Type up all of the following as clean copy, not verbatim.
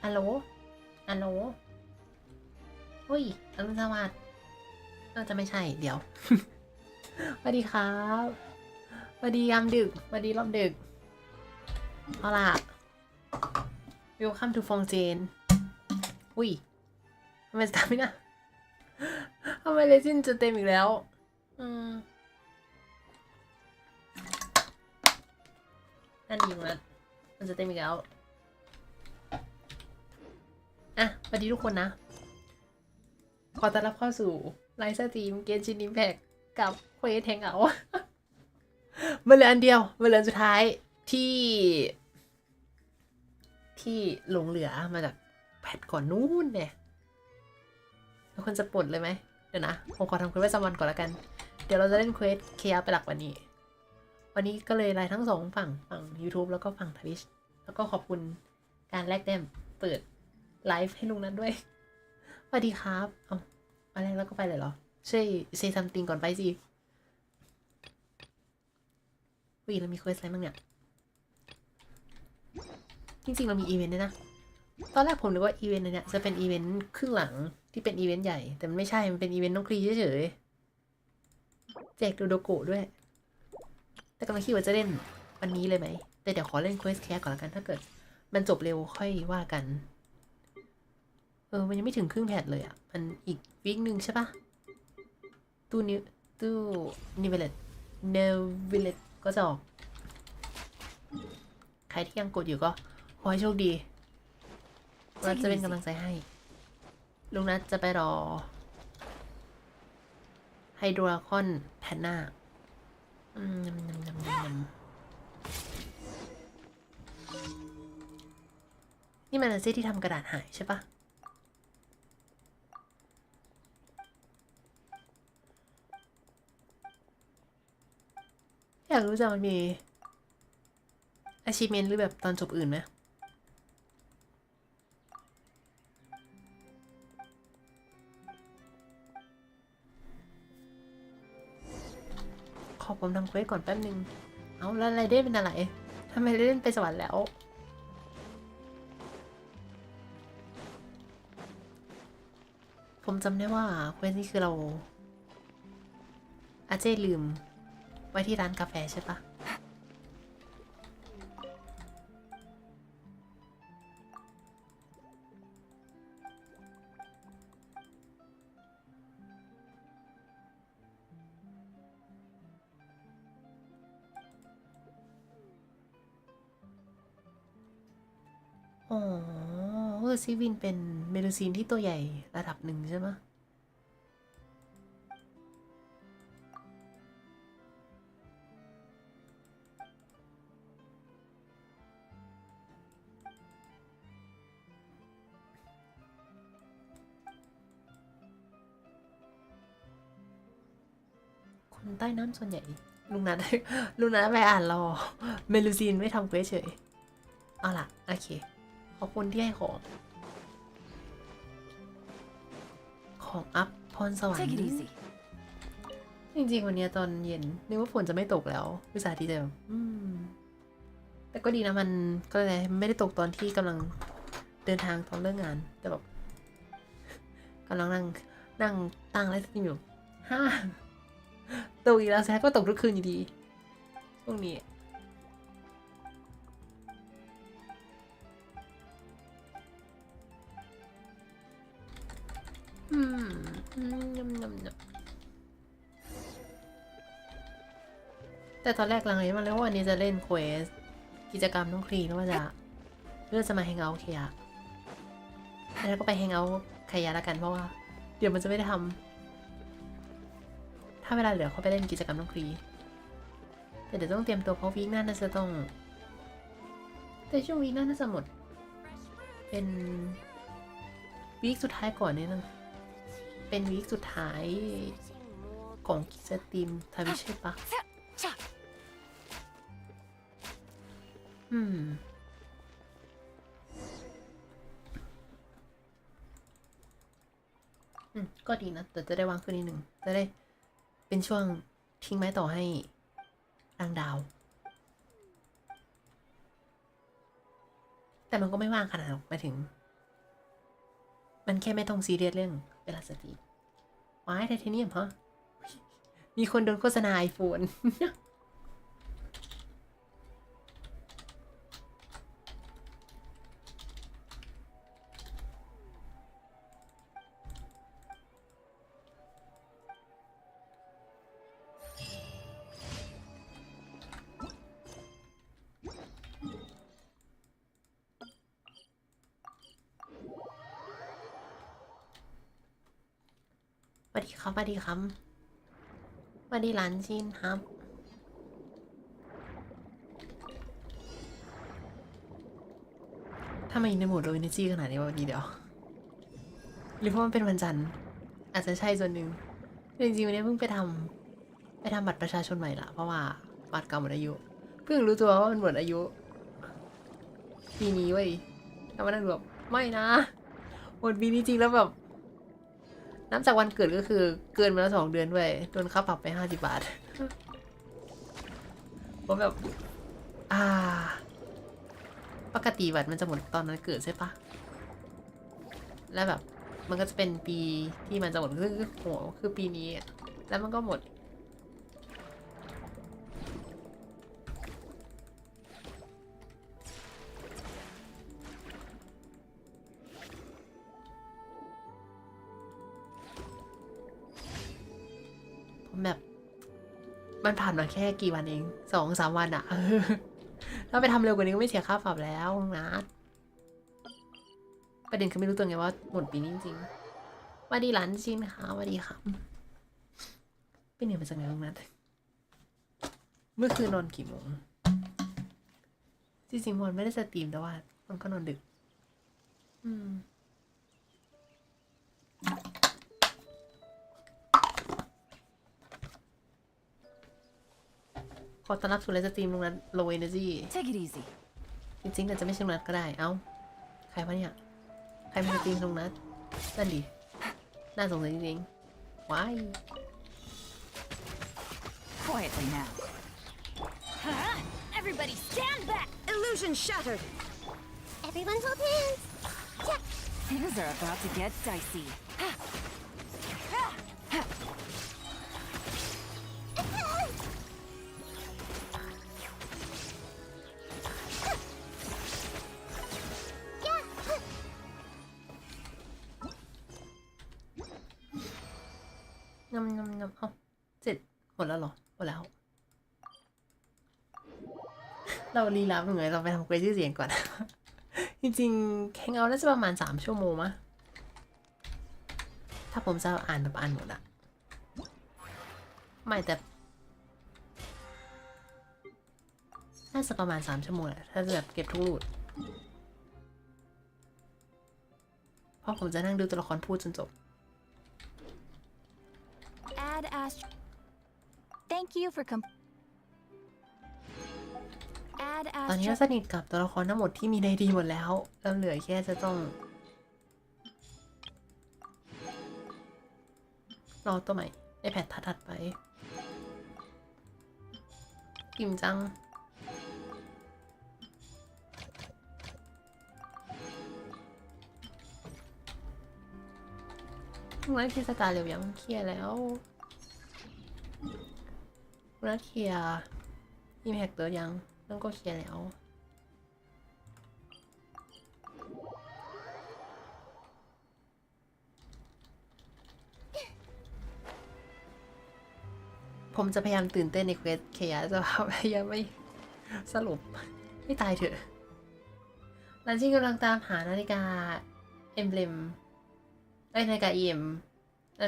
อัลโหลอัลโหลเฮ้ยอรุณสวัสดิ์น่าจะไม่ใช่เดี๋ยว สวัสดีครับสวัสดียามดึกสวัสดีรอบดึกเอาล่ะ Welcome to ฟองเจนอุ้ยทำไมสตาร์ไม่นะทำไมเลจินจะเต็มอีกแล้วนั่นดีมากมันจะเต็มอีกแล้วอ่ะสวัสดีทุกคนนะขอต้อนรับเข้าสู่ไลฟ์สตรีมเกมชินอิมแพคกับเควสแฮงเอาท์มันเหลืออันเดียวมันเหลือสุดท้ายที่หลงเหลือมาจากแพทก่อนนู้นเนี่ยทุกคนจะปลดเลยไหมเดี๋ยวนะผมขอทำเควสประจำวันก่อนละกันเดี๋ยวเราจะเล่นเควสเคลียร์ไปหลักวันนี้ก็เลยไลฟ์ทั้งสองฝั่ง YouTube แล้วก็ฝั่ง Twitch แล้วก็ขอบคุณการแลกแต้มเปิดไลฟ์ให้ลุงนัทด้วยสวัสดีครับเอาอะไรแล้วก็ไปเลยเหรอช่วยเซซัมติงก่อนไปสิวีเรามีเควสอะไรบ้างเนี่ยจริงๆเรามีอีเวนต์ด้วยนะตอนแรกผมนึกว่าอีเวนต์เนี่ยจะเป็นอีเวนต์ครึ่งหลังที่เป็นอีเวนต์ใหญ่แต่มันไม่ใช่มันเป็นอีเวนต์น้องครีเฉยๆแจกโดโกะด้วยแต่กำลังคิดว่าจะเล่นวันนี้เลยไหมแต่เดี๋ยวขอเล่นเควสแคสก่อนละกันถ้าเกิดมันจบเร็วค่อยว่ากันมันยังไม่ถึงครึ่งแพทเลยอ่ะมันอีกวีคนึงใช่ปะตู้นิเวเลตก็จะออกใครที่ยังกดอยู่ก็ขอให้โชคดีเราจะเป็นกำลังใจให้ลุงนัทจะไปรอไฮโดรคอนแพนนานี่มันเซตที่ทำกระดาษหายใช่ปะอยากรู้จักมันมี achievement หรือแบบตอนจบอื่นไหมขอผมทำเควสก่อนแป๊บนึงเอาแล้วไรเดนเป็นอะไรทำไมไรเดนไปสวรรค์แล้วผมจำได้ว่าเควสนี้คือเราอาเจ้ลืมไว้ที่ร้านกาแฟใช่ปะอ๋อซีวินเป็นเมลูซีนที่ตัวใหญ่ระดับหนึ่งใช่ไหมคนใต้น้ำส่วนใหญ่ลุงนัทไปอ่านรอเมลูซีนไม่ทำเควสเฉยเอาล่ะโอเคขอบคุณที่ให้ของอัพพรสวรรค์จริงๆวันนี้ตอนเย็นนึกว่าฝนจะไม่ตกแล้ววิสาที่จะแบบแต่ก็ดีนะมันก็เลยไม่ได้ตกตอนที่กำลังเดินทางตอนเลิกงานแต่แบบกำลังนั่งตั้งไลฟ์สตรีมอยู่ตกอีกแล้วแซก็ตกทุกคืนอยู่ดีช่วงนี้ อืมยำยำยำแต่ตอนแรกลังเลมาแล้วว่าวันนี้จะเล่นเควสกิจกรรมน้องครีนว่าจะเลือกจะมาแฮงเอาท์เคยะแล้วก็ไปแฮงเอาท์เคยะแล้วกันเพราะว่าเดี๋ยวมันจะไม่ได้ทำถ้าเวลาเหลือเขาไปเล่นกิจกรรมน้องครีแต่เดี๋ยวต้องเตรียมตัวเพราะวีคหน้าน่าจะต้องแต่ช่วงวีคหน้าน่าจะหมดเป็นวีคสุดท้ายก่อนนี่นึงเป็นวีคสุดท้ายของสตรีมทวิชใช่ปะก็ดีนะแต่จะได้วางขึ้นนิดหนึ่งจะได้เป็นช่วงทิ้งไม้ต่อให้ดังดาวแต่มันก็ไม่ว่างขนาดนั้นหมายถึงมันแค่ไม่ต้องซีเรียสเรื่องเวลาสตรีมว้ายไทเทเนียมฮะมีคนโดนโฆษณาไอโฟน สวัสดีครับสวัสดีครับสวัสดีหลานชินครับถ้ามาอินในโหมดโดยเนจี้ขนาดนี้วันนี้เดี๋ยวหรือเพราะมันเป็นวันจันทร์อาจจะใช่ส่วนหนึ่งจริงๆวันนี้เพิ่งไปทำบัตรประชาชนใหม่ละเพราะว่าบัตรเก่าหมดอายุเพิ่งรู้ตัวว่ามันหมดอายุปีนี้เว้ยแล้วมานั่งแบบไม่นะหมดปีนี้จริงแล้วแบบนับจากวันเกิดก็คือเกินมาแล้ว2 เดือนด้วยโดนค่าปรับไป50 บาทผมแบบปกติบัตรมันจะหมดตอนนั้นเกิดใช่ปะแล้วแบบมันก็จะเป็นปีที่มันจะหมดคือโหคือปีนี้แล้วมันก็หมดผมแบบมันผ่านมาแค่กี่วันเอง2-3 วันอะถ้าไปทำเร็วกว่านี้ก็ไม่เสียค่าปรับแล้วนะประเด็นคือไม่รู้ตัวไงว่าหมดปีนี้จริงๆว่าดีหลานชินค่ะว่าดีค่ะเป็นเนี่ยมาจากไหนบ้างนะเมื่อคืนนอนกี่โมงจริงๆมันไม่ได้สตรีมแต่ว่ามันก็นอนดึกขอต้อนรับสู่ไลฟ์สตรีมตรงนั้น low energy Take it easy จริงๆอาจจะไม่ใช่ตรงนั้นก็ได้เอ้าใครวะเนี่ยใครมาสตรีมตรงนั้นนั่นดิน่าสงสัยจริงๆว้าย Quietly now. Everybody stand back! Illusion shattered. Everyone's hold hands! Check! Things are about to get dicey. งำเอาเสร็จหมดแล้วเหรอหมดแล้วเรารีลับยังไงเราไปทำเควสชื่อเสียงก่อน จริงๆแข่งเอาน่าจะประมาณ3 ชั่วโมงมะถ้าผมจะอ่านแบบอ่านหมดอะไม่แต่น่าจะประมาณ3 ชั่วโมงแหละถ้าจะแบบเก็บทุกรูทเพราะผมจะนั่งดูตัวละครพูดจนจบAdd Astro. Thank you for Add ตอนนี้ Astro. เราสนิทกับตัวละครทั้งหมดที่มีในดีหมดแล้วเราเหลือแค่จะต้องรอตัวใหม่ในแพทถัดไปกิ่มจังวันที่สตาร์เร็วยังเคลียร์แล้ววันเคลียร์อิมแพคตัวยังนั่นก็เคลียร์แล้ว ผมจะพยายามตื่นเต้นในเควสเคยะจะพยายามไม่สรุปไม่ตายเถอะลันชิ่งกำลังตามหานาฬิกาเอมเบลมนาฬิกานาฬิ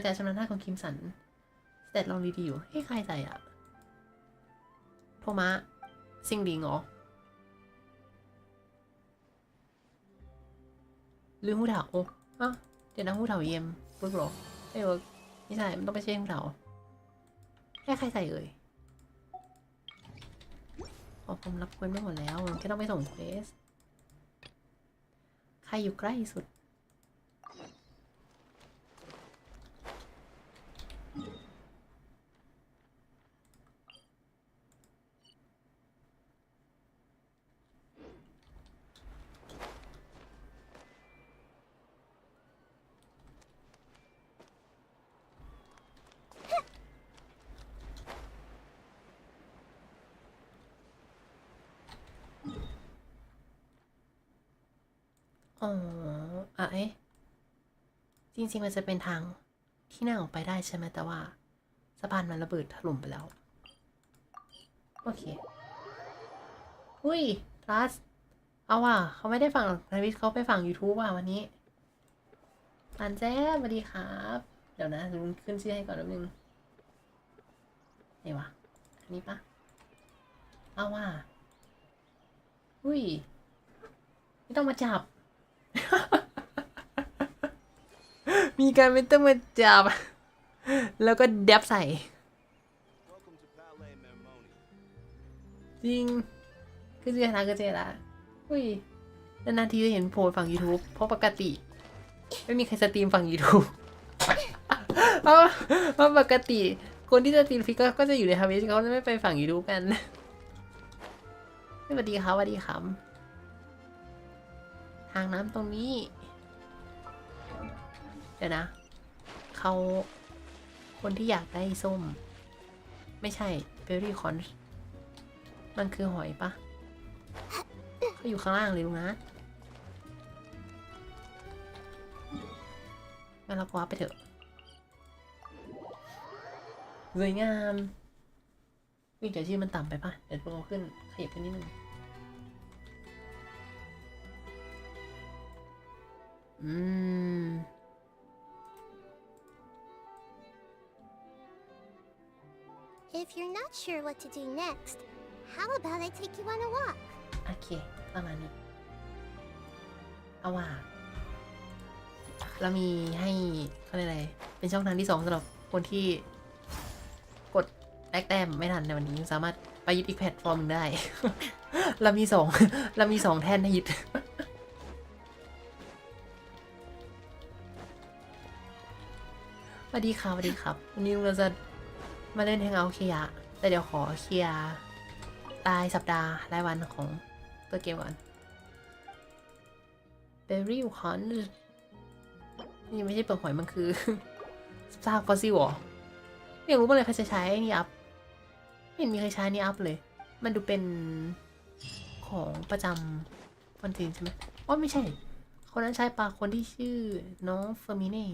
กาชำนาญท่าของคิมสันสเตตลองดีๆอยู่ให้ใครใจอะโทมะซิงลิงเหรอหรือหูเถาอ้าวเดี๋ยวนะหูเถาเยี่ยมปึ๊กหรอไม่เวิร์กไม่ใช่มันต้องไปใช่หูเถาแค่ใครใส่เอ่ยผมรับเควสไม่หมดแล้วแค่ต้องไปส่งเควสใครอยู่ใกล้สุดอ๋อเอ๊ะจริงๆมันจะเป็นทางที่นั่งออกไปได้ใช่ไหมแต่ว่าสะพานมันระเบิดถล่มไปแล้วโอเคอุ้ยทรัสเอาว่ะเขาไม่ได้ฟังทวิตเขาไปฟัง YouTube ว่ะวันนี้อันแจ้สวัสดีครับเดี๋ยวนะลุงขึ้นชื่อให้ก่อนนิดนึงไหนวะอันนี้ปะเอาว่ะอุ้ยไม่ต้องมาจับ มีการไม่ต้องมาจับแล้วก็แดบใส่จริงคือเจนะคือเจนะอุ้ยนานๆทีจะเห็นโพสฝั่ง YouTube เพราะปกติไม่มีใครสตรีมฝั่ง YouTube เพราะปกติคนที่จะสตรีมฟิกก็จะอยู่ในทวิตเขาจะไม่ไปฝั่ง YouTube กันสวัสดีครับสวัสดีครับทางน้ำตรงนี้เดี๋ยวนะเขาคนที่อยากได้ส้มไม่ใช่เบอร์รี่คอนมันคือหอยปะเขาอยู่ข้างล่างเลยลุงนะงั้นเราก็ว่าไปเถอะสวยงามวิ่งแต่ชื่อมันต่ำไปปะเดี๋ยวเราขึ้นขยับขึ้นนิดนึงIf you're not sure what to do next, how about I take you on a walk? โอเคประมาณนี้เอาว่าเรามีให้เขาเรียกอะไรเป็นช่องทางที่2สำหรับคนที่กดแลกแต้มไม่ทันในวันนี้สามารถไปยึดอีกแพลตฟอร์มหนึ่งได้ เรามี2แท่นให้ยึด สวัสดีครับสวัสดีครับวันนี้เราจะมาเล่น Hangout เคลียร์แต่เดี๋ยวขอเคลียร์รายสัปดาห์รายวันของตัวเกมก่อน Berry Con นี่ไม่ใช่เปลือกหอยมันคือซากฟอสซิลหรอไม่รู้ว่าเลยใครจะใช้นี่อัพไม่เห็นมีใครใช้นี่อัพเลยมันดูเป็นของประจำวันจีนใช่ไหมอ๋อไม่ใช่คนนั้นใช้ปลาคนที่ชื่อน้องเฟอร์มิเน่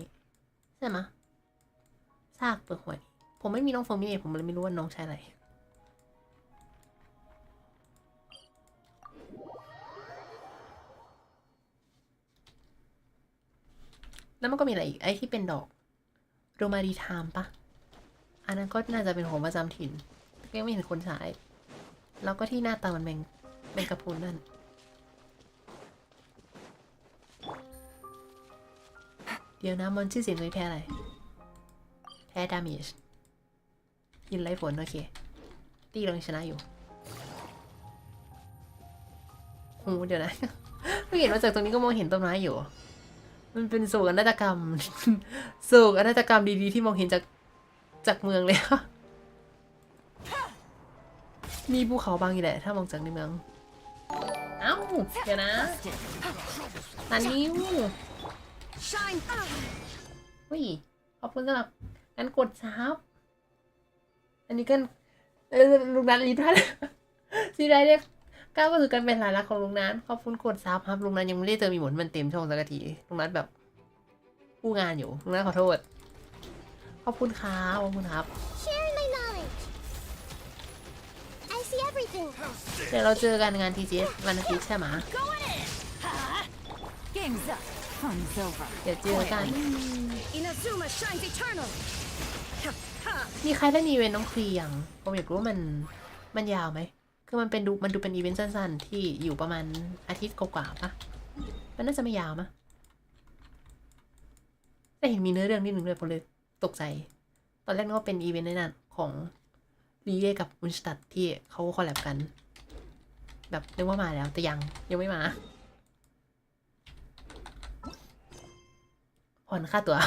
ใช่ไหมซากเปลือกหอยผมไม่มีน้องเฟอร์มิเน่ผมเลยไม่รู้ว่าน้องใช้อะไรแล้วมันก็มีอะไรอีกไอ้ที่เป็นดอกโรมาดีไทม์ปะอันนั้นก็น่าจะเป็นของประจำถิ่นยังไม่เห็นคนใช้แล้วก็ที่หน้าตามันแมงกะพรุนนั่นเดี๋ยวนะมันชื่อเสียงเลยแพ้อะไรแพ้ดาเมจยินไล่ฝนโอเคตีเราชนะอยู่โอ้เดี๋ยวนะ ไม่เห็นว่าจากตรงนี้ก็มองเห็นต้นไม้อยู่มันเป็นโศกนาฏกรรม โศกนาฏกรรมดีๆที่มองเห็นจากเมืองเลย มีภูเขาบางอยู่แหละถ้ามองจากในเมืองเอ้าเดี๋ยวนะอันนี้อุ้ยขอบคุณสำหรับการกดซับอันนี้ก็ลุงนัทรีทัศน์ ซีได้เรียกก้าวก็คือการเป็นหลายลักษณ์ของลุงนัทขอบคุณกดซับครับลุงนัทยังไม่ได้เจอมีหมุนมันเต็มช่องสักทีลุงนัทแบบกู้งานอยู่ลุงนัทขอโทษขอบคุณครับขอบคุณครับ Share my knowledge. see everything. เดี๋ยวเราเจอกันงาน TGS วันอาทิตย์ใช่ไหม Game's up. Fun's over. เดี๋ยวเจอกัน Inazuma shines eternal. มีใครได้อีเวนต์น้องครียังผมอยากรู้ว่ามันยาวไหมคือมันดูเป็นอีเวนต์สั้นๆที่อยู่ประมาณอาทิตย์กว่าๆปะมันน่าจะไม่ยาวมะแต่เห็นมีเนื้อเรื่องนิดนึงเลยผมเลยตกใจตอนแรกนึกว่าเป็นอีเวนต์ในนั้นของลีเย่กับอุนสตัดที่เขาคอลแลบกันแบบนึกว่ามาแล้วแต่ยังไม่มาผ่อนค่าตั๋ว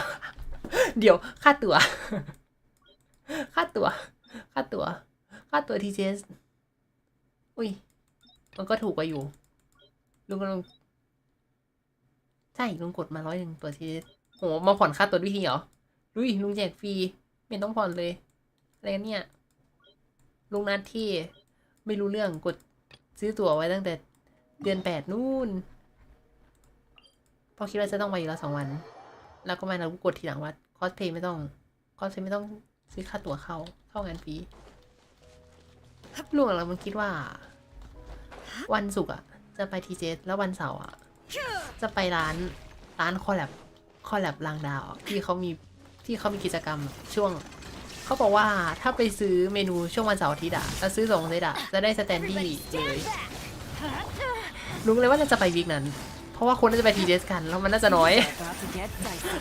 เดี๋ยวค่าตั๋ว ค่าตั๋ว TGS อุ้ยมันก็ถูกกว่าอยู่ลุงใช่ลุงกดมา100ตัว TGS โหมาผ่อนค่าตั๋วด้วยทีเหรอลุงแจกฟรีไม่ต้องผ่อนเลยอะไรกันเนี่ยลุงนัดที่ไม่รู้เรื่องกดซื้อตั๋วไว้ตั้งแต่เดือน8นู่นพอคิดว่าจะต้องไปอยู่ละ2 วันแล้วก็มาแล้วกดทีหลังว่าคอสเพย์ไม่ต้องซื้อค่าตั๋วเข้างานฟรีลุงเรามันคิดว่าวันศุกร์อ่ะจะไปทีเจสแล้ววันเสาร์อ่ะจะไปร้านคอลแลบรางดาวที่เขามีกิจกรรมช่วงเขาบอกว่าถ้าไปซื้อเมนูช่วงวันเสาร์อาทิตย์อ่ะแล้วซื้อ2 เซตอ่ะจะได้สแตนดี้เลยลุงเลยว่าจะไปวีคนั้นเพราะว่าคนน่าจะไปทีเจสกันแล้วมันน่าจะน้อย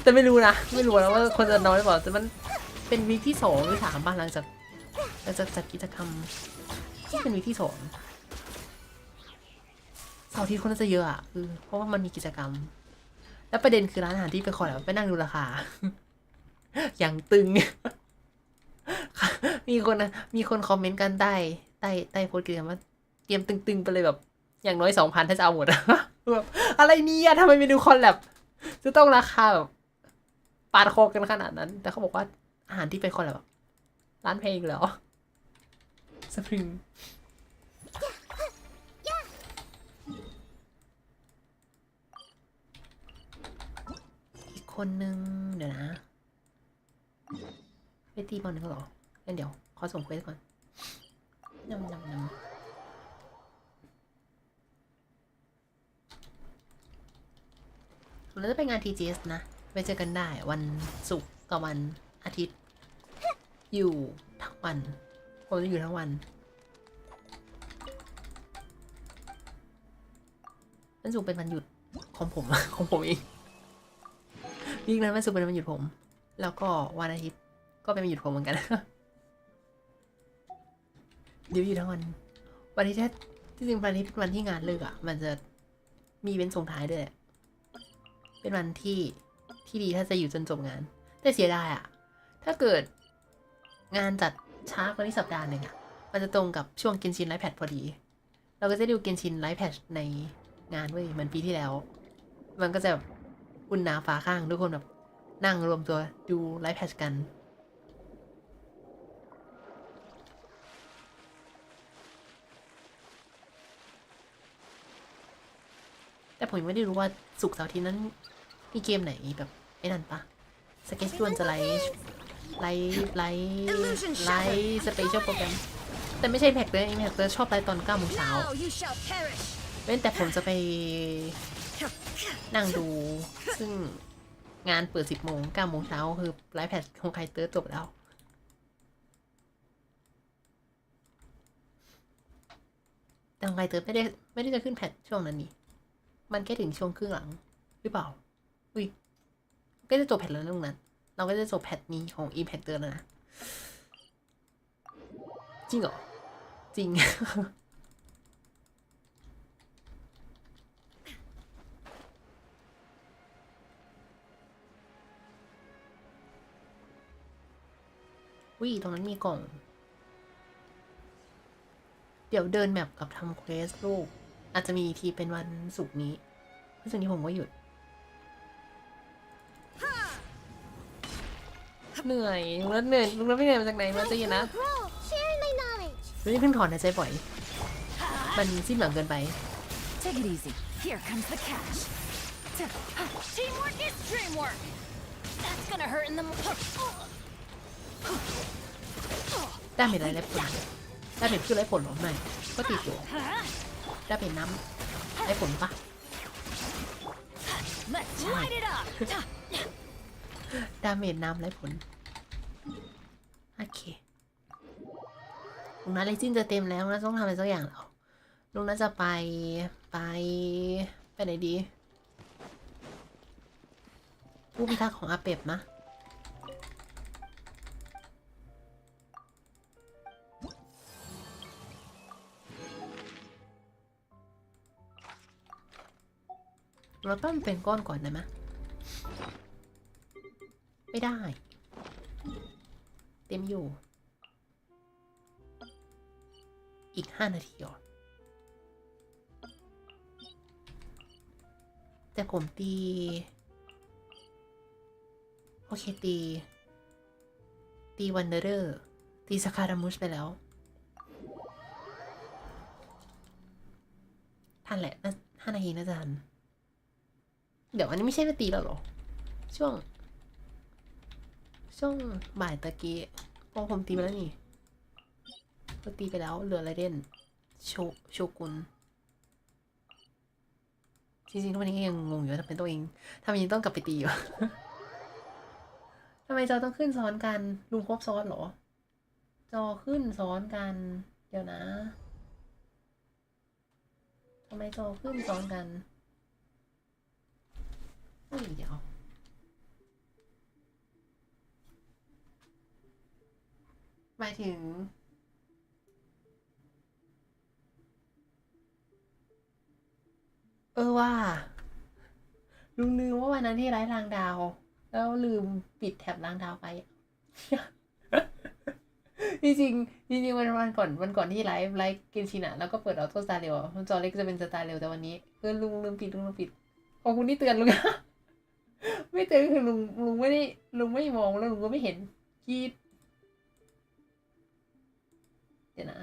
แต่ไม่รู้นะไม่รู้แล้วว่าคนจะน้อยหรือเปล่าแต่มันเป็นวีคที่2หรือ3บ้างหลังจากจัดกิจกรรมที่เป็นวีคที่2เสาร์อาทิตย์คนน่าจะเยอะอ่ะเพราะว่ามันมีกิจกรรมแล้วประเด็นคือร้านอาหารที่ไปขอแล้วไปนั่งดูราคา อย่างตึง มีคนคอมเมนต์กันใต้โพสต์กิจกรรมว่าเตรียมตึงๆไปเลยแบบอย่างน้อย 2,000 ถ้าจะเอาหมด แบบอะไรเนี่ยทำไมเมนูคอลแลบจะต้องราคาแบบปาดคอกันขนาดนั้นแต่เขาบอกว่าอาหารที่เป็นคอลแลบร้านเพลงเหรอสปริงอีกคนนึงเดี๋ยวนะไปตีบอลนึงเหรองั้นเดี๋ยวขอส่งเควสก่อนนำเราจะไปงาน TGS นะไปเจอกันได้วันศุกร์กับวันอาทิตย์อยู่ทั้งวันผมจะอยู่ทั้งวันวันศุกร์เป็นวันหยุดของผม ของผมเองวีคนั้นวันศุกร์เป็นวันหยุดผมแล้วก็วันอาทิตย์ก็เป็นวันหยุดผมเหมือนกัน เดี๋ยวอยู่ทั้งวันที่ที่จริงวันนี้เป็นวันที่งานเลิกอ่ะมันจะมีเว้นส่งท้ายด้วยเป็นวันที่ดีถ้าจะอยู่จนจบงานแต่เสียดายอ่ะถ้าเกิดงานจัดช้ากว่านี้สัปดาห์หนึ่งอ่ะมันจะตรงกับช่วงเกนชินไลฟ์แพดพอดีเราก็จะดูเกนชินไลฟ์แพดในงานเว้ยเหมือนปีที่แล้วมันก็จะแบบอุ่นหนาฟ้าข้างทุกคนแบบนั่งรวมตัวดูไลฟ์แพดกันแต่ผมยังไม่ได้รู้ว่าศุกร์เสาร์อาทิตย์นั้นมีเกมไหนแบบไอ้นั่นปะสเก็ตชวนจะไลฟ์สเปเชียลโปรแกรมแต่ไม่ใช่แพ็กเลยแพ็กเลยชอบไลฟ์ตอน9 โมงเช้าเว้นแต่ผมจะไปนั่งดูซึ่งงานเปิด10 โมง9 โมงเช้าคือไลฟ์แพทของใครเติร์ดจบแล้วแต่ของใครเติร์ดไม่ได้จะขึ้นแพทช่วงนั้นนี่มันแค่ถึงช่วงครึ่งหลังหรือเปล่าอุ้ยก็จะจบแพทแล้วตรงนั้นเราก็จะจบแพทนี้ของ Impact แล้วนะจริงเหรอจริง วิตรงนั้นมีกล่องเดี๋ยวเดินแมปกับทำเควสลูกอาจจะมีทีเป็นวันศุกร์นี้เพราะฉะนั้นผมก็หยุดเหนื่อยลุงนัทเหนื่อยมาจากไหนมาจะยินนะวันนี้เพิ่งถอนหายใจบ่อยมันสิ้นหวังเกินไป Take it easy. Here comes the cash. Teamwork is dreamwork. That's gonna hurt in the. ได้ไม่ได้แล้วผล ดาเมจคือไรผลหรอไม่ก็ติดอยู่ดาเมจน้ำไรผลปะ Let's light it up. ดาเมจน้ำไรผลโอเคลุงนัทเลจินจะเต็มแล้วนะต้องทำอะไรสักอย่างแล้วลุงนัทจะไปไหนดีผู้พิทักษ์ของอาเป็บนะเราปั้นเป็นก้อนก่อนได้ไหมไม่ได้เต็มอยู่อีก5 นาทีอ่ะแต่ผมตีโอเคตีวันเดอร์ตีสคารามุชไปแล้วทันแหละ5 นาทีน่าจะทันเดี๋ยวอันนี้ไม่ใช่ไปตีแล้วหรอช่วงบ่ายตะกี้พอผมตีไปแล้วนี่ก็ตีไปแล้วเหลืออะไรเด่นโชกุนจริงๆทุกวันนี้ยังงงอยู่ทำไมตัวเองทำไมยังต้องกลับไปตีอยู่ ทำไมจอต้องขึ้นซ้อนกันลุงครบซ้อนเหรอจอขึ้นซ้อนกันเดี๋ยวนะทำไมจอขึ้นซ้อนกันเดี๋ยวหมายถึงว่าลุงลืมว่าวันนั้นที่ไลฟ์รางดาวแล้วลืมปิดแท็บรางดาวไป จริงวันก่อนที่ไลฟ์เกนชินะแล้วก็เปิดออโต้สตาร์เร็วจอเล็กจะเป็นสตาร์เร็วแต่วันนี้ลุงลืมปิดขอบคุณที่เตือนลุง ไม่เตือนคือลุงไม่มองแล้วลุงก็ไม่เห็นคิดเดี๋ยวนะ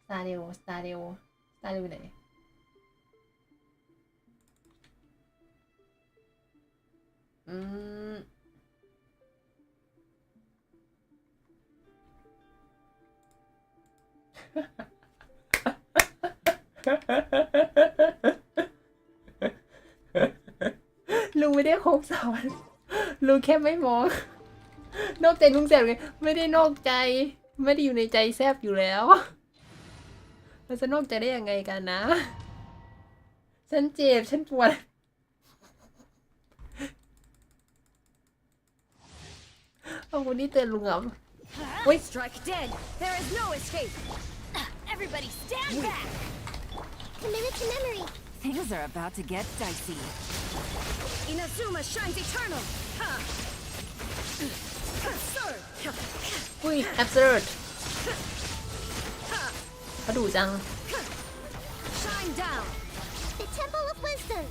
สตาร์เร็วไหนลุงไม่ได้ครบซ้อนลุงแค่ไม่มองนอกใจลุงแสบไงไม่ได้นอกใจไม่ได้อยู่ในใจแซบอยู่แล้วเราจะนอกใจได้ยังไงกันนะฉันเจ็บฉันปวดขอบคุณที่เตือนลุงอ่ะ Wait, strike dead. There is no escape. Everybody stand back. Commit to memory. Things are about to get dicey. Inazuma shines eternal. Absurd. อุ้ย absurd เขาดุจัง Shine down. The Temple of Wisdom.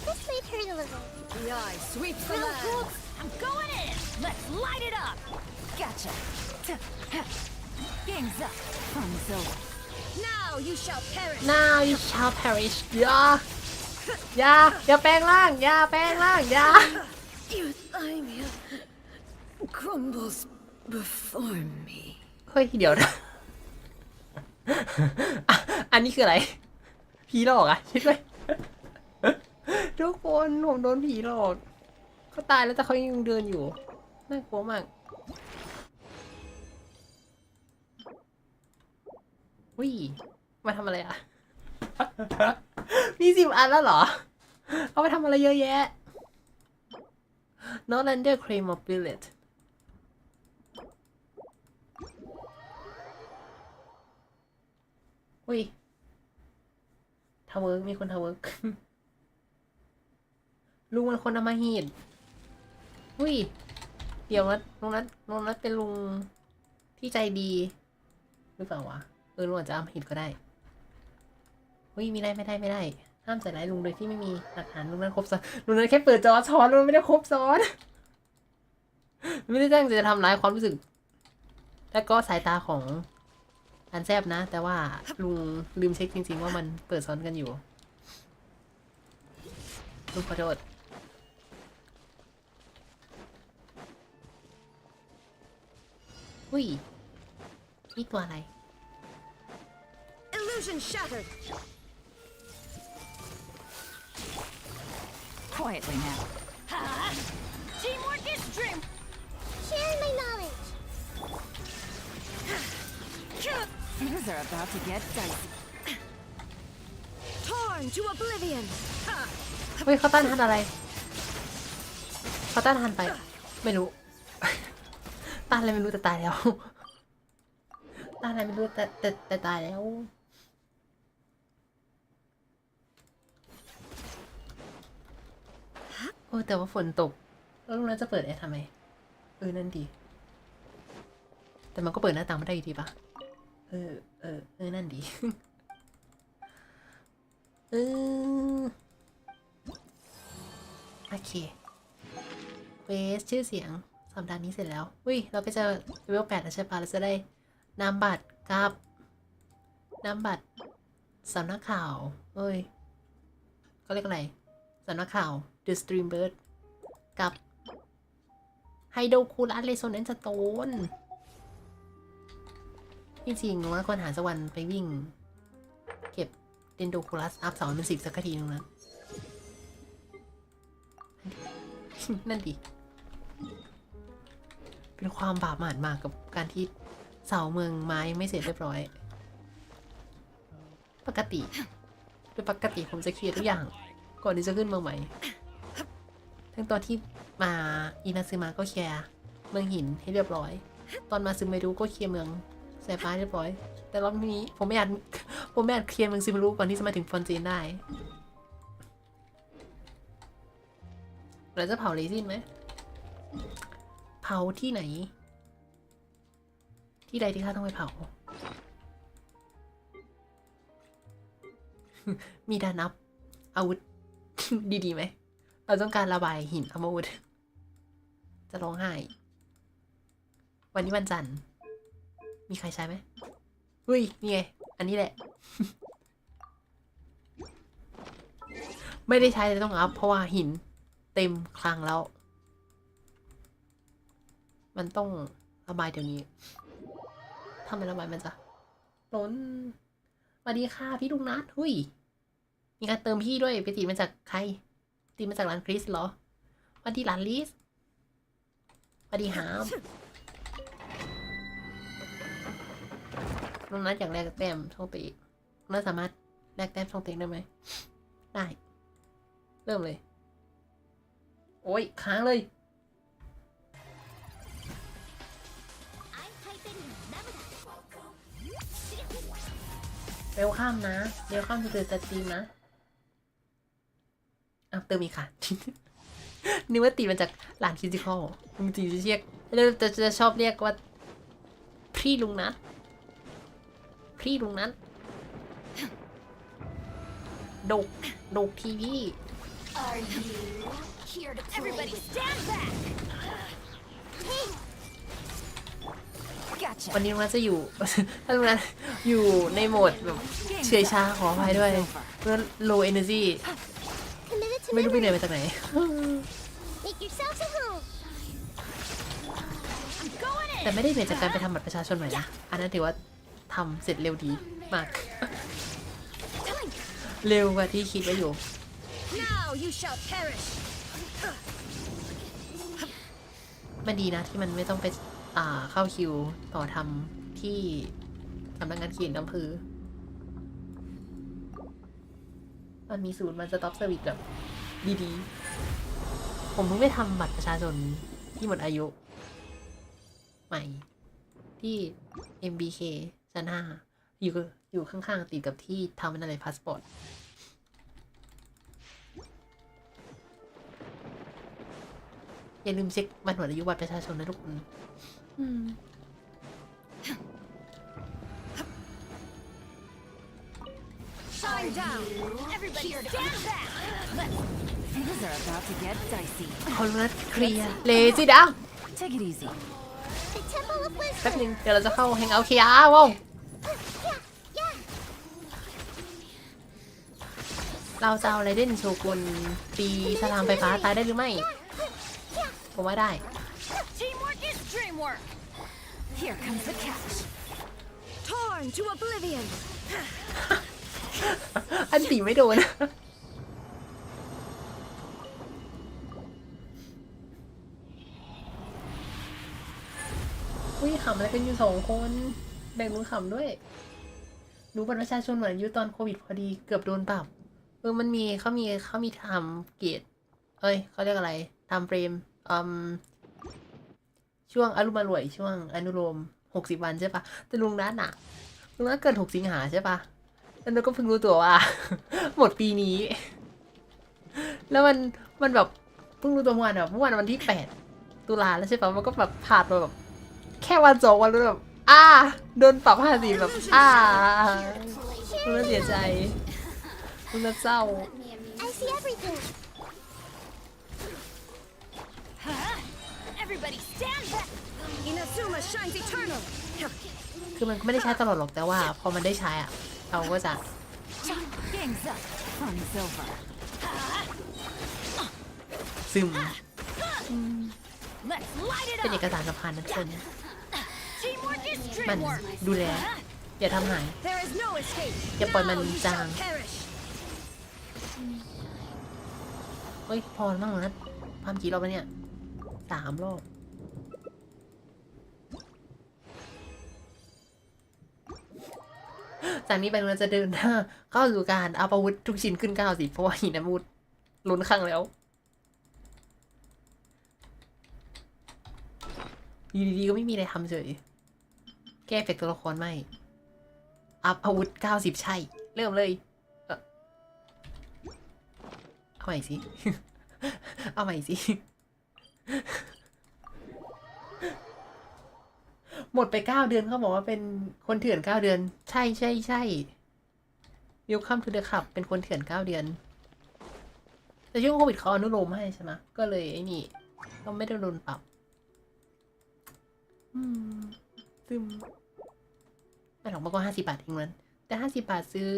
This may hurt a little. The eye sweeps the land. I'm going in. Let's light it up. Gotcha. Game's up. Fun is over. Now you shall perish. Now you shall perish อย่าแปลงร่างอย่า Your thymia crumbles before me. เฮ้ยเดี๋ยวนะ อันนี้คืออะไรผีหลอกอ่ะใช่ไหมทุกคนผมโดนผีหลอกเขาตายแล้วแต่เขายังเดินอยู่น่ากลัวมากวิมาทำอะไรอ่ะ มี10 อันแล้วเหรอเอาไปทำอะไรเยอะแยะ Not under cream of billet อุ้ยทาวเวิร์กมีคนทาวเวิร์ก ลุงมันคนอำมหิตอุ้ยเดี๋ยวนะลุงนัทเป็นลุงที่ใจดีหรือเปล่าวะลุงอาจจะอำมหิตก็ได้อุ้ยไม่ได้ห้ามใส่ร้ายลุงโดยที่ไม่มีหลักฐานลุงนั้นครบซ้อนลุงนั้นแค่เปิดจอช้อนลุงไม่ได้ครบซ้อน ไม่ได้ตั้งใจจะทำร้ายความรู้สึกและก็สายตาของอันแซบนะ แต่ว่าลุงลืมเช็คจริงๆว่ามันเปิดซ้อนกันอยู่ลุงขอโทษอุ้ยนี่ตัวอะไร Illusion shattered. Quietly now. Teamwork is dream. Share my knowledge. Things are about to get dicey. Torn to oblivion. เฮ้ยเขาต้านทานอะไรเขาต้านทานไปไม่รู้ ต้านอะไรไม่รู้แต่ตายแล้ว ต้านอะไรไม่รู้แต่ตายแล้วโอ้แต่ว่าฝนตกแล้วลุงนั้นจะเปิดแอร์ทำไมนั่นดีแต่มันก็เปิดหน้าต่างไม่ได้อยู่ดีปะนั่นดี โอเคเวสชื่อเสียงสัปดาห์นี้เสร็จแล้วอุ้ยเราก็จะเลเวล 8แล้วใช่ปะเราจะได้นามบัตรกับนามบัตรสำนักข่าวเขาเรียกอะไรสำนักข่าว The Stream Bird กับไฮโดคูลัสเลโซเนนสโตนจริงๆว่าคนหาสักวันไปวิ่งเก็บเดนโดคูลัสอัพ2เป็น10สักทีนึงนะนั่นดิเป็นความบาปหมาดมากกับการที่เสาเมืองไม้ไม่เสร็จเรียบร้อยโดยปกติผมจะเคลียร์ทุกอย่างก่อนที่จะขึ้นเมืองใหม่ทั้งตอนที่มาอินาซึมะก็เคลียร์เมืองหินให้เรียบร้อยตอนมาซึเมรุก็เคลียร์เมืองสายฟ้าเรียบร้อยแต่รอบนี้ผมไม่อาจเคลียร์เมืองซึเมรุก่อนที่จะมาถึงฟอนเจนได้เราจะเผาเลซินไหมเผาที่ไหนที่ใดที่ข้าต้องไปเผา มีดานับอาวุธ ดีๆไหมเราต้องการระบายหินอาวุธจะร้องไห้วันนี้วันจันทร์มีใครใช้ไหมอุ้ยนี่ไงอันนี้แหละ ไม่ได้ใช้เลยต้องอัพเพราะว่าหินเต็มคลังแล้วมันต้องระบายเดี๋ยวนี้ทำไมระบายมันจะล้นสวัสดีค่ะพี่ลุงนัทหุยมีการเติมพี่ด้วยไปตีมาจากใครตีมาจากร้านคริสเหรอสวัสดีร้านลิสสวัสดีฮามลุงนัทอยากแลกแต้มช่องตีลุงนัทสามารถแลกแต้มช่องตีได้ไหมได้เริ่มเลยโอ้ยค้างเลยเร็วข้ามนะเร็วข้ามจะเติมตีมนะเติมอีกค่ะ นึกว่าตีมาจากหลานฟิสิคอลจริงๆจะเรียกจะชอบเรียกว่าพี่ลุงนัทดกทีวี Everybody stand back. วันนี้ลุงนัทจะอยู่ ถ้าลุงนัทอยู่ในโหมดแบบเฉยชาขออภัยด้วยเพื่อ low energy ไม่รู้ไปไหนมาจากไหน Make yourselves at home. แต่ไม่ได้เหนื่อยจากการไปทำบัตรประชาชนใหม่นะอันนั้นถือว่าทำเสร็จเร็วดีมาก เร็วกว่าที่คิดไว้อยู่ Now you shall perish. มันดีนะที่มันไม่ต้องไปเข้าคิวต่อทำที่สำนักงานเขียนอำเภอมันมีศูนย์มันสต็อปเซอร์วิสแบบดีๆผมเพิ่งไปทำบัตรประชาชนที่หมดอายุใหม่ที่ MBK ชั้น 5อยู่ข้างๆติดกับที่ทำอะไรพาสปอร์ตอย่าลืมเช็คบัตรหมดอายุบัตรประชาชนนะทุกคนShine down. Everybody stand back. Things are about to get dicey. เขาเลือดเคลียร์เลจิดัง Take it easy. The Temple of แป๊บ Wisdom. นึงเดี๋ยวเราจะเข้าแฮงเอาท์เคลียร์ว้าว Yeah. เราจะเอาอะไรเด่นโชกุนตีสลามไฟฟ้าตายได้หรือไม่ ผมว่าได้ Teamwork is dreamwork. Here comes the catch. torn to oblivion. อันตีไม่โดนอุ้ยขำอะไรกันอยู่2 คนแบ่งรู้ขำด้วยรู้บัตรประชาชนเหมือนอายุตอนโควิดพอดีเกือบโดนปรับมันมีเขามีทำเกตเขาเรียกอะไรทำเฟรมช่วงอารมณ์รวยช่วงอนุโลม60 วันใช่ปะแต่ลุงนัทน่ะลุงนัทเกิด6 สิงหาใช่ปะแล้วเราก็เพิ่งรู้ตัวว่า หมดปีนี้ แล้วมันแบบเพิ่งรู้ตัวเมื่อวานวันที่8 ตุลาแล้วใช่ปะมันก็แบบผ่านมาแบบแค่วัน2 วันแล้วแบบโดนปรับ50แบบลุงนัทเสียใจลุงนัทเศร้า I see everything. Everybody stand back. Inazuma shines eternal. คือมันก็ไม่ได้ใช้ตลอดหรอกแต่ว่าพอมันได้ใช้เราก็จะ Game's up. Fun's over. ซึม Let's light it เป็นเอ up. กสารสำคัญนะทุกคน Teamwork is มัน dreamwork. ดูแลอย่าทำหาย There is no escape. อย่าปล่อยมัน Now you จาง shall perish. เฮ้ยพอแล้วมั้งนะความกี่รอบแล้วเนี่ย3 รอบจากนี้ไปเราจะเดินหน้าเข้าสู่การเอาอาวุธทุกชิ้นขึ้น90เพราะว่าหินอาวุธล้นข้างแล้วอยู่ดีๆก็ไม่มีอะไรทำเฉยแก้เอฟเฟกต์ตัวละครไม่อัพอาวุธ90ใช่เริ่มเลยเอาใหม่สิ เอาใหม่สิ หมดไป9 เดือนเขาบอกว่าเป็นคนเถื่อน9 เดือนใช่วิลคัมทูเดอะคับเป็นคนเถื่อน9 เดือนแต่ช่วงโควิดเขาอนุโลมให้ใช่ไหมก็เลยไอ้นี่ก็ไม่ได้โดนปรับซึมไม่หรอกมันก็50 บาทเองนั้นแต่50 บาทซื้อ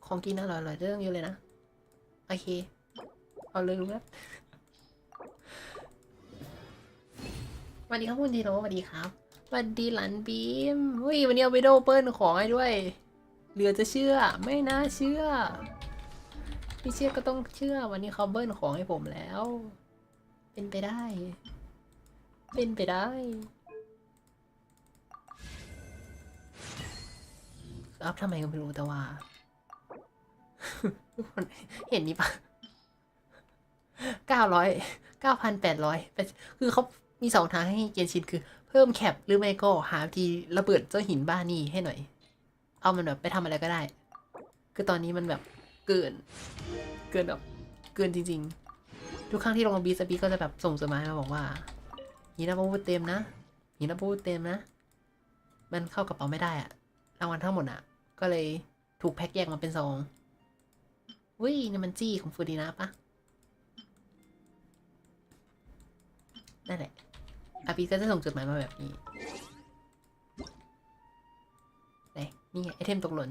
ของกินอร่อยๆเรื่องเยอะเลยนะโอเคเอาเลยรู้แล้วสวัสดีครับคุณทีโร่สวัสดีครับสวัสดีหลันบีมเฮ้ยวันนี้เอาไปโดเปิ้ลของให้ด้วยเหลือจะเชื่อไม่น่าเชื่อไม่เชื่อก็ต้องเชื่อวันนี้เขาเบิ้ลของให้ผมแล้วเป็นไปได้อัพทำไมก็ไม่รู้แต่ว่า ทุกคนเห็นนี่ปะ9,800คือเขามี2 ทางให้เกียนชินคือเพิ่มแคปหรือไม่ก็หาวิธีระเบิดเจ้าหินบ้านี่ให้หน่อยเอามันแบบไปทำอะไรก็ได้คือตอนนี้มันแบบเกินแบบเกินจริงๆทุกครั้งที่ลงบีสปีก็จะแบบส่งจดหมายมาบอกว่าหินอาวุธเต็มนะมันเข้ากระเป๋าไม่ได้อะรางวัลทั้งหมดอะก็เลยถูกแพ็คแยกมาเป็นซองนี่มันจี้ของฟูดีนะปะนั่นแหละอาปีก็จะส่งจดหมายมาแบบนี้ไหนนี่ไงไอเทมตกหล่น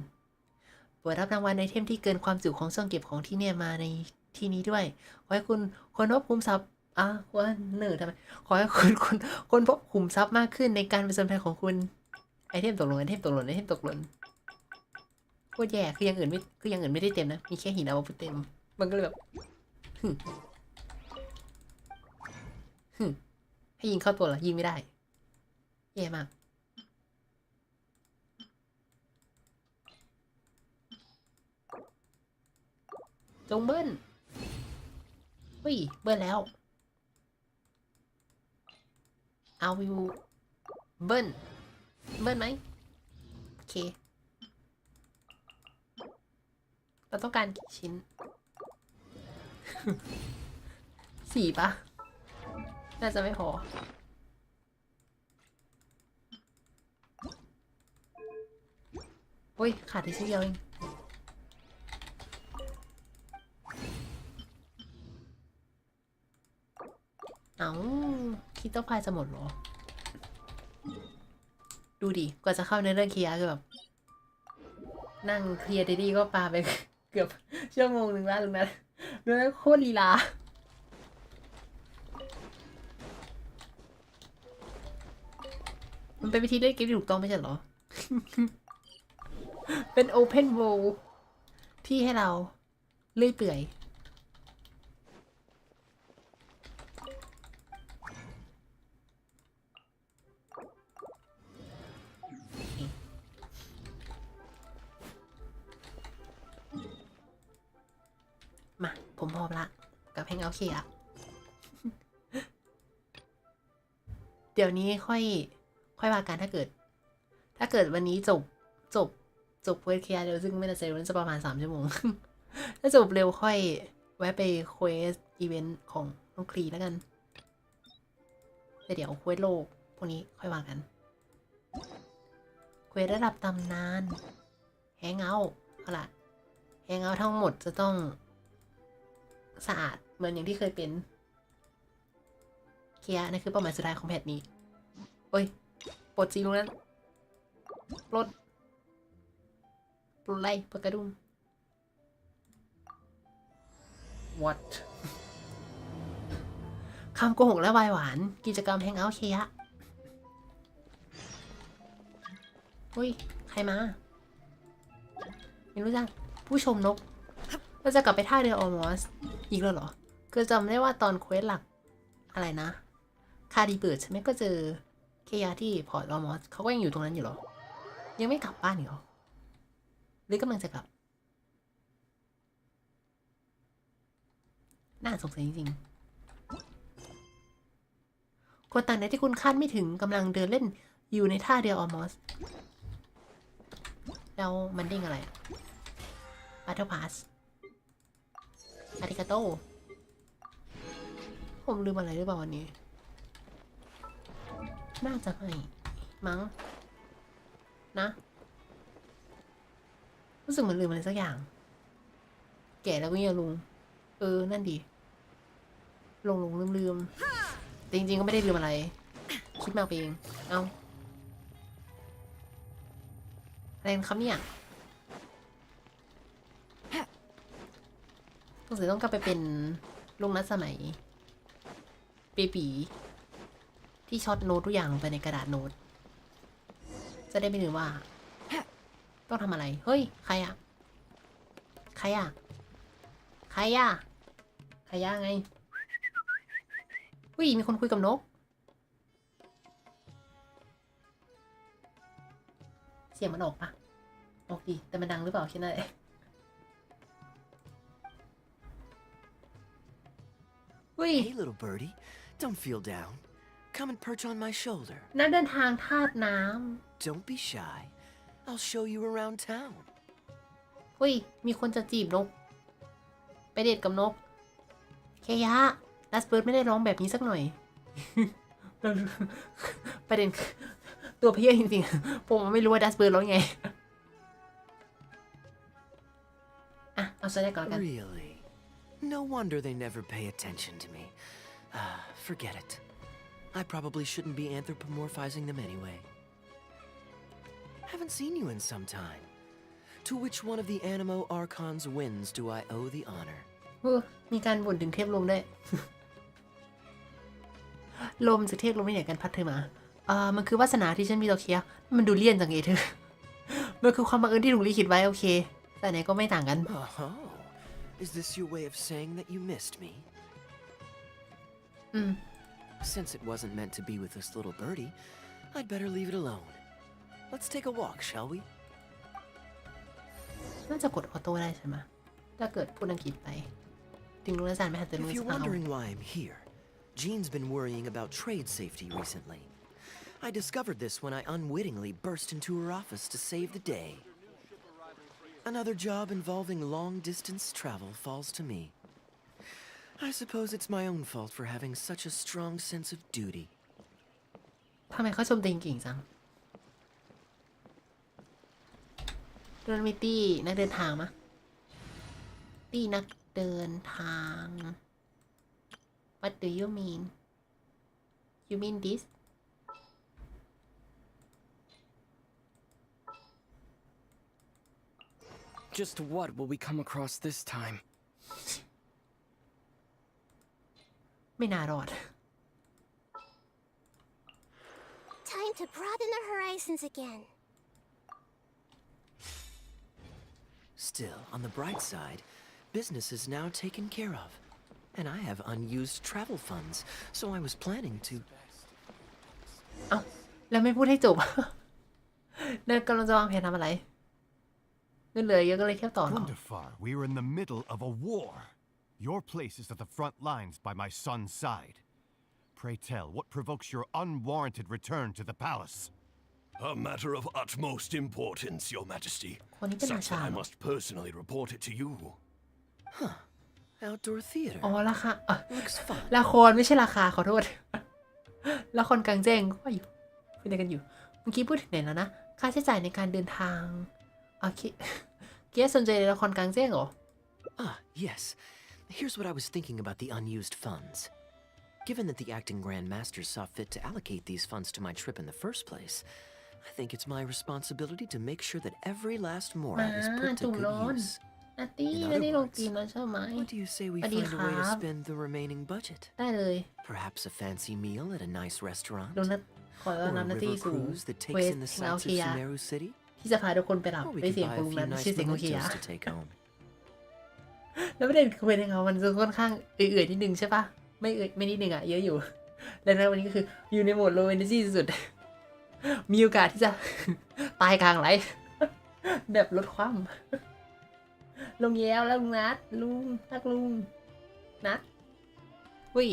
เปิดรับรางวัลไอเทมที่เกินความจุของช่องเก็บของที่เนี่ยมาในที่นี้ด้วยขอให้คุณคนพบคุมทรัพย์ว่าเหนื่อยทำไมขอให้คนพบคุมทรัพย์มากขึ้นในการเป็นส่วนแทนของคุณไอเทมตกหล่นโคตรแย่คืออย่างอื่นไม่ได้เต็มนะมีแค่หินอาวุธเต็มมันก็เลยแบบให้ยิงเข้าตัวเหรอยิงไม่ได้แย่มากจงเบิ้ลเบิ้ลแล้วเอาวิวเบิ้ลไหมโอเคเราต้องการกี่ชิ้น 4 ปะน่าจะไม่พอขาดอีกชิ้นเดียวเองคิดว่าพายจะหมดเหรอดูดิกว่าจะเข้าในเรื่องเคลียร์คือแบบนั่งเคลียร์ดีๆก็ปาไป เกือบชั่วโมงนึงแล้วโคตรลีลา มันเป็นวิธีเล่นเกมที่ถูกต้องไม่ใช่เหรอ เป็น Open World ที่ให้เราเลื่อยเปื่อยมาผมพร้อมละกับ Hangout เคอะเดี๋ยวนี้ค่อยว่ากันถ้าเกิดวันนี้จบเควสเคลียร์เร็วซึ่งไม่น่าจะเร็วน่าจะประมาณ3 ชั่วโมง ถ้าจบเร็วค่อยแวะไปเควสอีเวนต์ของน้องคลีแล้วกันแต่เดี๋ยวเควสโลกพวกนี้ค่อยว่ากันเควสระดับตำนานแฮงเอาท์เอาล่ะแฮงเอาท์ทั้งหมดจะต้องสะอาดเหมือนอย่างที่เคยเป็นเคลียร์นั่นคือเป้าหมายสุดท้ายของแพทนี้โอ้ยปลดจีลุงนั้นปลดไล่ปลดกระดุม what คำโกหกและไวน์หวานกิจกรรมแฮงเอาท์เคลียร์อุ้ยใครมาไม่รู้จักผู้ชมนกเราจะกลับไปท่าเรือออมอสอีกแล้วเหรอคือจำได้ว่าตอนเควสหลักอะไรนะคาดีเบิร์ดใช่ไหมก็เจอเคยาที่พอร์ตออมอสเขาก็ยังอยู่ตรงนั้นอยู่เหรอยังไม่กลับบ้านอีกเหรอหรือกำลังจะกลับน่าสงสัยจริงๆคนต่างดาวที่คุณคาดไม่ถึงกำลังเดินเล่นอยู่ในท่าเรือออมอสแล้วมันเด้งอะไรBattle Pass อาริกาโตผมลืมอะไรหรือเปล่าวันนี้น่าจะไม่มั้งนะรู้สึกเหมือนลืมอะไรสักอย่างแก่แล้วก็ยังลุงนั่นดีลืมแต่จริงๆก็ไม่ได้ลืมอะไรคิดมากไปเองเอาอะไรกันครับเนี่ยต้องกลับไปเป็นลุงนัดสมัยปีที่ช็อตโน้ตทุกอย่างลงไปในกระดาษโน้ตจะได้ไม่ลืมว่าต้องทำอะไรเฮ้ยใครอะไงอุ้ยมีคนคุยกับนกเสียงมันออกปะออกดิแต่มันดังหรือเปล่าคิดได้Hey, little birdie, don't feel down. Come and perch on my shoulder. นักเดินทางธาตุน้ Don't be shy. I'll show you around town. ำมีคนจะจีบนกไปเดทกับนกเคยะดัสเบิร์ดไม่ได้ร้องแบบนี้สักหน่อย ประเด็นตัวเพี้ยจริงๆผมไม่รู้ว่าดัสเบิร์ดร้องไงอ่ะเอาซะได้ก่อนกัน Really? No wonder they never pay attention to me. Forget it. I probably shouldn't be anthropomorphizing them anyway. Haven't seen you in some time. To which one of the Animo Archon's winds do I owe the honor? มีการบ่นถึงเทพลมด้วย ลมจากเทพลมไม่ไหนกันพัดเธอมามันคือวาสนาที่ฉันมีต่อเคียมันดูเลี่ยนจังเอเธอ มันคือความบังเอิญที่ถูกลิขิตไว้โอเคแต่ไหนก็ไม่ต่างกัน Is this your way of saying that you missed me? Since it wasn't meant to be with this little birdie, I'd better leave it alone. Let's take a walk, shall we? น่าจะกดออโต้ได้ใช่ไหมถ้าเกิดพูดอังกฤษไปถึงรู้อาจารย์ไม่หันจะรู้ If สั you're กครั้ง wondering why I'm here, Jean's been worrying about trade safety recently. I discovered this when I unwittingly burst into her office to save the day. Another job involving long-distance travel falls to me. I suppose it's my own fault for having such a strong sense of duty. ทำไมเขาชมตัวเองเก่งจังเดินมีตี้นักเดินทางมะตี้นักเดินทาง What do you mean? You mean this? Just what will we come across this time? ไม่น่ารอด Time time to broaden our horizons again. Still, on the bright side, business is now taken care of. And I have unused travel funds, so I was planning to... เอ้าแล้วไม่พูดให้จบ เนี่ยกำลังจะวางแผนทำอะไรเงินเหลือเยอะก็เลยเที่ยวต่อเหรอ Wonderfar, we are in the middle of a war. Your place is at the front lines by my son's side. Pray tell, what provokes your unwarranted return to the palace? A matter of utmost importance, Your Majesty. คนนี้เป็นรา Such ชา that I เหรอ must personally report it to you. Outdoor theater. อ๋อราคาLooks fun. ละครไม่ใช่ราคาขอโทษ ละครกลางแจ้งก็ว่าอยู่คุยอะไรกันอยู่เมื่อกี้พูดถึงไหนแล้วนะค่าใช้จ่ายในการเดินทางโอเคเกียร์สนใจในละครกลางแจ้งเหรอ Ah, yes. Here's what I was thinking about the unused funds. Given that the acting Grand Master saw fit to allocate these funds to my trip in the first place, I think it's my responsibility to make sure that every last morat is put to good use. นาตี้ In ไม่ได้ other ลง words, ตีมแล้วใช่ไหม what do you say we Buddy find a way to Hub. spend the remaining budget? ได้เลย Perhaps a fancy meal at a nice restaurant? ลงนัดขอ Or ต้อนรับ a นาตี้ river สู่ cruise that เว takes ส in the แนว sights เคี of ย Sumeru City? ที่จะพาทุกคนไปหลับ Or we ด้วย could เสียง buy ของ a ลุง few นั้น nice ชื่อเสียงของเคีย mementos to take home. แล้วประเด็นคือเป็นยังไงมันจะค่อนข้างเอื่อยๆนิดนึงใช่ปะไม่เอื่อยไม่นิดนึงอะเยอะอยู่แล้วนะวันนี้ก็คืออยู่ในโหมด low energy สุดๆมีโอกาสที่จะ ตายกลางไลฟ์ แบบลดความลงแย้วแล้วลุงนัดลุงรักลุงนัดอุ้ย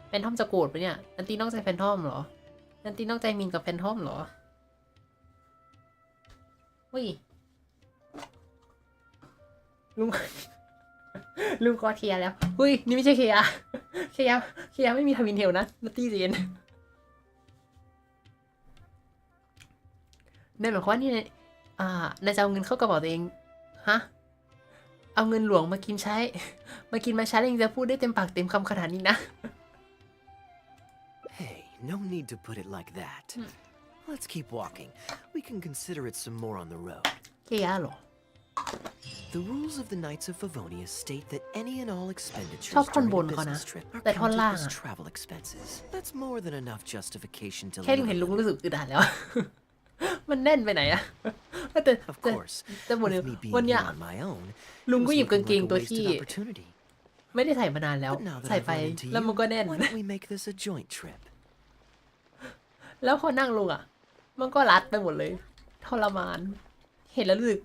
แฟนทอมจะโกรธปะเนี่ยนันตีนอกใจแฟนทอมเหรอนันตีนอกใจมินกับแฟนทอมเหรออุ้ยลุง ลุงก็เคลียร์แล้วอุ้ยนี่ไม่ใช่เคลียร์เคลียร์ไม่มีทวินเทลนะนัตตี้เจนนั่นหมายความว่านี่นายจะเอาเงินเข้ากระเป๋าตัวเองฮะเอาเงินหลวงมากินใช้มาใช้แล้วยังจะพูดได้เต็มปากเต็มคำขนาดนี้นะ Hey, no need to put it like that. Let's keep walking. We can consider it some more on the road. เคลียร์เหรอ The rules of the Knights of Favonia state that any and all expenditures ชอบท่อนบ during น a เขานะ business trip are แต่ท่อน counted ล่าง as อะ travel expenses. That's more than enough justification to แค่ลุง limit เห็นลุง them. รู้สึกอึดอัดแล้ว มันแน่นไปไหนอะแต่ Of course, แต่หมด with me being วันเนี้ย here on my own, ลุง it ก็ was หยิบกาง looking เกง like a ตัว wasted ที่ opportunity. ไม่ได้ใส่มานานแล้ว But now that ใส่ I've ไป run into แล้วมันก็แน่น you, why don't we make this a joint trip? แล้วพอนั่งลงอ่ะ มันก็รัดไปหมดเลยทรมาน เห็นแล้วรู้สึก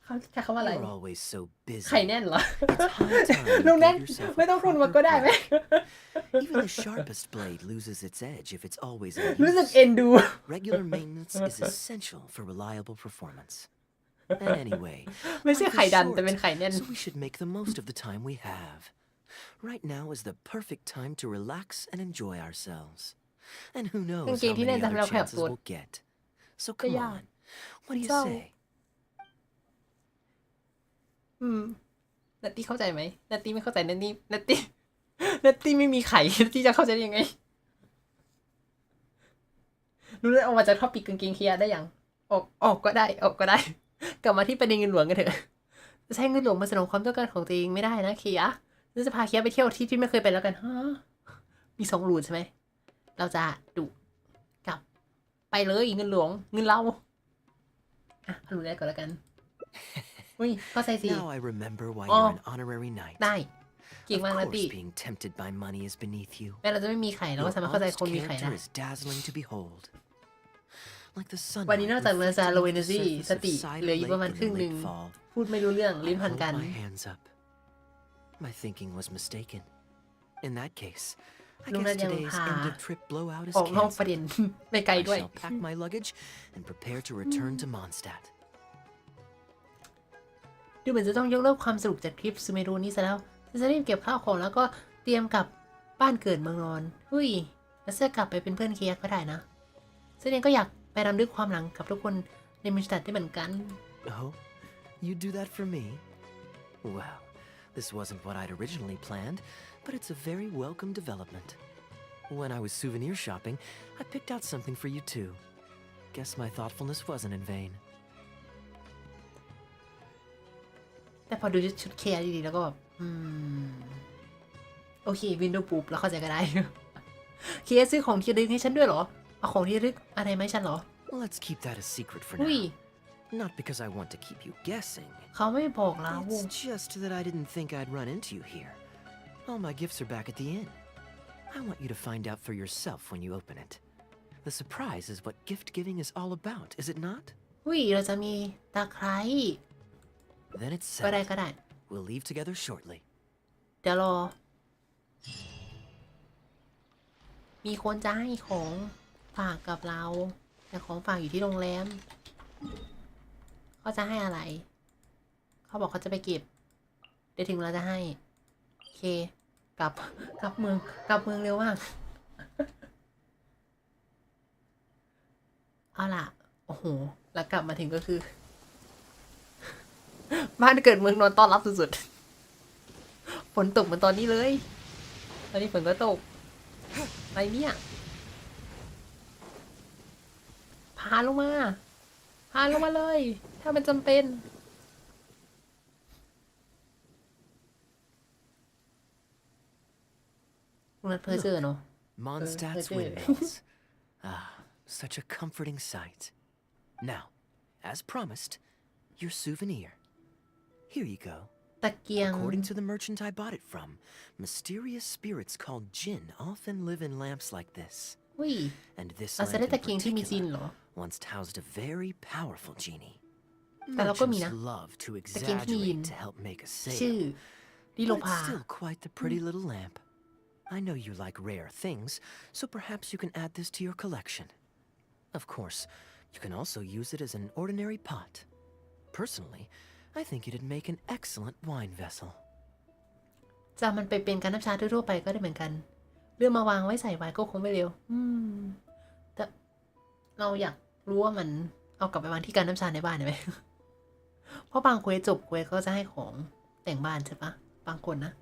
เขาใช้คำว่าอะไร You're always so busy. ไข่แน่นเหรอ It's high time ลุง you แน่น gave yourself ไม่ a ต้องพูด proper มันก็ได้ไหม break. Even the sharpest blade loses its edge if it's always in รู้สึก use. เอ็นดู Regular maintenance is essential for reliable performance. And anyway, ไม่ใช่ life is ไข่ดัน แต่ short, เป็นไข่แน่น so we should make the most of the time we have. Right now is the perfect time to relax and enjoy ourselves. And who knows กางเกง how ที่ many แน่นทำให้ other เราขยับ chances ตัว we'll get. So come yeah. on, what do you So- say? นัตตี้เข้าใจไหมนัตตี้ไม่เข้าใจนัตตี้ไม่มีไข่นัตตี้จะเข้าใจได้ยังไง รู้แล้วออกมาจากท็อปิกกางเกงเคลียร์ได้ยังออกก็ได้กลับมาที่ประเด็นเงินหลวงกันเถอะจะใช้เงินหลวงมาสนองความต้องการของตัวเองไม่ได้นะเคลียร์จะพาเคลียร์ไปเที่ยวที่ไม่เคยไปแล้วกันฮะมี2 รูทใช่ไหมเราจะดุกลับไปเลยเงินหลวงเงินเราอ่ะเอารูทแรกก่อนแล้วกันอุ้ยเข้าใจสิ Now I remember why Oh. you're an honorary knight. ได้เก่ง Of มากนัต course, ตี้ being tempted by money is beneath you. แม้เราจะไม่มีไข่เรา Your ก็สามารถเข้าใจ honest คนมีไข่ได้ character is dazzling to behold. Like the วันนี้ sunlight นอกจากเราจะ reflecting low off the energy surface ส of ติ Cider เหลืออยู่ประมาณ Lake ครึ่ง in ห the นึ่ง late fall. พูดไม่รู้เรื่อง I ลิ้นพัน hold กัน my hands up. My thinking was mistaken. In that case, I ลุง guess นัทยัง today's พา end of trip blowout is ออกนอกประ cancelled. เด็น ไม่ไกล I ด้วย shall pack my luggage and prepare to return to Mondstadt. ดูเหมือนจะต้องยกเลิกความสนุกจากทริปซูเมรูนี้ซะแล้วจะรีบเก็บข้าวของแล้วก็เตรียมกลับบ้านเกิดเมืองนอนหุ้ยแล้วเสื้อกลับไปเป็นเพื่อนเคียร์ก็ได้นะซึ่งเองก็อยากไปรำลึกความหลังกับทุกคนในมิสตัดได้เหมือนกัน Oh, you do that for me? Well, this wasn't what I'd originally planned, but it's a very welcome development. When I was souvenir shopping, I picked out something for you too. Guess my thoughtfulness wasn't in vain. แต่พอดูชุดเคียร์ดีๆแล้วก็แบบโอเควินโดว์ปุ๊บแล้วเข้าใจก็ได้ เคลียร์ซื้อของที่ระลึกให้ฉันด้วยเหรอเอาของที่ระลึกอะไรไหมาให้ฉันเหรอ Well, let's keep that a secret for อุ้ย now. Not because I want to keep you guessing. เขาไม่บอกเรา It's just that I didn't think I'd run into you here. All my gifts are back at the inn. I want you to find out for yourself when you open it. The surprise is what gift giving is all about, is it not? อุ้ยเราจะมีตะไคร้ Then it's ก็ได้ set. ก็ได้ We'll leave together shortly. เดี๋ยวรอ มีคนจะให้ของฝากกับเรา แต่ของฝากอยู่ที่โรงแรมเขาจะให้อะไร เขาบอกเขาจะไปเก็บ เดี๋ยวถึงเราจะให้ โอเค กลับเมืองเร็วมาก เอาล่ะ โอ้โห แล้วกลับมาถึงก็คือ บ้านเกิดเมืองนอนต้อนรับสุดๆ ฝนตกเหมือนตอนนี้เลย ตอนนี้ฝนก็ตก อะไรเนี่ยพาลงมาเลย ถ้ามันจำเป็นมันเพอเจอเนาะ Mondstadt's okay. windmills. Ah, such a comforting sight. Now, as promised, your souvenir. Here you go. ตะเกียง According to the merchant I bought it from, mysterious spirits called Jinn often live in lamps like this. อุ้ย And this เราจะได้ lamp ตะ in เกียงที่มีจิน particular เหรอ once housed a very powerful genie. แต่เราก็มี Merchants นะ love to ตะเกียงที่มียิน exaggerate to help make a ชื่อ sale. ดิโล But พา it's still quite the pretty little lamp. I know you like rare things, so perhaps you can add this to your collection. Of course, you can also use it as an ordinary pot. Personally, I think it'd make an excellent wine vessel. จะมันไปเป็นการน้ำชาทั่วๆไปก็ได้เหมือนกัน เรื่องมาวางไว้ใส่ไวน์ก็คงไม่เร็ว แต่เราอยากรู้ว่ามันเอากลับไปวางที่การน้ำชาในบ้านได้ไหม เพราะบางเควสจบเควสก็จะให้ของแต่งบ้านใช่ปะบางคนนะ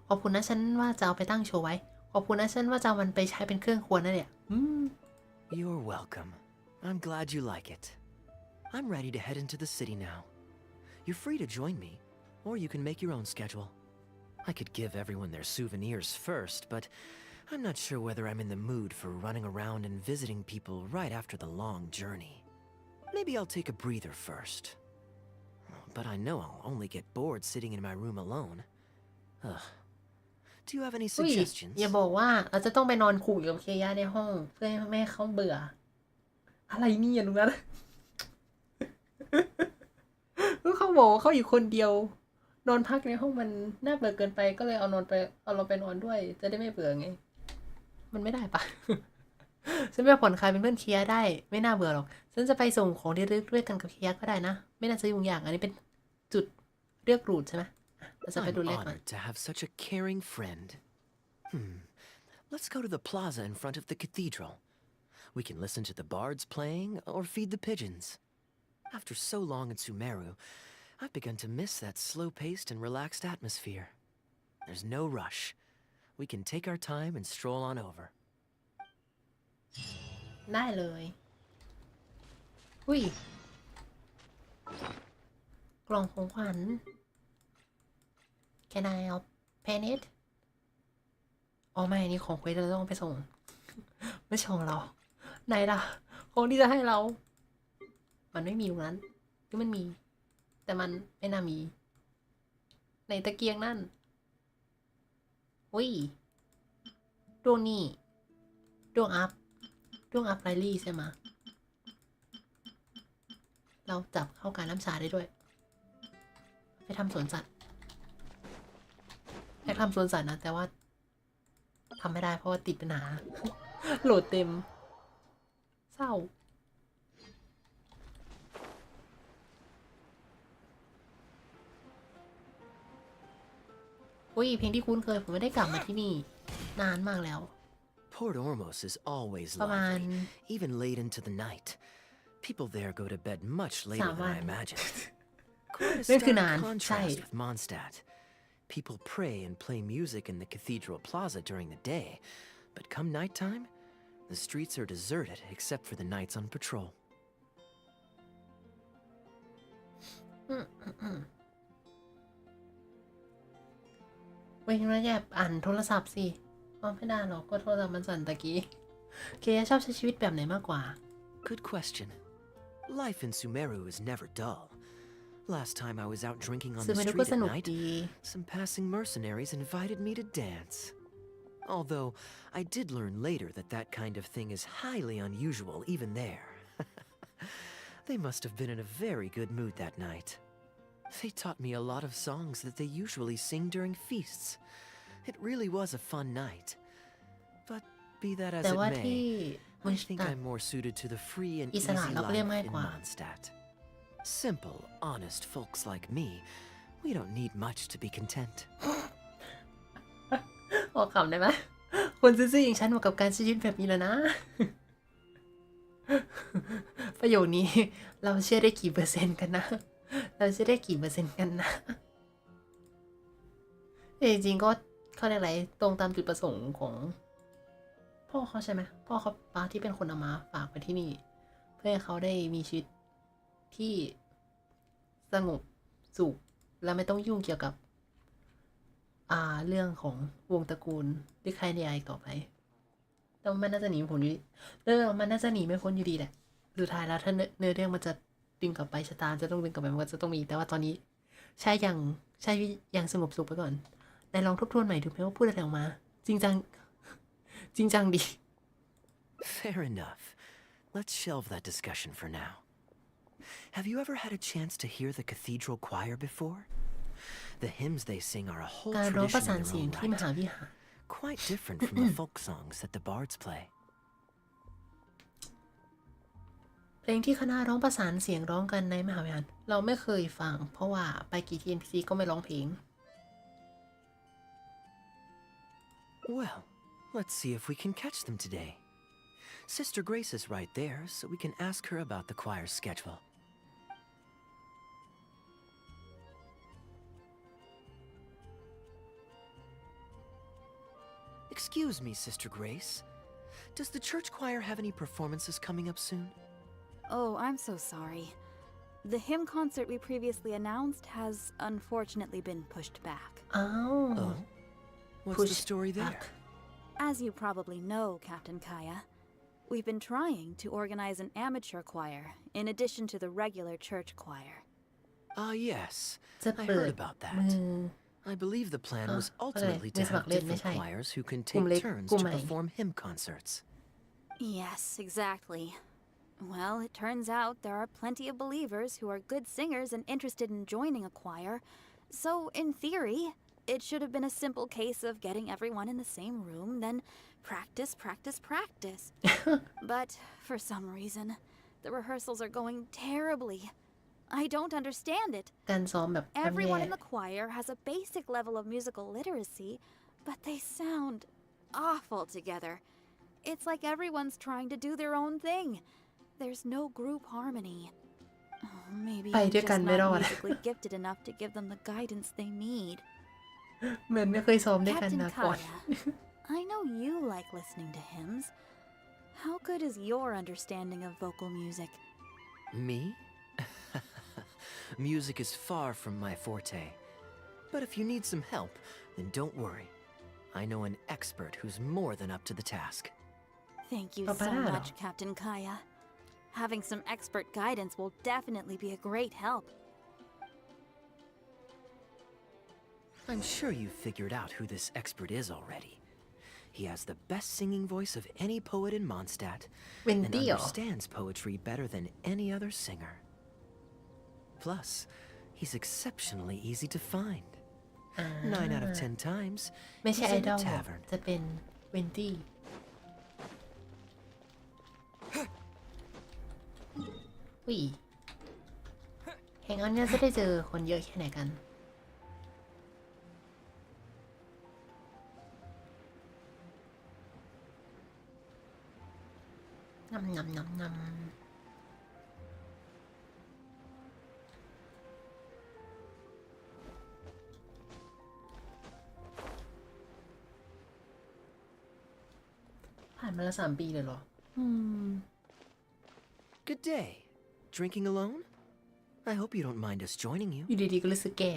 ขอบคุณนะฉันว่าจะเอาไปตั้งโชว์ไว้ ขอบคุณนะฉันว่าจะเอามันไปใช้เป็นเครื่องครัวนั่นแหละ You're welcome. I'm glad you like it. I'm ready to head into the city now. You're free to join me, or you can make your own schedule. I could give everyone their souvenirs first, but I'm not sure whether I'm in the mood for running around and visiting people right after the long journey. Maybe I'll take a breather first. But I know I'll only get bored sitting in my room alone. Ugh. Do you have any อุ้ย suggestions? อย่าบอกว่าเราจะต้องไปนอนขู่อยู่กับเคย่าในห้อง เพื่อให้แม่เขาเบื่อ อะไรเนี่ยลุงนะก็เขาบอกว่าเขาอยู่คนเดียว นอนพักในห้องมันน่าเบื่อเกินไปก็เลยเอาเราไปนอนด้วย จะได้ไม่เบื่อไง มันไม่ได้ปะ ฉันไปผ่อนคลายเป็นเพื่อนเคียได้ไม่น่าเบื่อหรอกฉันจะไปส่งของที่ระลึกด้วยกันกับเคียก็ได้นะไม่น่าจะยุ่งยากอันนี้เป็นจุดเรียกรูทใช่ไหมเราจะไป I'm ดูเลขก่อน honored to have such a caring friend. Let's go to the plaza in front of the cathedral. We can listen to the bards playing or feed the pigeons. After so long in Sumeru, I've begun to miss that slow-paced and relaxed atmosphere. There's no rush. We can take our time and stroll on over. ได้เลยอุ้ยกล่องของขวัญ Can I open it อ๋อไม่อันนี้ของเควสเราต้องไปส่ง ไม่ส่งเราไหนล่ะของที่จะให้เรา มันไม่มีตรงนั้นหรือมันมี แต่มันไม่น่ามีในตะเกียงนั่นอุ้ยดวงนี่ดวงอัพไรลี่ใช่ไหมเราจับเข้าการน้ำชาได้ด้วย ไปทำสวนสัตว์อยากทำสวนสัตว์นะ แต่ว่าทำไม่ได้เพราะว่าติดปัญหา โหลดเต็ม เศร้า อุ้ยเพลงที่คุ้นเคยผมไม่ได้กลับมาที่นี่ นานมากแล้ว Port Ormos is always ประมาณ lively, even late into the night. People there go to bed much later than I imagined. Quite a นั่นคือ stark นาน ใช่ contrast with Mondstadt. People pray and play music in the cathedral plaza during the day, but come nighttime, the streets are deserted except for the knights on patrol. เว้ยงั้นแยบอ่านโทรศัพท์สิ อ๋อไม่ได้หรอกก็โทรศัพท์มันสั่นตะกี้เคชอบใช้ชีวิตแบบไหนมากกว่า Good question. Life in Sumeru is never dull. Last time I was out drinking on ซึ่ง the ไม่รู้ก็ street ส at นุก night, ดี some passing mercenaries invited me to dance. Although I did learn later that that kind of thing is highly unusual even there. They must have been in a very good mood that night. They taught me a lot of songs that they usually sing during feasts. It really was a fun night. But be that as แต่ it ว่าที่ may, มุ I ช think ตัด I'm more suited to the free and อิส easy ระเราก็เรียก life ง่าย in กว่า Mondstadt. Simple, honest folks like me, we don't need much to be content. ออกคำได้ไหมคนซื่อๆอย่างฉันเหมาะกับการใช้ชีวิตแบบนี้แล้วนะ ประโยคนี้เราเชื่อได้กี่เปอร์เซ็นต์กันนะ เราเชื่อได้กี่เปอร์เซ็นต์กันนะจริงๆก็เขาเรียกอะไรตรงตามจุดประสงค์ของพ่อเขาใช่ไหมพ่อเขาป้าที่เป็นคนเอามาฝากไว้ที่นี่ เพื่อให้เขาได้มีชีวิตที่สงบสุขและไม่ต้องยุ่งเกี่ยวกับเรื่องของวงตระกูลหรือใครในอีกต่อไปแต่มันน่าจะหนีพ้นอยู่ดีมันน่าจะหนีไม่พ้นอยู่ดีแหละสุดท้ายแล้วถ้าเนื้อเรื่องมันจะดึงกลับไปชะตาจะต้องดึงกลับไปมันก็จะต้องมีแต่ว่าตอนนี้ใช้อย่างสงบสุขไปก่อนแต่ลองทบทวนใหม่ดูไหมว่าพูดอะไรออกมาจริงจังดี Fair enough. Let's shelve that discussion for now. Have you ever had a chance to hear the cathedral choir before? The hymns they sing are a whole การร้องประ tradition สาน in เสียง their ที่ own มหา right. วิหาร Quite different from the folk songs that the bards play. เพลงที่คณะร้องประสานเสียงร้องกันในมหาวิหารเราไม่เคยฟังเพราะว่าไปกี่ที่ NPC ก็ไม่ร้องเพลง Well, let's see if we can catch them today. Sister Grace is right there, so we can ask her about the choir's schedule. Excuse me, Sister Grace. Does the church choir have any performances coming up soon? Oh, I'm so sorry. The hymn concert we previously announced has unfortunately been pushed back. อ้าว Oh? What's the Push story there? back. As you probably know, Captain Kaeya, we've been trying to organize an amateur choir in addition to the regular church choir. Ah, yes. จะ I เปิด heard about มื that. อ I believe the plan was ultimately to ไม่สมัค have รเล่นไม่ different ใช่ choirs who can กลุ่ม take เล็ก turns กลุ่ม to ใหม่ perform hymn concerts. Yes, exactly. Well, it turns out there are plenty of believers who are good singers and interested in joining a choir, so in theory, it should have been a simple case of getting everyone in the same room, then practice. But for some reason, the rehearsals are going terribly. I don't understand it. การซ้อมแบบย่ำ Everyone แย่ in the choir has a basic level of musical literacy, but they sound awful together. It's like everyone's trying to do their own thing. There's no group harmony. Oh, maybe ไป I'm ด้วย just กันไม่รอ not ด musically gifted enough to give them the guidance they need. เหมือนไม่เคยซ้อมด้วยกัน Captain นะก่อน Kaeya, I know you like listening to hymns. How good is your understanding of vocal music? Me? Music is far from my forte. But if you need some help, then don't worry. I know an expert who's more than up to the task. Thank you so Paparado. much, Captain Kaeya. Having some expert guidance will definitely be a great help. I'm sure you've figured out who this expert is already. He has the best singing voice of any poet in Mondstadt and Wendy เหรอ understands poetry better than any other singer. Plus, he's exceptionally easy to find. 9 out of 10 times, ไม่ใช่ he's ไอ in ด the อล tavern. จะเป็นเวนดี้วิแฮงเอาท์เนี่ยจะได้เจอคนเยอะแค่ไหนกันงำผ่านมาแล้ว3 ปีเลยเหรอGood day. Drinking alone? I hope you don't mind us joining you. อยู่ดีๆก็รู้สึกแก่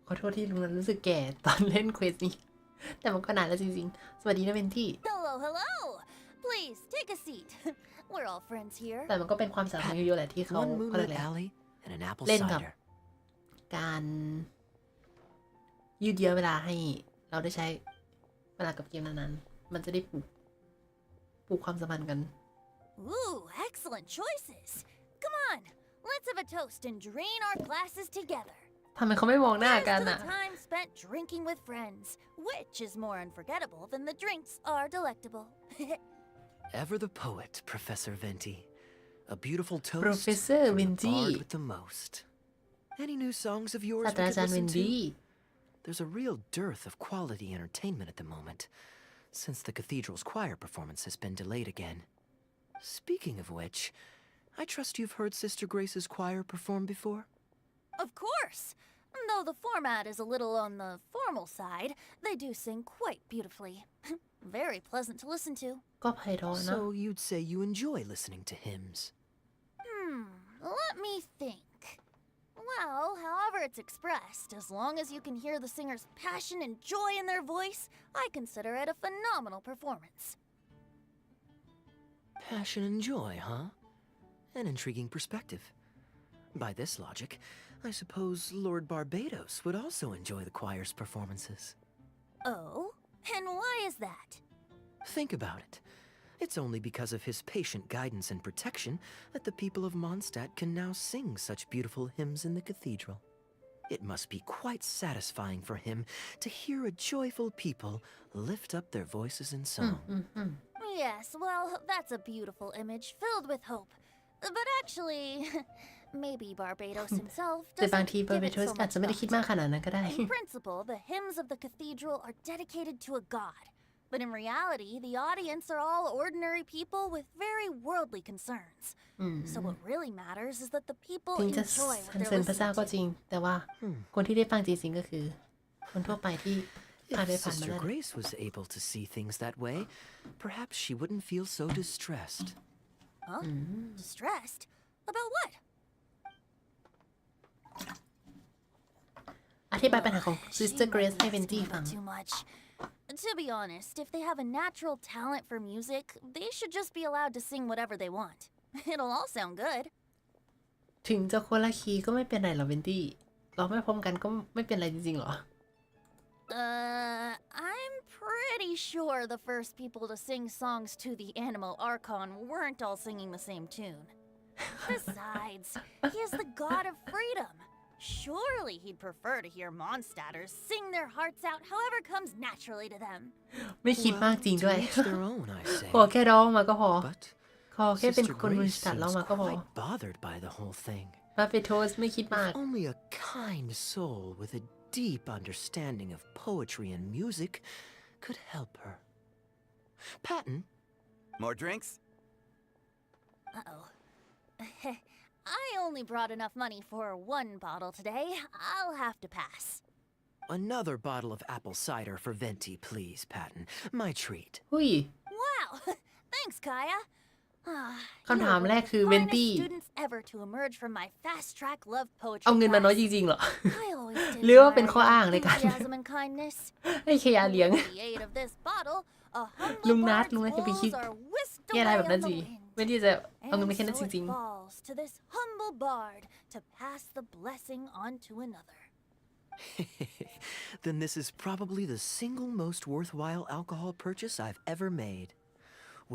ขอโทษที่ลุงนั้นรู้สึกแก่ตอนเล่นเควสนี้ แต่มันก็นานแล้วจริงๆ สวัสดีนะเวนตี้ Hello, hello. Please take a seat. We're all friends here. แต่มันก็เป็นความสามารถเยอะๆแหละที่เขา One เขาเรียก moonlit อะไร alley and an apple เล่นกับ cider. การยืดเยื้อเวลาให้เราได้ใช้เวลากับเกมนั้นๆ มันจะได้ปลูกความสัมพันธ์กัน Ooh, excellent choices. Come on, let's have a toast and drain our glasses together. ทำไมเขาไม่มองหน้า Here's กัน to the อ่ะ time spent drinking with friends, which is more unforgettable than the drinks are delectable. Ever the poet, Professor Venti. A beautiful toast Professor from the Venti. bard with the most. Any new songs of yours ศา we สตรา could จารย์เว listen นดี้ to? There's a real dearth of quality entertainment at the moment, since the cathedral's choir performance has been delayed again. Speaking of which, I trust you've heard Sister Grace's choir perform before? Of course. Though the format is a little on the formal side, they do sing quite beautifully. Very pleasant to listen to. ก็ไพเราะนะ So you'd say you enjoy listening to hymns. Let me think. Well, however it's expressed, as long as you can hear the singer's passion and joy in their voice, I consider it a phenomenal performance. Passion and joy, huh? An intriguing perspective. By this logic, I suppose Lord Barbados would also enjoy the choir's performances. Oh? And why is that? Think about it. It's only because of his patient guidance and protection that the people of Mondstadt can now sing such beautiful hymns in the cathedral. It must be quite satisfying for him to hear a joyful people lift up their voices in song. Yes, well, that's a beautiful image filled with hope. But actually, maybe Barbados himself แต่บาง doesn't ที give it บาร์เบ so ทัสอาจ much จะไม่ได้คิด thought. มากขนาดนั้นก็ได้ In principle, the hymns of the cathedral are dedicated to a god. But in reality, the audience are all ordinary people with very worldly concerns. So what really matters is that the people ถึงจะ enjoy ส what รร they're เสริญพระเจ้า listening ก็ to. จริง แต่ว่าคนที่ได้ฟังจริงๆก็คือ คนทั่วไปที่ผ่าน If ไปผ่านมา Sister นั่น Grace was able to see things that way, perhaps she wouldn't feel so distressed. Huh? Distressed? About what? อธิบายปัญหาของ She Sister might Grace be ให้เวน asking ตี้ a bit ฟัง too much. To be honest, if they have a natural talent for music, they should just be allowed to sing whatever they want. It'll all sound good. ถึงจะคนละคีย์ก็ไม่เป็นไรหรอเวนตี้เราไม่พร้อมกันก็ไม่เป็นไรจริงๆหรอ I'm pretty sure the first people to sing songs to the Animo Archon weren't all singing the same tune. Besides, he is the god of freedom. Surely he'd prefer to hear Mondstadters sing their hearts out however comes naturally to them. ไม่คิดมากจริง To ด้วย each their own, I say. ขอแค่ร้องมาก็พอ But ขอแค่เป็น Sister คนบริ Grace ษัทร้อง seems มาก็พอ quite bothered by the whole thing. บาร์เบทัสไม่คิดมาก Only a kind soul with a deep understanding of poetry and music could help her. Patton, More drinks? Uh-oh. I only brought enough money for one bottle today. I'll have to pass. another bottle of apple cider for Venti, please, Patton. My treat. หุ้ย Wow! Thanks, Kaeya. คำถามแรกคือเวนตี้ students ever to emerge from my fast track love poetry เอาเงินมาน้อย class. จริงๆเหรอ I always did หรือว่าเป็น admire ข้ออ้างใน your การ enthusiasm and kindness. ให้เคยาเลี้ยง With the aid of this bottle, a humble ลุงนัท bard's ลุงนัทจะไปคิด woes are whisked แย่อะไร away แบบนั้น on สิ the wind. ไม่ที่จะเอาเงิน And ไปแค่นั้น so จริง it falls to this humble bard to pass the blessing on to another. Then this is probably the single most worthwhile alcohol purchase I've ever made.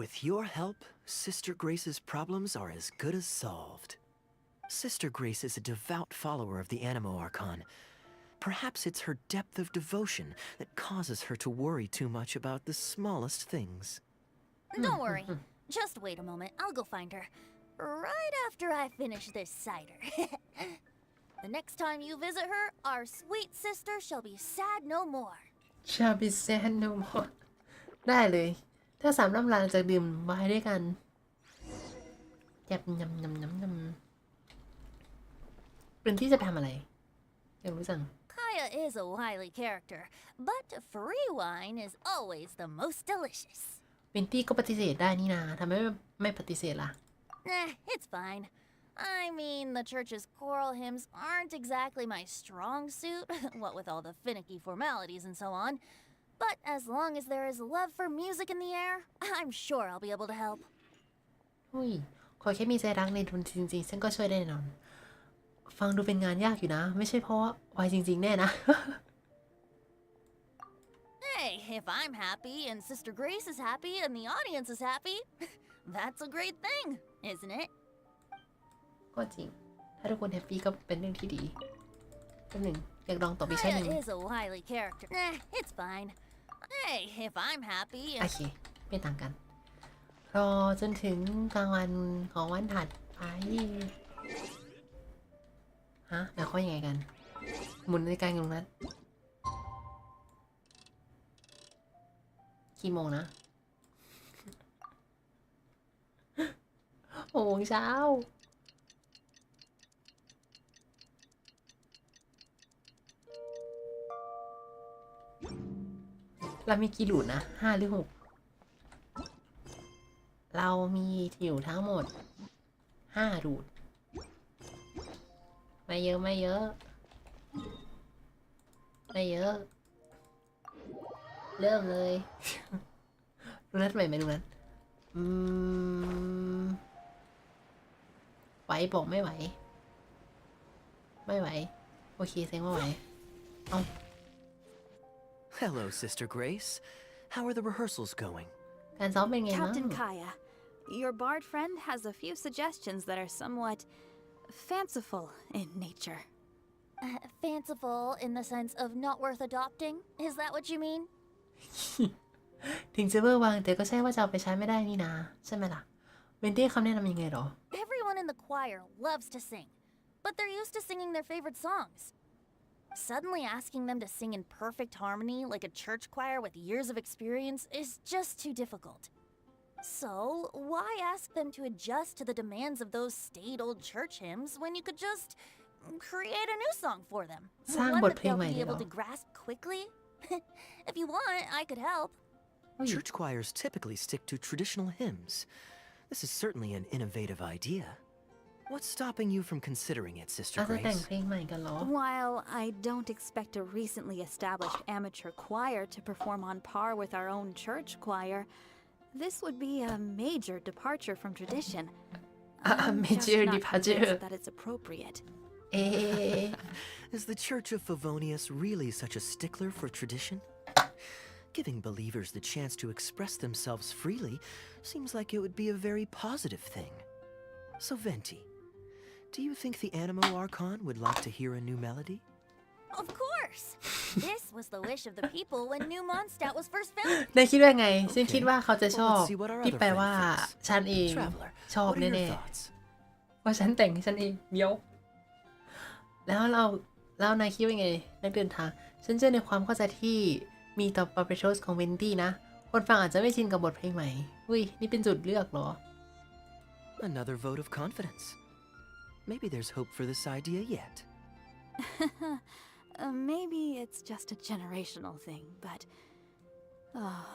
With your help, Sister Grace's problems are as good as solved. Sister Grace is a devout follower of the Animo Archon. Perhaps it's her depth of devotion that causes her to worry too much about the smallest things. Don't worry. Just wait a moment. I'll go find her. Right after I finish this cider. The next time you visit her, our sweet sister shall be sad no more. ๆชาบิเซนโนมอได้เลย ถ้าสามน้ำลางจะดื่มไวน์ด้วยกันยับยำยำยำยำเป็นที่จะทำอะไรอยากรู้จัง Kaeya is a wily character, but free wine is always the most delicious. เป็นตี้ก็ปฏิเสธได้นี่นาทำไมไม่ปฏิเสธล่ะ It's fine. I mean, the church's choral hymns aren't exactly my strong suit, what with all the finicky formalities and so on. But as long as there is love for music in the air, I'm sure I'll be able to help. อุ้ยขอแค่มีใจรักในดนตรีจริงๆฉันก็ช่วยได้แน่นอนฟังดูเป็นงานยากอยู่นะไม่ใช่เพราะวายจริงๆแน่นะ Hey, if I'm happy and Sister Grace is happy and the audience is happy, that's a great thing, isn't it? ก็จริงถ้าทุกคนแฮปปี้ก็เป็นเรื่องที่ดีแป๊บหนึ่งอยากลองตอบอีกชั้นหนึ่ง Kaeya is a wily character. Nah, it's fine. Hey, if I'm happy โอ and เคไม่ต่างกันรอจนถึงกลางวันของวันถัดไปฮะแล้วเขายังไงกันหมุนนาฬิกาอยู่ตรงนั้นกี่โมงนะ6 โมงเช้าเรามีกี่หลุดนะ5 หรือ 6เรามีอยู่ทั้งหมด5 รูทไม่เยอะไม่เยอะไม่เยอะเริ่มเลยดูนัดใหม่ไหมดูนัดไหวบอกไม่ไหวไม่ไหวโอเคแสดงว่าไหวเอา Hello, Sister Grace. How are the rehearsals going? การซ้อมเป็นไงบ้าง Captain Kaeya, your bard friend has a few suggestions that are somewhat fanciful in nature. fanciful in the sense of not worth adopting. Is that what you mean? ถึงจะเบอร์วางแต่ก็ใช่ว่าจะเอาไปใช้ไม่ได้นี่นะใช่ไหมล่ะเวนตี้คำแนะนำยังไงหรอ Everyone in the choir loves to sing, but they're used to singing their favorite songs. Suddenly asking them to sing in perfect harmony like a church choir with years of experience is just too difficult. So, why ask them to adjust to the demands of those staid old church hymns when you could just create a new song for them? สร้าง One บท that เพลง they'll ใหม่ be เลยเหร able อ to grasp quickly? If you want, I could help. Church choirs typically stick to traditional hymns. This is certainly an innovative idea. What's stopping you from considering it, Sister อาจจะแต่ง Grace? เพลงใหม่กันเหรอ While I don't expect a recently established amateur choir to perform on par with our own church choir, this would be a major departure from tradition. I'm just major not departure. convinced that it's appropriate. เอ๊ะ Is the Church of Favonius really such a stickler for tradition? Giving believers the chance to express themselves freely seems like it would be a very positive thing. So, Venti, do you think the Animo Archon would like to hear a new melody? Of course! This was the wish of the people when New Mondstadt was first founded. นายคิดว่าไงฉันคิดว่าเขาจะชอบ Well, let's see what our ที่ other แปล friend ว่า thinks. ฉันเอง Traveler, ชอบ what are แน่ your thoughts? ๆว่าฉันแต่งให้ฉันเองเดี๋ยวแล้วนายคิดว่าไงนักเดินทางฉันเชื่อในความเข้าใจที่มีต่อ Perpetuals ของเวนตี้นะคนฟังอาจจะไม่ชินกับบทเพลงใหม่อุ้ยนี่เป็นจุดเลือกเหรอ Another vote of confidence. Maybe there's hope for this idea yet. Maybe it's just a generational thing, but... Oh,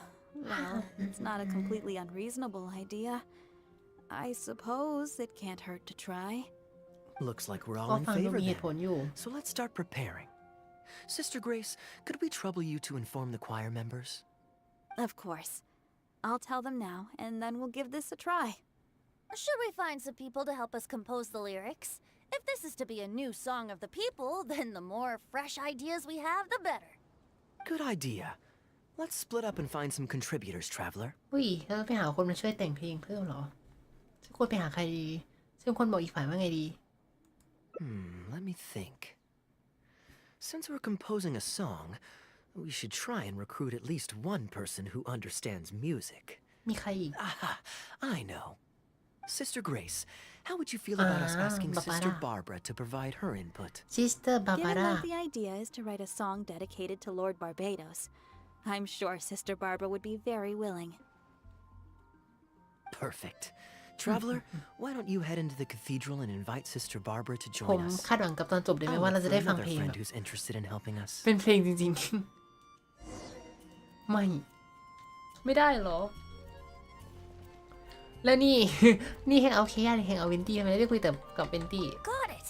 well, it's not a completely unreasonable idea. I suppose it can't hurt to try. Looks like we're ก็ all in ฟังดู favor มีเหตุผล then. อยู่ So let's start preparing. Sister Grace, could we trouble you to inform the choir members? Of course. I'll tell them now, and then we'll give this a try. Should we find some people to help us compose the lyrics? If this is to be a new song of the people, then the more fresh ideas we have, the better. Good idea. Let's split up and find some contributors, Traveler. อุ้ยแล้วไปหาคนมาช่วยแต่งเพลงเพิ่มเหรอฉันควรไปหาใครดีฉันควรบอกอีกฝ่ายว่าไงดี Let me think. Since we're composing a song, we should try and recruit at least one person who understands music. มีใครอีก Aha, I know. Sister Grace, how would you feel about us asking Sister Barbara to provide her input? ซิสเตอร์บาบา Given ร่า that the idea is to write a song dedicated to Lord Barbados, I'm sure Sister Barbara would be very willing. Perfect. Traveler, why don't you head into the cathedral and invite Sister Barbara to ผม join us? คาดหวังกับตอนจบได้ไหม I'll ว่าเรา look จะ for ได้ฟัง another เพลง friend แบบ who's interested in helping us. เป็นเพลงจริงๆ ไม่ได้เหรอ แล้วนี่ นี่แฮงเอาเคย่าหรือแฮงเอาเวนตี้ทำไมไม่ได้คุยแต่กับเวนตี้ Got it!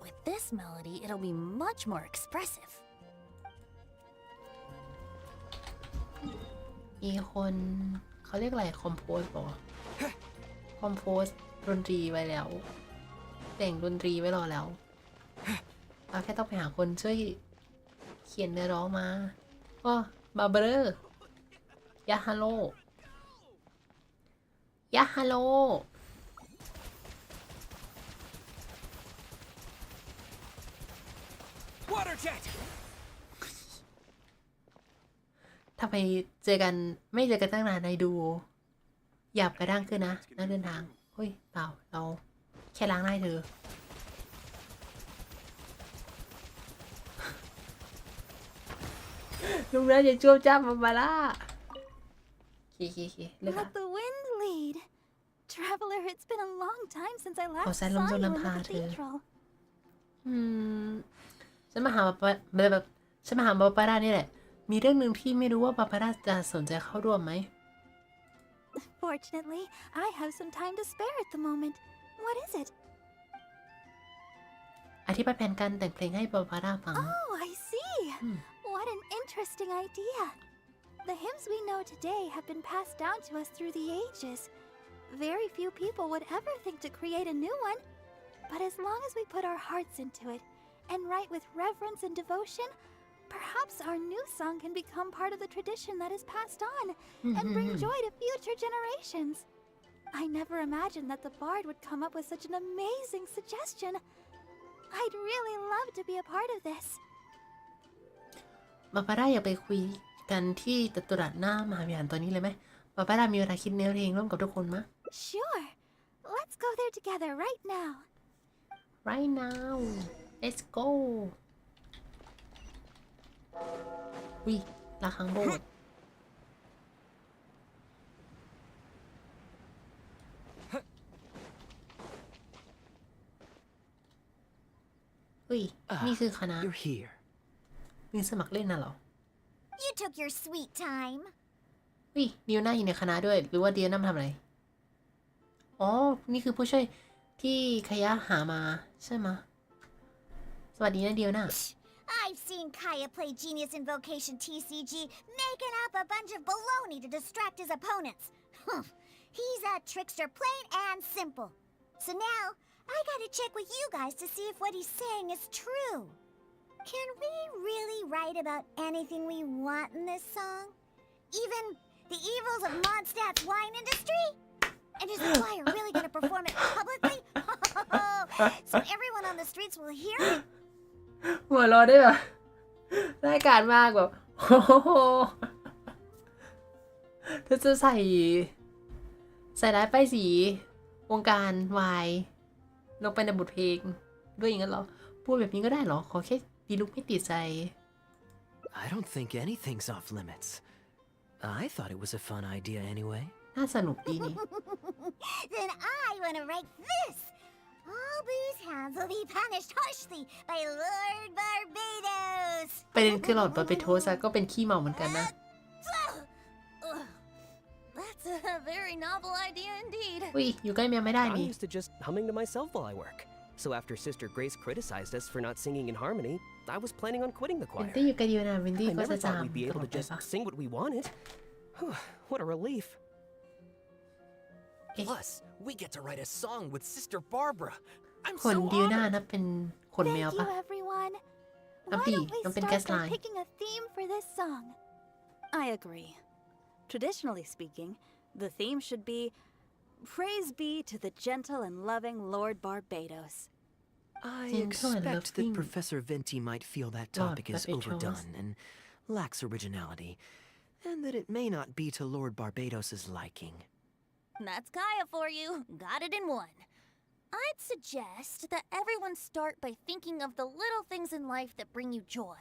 With this melody, it'll be much more expressive. มีคนเขาเรียกอะไรคอมโพสป่ะคอมโพสดนตรีไว้แล้ว แต่งดนตรีไว้รอแล้วเราแค่ต้องไปหาคนช่วยเขียนเนื้อร้องมาก็บาร์เบอร์ยาฮัลโลยาฮัลโล Water jet! ทำไมเจอกันไม่เจอกันตั้งนานในดูหยาบกระด้างขึ้นนะนักเดินทางเฮ้ยเปล่าเราแค่ล้างหน้าเธอ ลุงน่าจะจ้วงจ้ำมาล่าเลือก Let the wind lead. Traveler, it's been a long time since I ขอ last แซนล saw ม you จง in the นำพาเธอ cathedral. ฉันมาหาแบบฉันมาหาบาปาร่านี่แหละ มีเรื่องหนึ่งที่ไม่รู้ว่าบาปาร่าจะสนใจเข้าร่วมไหม Fortunately, I have some time to spare at the moment. What is it? อธิบายแผนการแต่งเพลงให้บาปาร่าฟัง Oh, I see. What an interesting idea. The hymns we know today have been passed down to us through the ages. Very few people would ever think to create a new one. But as long as we put our hearts into it and write with reverence and devotion, perhaps our new song can become part of the tradition that is passed on and bring joy to future generations. I never imagined that the bard would come up with such an amazing suggestion. I'd really love to be a part of this. บาปาร่าอยากไปคุยกันที่จัตุรัสหน้ามหาวิหารตอนนี้เลยไหมบาปาร่ามีเวลาคิดเนื้อเพลงร่วมกับทุกคนมะ Sure. Let's go there together right now. Right now let's go วิระฆังโบสถ์วินี่คือคณะ You're here. มีสมัครเล่นน่ะเหรอ You took your sweet time. วิเดียน่าอยู่ในคณะด้วย หรือว่าเดียน่ามาทำอะไร อ๋อ นี่คือผู้ช่วยที่ขยะหามาใช่ไหมะสวัสดีนะเดียน่า I've seen Kaeya play Genius Invocation TCG, making up a bunch of baloney to distract his opponents. He's a trickster, plain and simple. So now, I gotta check with you guys to see if what he's saying is true. Can we really write about anything we want in this song? Even the evils of Mondstadt's wine industry? And is the choir really gonna perform it publicly? So everyone on the streets will hear it? หัวเราะได้แบบรายการมากแบบโอ้โหเธอจะใส่ร้ายป้ายสีวงการวายลงไปในบทเพลงด้วยอย่างนั้นเหรอพูดแบบนี้ก็ได้เหรอขอแค่ดีลุกไม่ติดใจ I don't think anything's off limits. I thought it was a fun idea anyway. น่าสนุกดีนี่ Then I want to write this. All booze hounds will be punished harshly by Lord Barbados. ประเด็นคือหลอดบาเปโทสก็เป็นขี้เมาเหมือนกันนะ That's a very novel idea indeed. อุ้ยอยู่ใกล้เมียไม่ได้ I'm นี่ used to just humming to myself while I work. So after Sister Grace criticized us for not singing in harmony, I was planning on quitting the วิน choir. ตี้อยู่กับเดียนะวินตี้ I ก็ never จะจาม thought we'd be ตล able อ to ดไป just ปะ sing what we wanted. What a relief. Plus, we get to write a song with Sister Barbara. I'm คน so เดียวน่า honored. นับเป็นขนแม Thank ว you, ปะ everyone. Why Abdi, don't we don't be start guest by line. picking a theme for this song? I agree. Traditionally speaking, the theme should be Praise be to the gentle and loving Lord Barbados. I Gentle and expect that loving Professor Venti might feel that Lord topic is Barbados. overdone and lacks originality, and that it may not be to Lord Barbados's liking. That's Kaeya for you. Got it in one. I'd suggest that everyone start by thinking of the little things in life that bring you joy.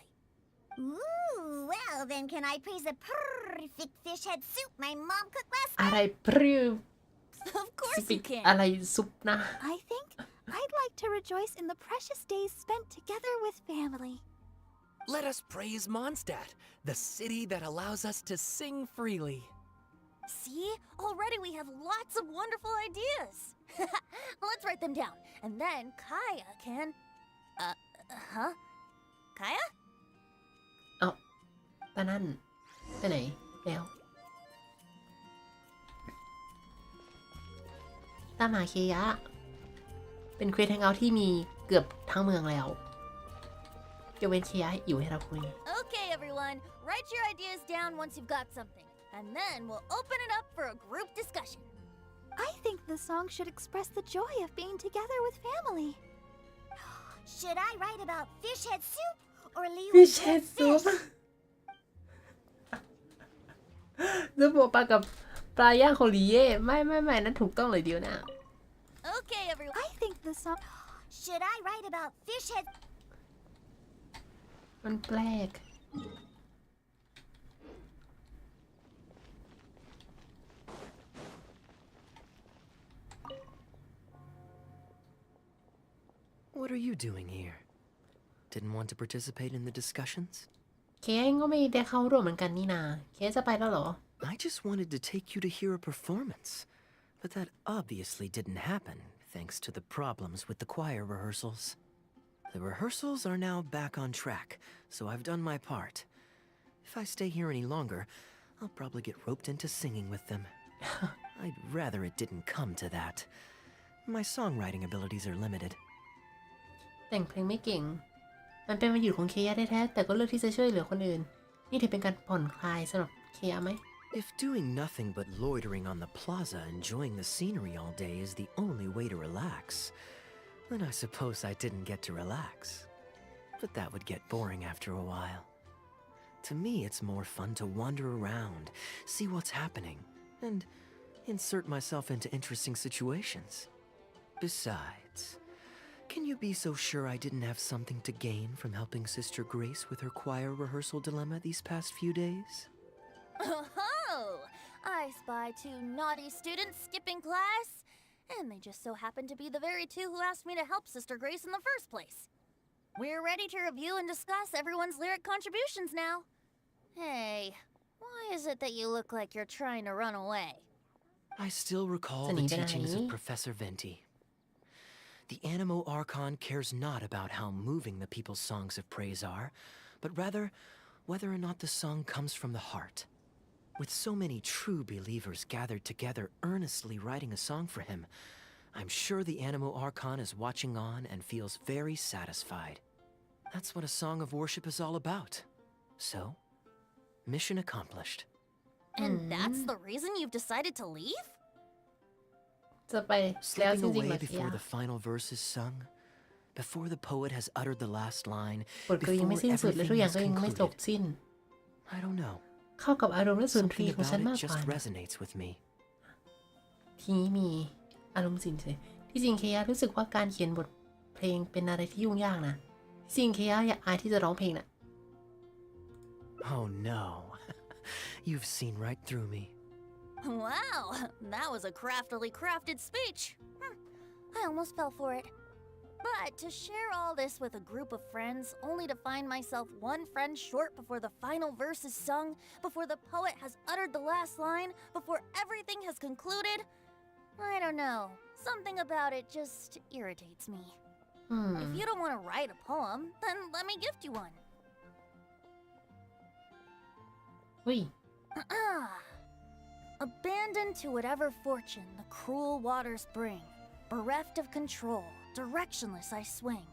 Ooh, well then can I praise the perfect fish head soup my mom cooked last อะไรพริ้ว Of course you can. อะไรซุปนะ I think I'd like to rejoice in the precious days spent together with family. Let us praise Mondstadt, the city that allows us to sing freely. See? Already we have lots of wonderful ideas. Let's write them down. And then Kaeya can... huh? Kaeya? เอาตานั่นไปไหนแล้ว ามหาเคยะเป็นเควสแฮงเอาท์ที่มีเกือบทั้งเมืองแล้วจะเว้นเคยะอยู่ให้เราคุย Okay, everyone, write your ideas down once you've got something, and then we'll open it up for a group discussion. I think the song should express the joy of being together with family. Should I write about fish head soup or leave Fish head soup ซูโบปลากับปลาย่างโคลีเย่ไม่นั่นถูกต้องเลยเดียวนะ Okay, everyone. I think the song. Should I write about fish head? มันแปลก What are you doing here? Didn't want to participate in the discussions? เคเองก็ไม่ได้เข้าร่วมเหมือนกันนี่นาเคจะไปแล้วเหรอ I just wanted to take you to hear a performance, but that obviously didn't happen thanks to the problems with the choir rehearsals. The rehearsals are now back on track, so I've done my part. If I stay here any longer, I'll probably get roped into singing with them. I'd rather it didn't come to that. My songwriting abilities are limited. แต่งเพลงไม่เก่งมันเป็นวันหยุดของเคยะแท้ๆแต่ก็เลือกที่จะช่วยเหลือคนอื่นนี่ถือเป็นการผ่อนคลายสำหรับเคยะไหม If doing nothing but loitering on the plaza enjoying the scenery all day is the only way to relax, then I suppose I didn't get to relax. But that would get boring after a while. To me, it's more fun to wander around, see what's happening, and insert myself into interesting situations. Besides, can you be so sure I didn't have something to gain from helping Sister Grace with her choir rehearsal dilemma these past few days? Oh, I spy 2 naughty students skipping class, and they just so happen to be the very 2 who asked me to help Sister Grace in the first place. We're ready to review and discuss everyone's lyric contributions now. Hey, why is it that you look like you're trying to run away? I still recall the teachings of Professor Venti. The Animo Archon cares not about how moving the people's songs of praise are, but rather whether or not the song comes from the heart. With so many true believers gathered together earnestly writing a song for him, I'm sure the Animo Archon is watching on and feels very satisfied. That's what a song of worship is all about. So, mission accomplished. And that's the reason you've decided to leave? จะไปแล้ว Slipping จริงๆ away เหรอเค before ยะ the final verse is sung, before the poet has uttered the last line, บทก็ยัง before ไม่สิ้นสุดและทุก everything อย่าง is ก็ยังไม่จบ concluded. สิ้น I don't know. เข้ากับอารมณ์และสุนทรี Something ของฉัน about มาก it กว่า just นะ resonates with me. ทีนี้มีอารมณ์สินเลยที่จริงเคยะรู้สึกว่าการเขียนบทเพลงเป็นอะไรที่ยุ่งยากนะที่จริงเคยะอยากอายที่จะร้องเพลงน่ะ Oh no. You've seen right through me. Wow, that was a craftily crafted speech. I almost fell for it. But to share all this with a group of friends, only to find myself one friend short before the final verse is sung, before the poet has uttered the last line, before everything has concluded, I don't know. Something about it just irritates me. If you don't want to write a poem, then let me gift you one. เฮ้ย Abandoned to whatever fortune the cruel waters bring, bereft of control, directionless I swing.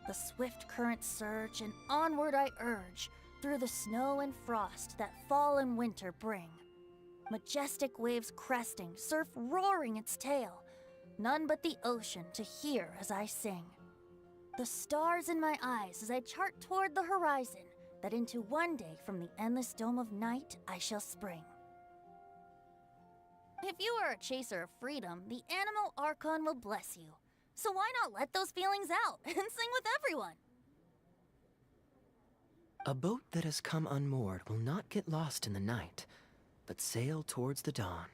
The swift currents surge, and onward I urge, through the snow and frost that fall and winter bring. Majestic waves cresting, surf roaring its tail, none but the ocean to hear as I sing. The stars in my eyes as I chart toward the horizon, that into one day from the endless dome of night I shall spring. If you are a chaser of freedom, the Animo Archon will bless you. So why not let those feelings out and sing with everyone? A boat that has come unmoored will not get lost in the night, but sail towards the dawn.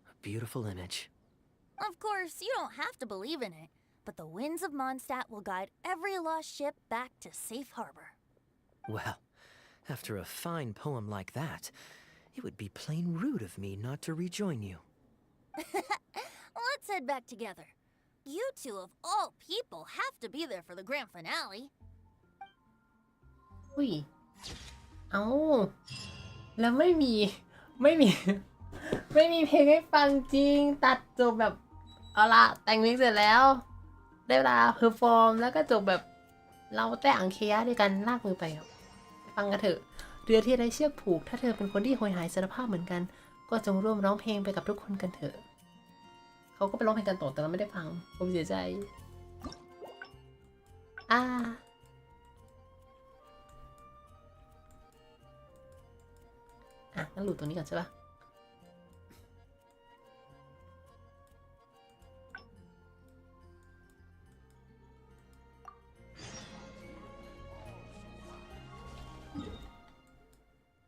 A beautiful image. Of course, you don't have to believe in it, but the winds of Mondstadt will guide every lost ship back to safe harbor. Well, after a fine poem like that, it would be plain rude of me not to rejoin you. Let's head back together. You 2 of all people have to be there for the grand finale. อุ้ยเอาแล้วไม่มี ไม่มีเพลงให้ฟังจริงตัดจบแบบ เอาละแต่งเพลงเสร็จแล้ว ได้เวลาเพอร์ฟอร์มแล้วก็จบแบบเราแต่งเคยะด้วยกันลากมือไปครับฟังกันเถอะเรือที่ไร้เชือกผูกถ้าเธอเป็นคนที่โหยหายสารภาพเหมือนกันก็จงร่วมร้องเพลงไปกับทุกคนกันเถอะเขาก็ไปร้องเพลงกันต่อแต่เราไม่ได้ฟังผมเสียใจงั้นหลุดตรงนี้ก่อนใช่ปะ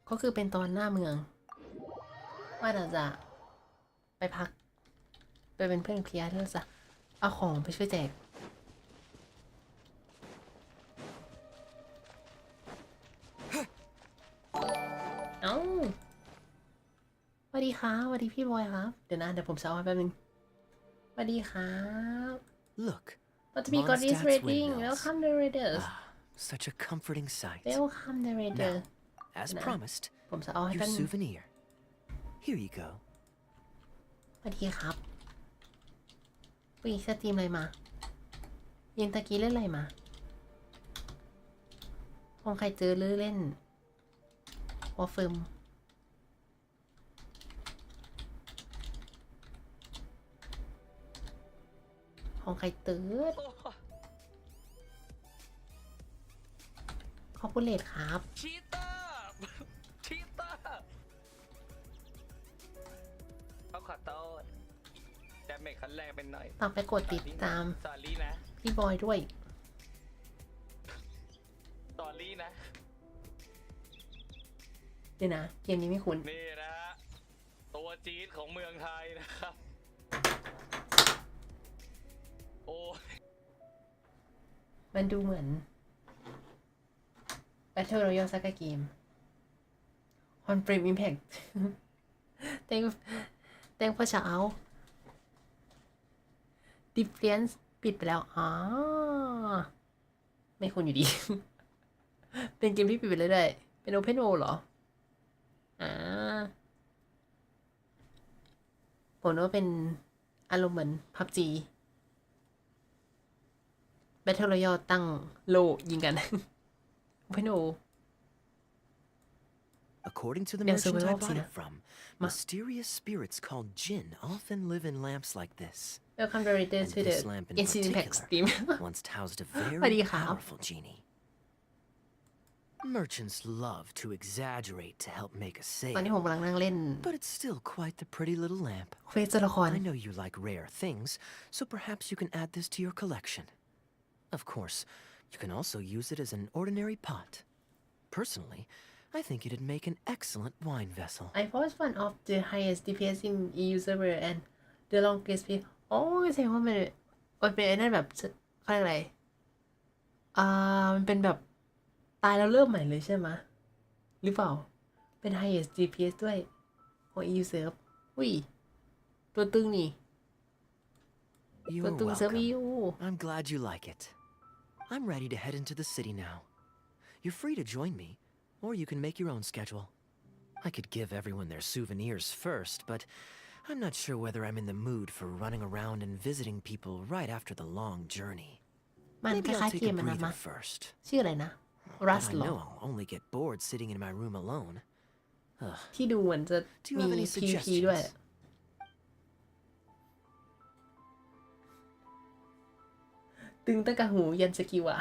ก็คือเป็นตอนหน้าเมืองว่าเราจะไปพักไปเป็นเพื่อนเคลียร์ที่เราจะเอาของไปช่วยแจกเอ้าสวัสดีครับสวัสดีพี่บอยครับเดี๋ยวผมจะเอาให้แป๊บนึงสวัสดีครับ Look, เราจะมี God is Mondstadt's reading windmills. welcome the readers Such a comforting sight. welcome the reader Now, as promised, ผมจะเอาให้ your แป๊บนึง souvenir. Here you go. สวัสดีครับปีสตรีมอะไรมาเย็นตะกี้เล่นอะไรมาของใครเจอหรือเล่นวอลฟิล์มของใครเติร์ดขอบคุณเลดครับ ชีเตอร์เขาขอโทษดาเมจขั้นแรกเป็นหน่อย ฝากไปกดติดตาม สอรี่นะ พี่บอยด้วย สอรี่นะ เดี๋ยวนะ เกมนี้ไม่คุ้น นี่นะ ตัวจี๊ดของเมืองไทยนะครับ โอ้ มันดูเหมือน Battle Royale สักเกม On Frame Impact เต็งพอจะเอา Difference ปิดไปแล้วไม่คุ้นอยู่ดี เป็นเกมที่ปิดไปเรื่อยๆเป็น Open World เหรอผมว่าเป็นอารมณ์เหมือน PUBG Battle Royale ตั้งโลยิงกัน Open World According to the Yeah, merchant I survival bought scene. it from, mysterious spirits called Jinn often live in lamps like this. Welcome the readers And to this the lamp in Genshin Impact particular stream once housed a สวัสดี very ครับ powerful genie. Merchants love to exaggerate to help make a ตอนนี้ sale, ผมกำลังนั่งเล่น but it's still quite the pretty little lamp. เควสตัวละคร I know you like rare things, so perhaps you can add this to your collection. Of course, you can also use it as an ordinary pot. Personally, I think it'd make an excellent wine vessel. I was one of the highest DPS in EU server and the longest period โอ้ยแสดงว่ามันเป็นไอ้นั่นแบบเขาเรียกอะไรมันเป็นแบบตายแล้วเริ่มใหม่เลยใช่ไหมหรือเปล่าเป็น highest DPS ด้วยของ EU server อุ้ยตัวตึงนี่ ตัว You're ตึงเซิร์ฟ welcome. EU I'm glad you like it. I'm ready to head into the city now. You're free to join me, or you can make your own schedule. I could give everyone their souvenirs first, but I'm not sure whether I'm in the mood for running around and visiting people right after the long journey. มันค Maybe ล้าย I'll ๆ take เก a มมันนะ breather first. ชื่ออะไรนะ But Rust I หรอ know I'll only get bored sitting in my room alone. Ugh. ที่ดูเหมือนจะ Do you มี have any PVP ด้วย suggestions? ตึงตั้งกะหูยันสกิลอะ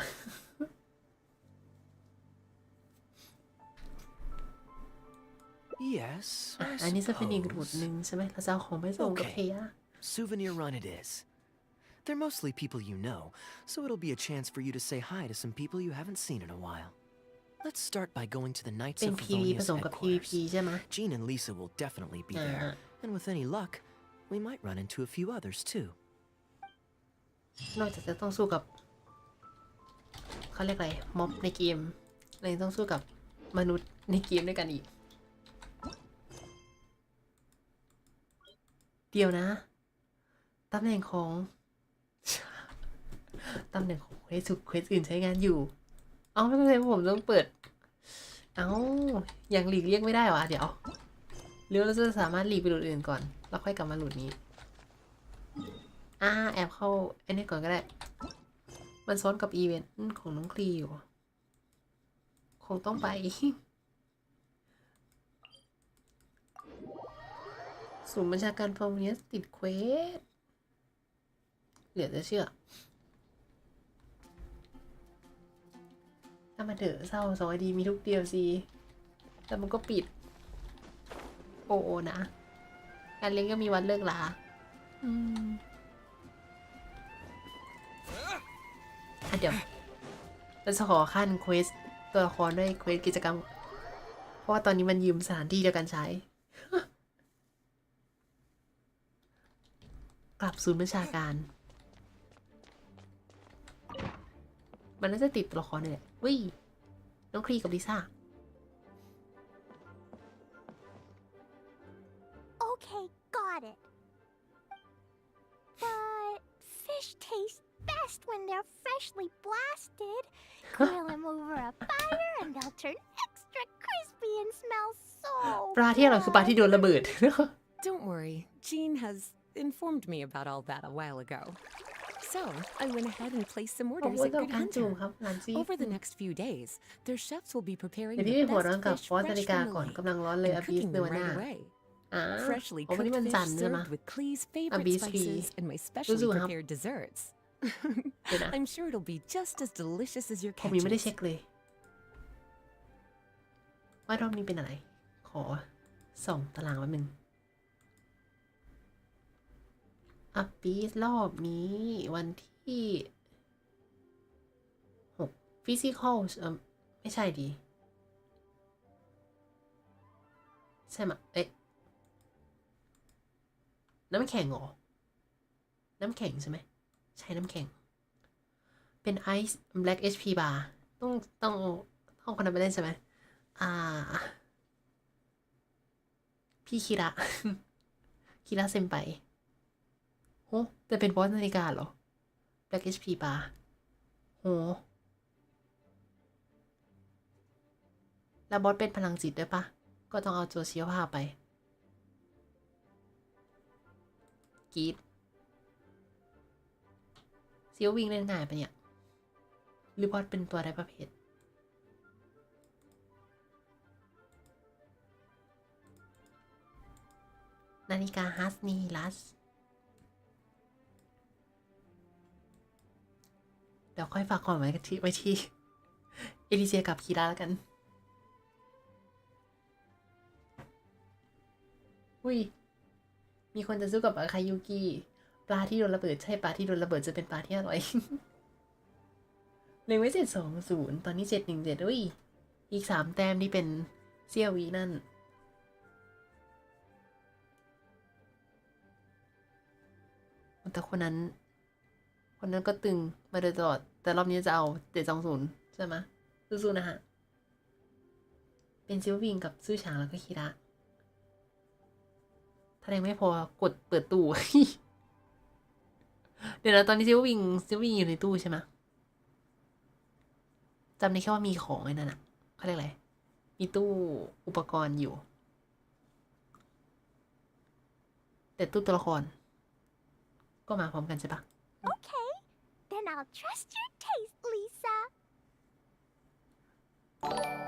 Yes, อัน I นี้จะเป็นอีกรูท suppose. หนึ่งใช่ไหมเราจะเอาของไปส่งกับเค Okay. ยะ Souvenir run it is. They're mostly people you know, so it'll be a chance for you to say hi to some people you haven't seen in a while. Let's start by going to the Knights เป็น of พีวีผ Favonia's สมกับ PVP headquarters. ใช่ไหม Jean and Lisa will definitely be there, and with any luck, we might run into a few others too. นอกจากจะต้องสู้กับเขาเรียกอะไรม็อบในเกมเรายังต้องสู้กับมนุษย์ในเกมด้วยกันอีก เดียวนะตำแหน่งของ ตำแหน่งของเควสเควสอื่นใช้งานอยู่ เอาไม่เป็นไรผมต้องเปิด เอาอย่างหลีกเลี่ยงไม่ได้วะเดี๋ยวหรือเราจะสามารถหลีกไปหลุดอื่นก่อนแล้วค่อยกลับมาหลุดนี้ แอบเข้าไอ้นี่ก่อนก็ได้มันซ้อนกับอีเวนต์ของน้องคลีอยู่คงต้องไป ศูนย์บัญชาการฟอร์เนียสติดเควสเหลือจะเชื่อถ้ามาเถอะเศร้า2 ID มีทุกเดียวสิแต่มันก็ปิดโอนะการเลี้ยงก็มีวันเลิกลาเดี๋ยวเราจะขอขั้นเควสตัวละครด้วยเควสกิจกรรมเพราะว่าตอนนี้มันยืมสถานที่เดียวกันใช้ กลับศูนย์บัญชาการมันน่าจะติดตัวละครเลยวิน้องครีกับลิซ่า Okay, got it. But fish taste best when they're freshly blasted. Grill them over a fire and they'll turn extra crispy and smell so ปลาที่อร่อยคือปลาที่โดนระเบิด Don't worry, Jean has informed me about all that a while ago. So, I went ahead and placed some orders at Good Hunter. Over the next few days, their chefs will be preparing the best fish fresh from the lake and cooking them right away. Freshly cooked fish served with Clee's favorite spices and my specially prepared desserts. I'm sure it'll be just as delicious as your ผมยังไม่ได้ catches. เช็คเลยว่ารอบนี้เป็นอะไรขอส่องตารางแป๊บนึงอัปปีดรอบนี้วันที่6 Physical ไม่ใช่ดีใช่ไหมน้ำแข็งเหรอน้ำแข็งใช่ไหมใช่น้ำแข็งเป็น Ice Black HP Bar ต้องคนนั้นไปเล่นใช่ไหมพี่คิระ คิระเซมไปโหแต่เป็นบอสนาฬิกาเหรอ Black HP Bar โหแล้วบอสเป็นพลังจิตด้วยปะก็ต้องเอาโจชีวภาพไปกีดเซียววิ่งเล่นง่ายปะเนี่ยหรือบอสเป็นตัวใดประเภทนาฬิกาฮัสนีลัสเดี๋ยวค่อยฝากความไว้ที่เอลิเซียกับคีราแล้วกันอุ้ยมีคนจะสู้กับอาคายุกิปลาที่โดนระเบิดใช่ปลาที่โดนระเบิดจะเป็นปลาที่อร่อย เล็งไว้720ตอนนี้717อุ้ยอีก3แต้มนี่เป็นเซี่ยววีนั่นแต่คนนั้นก็ตึงมาโดยตลอดแต่รอบนี้จะเอา720ใช่ไหมสู้ๆนะฮะเป็นซิลวิงกับซื่อฉางแล้วก็คีระถ้าแรงไม่พอกดเปิดตู้ เดี๋ยวนะตอนนี้ซิลวิงอยู่ในตู้ใช่ไหมจำได้แค่ว่ามีของไอ้นั่นอะเขาเรียกอะไรมีตู้อุปกรณ์อยู่แต่ตู้ตัวละครก็มาพร้อมกันใช่ปะ Okay, then I'll trust your taste, Lisa.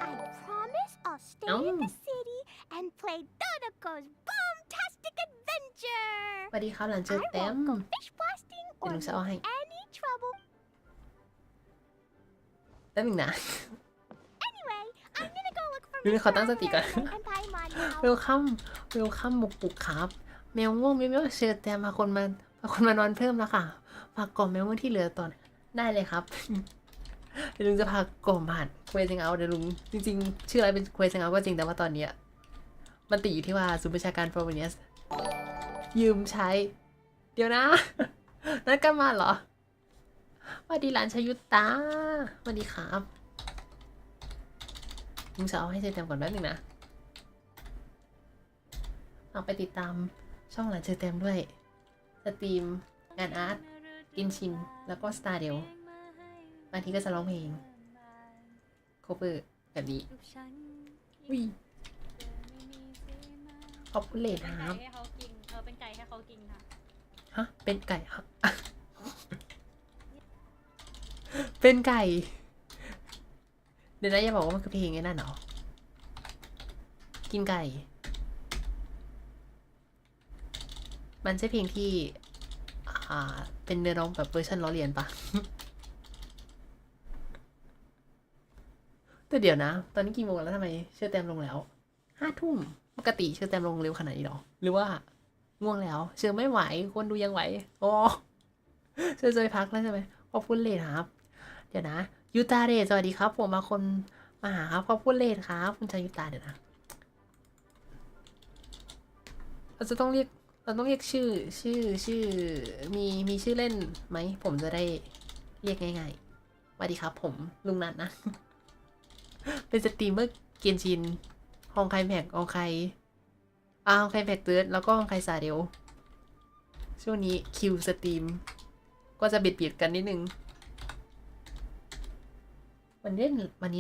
I promise I'll stay in the city and play Dodoko's boom-tastic adventure. สวัสดีครับหลานเจอแต้ม I won't go fish blasting or make any trouble. แป๊บนึงนะ Anyway, I'm gonna go look for ดูขอตั้งสติก่อน and Paimon now. เวลคัมบุกครับแมวง่วงไม่เชิญแต่มาคนมานอนเพิ่มแล้วค่ะฝากกล่อมแมวง่วงที่เหลือตอนได้เลยครับ เดี๋ยวลุงจะพากล่อมผ่านเควสเอาเดี๋ยวลุงจริงๆชื่ออะไรเป็นเควสเอาก็จริงแต่ว่าตอนนี้มันติดอยู่ที่ว่าศูนย์ประชาการฟอร์เวเนียสยืมใช้เดี๋ยวนะ นั่นก็มาเหรอสวัสดีหลานชยุตตาสวัสดีครับลุงจะเอาให้เจอเต็มก่อนแป๊บนึงนะเอาไปติดตามช่องหลานเจอเต็มด้วยสตรีมงานอาร์ตกินชินแล้วก็สตาร์เดลบางทีก็จะร้องเพลงโคเวอร์แบบนี้วิขอบคุณเลดครับ ให้เขากินเป็นไก่ให้เขากินค่ะ ฮะเป็นไก่ฮะเป็นไก่เดี๋ยวนะอย่าบอกว่ามันคือเพลงไงนั่นเหรอกินไก่มันใช่เพลงที่เป็นเนื้อร้องแบบเวอร์ชันล้อเลียนปะ แต่เดี๋ยวนะตอนนี้กี่โมงแล้วทำไมเชื่อแต้มลงแล้ว5 ทุ่มปกติเชื่อแต้มลงเร็วขนาดนี้หรอหรือว่าง่วงแล้วเชื่อไม่ไหวคนดูยังไหวอ๋อเชื่อจะไปพักแล้วใช่ไหมขอบคุณเลดครับเดี๋ยวนะยูตาเดชสวัสดีครับผมมาคนมาหาครับขอบคุณเลดครับคุณชายยูตาเดี๋ยวนะเราต้องเรียกชื่อมีชื่อเล่นไหมผมจะได้เรียกง่ายๆสวัสดีครับผมลุงนัทนะ เป็นสตรีมเมอร์เกียนชินฮองไคแม็กฮองไคแม็กเติร์ดแล้วก็ฮองไคซาเดลช่วงนี้คิวสตรีมก็จะเบียดกันนิดนึงวันนี้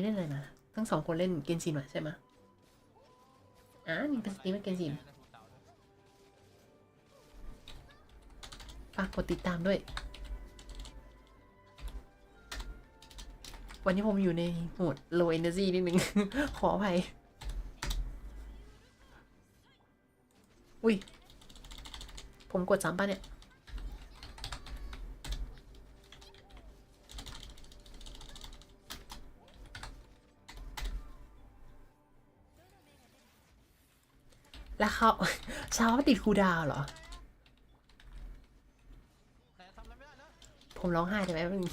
เล่นอะไรนะทั้ง2 คนเล่นเกนชินใช่ไหมนี่เป็นสตรีมเมอร์เกนชินฝากกดติดตามด้วยวันนี้ผมอยู่ในโหมด low energy นิดนึง ขออภัยอุ้ยผมกดซ้ำป่ะเนี่ยแล้วเขา เช้าติดคูลดาวน์เหรอผมร้องไห้ได้ไหมมึง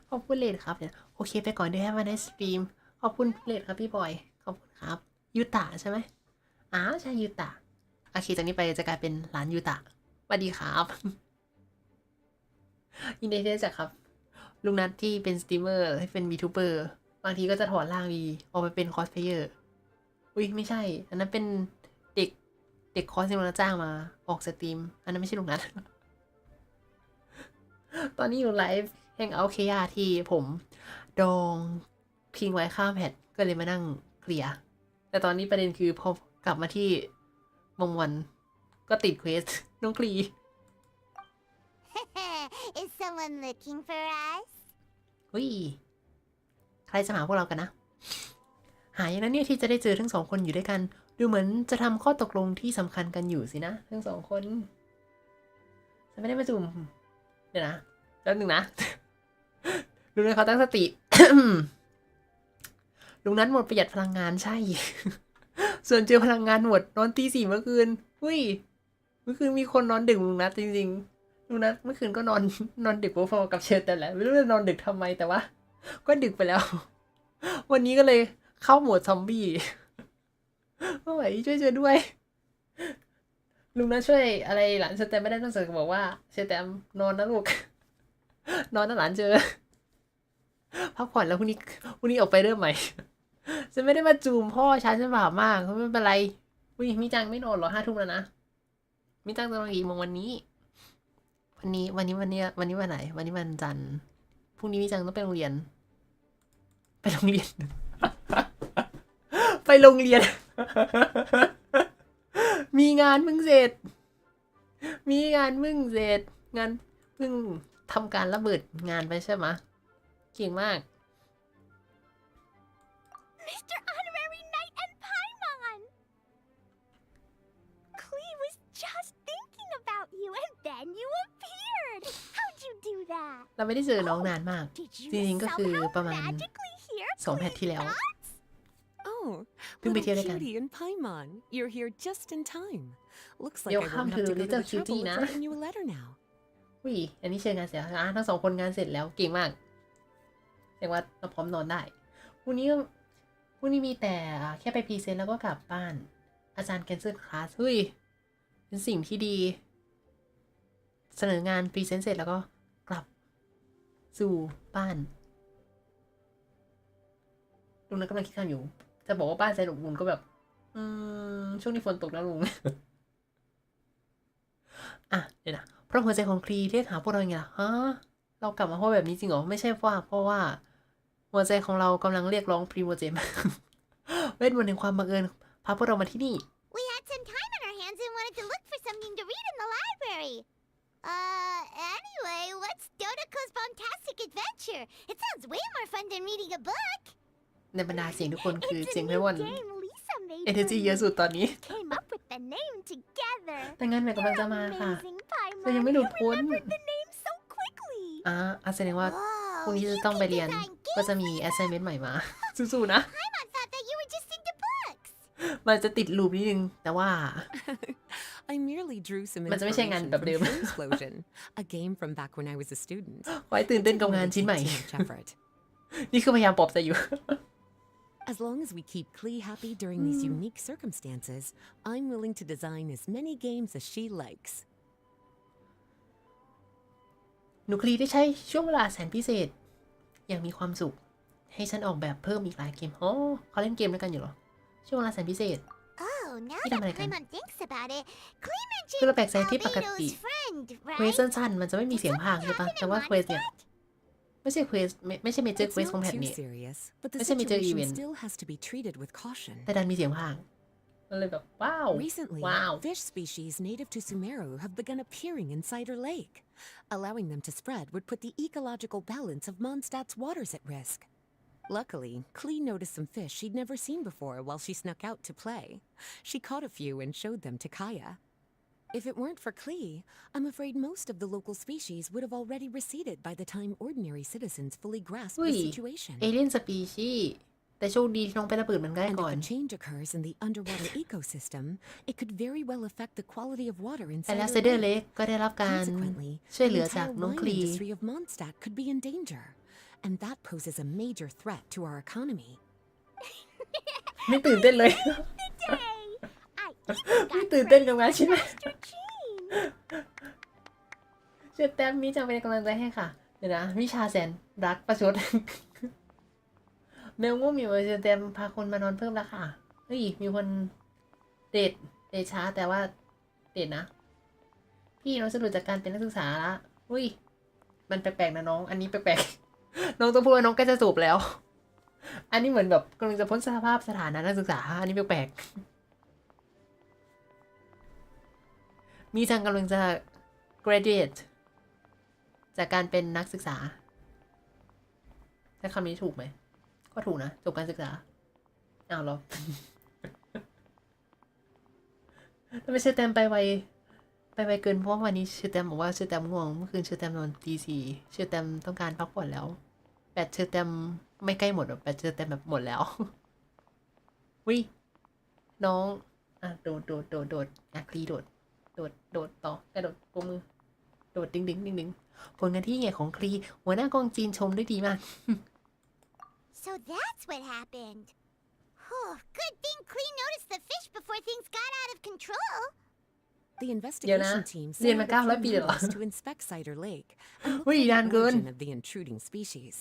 ขอบคุณเลดครับเนี่ยโอเคไปก่อนเดี๋ยวให้มาในสตรีมขอบคุณเลดครับพี่บอยขอบคุณครับยูตะใช่ไหมใช่ยูตะโอเคจากนี้ไปจะกลายเป็นร้านยูตะสวัสดีครับยินดีที่ได้รู้จักครับลุงนัทที่เป็นสตรีมเมอร์ให้เป็นวีทูเบอร์บางทีก็จะถอดร่างวีออกไปเป็นคอสเพลเยอร์อุ้ยไม่ใช่อันนั้นเป็นเด็กคอสที่ลุงนัทจ้างมาออกสตรีมอันนั้นไม่ใช่ลุงนัท ตอนนี้อยู่ไลฟ์Hangout Kaeyaที่ผมดองทิ้งไว้ข้ามแพทก็เลยมานั่งเคลียร์แต่ตอนนี้ประเด็นคือพอกลับมาที่มงวันก็ติดเควสน้องคลี Is someone looking for us? อุ้ยใครจะมาหาพวกเรากันนะหาอย่างนั้นเนี่ยที่จะได้เจอทั้ง2 คนอยู่ด้วยกันดูเหมือนจะทำข้อตกลงที่สำคัญกันอยู่สินะทั้ง2 คนจะไม่ได้มาจุ่มเดี๋ยวนะแป๊บนึงนะ ลุงนั้นเขาตั้งสติ ลุงนั้นหมดประหยัดพลังงานใช่ ส่วนเจอพลังงานหมดนอนตี 4เมื่อคืนอุ้ยเมื่อคืนมีคนนอนดึกลุงนัทจริงๆลุงนัทเมื่อคืนก็นอนดึกพอๆกับเชิญแต่แหละไม่รู้จะนอนดึกทำไมแต่ว่าก็ดึกไปแล้ว วันนี้ก็เลยเข้าโหมดซอมบี้ ไม่ไหวช่วยเจอด้วยลุงนัทช่วยอะไรหลานเชอแตมไม่ได้ต้องเสริมบอกว่าเชอแตมนอนนะลูก นอนนะหลานเจอพักผ่อนแล้วพรุ่งนี้ออกไปเริ่มใหม่ ฉันไม่ได้มาจูมพ่อฉันบาปมากเขาไม่เป็นไรอุ้ยมิจังไม่นอนหรอ5 ทุ่มแล้วนะมิจังจะนอนกี่โมงวันนี้วันไหนวันนี้วันจันทร์พรุ่งนี้มิจังต้องไปโรงเรียน ไปโรงเรียน มีงานเพิ่งเสร็จงานเพิ่งทำการระเบิดงานไปใช่ไหมเก่งมาก Mr. Honorary Knight and Paimon! Klee was just thinking about you and then you appeared! How'd you do that? เราไม่ได้เจอน้องนานมาก Did จริง you ๆก็คือ somehow ประมาณ magically hear 2 แพทที่แล้ว thoughts? Oh, Tung little bitiyor na kan. cutie and Paimon, you're here just in time. Looks like I Welcome won't have to to go to Little the trouble Cutie of นะ writing you a letter now. อุ้ยอันนี้เชิญงานเสร็จแล้วทั้ง2 คนงานเสร็จแล้วเก่งมากแสดงว่าเราพร้อมนอนได้พรุ่งนี้มีแต่แค่ไปพรีเซนต์แล้วก็กลับบ้านอาจารย์แคนเซิลคลาสเฮ้ยเป็นสิ่งที่ดีเสนองานพรีเซนต์เสร็จแล้วก็กลับสู่บ้านลุงนั้นกำลังคิดกันอยู่จะบอกว่าบ้านแสนอบอุ่นก็แบบช่วงนี้ฝนตกนะลุง อ่ะเดี๋ยวนะเพราะหัวใจของคลีเรียกหาพวกเราไงล่ะฮะเรากลับมาเพราะแบบนี้จริงเหรอไม่ใช่ว่าเพราะว่าหัวใจของเรากำลังเรียกร้องพรีโมเจม เวทมนต์แห่งความบังเอิญพาพวกเรามาที่นี่ We had some time on our hands and wanted to look for something to read in the library. Anyway, what's Dodoko's Bombastic Adventure? It sounds way more fun than reading a book. ในบรรดาเสียงทุกคนคือ It's เสียง a เวท new มนต์ game Lisa made เอเน for จีเยอะ me. สุดตอนนี้ Came up with the name together. แต่งานใหม่กำลังจะมาค่ะ Amazing, แต่ยังไม่ Paimon. หลุ You ดพ้น remembered the name so quickly. แสดงว่าพรุ่ง Whoa, นี้ you จะต้องไป can เรียน design ก็จะ games มี like assignment ใหม่มา สู้ๆนะ Paimon thought that you were just into books. มันจะติดลูปนิดนึง แต่ว่า I merely drew some มันจะไม่ใช่งาน inspiration แบบ from เดิม Explosion, a game from back when I was a student. ไว้ตื่นเต้น It กับ didn't งาน really ชิ้นใหม่ take too much effort. นี่คือพยายามปลอบใจอยู่ As long as we keep Klee happy during these unique circumstances, I'm willing to design as many games as she likes. หนูคลีได้ใช้ช่วงเวลาแสนพิเศษ อย่างมีความสุข ให้ฉันออกแบบเพิ่มอีกหลายเกมเขาเล่นเกมด้วยกันอยู่เหรอ ช่วงเวลาแสนพิเศษ Oh, now Kita that mereka. Paimon thinks about it, Klee คือเรา mentioned แปลกใจที่ปกติ Albedo's friend, เควส right? สั้นๆมันจะไม่มีเสียงพากย์ใช่ปะแต่ว่าเควสเนี่ย ไม่ใช่เควสไม่ใช่เมเจอร์ It's เควสของ not แพท too นี้ serious, but the It's a major situation event. still has to be treated with caution. แต่ดันมีเสียงพากย์มันเลยแบบว้าว Recently, ว้าว fish species native to Sumeru have begun appearing in Cider Lake. Allowing them to spread would put the ecological balance of Mondstadt's waters at risk. Luckily, Klee noticed some fish she'd never seen before while she snuck out to play. She caught a few and showed them to Kaeya. If it weren't for Klee, I'm afraid most of the local species would have already receded by the time ordinary citizens fully grasp อุ้ย the situation. เอเลี่ยนสปีชีส์แต่โชคดีที่น้องไประเบิดมันได้ And ก่อ if น a change occurs in the underwater ecosystem, it could very well affect the quality of water in แต่แล้ว Cider เซเดอร์ Lake. เล็กก็ได้รับการ Consequently, ช่วย the เหลือจาก entire น้องค wine ลี industry of Mondstadt could be in danger, and that poses a major threat to our economy. ไม่ตื่นเต้นเลย Today, I ไม่ตื่นเต้นกับงานชิ้นไหม Master Jean. เชิญแต้มนี้จะเป็นกำลังใจให้ค่ะ เดี๋ยวนะ วิชาแสนรักประชด แมวงูมีเชิญแต้มพาคนมานอนเพิ่มแล้วค่ะเฮ้ยมีคนเดทช้าแต่ว่าเดทนะ พี่น้องสรุปจากการเป็นนักศึกษาละอุ้ยมันแปลกๆนะน้อง อันนี้แปลกๆ น้องต้องพูดว่าน้องใกล้จะจบแล้ว อันนี้เหมือนแบบกำลังจะพ้นสภาพสถานะนักศึกษา อันนี้แปลกๆ มีทางกำลังจะ graduate จากการเป็นนักศึกษาแต่คำนี้ถูกไหม ก็ถูกนะ จบการศึกษาอ้าวเหรอ ถ้าไม่ใช่แตมไปไวเกินเพราะวันนี้ชื่อแตมบอกว่าชื่อแตมง่วงเมื่อคืนชื่อแตมนอนตีสี่ชื่อแตมต้องการพักผ่อนแล้วแบตชื่อแตมไม่ใกล้หมดหรอกแบตชื่อแตมแบบหมดแล้ว วิน้องโดดคลีโดดต่อกระโดดปมมือโดดดึงผลงานที่ใหญ่ของคลีหัวหน้ากองจีนชมได้ดีมาก So that's what happened. Good thing Klee noticed the fish before things got out of control. The investigation team sent Rin out Macau aแล้วปี few เหรอ members to inspect Cider Lake and look อุ้ย for นาน the เกิน origin of the intruding species.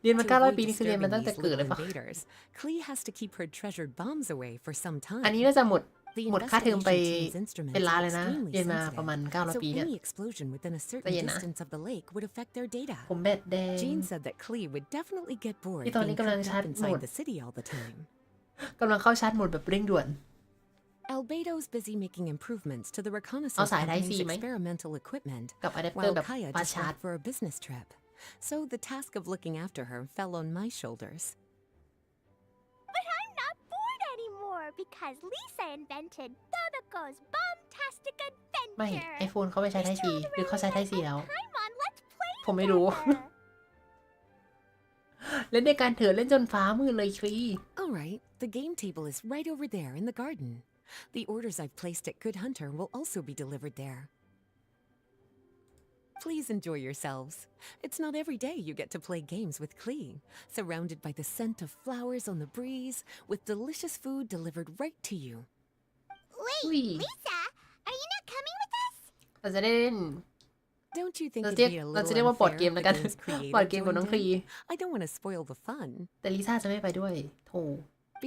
เรียนมา To 900 avoid ปีนี่คือเรียนมา disturbing ตั้งแต่ these เกิด little เลยปะ invaders, Klee has to keep her treasured bombs away for some อันนี้ time. น่าจะหมด The ค่าเทอมไป investigation team's instruments เป็นล้าน are เลยนะ extremely เรียนมาประมาณ sensitive, 900 ปี so เนี่ย any explosion within a certain ใจเย็นนะ distance of the lake would affect their data. ผมแบตแดง Jean said that Klee would definitely get bored ที่ตอนนี้ being กำลัง cooped ชาร์ up จโหมด inside the city all the time. กำลังเข้าชาร์จโหมดแบบเร่งด่วน Albedo's busy making improvements to the เอา reconnaissance สายไทย company's ซีไหม experimental equipment, กับอะแดปเตอ while ร์แบบ Kaeya ปา just ชาร์จ left for a business trip. So the task of looking after her fell on my shoulders. But I'm not bored anymore because Lisa invented Dodoko's Bombastic ไม่ Adventure. ไอโฟนเขาไม่ใช้ไทยซีหรือเขาใช้ไทยซีแล้ว Paimon, let's play ผมไม่รู้ together. เล่นในการเถื่อนเล่นจนฟ้ามืดเลยคลี All right, the game table is right over there in the garden. The orders I've placed at Good Hunter will also be delivered there. Please enjoy yourselves. It's not every day you get to play games with Klee, surrounded by the scent of flowers on the breeze, with delicious food delivered right to you. Wait, Ui. Lisa, are you not coming with us? เราจะได้เล่น Don't you think เรา it'd จะ be a เราจะ little เรียกว่าบอร์ด unfair เก if ม the แล้วกัน game's บอร์ด creator เกมของน้อง joined คลี in? I don't want to spoil the fun. แต่ลิซ่าจะไม่ไปด้วยโถ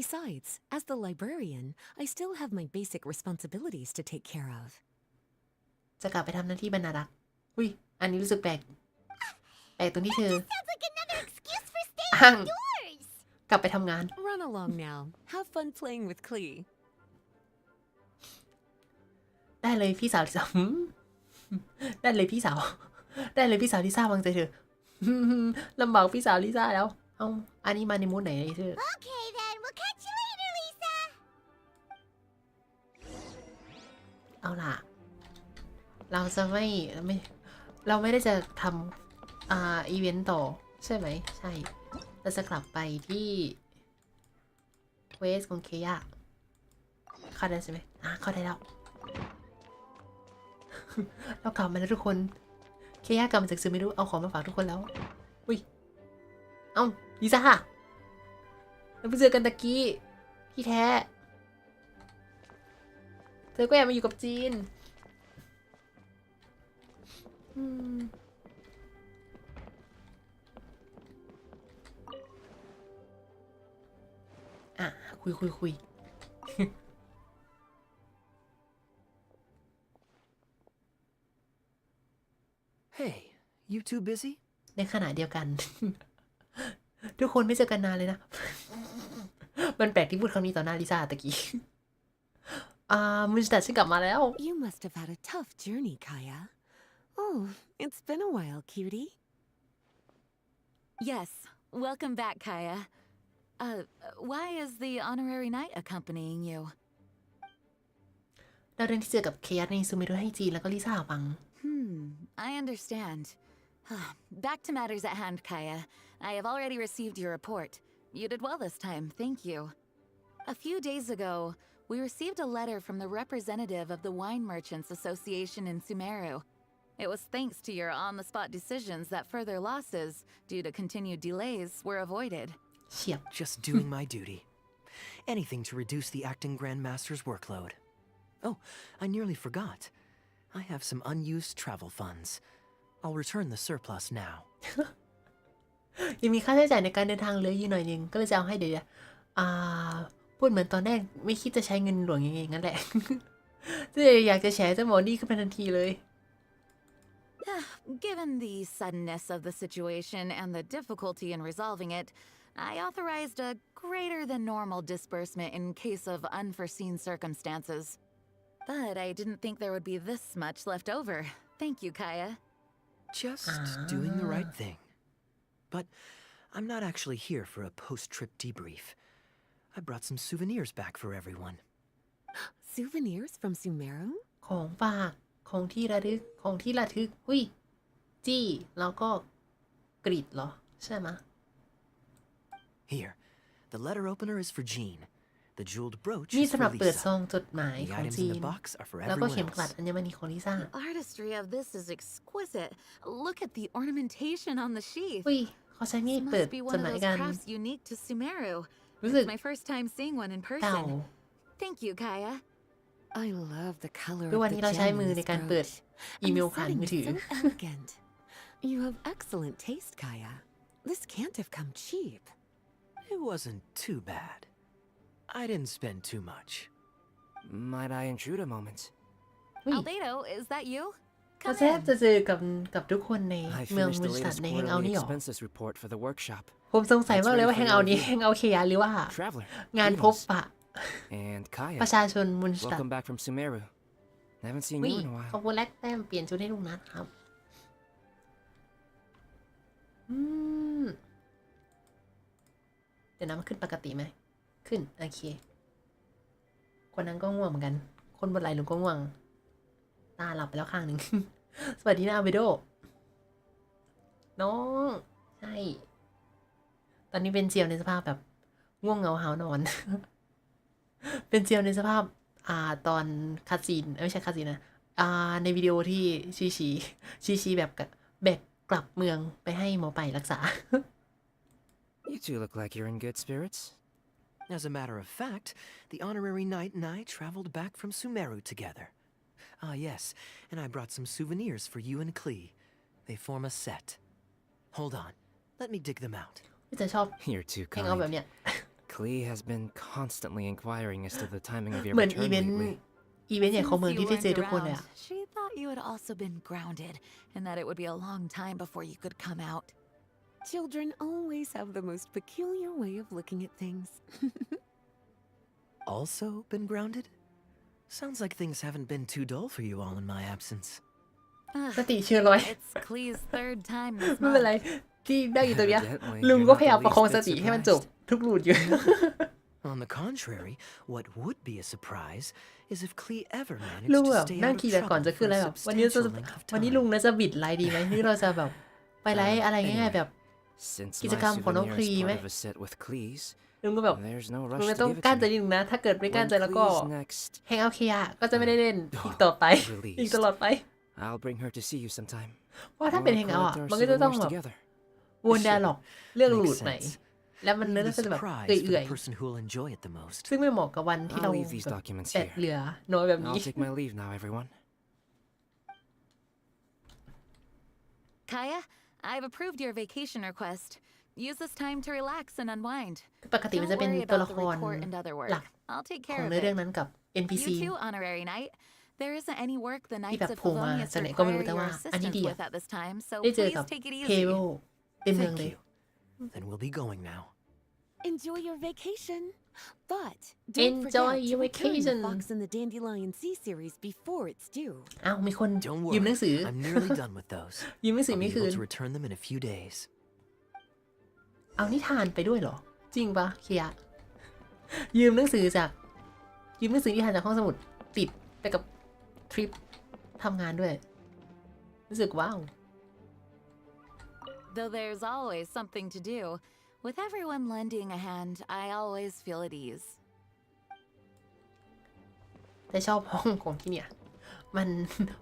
Besides, as the librarian, I still have my basic responsibilities to take care of. จะกลับไปทำหน้าที่บรรณารักษ์อุ้ยอันนี้รู้สึกแปลกตรงที่เธอ Sounds like another excuse for staying อ้าง indoors. กลับไปทำงาน Run along now. Have fun playing with Klee. ได้เลยพี่สาวลิซ่าได้เลยพี่สาวได้เลยพี่สาวลิซ่าวางใจเถอะลำบากพี่สาวลิซ่าแล้วเอาอันนี้มาในมูดไหนเธอ Okay then, we'll catch you later, Lisa. เอาล่ะเราจะเราไม่ได้จะทำอีเวนต์ต่อใช่ไหมใช่เราจะกลับไปที่เควสของเคย่าเข้าได้ใช่ไหมเข้าได้แล้วเรากลับมาแล้วทุกคนเคย่ากลับมาจากซึไม่รู้เอาของมาฝากทุกคนแล้วอุ้ยเอ้าลิซ่าเราเพิ่งเจอกันตะกี้พี่แท้เธอก็อยากมาอยู่กับจีนคุย Hey, you two busy? ในขณะเดียวกัน ทุกคนไม่เจอกันนานเลยนะ มันแปลกที่พูดคำนี้ต่อหน้าลิซ่าตะกี้มุนสตัดฉันกลับมาแล้ว You must have had a tough journey, Kaeya. Oh, it's been a while, cutie. Yes, welcome back, Kaeya. Why is the honorary knight accompanying you? เราเรื่องที่เจอกับเคยัสในซูเมรุให้จีนแล้วก็ลิซ่าฟัง I understand. Back to matters at hand, Kaeya. I have already received your report. You did well this time, thank you. A few days ago, we received a letter from the representative of the Wine Merchants Association in Sumeru. It was thanks to your on-the-spot decisions that further losses, due to continued delays, were avoided. เฉียบ Just doing my duty. Anything to reduce the acting grandmaster's workload. Oh, I nearly forgot. I have some unused travel funds. I'll return the surplus now. ยังมีค่าใช้จ่ายในการเดินทางเหลืออยู่หน่อยนึงก็เลยจะเอาให้เดี๋ยวพูดเหมือนตอนแรกไม่คิดจะใช้เงินหลวงยังไงงั้นแหละ อยากจะแชร์เจ้าหมอนี่ขึ้นมาทันทีเลย Given the suddenness of the situation and the difficulty in resolving it, I authorized a greater than normal disbursement in case of unforeseen circumstances. But I didn't think there would be this much left over. Thank you, Kaeya. Just doing the right thing. But I'm not actually here for a post-trip debrief. I brought some souvenirs back for everyone. Souvenirs from Sumeru? ของฝากของที่ระลึกหุ้ยจี้แล้วก็กรีดเหรอใช่ไหม Here, the letter opener is for Jean. The jeweled brooch นี่ is สำห for รับเปิดซ Lisa. องจดหมาย The ของ items จี in น the box are for แล้วก็ everyone เข็มกลัด else. อัญมณีของลิซ่า The artistry of this is exquisite. Look at the ornamentation on the sheath. หุ้ยเขาใช้มีด This เปิด must be จ one ด of หมาย those กัน crafts unique to Sumeru. รู้สึก It's my first time seeing one in เก่า person. Thank you, Kaeya. I love the color ทุก of วัน the นี้เราใช้ gem มื in อใน this การเปิด brooch. อี And เม the ลผ่าน setting มือ is ถือ so elegant. You have excellent taste, Kaeya. This can't have come cheap. It wasn't too bad. I didn't spend too much. Might I intrude a moment? หุ้ย Albedo, is that you? เขา Come แทบ in. จะเจอกับทุกคนใน I เมือง finished มุ the นสตัด latest ในแฮงเอา quarterly นี่หรอ expenses report for the workshop. ผมสงสัยมากเลยว่า It's แฮ ready ง for เอา your นี้ review. แฮงเอาเคยาหรือว่า Traveler, งานพบ greetings. ปะ And Kaeya, ประชาชนมุนสตัด welcome back from Sumeru. I haven't seen วิ you in a ขอบ while. คุณแลกแต้มเปลี่ยนชุดให้ลุงนัทครับเดี๋ยวนะมันขึ้นปกติไหมขึ้นโอเคคนนั้นก็ง่วงเหมือนกันคนบนไหลลุงก็ง่วงตาหลับไปแล้วข้างหนึ่ง สวัสดีนะอาเบโดน้องใช่ตอนนี้เป็นเจียวในสภาพแบบง่วงเหงาหาวนอน เป็นเจียวในสภาพตอนคาซีนไม่ใช่คาซีนนะในวิดีโอที่ชีแบบแบกกลับเมืองไปให้หมอไปรักษา You two look like you're in good spirits. As a matter of fact, the honorary knight and I traveled back from Sumeru together. Ah, yes, and I brought some souvenirs for you and Klee. They form a set. Hold on, let me dig them out. จะชอบ You're too แฮงเอาแบบ kind. เนี้ย Klee has been constantly inquiring as to the timing of your เหมือน return อีเวนต์ใหญ่ของ Since เมือง you ที่ได้ weren't เจอทุกคนเลย around, she thought you had also been grounded, and that it would be a long time before you could come out. Children always have the most peculiar way of looking at things. Also been grounded? Sounds like things haven't been too dull for you all in my absence. สติเชื่อร้อย It's Klee's third time this ไม่เป็นไร month. ที่ได้อยู่ตรงเนี้ย Evidently, ลุง you're ก็ not พยายาม the ประคอง least ส bit ติให้มันจบ surprised. ทุกหลุดอยู่ On the contrary, what would be a surprise is if Klee ever ลุง managed แบ to บ stay นั่ง out of ขี่แบบก่อน trouble จะขึ้น for แล้ว a แบบวันนี้จะ substantial length of วันนี้ลุง time. น่าจะบิดไลน์ดีไหมที่เราจะแบบไปไลฟ์อะไรง่ายๆแบบ Since กิจกรรม my ของน้องค souvenir ลี is ไหม part of a set with Klee's, ลุงก็แบบ there's no ลุง rush จะ to ต้อง give it กลั้น to ใจ me. นิดนึงนะ ถ้าเกิดไม่กลั้น When ใจแล้วก็ Klee's next, แฮงเอาท์เคยก็จะไม่ได้เล่นอีกต่อไป released, อีกตลอดไป I'll bring her to see you sometime. เพราะถ้าเป็น We'll แฮงเอาท์ collect our มันก็จะต้อง souvenirs แบบ together. วนไดอะล็อกเรื่องหลุด Makes ไหน sense. แล้วมัน Leave เนื้อ the ก็จะแบบ surprise เอื่ for อย the person who'll enjoy it the most. ๆซึ่งไม่เหมาะกับวันที่เรา I'll leave these แบบ documents แบต here. เหลือน้อยแบบนี้ I'll take my leave now, everyone. Kaeya, I've approved your vacation request. Use this time to relax and unwind. ปกติมัน Don't จะเป็น worry ตัว about ละ the คร report and other หลั work. ก I'll take ของ care of เนื้อเรื่อง it. นั้นกับ NPC You too, honorary knight. There isn't any work the ที่ Knights แบบ of โผล่มา Favonius จากไหนก็ไม่รู้ require แต่ your ว่าอันนี้ assistance ดีอะ with at this time, so ได้เจอ please กับ take it เพโ easy. เต็มเมือง Thank เลย you. Then we'll be going now. Enjoy your vacation. But don't Enjoy forget your to return the vacation. Fox and the Dandelion Sea series before it's due. อ้าวมีคน Don't ยืมหนัง worry, สือ I'm nearly done with those. ยืมหนังสือ I'll ไม่ be คืน able to return them in a few days. เอานิทานไปด้วยเหรอ จริงปะเคียะยืมหนังสือนิทานจากห้องสมุดติดไปกับทริปทำงานด้วย รู้สึกว้าว Though there's always something to do, with everyone lending a hand, I always feel at ease. แต่ชอบห้องของที่เนี่ย มัน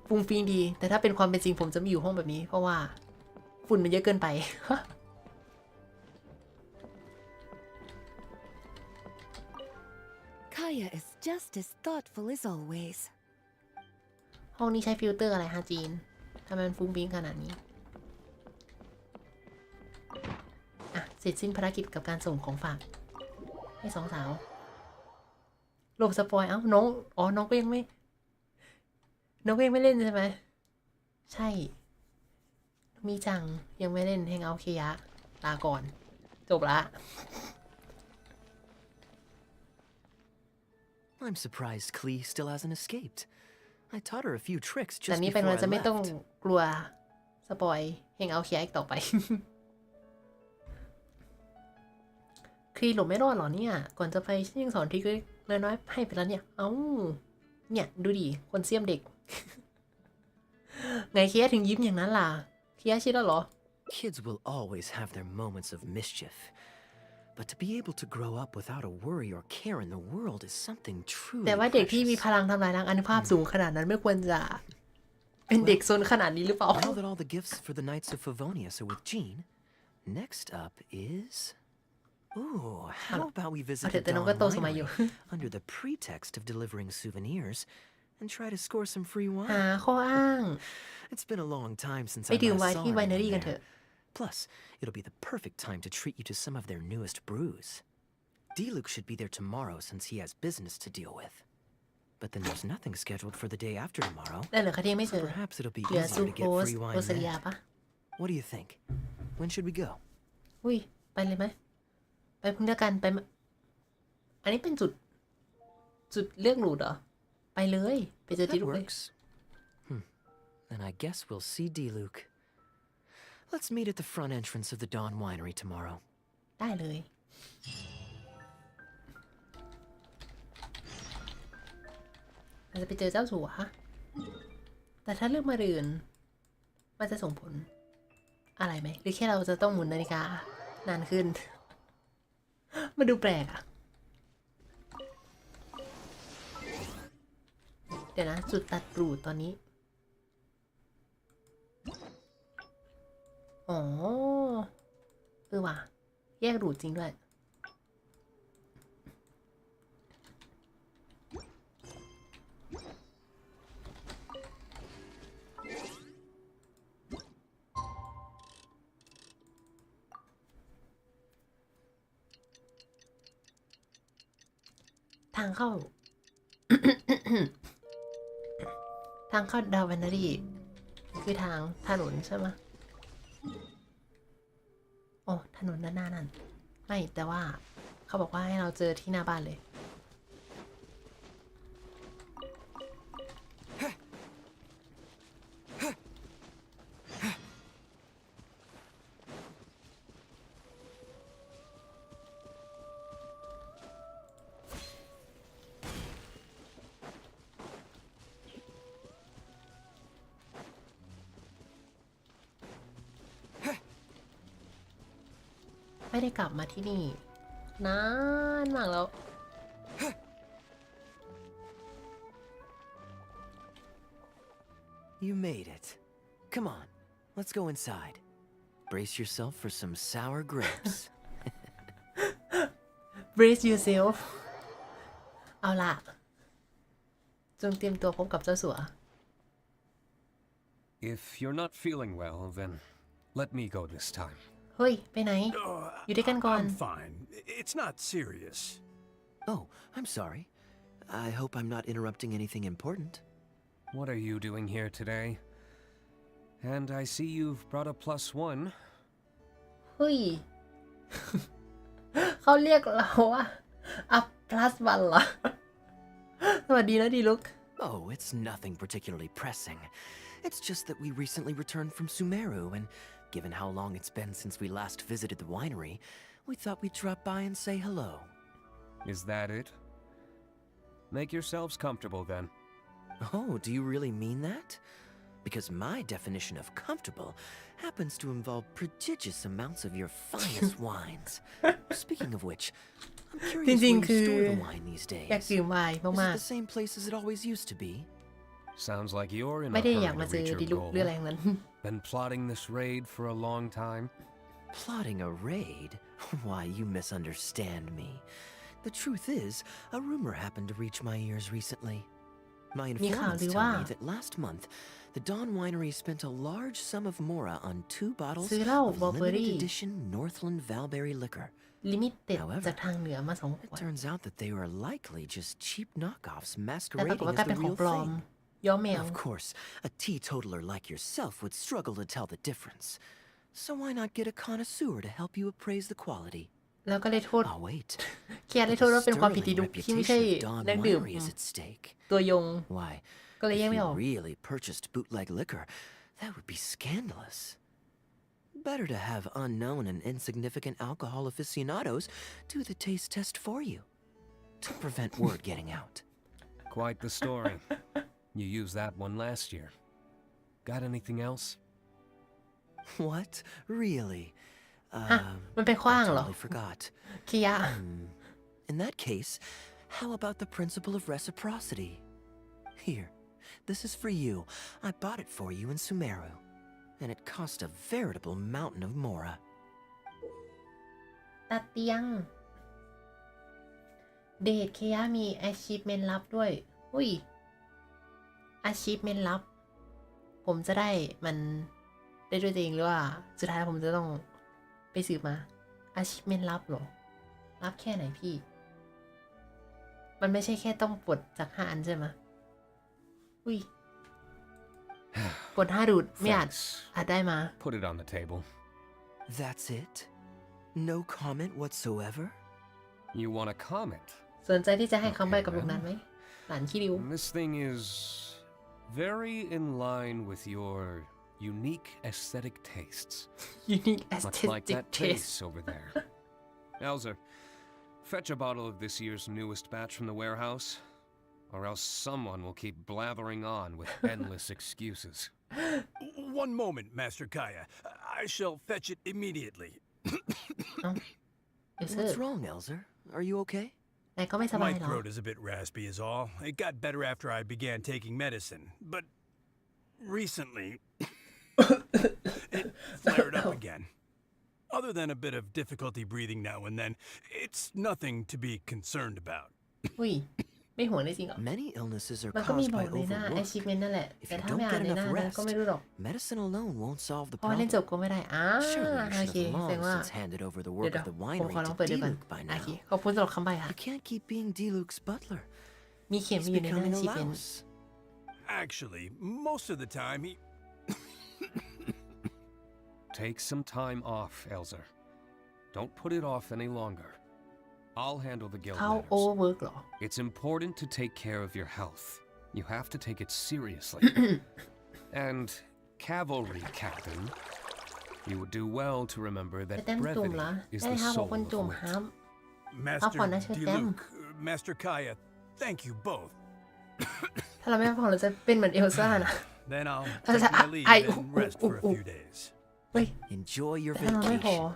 ฟุ้งฟิ้งดี แต่ถ้าเป็นความเป็นจริงผมจะไม่อยู่ห้องแบบนี้ เพราะว่าฝุ่นมันเยอะเกินไป Kaeya is just as thoughtful as always. ห้องนี้ใช้ฟิลเตอร์อะไรฮะจีนทำไมมันฟุ้งฟิ้งขนาดนี้ อ่ะ เสร็จสิ้นภารกิจกับการส่งของฝากให้สองสาวหลบสปอยเอ้าน้องน้องก็ยังไม่เล่นใช่ไหมใช่มีจังยังไม่เล่นแฮงเอาท์เคยะลาก่อน จบละ I'm surprised Klee still hasn't escaped. I taught her a few tricks แต่ just นี้เป็น before วัน I จะไม่ต้อง left. กลัวสปอยแฮงเอาท์เคยะอีกต่อไป คลีหลบไม่รอดหรอเนี่ย ก่อนจะไปฉันยังสอนทริคเล็กน้อยๆให้ไปแล้วเนี่ย เอ้า เนี่ยดูดิ คนเสี้ยมเด็ก ไงเคียะถึงยิ้มอย่างนั้นล่ะเคียะชิดแล้วเหรอ Kids will always have their moments of mischief. But to be able to grow up without a worry or care in the world is something แต่ truly ว่าเด็กที่มี precious. พลังทำลายล้างอานุภาพสูงขนาดนั้นไม่ควรจะเป็นเด็กซนขนาดนี้หรือเปล่า Now that all the gifts for the Knights of Favonius are with Jean, next up is... Ooh, how about we visit the แต่น้องก็ Dawn โตสมัยอยู่ Winery under the pretext of delivering souvenirs and try to score some free หา wine? ข้ออ้าง It's been a long time since ไป I ดื่ม last ไวน์ saw ที่ไวนา anyone รี่กันเถ there. อะ Plus, it'll be the perfect time to treat you to some of their newest brews. D-Luke should be there tomorrow since he has business to deal with. But then there's nothing scheduled for the day after tomorrow. แต่เหลือคดีไม่เจ So อ perhaps it'll be เหลือ easier ซู to โค get ส free โร wine ซาเลีย then. ปะ What do you think? When should we go? อุ้ย ไปเลยไหม ไปพึ่งเดียวกันไปมาอันนี้เป็นจุดเลือกหลุดเหรอ ไปเลย ไปเจอที่ That ลูกเลย works. Then I guess we'll see D-Luke. Let's meet at the front entrance of the Dawn Winery tomorrow. ได้เลยเราจะไปเจอเจ้าสัว แต่ถ้าเลือกมารืนมันจะส่งผลอะไรไหม หรือแค่เราจะต้องหมุนนาฬิกานานขึ้น มาดูแปลกอะเดี๋ยวนะ จุดตัดรูดตอนนี้ อ๋อว่ะ แยกรูดจริงด้วย ทางเข้า ทางเข้าดาวแวนนารีคือทางถนนใช่ไหม นนด้านหน้านั่นไม่แต่ว่าเขาบอกว่าให้เราเจอที่หน้าบ้านเลยไม่ได้กลับมาที่นี่นานมากแล้ว You made it. Come on, let's go inside. Brace yourself for some sour grapes. Brace yourself เอาล่ะจงเตรียมตัวพบกับเจ้าสัว If you're not feeling well, then let me go this time. เฮ้ยไปไหนอยู่ด้วยกันก่อน I'm fine. It's not serious. Oh, I'm sorry. I hope I'm not interrupting anything important. What are you doing here today? And I see you've brought a +1. เฮ้ย เขาเรียกเราว่า up +1 เหรอ สวัสดีนะดีลุก Oh, it's nothing particularly pressing. It's just that we recently returned from Sumeru, and given how long it's been since we last visited the winery, we thought we'd drop by and say hello. Is that it? Make yourselves comfortable then. Oh, do you really mean that? Because my definition of comfortable happens to involve prodigious amounts of your finest wines. Speaking of which, I'm curious where you store the wine these days. อยากดื่มไวน์ Is it มาก the same place as it always used to be? Sounds like you're in ๆ a ไม่ได้อยาก hurry มา to เจอ reach ดี your ลุก goal. เรื่องอะไรนั้น Been plotting this raid for a long time. Plotting a raid? Why, you misunderstand me. The truth is, a rumor happened to reach my ears recently. My informants tell me that last month, the Dawn Winery spent a large sum of mora on 2 bottles of limited edition Northland Valberry liquor. ลิมิเต็ด However, จากทางเหนือมา2 ข it วด turns out that they were likely just cheap knockoffs แต่ปรากฏ masquerading ว่ากลาย as เป็น the ของ real ปลอม thing. ย้อมแมว Of course, a teetotaler like yourself would struggle to tell the difference. So why not get a connoisseur to help you appraise the quality? แล้วก็เลยโทษ Oh, wait. เคียร์เลยโทษว่าเป็นความผิดดีลุกที่ไม่ใช่ reputation of Dawn นักดื่ม Winery is at stake. ตัวยง Why, ก็เลยแยก if ไม่อ you อก really purchased bootleg liquor, that would be scandalous. Better to have unknown and insignificant alcohol aficionados do the taste test for you, to prevent word getting out. Quite the story. You used that one last year. Got anything else? What? Really? ฮะมันเป็นขว้าง I เหรอ totally forgot. เคียร์ In that case, how about the principle of reciprocity? Here, this is for you. I bought it for you in Sumeru, and it cost a veritable mountain of mora. ตัดเตียง เดทเคียร์มี achievement ลับด้วย อุ้ย achievement ลับ ผมจะได้มันได้ด้วยตัวเองหรือว่า สุดท้ายผมจะต้องไปสืบมา achievement ลับเหรอ ลับแค่ไหนพี่ มันไม่ใช่แค่ต้องปลดจาก5 อันใช่ไหมอุ้ยปลด5 ดูดไม่อาจ Thanks. ได้มา Put it on the table. That's it? No comment whatsoever? You want a comment? สนใจที่จะให้คำใบ้กับลูกนั้นไหม หลานขี้ริ้ว This thing is very in line with your unique aesthetic tastes. unique Much like aesthetic that taste vase over there. Elzer, fetch a bottle of this year's newest batch from the warehouse, or else someone will keep blathering on with endless excuses. One moment, Master Kaeya. I shall fetch it immediately. What's wrong, Elzer? Are you okay? นายก็ไม่สบาย My หรอ throat is a bit raspy is all. It got better after I began taking medicine, but recently it flared up again. Other than a bit of difficulty breathing now and then, it's nothing to be concerned about. อุ้ย ไม่ห่วงได้จริงเหรอ Many illnesses are มันก็มี caused บอ by กในหน้า overwork. achievement นั่นแหละ If แต่ you ถ้าไม่ don't อ่าน get ในหน้า enough นั้นก็ไม่ rest, รู้หรอก medicine alone won't solve the พอเล่นจ problem. บก็ไม่ได้ Surely you โอ should เค have แสดง long ว่า since handed over the เดี๋ยว work of the ผม winery ขอลอง to เปิดดูก่อน Diluc by โอเค now. ขอบคุณสำหรับคำใบ้ค่ะ You can't keep being Diluc's butler. มีเขียน He's มาอยู่ในหน้า becoming a achievement louse. Actually, most of the time he... Take some time off, Elzer. Don't put it off any longer. I'll handle the guild เขา matters. overwork เหรอ It's important to take care of your health. You have to take it seriously. And cavalry captain, you would do well to remember จะ that เต็มตุ่ม brevity ละ is ได้ the ห้าบอก soul คน of จุ่ม wit. ห้าม Master I'll find out your Diluc, Master Kaeya, thank you both. ถ้าเราไม่พักผ่อนเราจะเป็นเหมือนเอลซ่านะ Then I'll I- take my leave I- and rest for a few days. เฮ้ย Enjoy your แต่ถ้าเราไม่พอ vacation.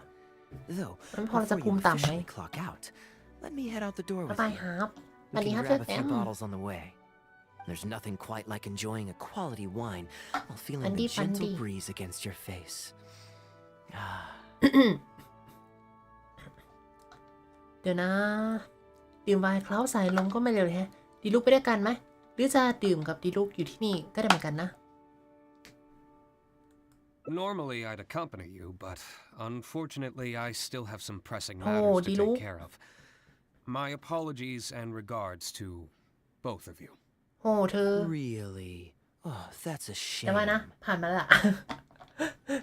Though, มันพอเราจะ before ภู you มิต่ำไหม officially clock out, let me head out the door บ๊าย with บาย you. ครับส We วัสดีค can รับเจ grab a แซ few ม bottles on the way. There's nothing quite like enjoying a quality wine while feeling Fundy, the gentle fundy. breeze against your face. Ah. เดี๋ยวนะ ดื่มไวน์เคล้าสายลมก็ไม่เร็วเลยแฮะดีลุกไปด้วยกันไหมหรือจะดื่มกับดีลุกอยู่ที่นี่ก็ได้เหมือนกันนะ Normally, I'd accompany you, but unfortunately, I still have some pressing Oh, matters to Diluc. take care of. My apologies and regards to both of you. โหเธอ Really? Oh, that's a แต่ว่า shame. นะ ผ่านมาแล้วล่ะ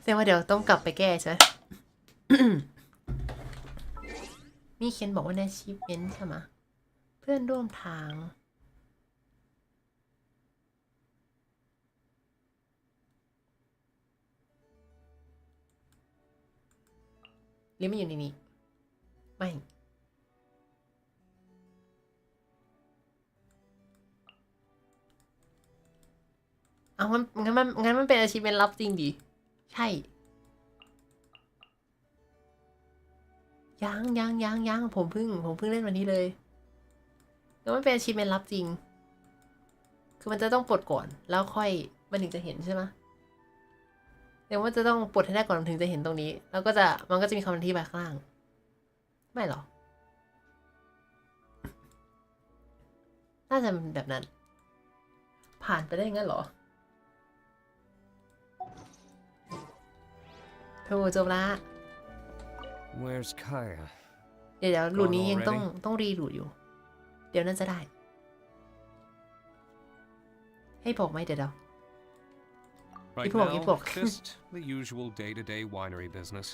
แสดงว่าเดี๋ยวต้องกลับไปแก้ใช่ไหม นี่เคนบอกว่าในชีพเอนใช่ไหมเพื่อนร่วมทางหรือไม่อยู่ในนี้ไม่เอางั้นมันเป็นอาชีพเป็นลับจริงดิใช่ยังผมเพิ่งเล่นวันนี้เลยแล้วมันเป็นอาชีพเป็นลับจริงคือมันจะต้องปลดก่อนแล้วค่อยมันถึงจะเห็นใช่ไหมแต่ว่าจะต้องปลดให้ได้ก่อนถึงจะเห็นตรงนี้แล้วก็จะมันก็จะมีคำอธิบายข้างล่างไม่หรอน่าจะเป็นแบบนั้นผ่านไปได้งั้นเหรอโธ่จบละ Where's Kaeya? เดี๋ยวหลุดนี้ยังต้องรีหลุดอยู่ เดี๋ยวน่าจะได้ ให้บอกไหมเดี๋ยว Right Ipok. now, just the usual day-to-day winery business.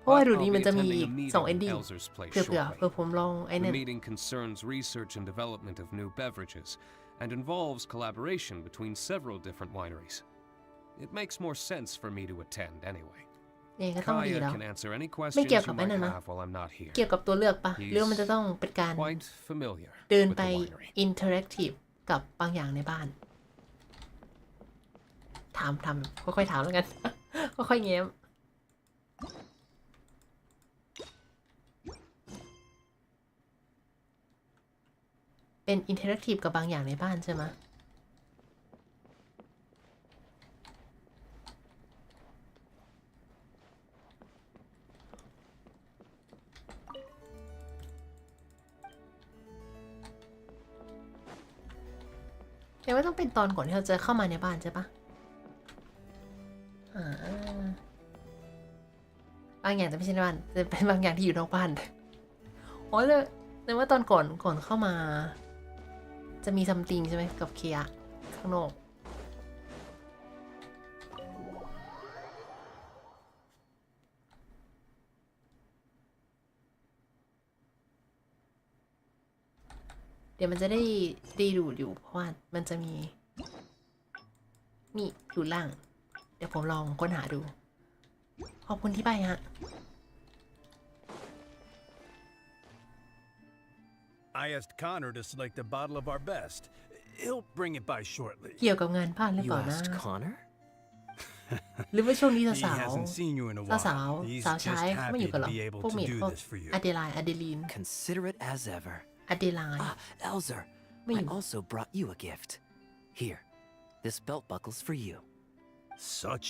เพราะว่า But หลุด I'll นี้ be มันจะมี attending a meeting 2 in ending Elzer's place เผื่อ shortly. ผมลองไอ้ The นั่น meeting concerns research and development of new beverages and involves collaboration between several different wineries. It makes more sense for me to attend anyway. เนี่ยก็ต้องดี Kaeya แล้ว can answer any ไม่ questions เกี่ยว you กับไอ้ might นั่นนะ have while I'm not here. เกี่ยวกับตัวเลือกปะหรือว่ามันจะต้องเป็นการ Quite familiar เดิน with ไป the winery. อินเทอร์แอคทีฟกับบางอย่างในบ้าน ถามค่อยๆถามแล้วกัน ค่อยๆเงี้ยเป็นอินเทอร์แอคทีฟกับบางอย่างในบ้านใช่ไหมแต่ว่าต้องเป็นตอนก่อนที่เราจะเข้ามาในบ้านใช่ปะบางอย่างจะไม่ใช่ในบ้านจะเป็นบางอย่างที่อยู่นอกบ้านอ๋อแต่ว่าตอนก่อนเข้ามา จะมีซัมติงใช่ไหมกับเคียข้างนอกเดี๋ยวมันจะได้ดูดอยู่เพราะว่ามันจะมีนี่ดูดล่าง เดี๋ยวผมลองค้นหาดู ขอบคุณที่ไปฮะ I asked Connor to select a bottle of our best. He'll bring it by shortly. เกี่ยวกับงานบ้านหรือ You เปล่านะ asked Connor? หรือว่าช่วงนี้ He สาว hasn't seen you in a สาว while. He's สาว just ใช้เขาไม่อยู่ happy กันหร to อ be able พวก to เมด do พวก this for you. อะเดไลน์อะเดลีน Considerate as ever. อะเดไลน์ Ah, Elzer, Me. I also brought you a gift. Here, this belt buckle's for you. Such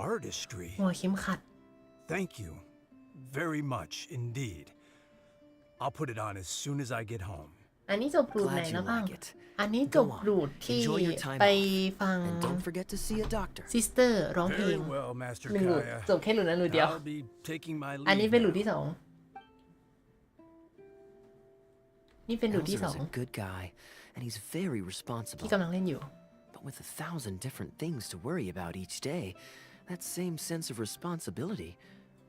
artistry. หัวเข็มขัด Thank you very much indeed. I'll put it on as soon as I get home. อันนี้จบรูดไหน Glad แล้ว you บ้าง like it. อันนี้จบรูดที่ Enjoy your time ไป off. ฟัง And don't forget to see a doctor. ซิสเตอร์ร้องเพล Very ง well, Master หนึ่งรูด Kaeya. จบแค่รูดนั้นรูดเดียว I'll be taking my อันนี้ leave เป็นรูด now. ที่สองนี่เป็นรูดที่ Elzer สอ is ง a good guy, and he's very ที่ responsible. กำลังเล่นอยู่ But with 1,000 different things to worry about each day, that same sense of responsibility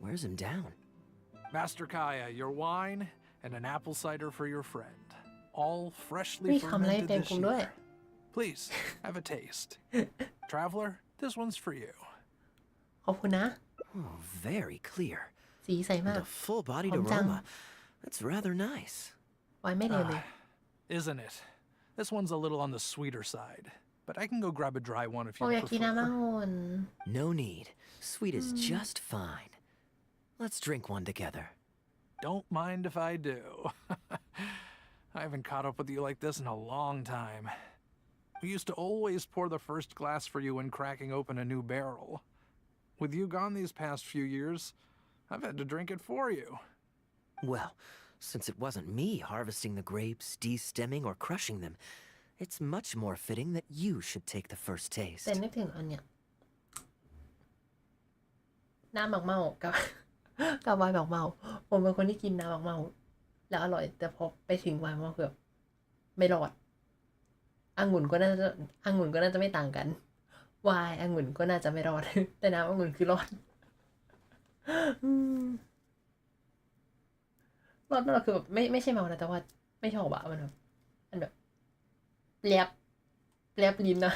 wears him down. Master Kaeya, your wine and an apple cider for your friend. All มี freshly คำอะไร fermented เต็ม this คุมด้วย year. Please, have a taste. Traveler, this one's for you. ขอบคุณนะ Oh, very clear. สีใสมาก And a full-bodied หอมจัง aroma. That's rather nice. ไวน์ไม่เลวเลย Isn't it? This one's a little on the sweeter side, but I can go grab a dry one if โอ้ you อยากกินน้ำอ prefer. งุ่น No need. Sweet is just fine. Let's drink one together. Don't mind if I do. I haven't caught up with you like this in a long time. We used to always pour the first glass for you when cracking open a new barrel. With you gone these past few years, I've had to drink it for you. Well, since it wasn't me harvesting the grapes, de-stemming, or crushing them, it's much more fitting that you should take the first taste. แต่นึกถึงอันเนี้ยน้ำหมักเมากับ กับไวน์หมักเมาผมเป็นคนที่กินน้ำหมักเมาแล้วอร่อยแต่พอไปถึงไวน์หมักเมาคือแบบไม่รอดองุ่นก็น่าจะไม่ต่างกันไวน์องุ่นก็น่าจะไม่รอด แต่น้ำองุ่นคือรอดรอดคือแบบไม่ใช่เมานะแต่ว่าไม่ชอบอะมันแบบแลบลิ้นนะ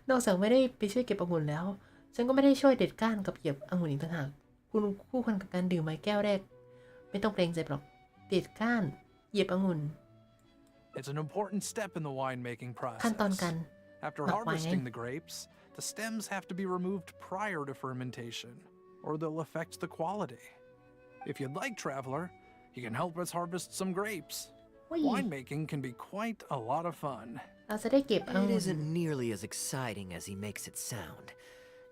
นอกจากไม่ได้ไปช่วยเก็บองุ่นแล้วฉันก็ไม่ได้ช่วยเด็ดก้านกับเหยียบองุ่นอีกต่างหากคุณคู่ควรกับการดื่มไวน์แก้วแรกไม่ต้องเกรงใจหรอกเด็ดก้านเหยียบองุ่น It's an important step in the winemaking ขั้นตอน process. การ After หมักไวน์ harvesting the grapes, the stems have to be removed prior to fermentation, or they'll affect the quality. If you'd like, Traveler, you can help us harvest some grapes. Winemaking can be quite a lot of fun. เราจะได้เก็บองุ่ It น isn't nearly as exciting as he makes it sound.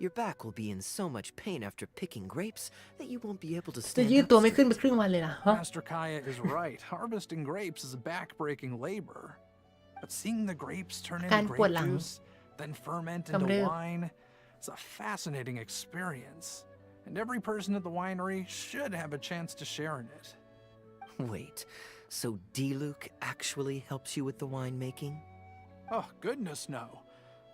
Your back will be in so much pain after picking grapes that you won't be able to จะ stand ยืด up ตัวไม่ขึ้น straight. ไปครึ่งวันเลยนะฮะ Master Kaeya is right. Harvesting grapes is back-breaking labor. But seeing the grapes turn การ into ปวด grape หลัง juice, then ferment กำเริ into บ wine, it's a fascinating experience. And every person at the winery should have a chance to share in it. Wait, so D-Luke actually helps you with the winemaking? Oh, goodness, no.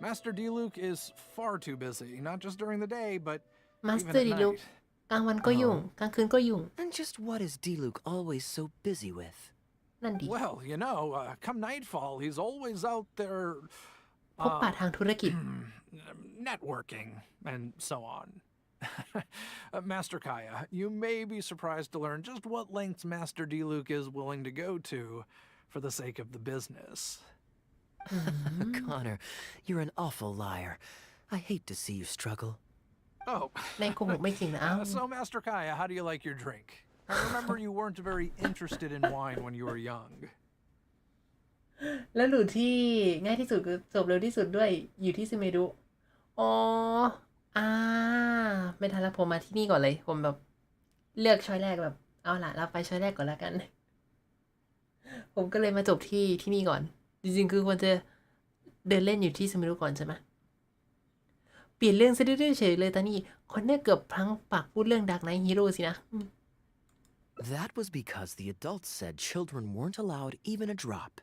Master D-Luke is far too busy, not just during the day, but มาส even เตอร์ at ดิลุก night. กลางวันก็ยุ่ง กลางคืนก็ยุ่ง And just what is D-Luke always so busy with? นั่นดิ Well, you know, come nightfall, he's always out there พบปะทางธุรกิจ networking and so on. Master Kaeya, you may be surprised to learn just what lengths Master D-Luke is willing to go to for the sake of the business. Connor, you're an awful liar. I hate to see you struggle. Oh. แม่งโกหกไม่จริงนะอ้าว So, Master Kaeya, how do you like your drink? I remember you weren't very interested in wine when you were young. แล้วหลุดที่ง่ายที่สุดคือจบเร็วที่สุดด้วยอยู่ที่ซิเมรุอ๋อไม่ทันแล้วผมมาที่นี่ก่อนเลยผมแบบเลือกช้อยแรกแบบเอาล่ะเราไปช้อยแรกก่อนแล้วกัน ผมก็เลยมาจบที่นี่ก่อนจริงๆคือควรจะเดินเล่นอยู่ที่ซิเมรุก่อนใช่ไหมเปลี่ยนเรื่องซะดื้อๆเฉยเลยตอนนี้คนเนี่ยเกือบพลั้งปากพูดเรื่อง Dark Knight Hero สินะ That was because the adults said children weren't allowed even a drop.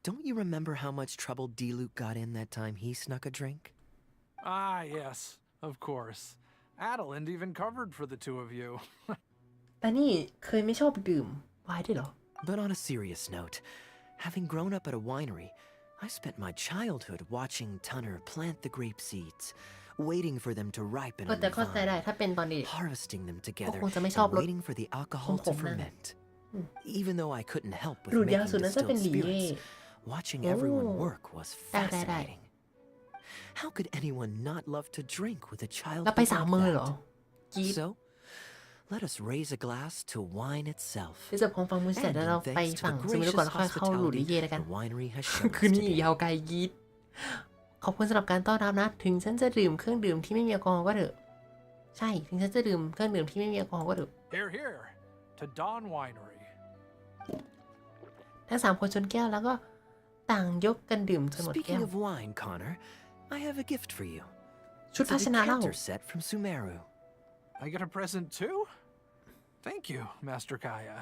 Don't you remember how much trouble D-Luke got in that time he snuck a drink? Ah, yes, of course. Adeline even covered for the two of you. แต่นี่เคยไม่ชอบดื่มไวน์ด้วยเหรอ But on a serious note, having grown up at a winery, I spent my childhood watching Tunner plant the grape seeds, waiting for them to ripen ก็ on จะ the เข้าใจได้ vine, ถ้าเป็นตอนเด็ก harvesting them ก็ together, คงจะไม่ชอบ and รส waiting for the alcohol to ขมๆนั่น ferment. Even though I couldn't help with รูดยาว making สุดน่าจะเป็น distilled หลีเย่ spirits, watching โอ้ everyone work was ได้ fascinating. How could anyone not love to drink with a แล้ว childhood ไป like สามมือเหรอ that? กรีด So, let us raise a glass to wine itself. เดี๋ยวจะของฟังมือเสร็จ And แล้ว in เราไป thanks to ฝั่ง the ซิมิรุก่อนแล้ว gracious ค่อยเข้าหลุดลิ hospitality เย่แล้วกัน the winery has shown คืน us นี้ today. ยาวไกลกรีดขอบคุณสำหรับการต้อนรับนะ ถึงฉันจะดื่มเครื่องดื่มที่ไม่มีแอลกอฮอล์ก็เถอะใช่ถึงฉันจะดื่มเครื่องดื่มที่ไม่มีแอลกอฮอล์ก็เถอะ Here, here, to Dawn Winery. ทั้ง3คนชนแก้วแล้วก็ต่างยกกันดื่มจนหมดแก้ Speaking ว of wine, Connor, I have a gift for you. ชุด It's ภา a ชนะเหล้า decanter set from Sumeru. I get a present too? Thank you, Master Kaeya.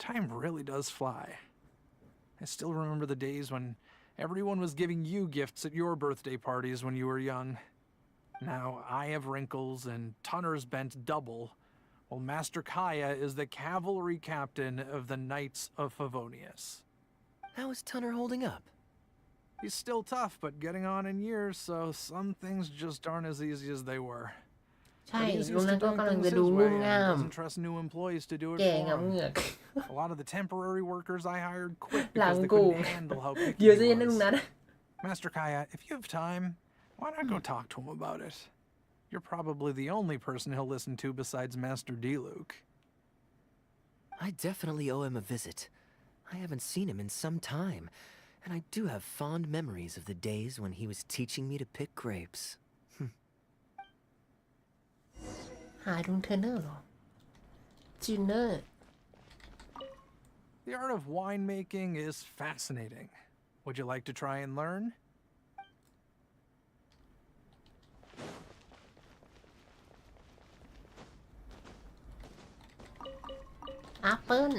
Time really does fly. I still remember the days when everyone was giving you gifts at your birthday parties when you were young. Now I have wrinkles and Tunner's bent double, Well, Master Kaeya is the cavalry captain of the Knights of Favonius. How is Tunner holding up? He's still tough, but getting on in years, so some things just aren't as easy as they were. ใช่ But he's ลุง used นั้ to นก็ doing กำลัง things จะดู his งุ่ way ม and ง่าม doesn't trust new employees to do it แก่ for งับ him. เหงือก A lot of the temporary workers I hired quit หลัง because they กู couldn't handle how picky เดี๋ยว he จะยันนะลุง was. นั้น Master Kaeya, if you have time, why not go talk to him about it? You're probably the only person he'll listen to besides Master D-Luke. I definitely owe him a visit. I haven't seen him in some time, and I do have fond memories of the days when he was teaching me to pick grapes. หาลุงเทอร์เนอร์เหรอจูเนอร์ The art of winemaking is fascinating. Would you like to try and learn? แอปเปิ้ล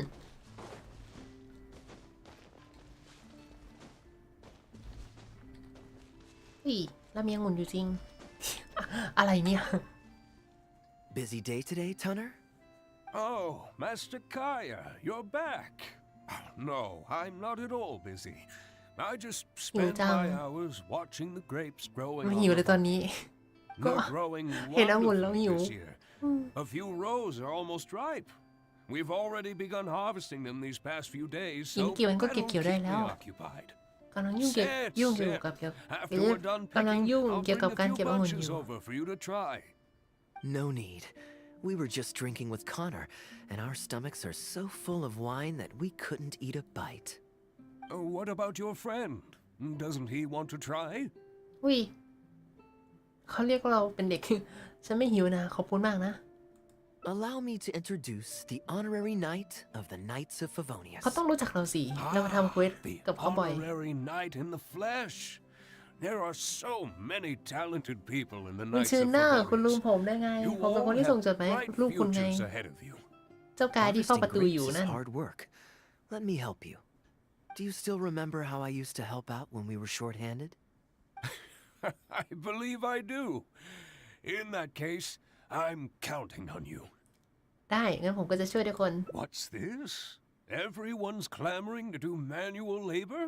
อุ้ยเรามีองุ่นอยู่จริง อะไรเนี่ย Busy day today, Tunner? Oh, Master Kaeya, you're back. No, I'm not at all busy. I just spend my hours watching the grapes growing มัน on หิว the เลยตอนนี้ vine. They're growing เห็นองุ่นแล้ว wonderfully หิว this year. A few rows are almost ripe. We've already begun harvesting them these past few days, กิน so เกี่ยวมันก็ that'll เก็บเกี่ยวได้ keep แล้ว me occupied. กำลังยุ่งเกี่ยวกับเกี่ยว After we're done กำลัง picking, ยุ่ง I'll เกี่ยวกับ bring การ a เก็ few บองุ่นอ bunches ยู่ over for you to try. No need. We were just drinking with Connor, and our stomachs are so full of wine that we couldn't eat a bite. What about your friend? Doesn't he want to try? อุ้ยเขาเรียกเราเป็นเด็ก ฉันไม่หิวนะ ขอบคุณมากนะ Allow me to introduce the honorary knight of the Knights of Favonius. เขาต้องรู้จักเราสิ เรามาทำเควส The กับเขาบ่อย honorary knight in the flesh. There are so many talented people in the คุณ Knights ชื่อ of หน้าคุณลืม Favonius. ผมได้ไง You ผมเป็นคน all ที่ส่งจด have หมายให้ bright ลูกคุณไง futures ahead of you. เจ้ากายที่เฝ้า Harvesting ประตูอยู่ grapes นั่ is น hard work. Let me help you. Do you still remember how I used to help out when we were short-handed? I believe I do. In that case, I'm counting on you. ได้ งั้นผมก็จะช่วยทุกคน What's this? Everyone's clamoring to do manual labor?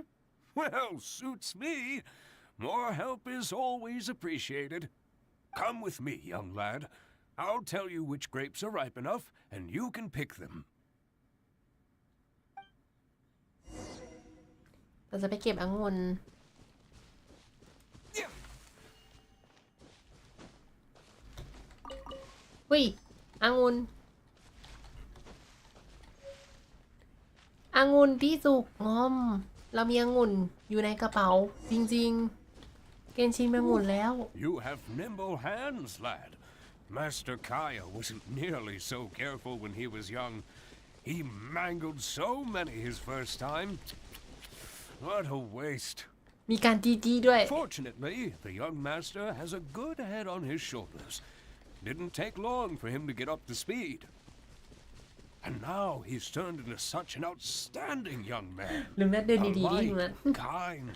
Well, suits me. More help is always appreciated. Come with me, young lad. I'll tell you which grapes are ripe enough, and you can pick them. เราจะไปเก็บองุ่นอุ้ยองุ่นที่สุกงอม เรามีองุ่นอยู่ในกระเป๋า จริงๆ เกนชินไปหมดแล้ว You have nimble hands, lad. Master Kaeya wasn't nearly so careful when he was young. He mangled so many his first time. What a waste. มีการจี้ด้วย Fortunately, the young master has a good head on his shoulders. Didn't take long for him to get up to speed. And now he's turned into such an outstanding young man. ลุงนัดเดินดีๆดิลุงนัด Polite, kind.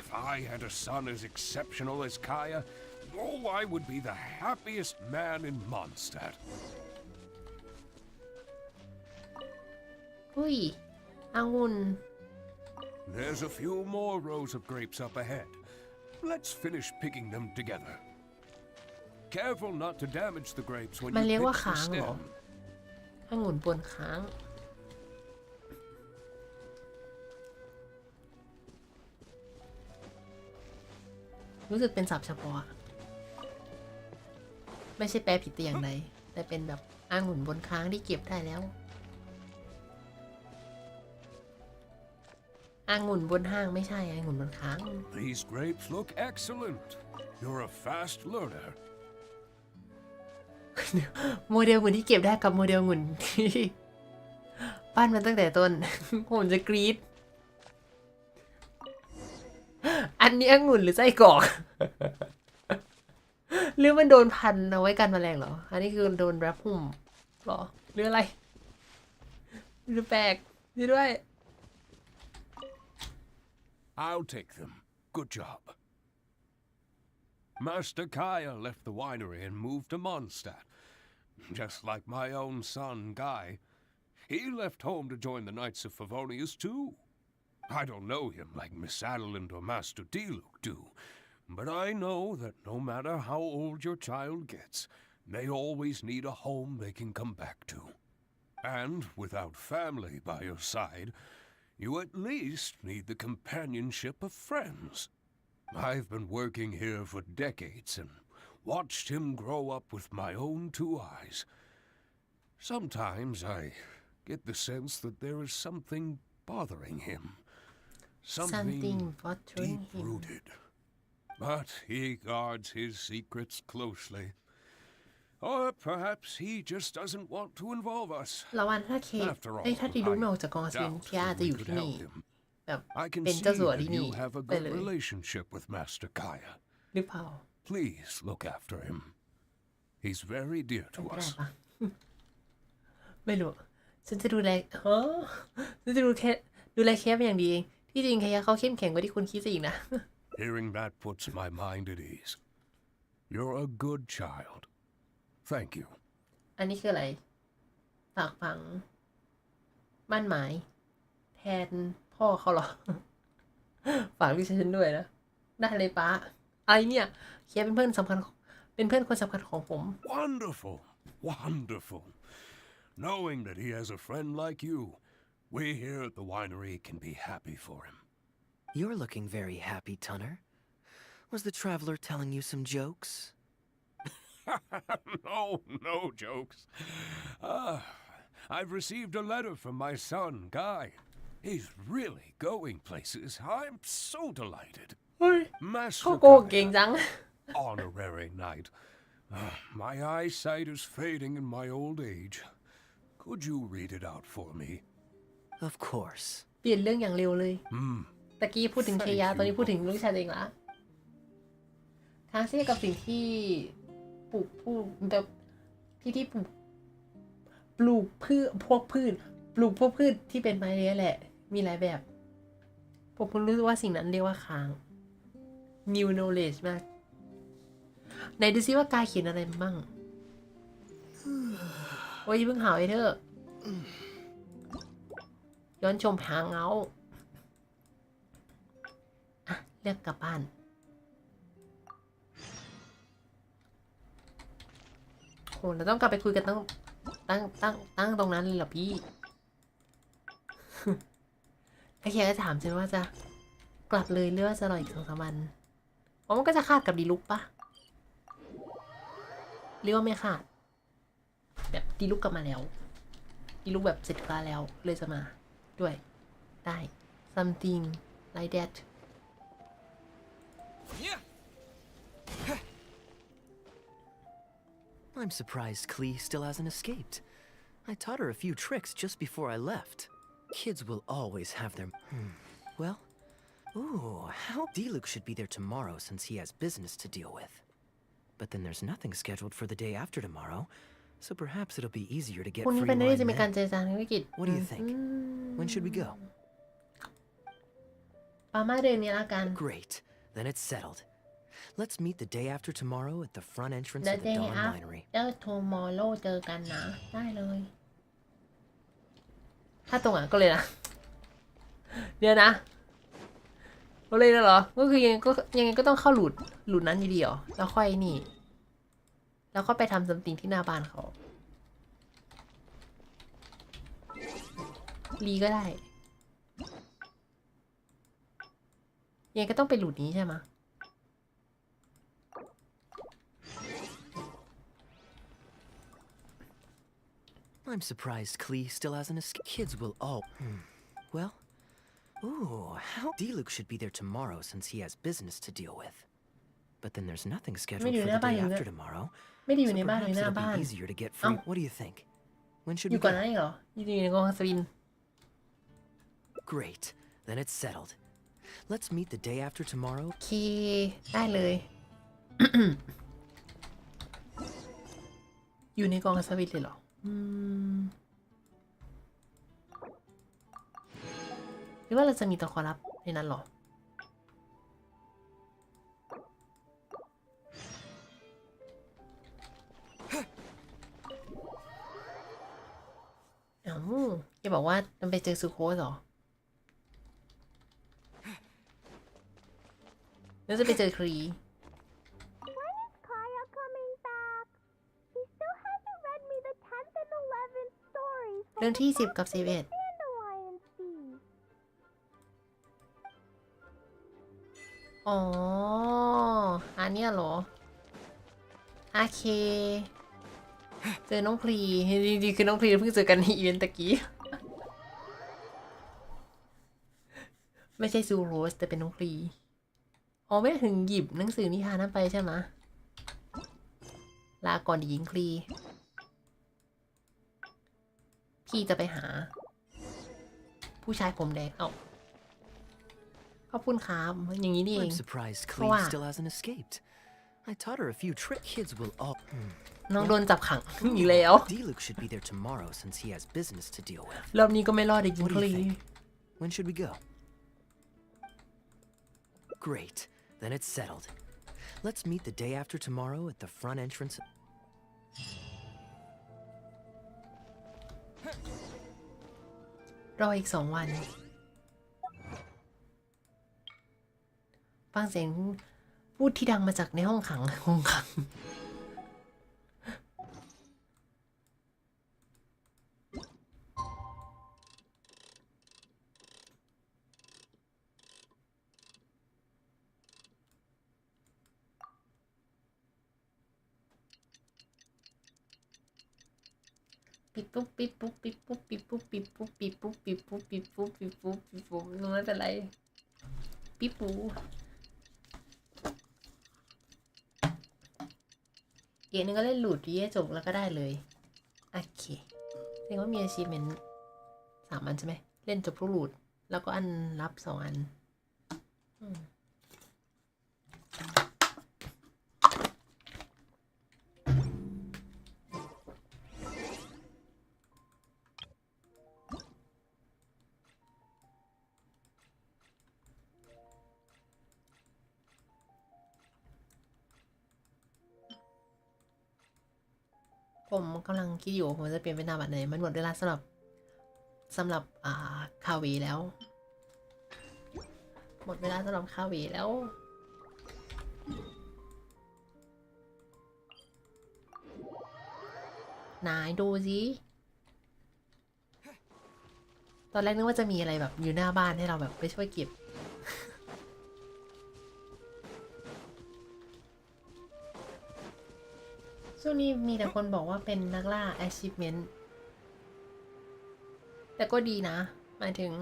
If I had a son as exceptional as Kaeya, oh, I would be the happiest man in Mondstadt. อุ้ยองุ่น There's a few more rows of grapes up ahead. Let's finish picking them together. Careful not to damage the grapes when มัน you เรียก pick ว่า the ค้างเหรอ stem. องุ่นปนค้าง รู้สึกเป็นศัพท์เฉพาะ ไม่ใช่แปลผิดแต่อย่างใด แต่เป็นแบบองุ่นบนค้างที่เก็บได้แล้วองุ่นบนห้างไม่ใช่องุ่นบนค้าง These grapes look excellent. You're a fast learner. โมเดลองุ่นที่เก็บได้กับโมเดลองุ่นที่ ปั้นมาตั้งแต่ต้น ผมจะกรี๊ด อันนี้องุ่นหรือไส้กรอก หรือมันโดนพันเอาไว้กันแมลงเหรอ อันนี้คือโดนแรปหุ้มหรอ หรืออะไร หรือแปลกนี่ด้วย I'll take them. Good job. Master Kaeya left the winery and moved to Mondstadt. Just like my own son, Guy. He left home to join the Knights of Favonius, too. I don't know him like Miss Adeline or Master Diluc do, but I know that no matter how old your child gets, they always need a home they can come back to. And without family by your side, you at least need the companionship of friends. I've been working here for decades and watched him grow up with my own 2 eyes. Sometimes I get the sense that there is something bothering him. Something bothering him. Deep-rooted. But he guards his secrets closely. Or perhaps he just doesn't want to involve us. เราว่าถ้าเคถ้าดีรู้ไม่ออกจากกองสวินเคอาจจะอยู่ที่นี่แบบเป็นเจ้าสัวที่นี่ You have a ไป good เลย relationship with Master Kaeya. หรือเปล่า Please look after him. He's very dear to ไม่ได้ us. ปะ ไม่รู้ฉันจะดูแลฉันจะดูแลเคสเป็นอย่างดีเองที่จริงเคยาเขาเข้มแข็งกว่าที่คุณคิดซะอีกนะ Hearing that puts my mind at ease. You're a good child. Thank you. อันนี้คืออะไรฝากฝังมั่นหมายแทนพ่อเขาเหรอ ฝากดิฉันด้วยนะได้เลยป้าอะไรเนี่ยเคสเป็นเพื่อนสำคัญเป็นเพื่อนคนสำคัญของผม Wonderful. Wonderful. Knowing that he has a friend like you, we here at the winery can be happy for him. You're looking very happy, Tunner. Was the traveler telling you some jokes? No jokes. I've received a letter from my son, Guy. He's really going places. I'm so delighted. เขาโกงเก่งจัง Honorary knight. My eyesight is fading in my old age. Could you read it out for me? Of course. เปลี่ยนเรื่องอย่างเร็วเลยตะกี้พูดถึงเคยาตอนนี้พูดถึงลูกชายเองละทางเสียกับสิ่งที่ปลูกพืชแบบที่ปลูกพืชพวกพืชที่เป็นไม้เลื้อยแหละมีหลายแบบผมเพิ่งรู้ว่าสิ่งนั้นเรียกว่าค้าง new knowledge มากไหนดูซิว่ากายเขียนอะไรบ้างโอ้ยเพิ่งหาไว้เถอะย้อนชมHangoutอ่ะเลือกกลับบ้านโหเราต้องกลับไปคุยกันตั้งตรงนั้นเลยเหรอพี่ไอ้เคียก็ถามฉันว่าจะกลับเลยหรือว่าจะรออีก2-3 วันอ๋อมันก็จะขาดกับดีลุกปะหรือว่าไม่ขาดแบบดีลุกกลับมาแล้วดีลุกแบบเสร็จแล้วเลยจะมาด้วยได้ something like that I'm surprised Klee still hasn't escaped. I taught her a few tricks just before I left. Kids will always have their... Well, how... Diluc should be there tomorrow since he has business to deal with. But then there's nothing scheduled for the day after tomorrow, so perhaps it'll be easier to get free wine then. What do you think? When should we go? ประมาณเดือนนี้ละกัน Great. Then it's settled. Let's meet the day after tomorrow at the front entrance of the Dawn Winery. เจอ tomorrow เจอกันนะได้เลยถ้าตรงอ่ะก็เลยนะเดี๋ยวนะก็เลยนะเหรอก็คือยังไงก็ต้องเข้าหลุดนั้นอยู่ดีเหรอแล้วค่อยนี่แล้วก็ไปทำซัมติงที่หน้าบ้านเขารีก็ได้ยังไงก็ต้องไปหลุดนี้ใช่ไหมI'm surprised Klee still hasn't escaped. Kids will all... Well... how... Diluc should be there tomorrow since he has business to deal with. But then there's nothing scheduled for the day after tomorrow, so perhaps it'll be easier to get free. What do you think? When should we go? อยู่ก่อนหน้านี้เหรออยู่ในกองสวิน Great. Then it's settled. Let's meet the day after tomorrow. โอเคได้เลย อยู่ในกองสวินเลยเหรอหรือว่าเราจะมีตัวขอรับในนั้นเหรอ อย่าบอกว่ามันไปเจอซูโคสเหรอแล้วจะไปเจอครี When is Kaeya coming back? He still hasn't read me the 10th and 11th stories. เรื่องที่10กับ11 Dandelion Sea. อ๋ออันเนี้ยเหรอโอเคเจอน้องพลีจริงๆคือน้องพลีเพิ่งเจอกันในอีเวนต์ตะกี้ ไม่ใช่ซูโรสแต่เป็นน้องพลีอ๋อไม่ถึงหยิบหนังสือนิทานนั้นไปใช่ไหมลาก่อนหญิงพลีพี่จะไปหาผู้ชายผมแดงเอ้าขอบคุณครับอย่างนี้นี่เอง I'm surprised Cleve still hasn't escaped. I taught her a few tricks. Kids will all. น้องโดนจับขังอีกแล้ว Diluc should be there tomorrow since he has business to deal with. รอบนี้ก็ไม่รอดอีกจริง What พ do ลี you think? When should we go? Great. Then it's settled. Let's meet the day after tomorrow at the front entrance. รออีก2 วันฟังเสียงพูดที่ดังมาจากในห้องขังปิดปุ๊บปิดปุ๊บปิดปุ๊บปิดปุ๊บปิดปุ๊บปิดปุ๊บปิดปุ๊บปิดปุ๊บปิดปุ๊บปิดปุ๊บไม่เป็นไรปิดปุ๊บอีกนึงก็เล่นหลุดที่จบแล้วก็ได้เลยโอเคแสดงว่ามี achievement 3 อันใช่ไหมเล่นจบทุกหลุดแล้วก็อันรับ2 อันผมกำลังคิดอยู่ผมจะเปลี่ยนเป็นนามบัตรไหนมันหมดเวลาสำหรับคาเวแล้วหมดเวลาสำหรับคาเวแล้วไหนดูสิตอนแรกนึกว่าจะมีอะไรแบบอยู่หน้าบ้านให้เราแบบไปช่วยเก็บช่วงนี้มีแต่คนบอกว่าเป็นนักล่า achievement แต่ก็ดีนะหมายถึง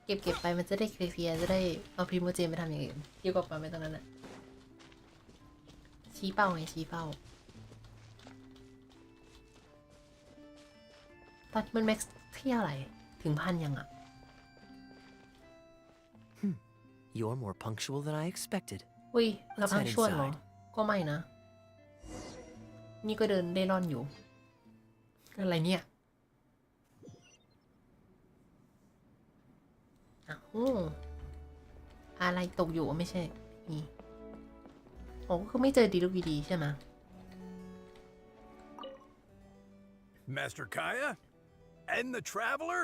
เก็บไปมันจะได้เคลียร์จะได้เอาพรีโมเจนไปทำอย่างอื่นเกี่ยวกับไปตรงนั้นแหละชี้เป้าไงชี้เป้าตอนมันแม็กซ์ที่เท่าไหร่ถึง1,000ยังอ่ะ You're more punctual than I expected. อุ้ยเราพังชวนเหรอก็ไม่นะนี่ก็เดินเล่ร่อนอยู่อะไรเนี่ยอะไรตกอยู่ไม่ใช่นี่โอ้คือไม่เจอดีลูกดีใช่ไหม Master Kaeya? And the Traveler?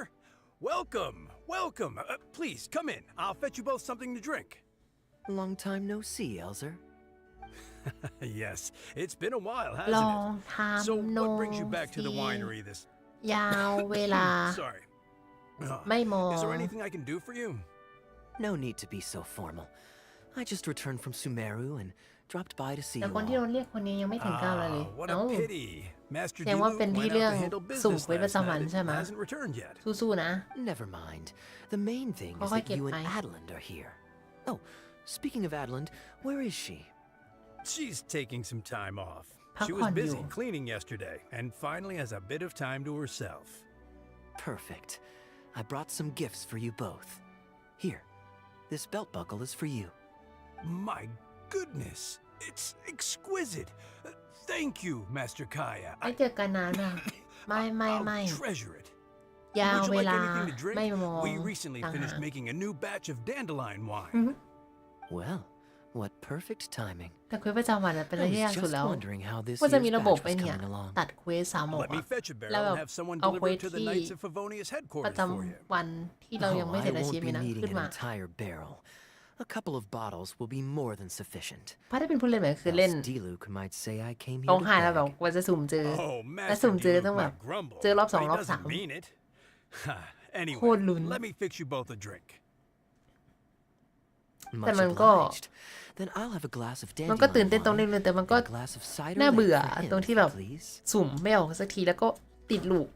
Welcome, welcome. Please, come in. I'll fetch you both something to drink. Long time no see, Elzer. Yes, it's been a while, hasn't Long it? time So no what brings you back to the see. winery this... ยาวเวลา Sorry. ไม่มอง Is there anything I can do for you? No need to be so formal. I just returned from Sumeru and dropped by to see แต่ you คนที่ all. โดนเรียกคนนี้ยังไม่ถึง9เลย What เอ้า a pity. Master แสดงว่า Diluc เป็นที่ went เรื่อ out ง to handle สู่ business เควสประ last จำวัน night ใช่ไหม and hasn't returned yet. สู้ๆนะ Never mind. The main thing isค่อย that ๆเก็บ you ไป and Adeland are here. Oh, speaking of Adeland, where is she? She's taking some time off. พัก She ผ่อ was นอยู่ busy cleaning yesterday and finally has a bit of time to herself. Perfect. I brought some gifts for you both. Here, this belt buckle is for you. My goodness, it's exquisite. Thank you, Master Kaeya. ไม่เจอกันนานอ่ะไม่ I'll treasure it. ยาว Would you เว like ลา anything to drink? ไม่มอง We recently ต่างหาก finished making a new batch of dandelion wine. Well, What perfect timing. แต่เควสประจำวันเป็นอะไร I ที่ยาก was สุด just แล้ว wondering how this ว่าจะ year's มีระบบ batch ไอ้ was เนี่ย coming along. ตัดเควสซ้ำออก Let me อะ fetch a แล้ว barrel แบบ and have someone เอาเควส deliver it to the ที่ Knights of Favonius ประ headquarters จ for you. ำวันที่เรายังไม่ Oh, เสร็จ I อาชีพ won't นี้ be นะ needing ขึ้น an มา entire barrel. A couple of bottles will be more than sufficient. เพราะถ้าเป็นผู้เล่นใหม่คือเล่น Else Diluc might say I came ร้อ here ง to ไห้แล้วแบบ beg. กว่าจะสุ่มเจอ Oh, และ Master สุ่มเจอ Diluc ต้องแบบ might grumble, เจอรอบ but 2 he รอบ doesn't 3 mean it. Anyway, Khôn lùn. let me fix you both a drink. Much mình có- obliged. Then I'll have a glass of มันก็ตื่น dandelion เต้นตรงนี้ wine เลยแต่มันก็ and a glass of cider น่า lake เบื่อ for him, ตรงที่ if แบบ you please. สุ่มไม่ออกสักทีแล้วก็ติดลูก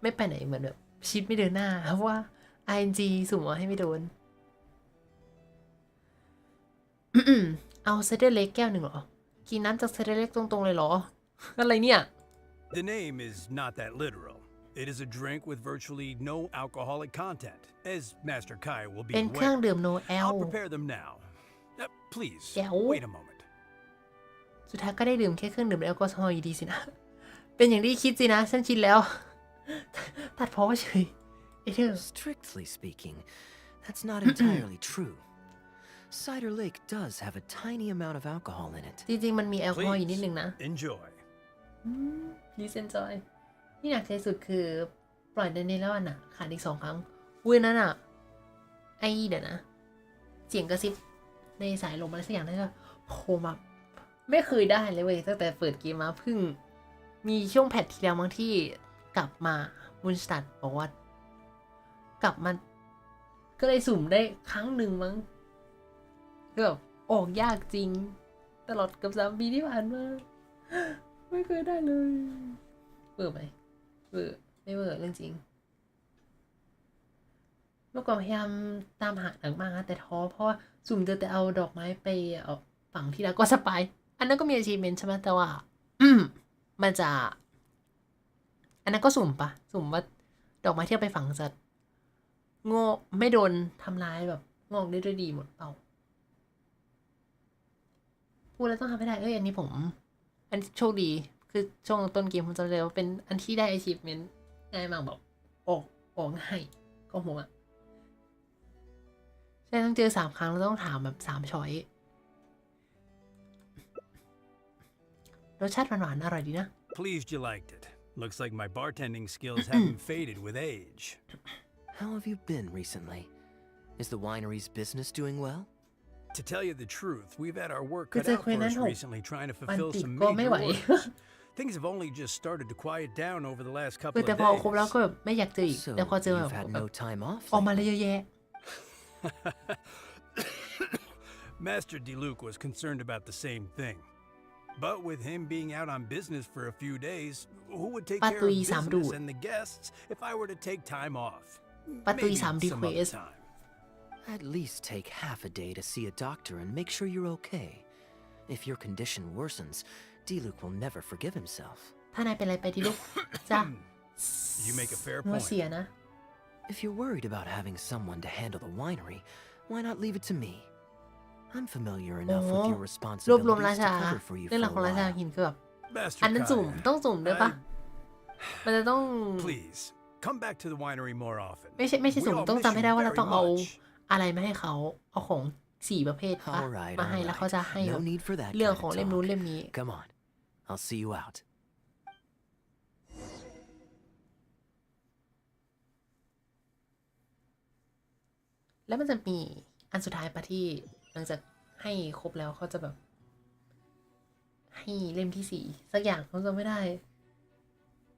ไม่ไปไหนเหมือนแบบชีวิตไม่เดินหน้าเพราะว่า ING สุ่มเอาให้ไม่โดน เอาไซเดอร์เล็กแก้วหนึ่งเหรอ กินน้ำจากไซเดอร์เล็กตรงๆเลยเหรอ อะไรเนี่ย The name is not that literal. It is a drink with virtually no alcoholic content, as Master Kaeya will be เป็นเครื่อง aware. ดื่มโนแอล I'll prepare them now. Please, Dẻo. wait a moment. สุดท้ายก็ได้ดื่มแค่เครื่องดื่มแอลกอฮอล์อยู่ดีสินะ เป็นอย่างที่คิดสินะ ฉันคิดแล้ว ตัดเพราะว่าเฉยไอ้เธอ Strictly speaking, that's not entirely true. Cider Lake does have a tiny amount of alcohol in it. จริงๆมันมีแอลกอฮอล์อยู่นิด Please, นึงนะ enjoy. ดีเซนจอยที่หนักใจสุดคือปล่อยเดนเนลวันอะขาดอีก2 ครั้งวุ้ยนั่นอะไอ้เดี๋ยวนะ เสียงกระซิบในสายลมอะไรสักอย่างนั่นก็โผล่มาไม่เคยได้เลยเว้ยตั้งแต่เปิดเกมมาเพิ่งมีช่วงแพทที่แล้วมั้งที่กลับมาบุนสตัดบอกว่ากลับมาก็เลยสุ่มได้ครั้งหนึ่งมั้งก็แบบออกยากจริง ตลอดกับ3 ปีที่ผ่านมาไม่เคยได้เลยเบื่อไหมเบื่อไม่เบื่อเรื่องจริงเมื่อก่อนพยายามตามหาหนังมากนะแต่ท้อเพราะว่าสุ่มเจอแต่เอาดอกไม้ไปเอาฝังที่แล้วก็สปายอันนั้นก็มี achievement ใช่ไหมแต่ว่ามันจะอันนั้นก็สุ่มปะสุ่มว่าดอกไม้ที่เอาไปฝังจะงอกไม่โดนทำร้ายแบบงอกได้ด้วยดีหมดเปล่าพูดแล้วต้องทำให้ได้อันนี้ผมอันโชคดีคือช่วงต้นเกมผมจำได้ว่าเป็นอันที่ได้ achievement ง่ายมากแบบออกง่ายก็หัวใช่ต้องเจอ3 ครั้งแล้วต้องถามแบบ3 ช้อยรสชาติหวานๆอร่อยดีนะ Pleased you liked it. Looks like my bartending skills haven't faded with age. How have you been recently? Is the winery's business doing well? To tell you the truth, we've had our work คือ cut เจอ out เควส for นั้น us 6 recently trying to วัน fulfill ติด some ก็ไม่ major ไหว orders. Things have only just started to quiet down over the last คือ couple แต่ of พอครบแล้ว days. ก็แบบไม่อยากเจออีก So แต่พอเจอแบบ you've had no time off ออกมาเลย lately. เยอะแยะ Master Diluc was concerned about the same thing. But with him being out on business for a few days, who would take care of Patuloy sa business amdud. and the guests if I were to take time off? Patuloy Maybe sa some other request. time. At least take half a day to see a doctor and make sure you're okay. If your condition worsens, Diluc will never forgive himself. ถ้านายเป็นอะไรไปที่ลูกจ้า You make a fair หัว point. เสียนะ If you're worried about having someone to handle the winery, why not leave it to me? I'm familiar โอ้ enough with your รวบรวมรา responsibilities ชา to cover for you เรื่อง for ราว a ของราชา while. หินคือแบบ Master อันนั้นสุ่ม Kaeya, ต้องสุ่มด้วยปะ มันจะต้อง please come back to the winery more often. ไม่ใช่ We สุ่ม all ต้อง miss จำให้ you ได้ว่าเรา very ต้องเอา much. อะไรมาให้เขาเอาของ4 ประเภทปะ All right, มาให้ all แล้วเขา right. จะให้แบ No บ need for that เรื่อง kind ของ of เล่มนู้น talk. เล่มนี้ Come on, I'll see you out. แล้วมันจะมีอันสุดท้ายปะที่หลังจากให้ครบแล้วเขาจะแบบให้เล่มที่4สักอย่างเขาจะไม่ได้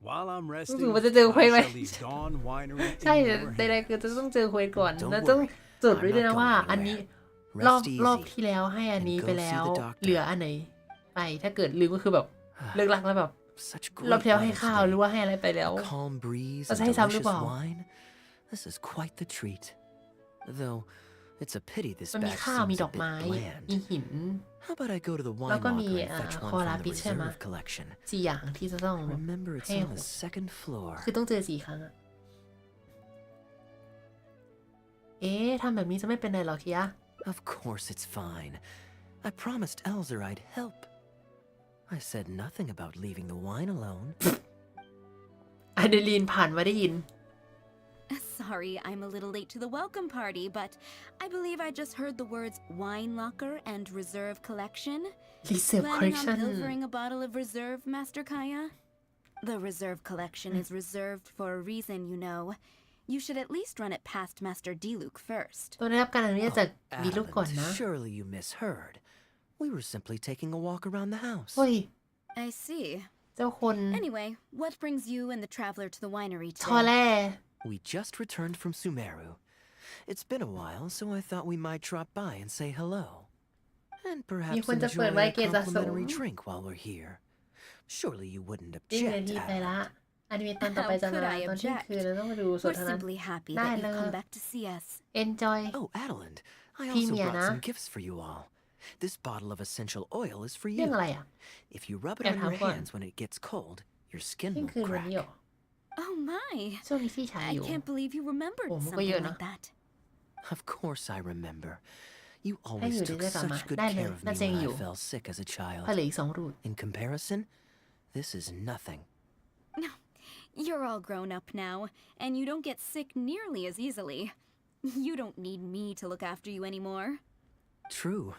While I'm รู้ resting, สึกว่าจะเจอเควส I ไหม shall leave Dawn Winery ใช่ in your ใด hands. ๆคือจะต้องเจอเควสก่อน Don't แล้วต้อง worry. จดไว้ด้วยนะ I'm not ว่า going อันนี้ anywhere. รอบ Rest ที่ easy แล้วให้อันนี้ and ไป go แล้ see ว the doctor. เหลืออันไหนไปถ้าเกิดลืมก็คือแบบเลิกลักแล้วแบบ Such รอบ great ที่แล้วให้ weather ข้าวหรือ today. ว่าให้อะไรไปแล้ว A calm breeze เรา and จะให้ซ้ำหรือ delicious เปล่า wine. This is quite the treat. Though it's a pity this มันมี batch ข้าวมี seems ด a อก bit ไม้ bland. มีหิน How about I go to the แล้ว wine ก็ locker มี and fetch ค one อ from ลา the ปิชใช่ไหม reserve collection? 4 อย่างที่จะต้อง Remember, it's Hey, on the second floor. คือต้องเจอ4 ครั้งอะเอ๊ะทำแบบนี้จะไม่เป็นไรหรอเคีย Of course it's fine. I promised Elzer I'd help. I said nothing about leaving the wine alone. อะเดลีนผ่านมาได้ยิน sorry I'm a little late to the welcome party, but I believe I just heard the words wine locker and reserve collection. Reserve Planning on collection pilfering a bottle of reserve, Master Kaeya? The reserve collection is reserved for a reason, you know. You should at least run it past Master Diluc first. ต้องได้รับการอนุญาตจากดีลูกก่อนนะ Adeline, surely you misheard. We were simply taking a walk around the house. เฮ้ย I see. เจ้าคน Anyway, what brings you and the traveler to the winery ชอ today? แล่ We just returned from Sumeru. It's been a while, so I thought we might drop by and say hello. And มี perhaps คนจะเปิด enjoy ไว้ a เกตสะสม complimentary drink while we're here. Surely you wouldn't จิ้งนา object, ทีไป Adeline. ละอนิเมะตอนต่อไป How จะ could มา I ตอนเที่ยง object? คืนเราต้องมาดูสด We're เท่านั้น simply happy ได้ that เล you've ย come back to see us. enjoy Oh, Adeline, Iพี่ also เมีย brought นะ some gifts for you all. This bottle of essential oil is for เรื่อง you. อะไรอ่ะ If you rub it แอบ on ถาม your ก่อน hands when it gets cold, your skin เที่ยง will คืนวัน crack. นี้เหรอ Oh my! ช่วงนี้พี่ชาย I อยู่ can't believe you remembered โอ้มันก็ something เยอะนะ like that. Of course I remember. You ให้ always อยู่ took ด้วยกันมา such good ได้เลย care of น่า me จะยัง when อยู่ I fell sick as a เพ child. ราะเหลืออีก2 รูท In comparison, this is nothing. You're all grown up now, and you don't get sick nearly as easily. You don't need me to look after you anymore. True,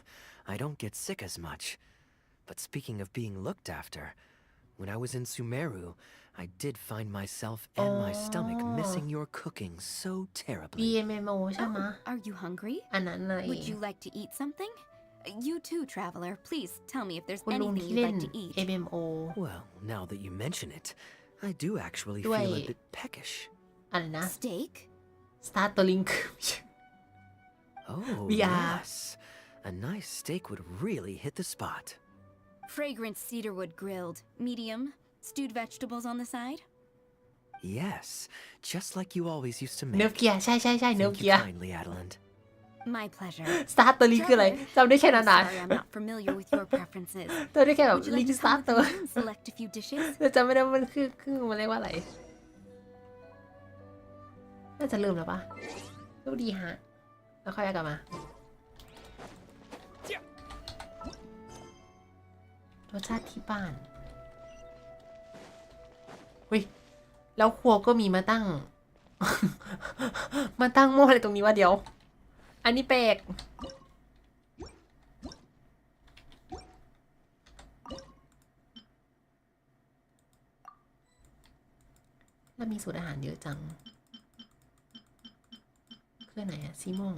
I don't get sick as much. But speaking of being looked after, when I was in Sumeru, I did find myself and my stomach missing your cooking so terribly. BMMO ใช่ไหม Oh, are you hungry? อันนั้นน่ะเอ Would ง you like to eat something? You too, traveler. Please tell me if there's คุณลุง anything ที่ you'd เล่น like to eat. MMO Well, now that you mention it, I do actually ด้วย feel a bit peckish. อะไรนะ Steak? Start the link Oh, VR. yes. A nice steak would really hit the spot. Fragrant cedarwood grilled. Medium. Stewed vegetables on the side? Yes, just like you always used to เนิร์ฟ make. เกียร์ใช่ใช่ใช่เนิร์ฟ Thank เกี you ยร์ kindly, Adeline. My pleasure. Start the link คืออะไร Traveler, จำได้แค่นั้น I'm นะ sorry I'm not familiar with your preferences. จำได้แค่แบบ Would you ลิง like to ก์ Start come ตัว with me and select a few dishes? แต่จำไม่ได้ว่ามันคือมันเรียกว่าอะไร น่าจะลืมแล้วปะดูดีฮะ แล้วค่อยกลับมา รสชาติที่บ้านเฮ้ยแล้วครัวก็มีมาตั้ง มาตั้งหม้ออะไรตรงนี้วะเดี๋ยว อันนี้แปลก แล้วมีสูตรอาหารเยอะจังเครื่องไหนอะซีม่ง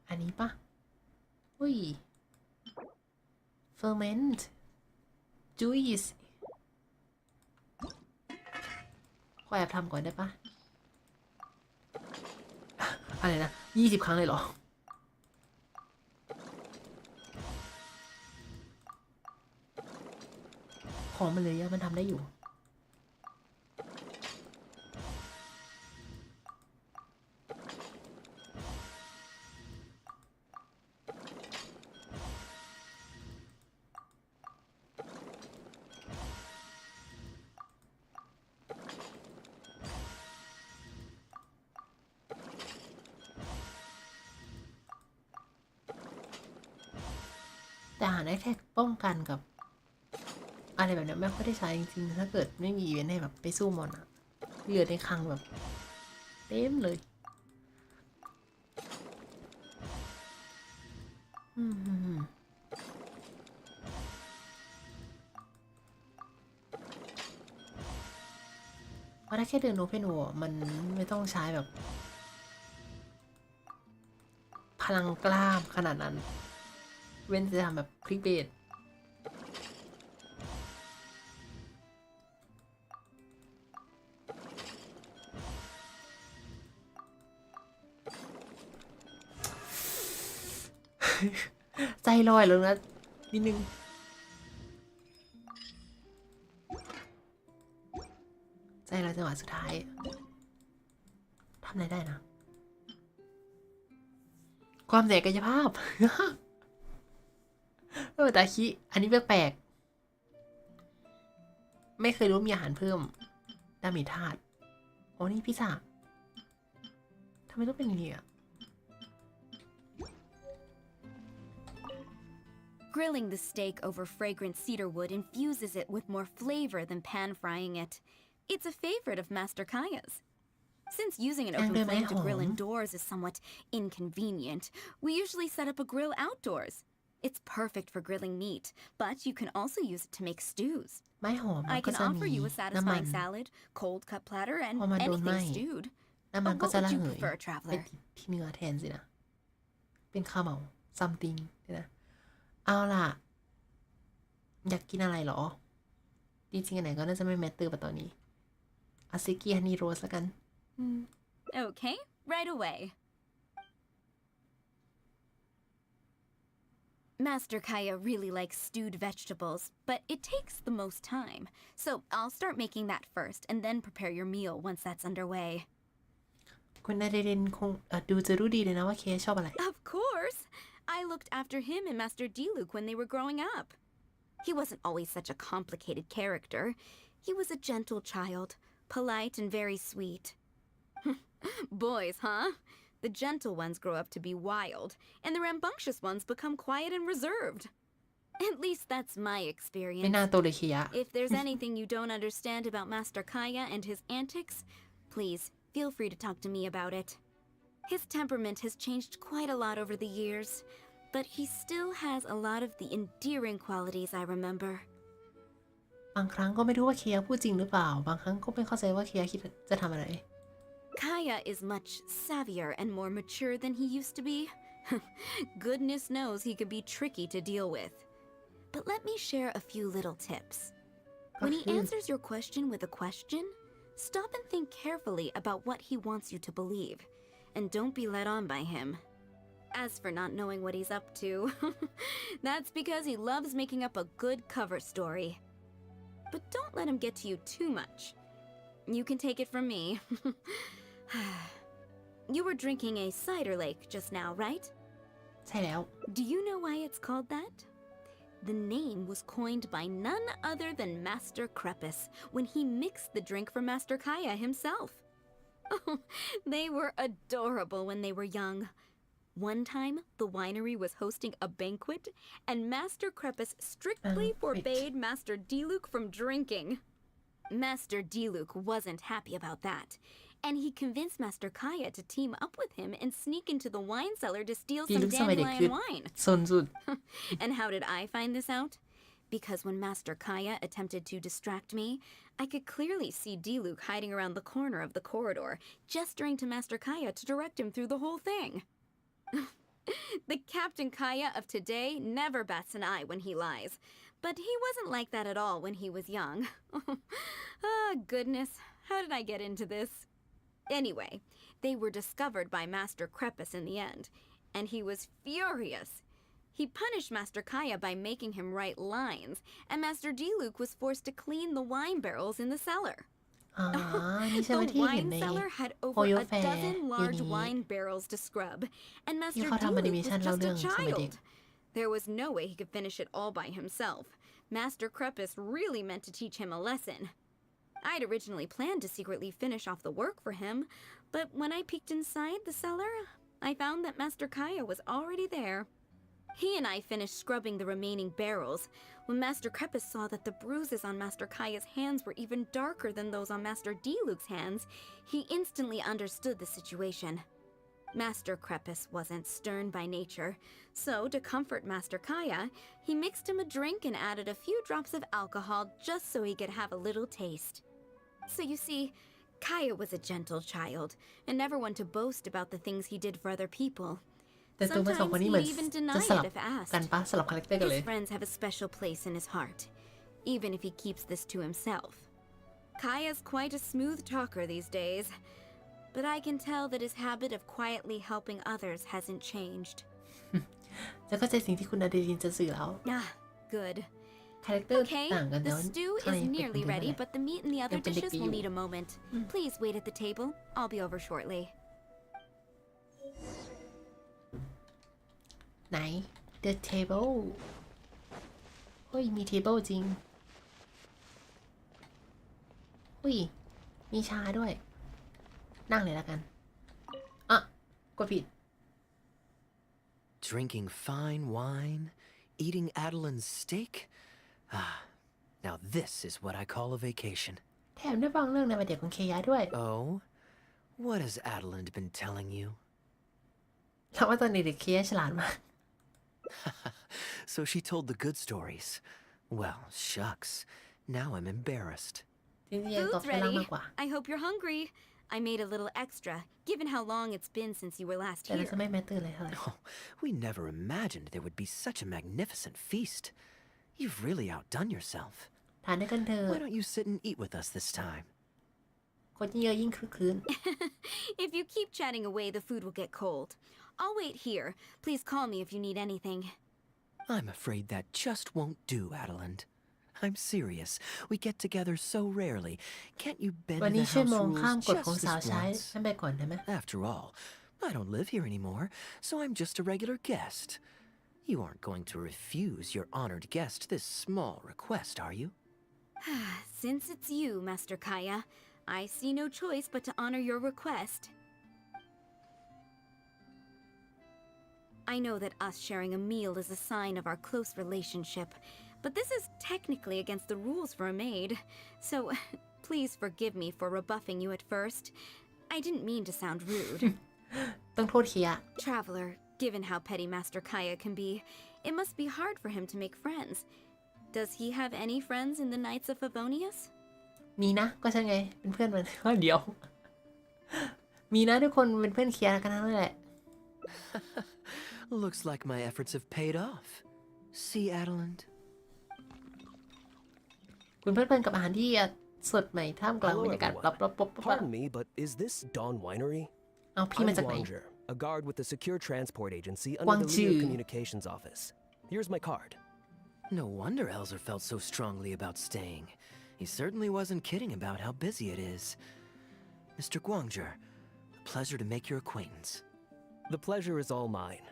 อันนี้ปะอุ้ย ferment juice ขอแอบทำก่อนได้ปะอะไรนะ20 ครั้งเลยเหรอ ของมันเลยอะมันทำได้อยู่ แต่อาหารไอแท็กป้องกันกับ อะไรแบบนี้ไม่ค่อยได้ใช้จริงๆ ถ้าเกิดไม่มีอีเวนต์ให้แบบไปสู้มอนอะเหลือในคลังแบบเต็มเลยเพราะถ้าแค่เดินโอเพนโวมันไม่ต้องใช้แบบ พลังกล้ามขนาดนั้น เว้นจะทำแบบคลิกเบสใจลอยเลยนะนิดนึงใจลอยจังหวะสุดท้ายทำอะไรได้นะ ความเสียกายภาพ แต่คิอันนี้แปลกๆไม่เคยรู้มีอาหารเพิ่มดาเมจธาตุโอ้นี่พิซซ่าทำไมต้องเป็นอย่างนี้อ่ะ Grilling the steak over fragrant cedar wood infuses it with more flavor than pan-frying it. It's a favorite of Master Kaeya's. Since using an open flame to grill indoors is somewhat inconvenient, we usually set up a grill outdoors. It's perfect for grilling meat, but you can also use it to make stews. ไม้หอมมัน I ก็ can จะมี offer you a น้ำมัน satisfying salad, cold cut platter, and พอมันโดนไหม้ anything stewed. น้ำมันก็ What จะ would ระ you เหย prefer, ไป traveler? ที่เนื้อแทนสินะเป็นข้าวเหมา something เนี่ยนะเอาล่ะอยากกินอะไรหรอจริงๆอันไหนก็น่าจะไม่แมตเตอร์แบบตอนนี้อาซิกิฮันนี่โรสละกัน Okay, right away. Master Kaeya really likes stewed vegetables, but it takes the most time. So I'll start making that first and then prepare your meal once that's underway. คุณนาเดเรนคงดูจะรู้ดีเลยนะว่าเคชอบอะไร Of course! I looked after him and Master Diluc when they were growing up. He wasn't always such a complicated character. He was a gentle child, polite and very sweet. Boys, huh? The gentle ones grow up to be wild, and the rambunctious ones become quiet and reserved. At least that's my ไม่ experience. น่าโตเลยเคยะ If there's anything you don't understand about Master Kaeya and his antics, please feel free to talk to me about it. His temperament has changed quite a lot over the years, but he still has a lot of the endearing qualities I remember. บางครั้งก็ไม่รู้ว่าเคยะพูดจริงหรือเปล่าบางครั้งก็ไม่เข้าใจว่าเคยะคิดจะทำอะไร Kaeya is much savvier and more mature than he used to be. Goodness knows he could be tricky to deal with. But let me share a few little tips. When he answers your question with a question, stop and think carefully about what he wants you to believe, and don't be led on by him. As for not knowing what he's up to, that's because he loves making up a good cover story. But don't let him get to you too much. You can take it from me. You were drinking a cider lake just now, right? ใช่แล้ว Do you know why it's called that? The name was coined by none other than Master Crepus when he mixed the drink for Master Kaeya himself. Oh, they were adorable when they were young. One time, the winery was hosting a banquet, and Master Crepus strictly forbade Master Diluc from drinking. Master Diluc wasn't happy about that, and he convinced Master Kaeya to team up with him and sneak into the wine cellar to steal some ดีลุกสมัยเด็กคือ dandelion wine. ซนสุด And how did I find this out? Because when Master Kaeya attempted to distract me, I could clearly see Diluc hiding around the corner of the corridor, gesturing to Master Kaeya to direct him through the whole thing. The Captain Kaeya of today never bats an eye when he lies, but he wasn't like that at all when he was young. Ah, goodness, how did I get into this? Anyway, they were discovered by Master Crepus in the end, and he was furious. He punished Master Kaeya by making him write lines, and Master Diluc was forced to clean the wine barrels in the cellar. อ๋อนี่ใช่ไหม The ที่เห็น wine ใน cellar had โฮ over โย a แฟร์ dozen ปี large นี้ wine barrels to scrub, and ที่ Master เขาทำแอนิเม Diluc ชัน was เล่า just เรื่อง a สมัยเด็ก child. There was no way he could finish it all by himself. Master Crepus really meant to teach him a lesson. I'd originally planned to secretly finish off the work for him, but when I peeked inside the cellar, I found that Master Kaeya was already there. He and I finished scrubbing the remaining barrels when Master Crepus saw that the bruises on Master Kaeya's hands were even darker than those on Master Diluc's hands. He instantly understood the situation. Master Crepus wasn't stern by nature, so to comfort Master Kaeya, he mixed him a drink and added a few drops of alcohol just so he could have a little taste. So you see, Kaeya was a gentle child and never one to boast about the things he did for other people. แต่ตัวมันสองคนนี้เหมือน Sometimes he'd even จะ deny สลับ it if asked. กันปะสลับคาแรคเตอร์กันเลย His friends have a special place in his heart, even if he keeps this to himself. Kaeya's quite a smooth talker these days, but I can tell that his habit of quietly helping others hasn't changed. จะเข้าใจสิ่งที่คุณนาเดรินจะสื่อแล้ว Ah, good. คาแรคเตอร์ Okay, ต่างกันแต่ the ว่า stew ข้าง is ในเป็น nearly คนเดียวกัน ready, แหละ but the meat and the other Yung dishes will pinagpiyo. need a moment. Please wait at the table. I'll be over shortly. ไหน the table เฮ้ยมี table จริงอุ้ยมีชาด้วย นั่งเลยละกันอ่ะกดผิด Drinking fine wine Eating Adeline's steak? Ah, now this is what I call a vacation. แถมได้ฟังเรื่องในวัยเด็กของเคยะด้วย Oh? What has Adeline been telling you? แล้วว่าตอนเด็กๆเคยะฉลาดมาก So she told the good stories. Well, shucks. Now I'm embarrassed. จริงๆยังตอบ Food's ฝรั่ง ready. มากกว่า I hope you're hungry. I made a little extra, given how long it's been since you were last แต่เรา here. จะไม่แมตเตอร์เลยเท่าไหร่ Oh, we never imagined there would be such a magnificent feast. You've really outdone yourself. ทานด้วยกันเถอะ Why don't you sit and eat with us this time? คนยิ่งเยอะยิ่งคลึกคลื้น If you keep chatting away, the food will get cold. I'll wait here. Please call me if you need anything. I'm afraid that just won't do, Adeline. I'm serious. We get together so rarely. Can't you bend วัน the นี้ช่วย house มองข้าม rules กฎของ just สาว this ใช้ once? ฉันไปก่อนได้ไหม After all, I don't live here anymore, so I'm just a regular guest. You aren't going to refuse your honored guest this small request, are you? Since it's you, Master Kaeya, I see no choice but to honor your request. I know that us sharing a meal is a sign of our close relationship, but this is technically against the rules for a maid, so please forgive me for rebuffing you at first. I didn't mean to sound rude. ต้องโทษเคยะ Traveler, given how petty Master Kaeya can be, it must be hard for him to make friends. Does he have any friends in the Knights of Favonius? มีนะก็ใช่ไงเป็นเพื่อนมัน เดี๋ยว มีนะทุกคนเป็นเพื่อนเคลียร์กันทั้งนั้นแหละ Looks like my efforts have paid off. See, Adeline? คุณเพื่อนๆกับอาหารที่สดใหม่ท่ามกลางบรรยากาศรอบๆ Pardon me, but is this Dawn Winery? เอาพี่มา I'm จากไหน Wanger, a guard with the Secure Transport Agency under the Guangzhou. Leo Communications Office. Here's my card. No wonder Elzer felt so strongly about staying. He certainly wasn't kidding about how busy it is. Mr. Guangzhou, a pleasure to make your acquaintance. The pleasure is all mine.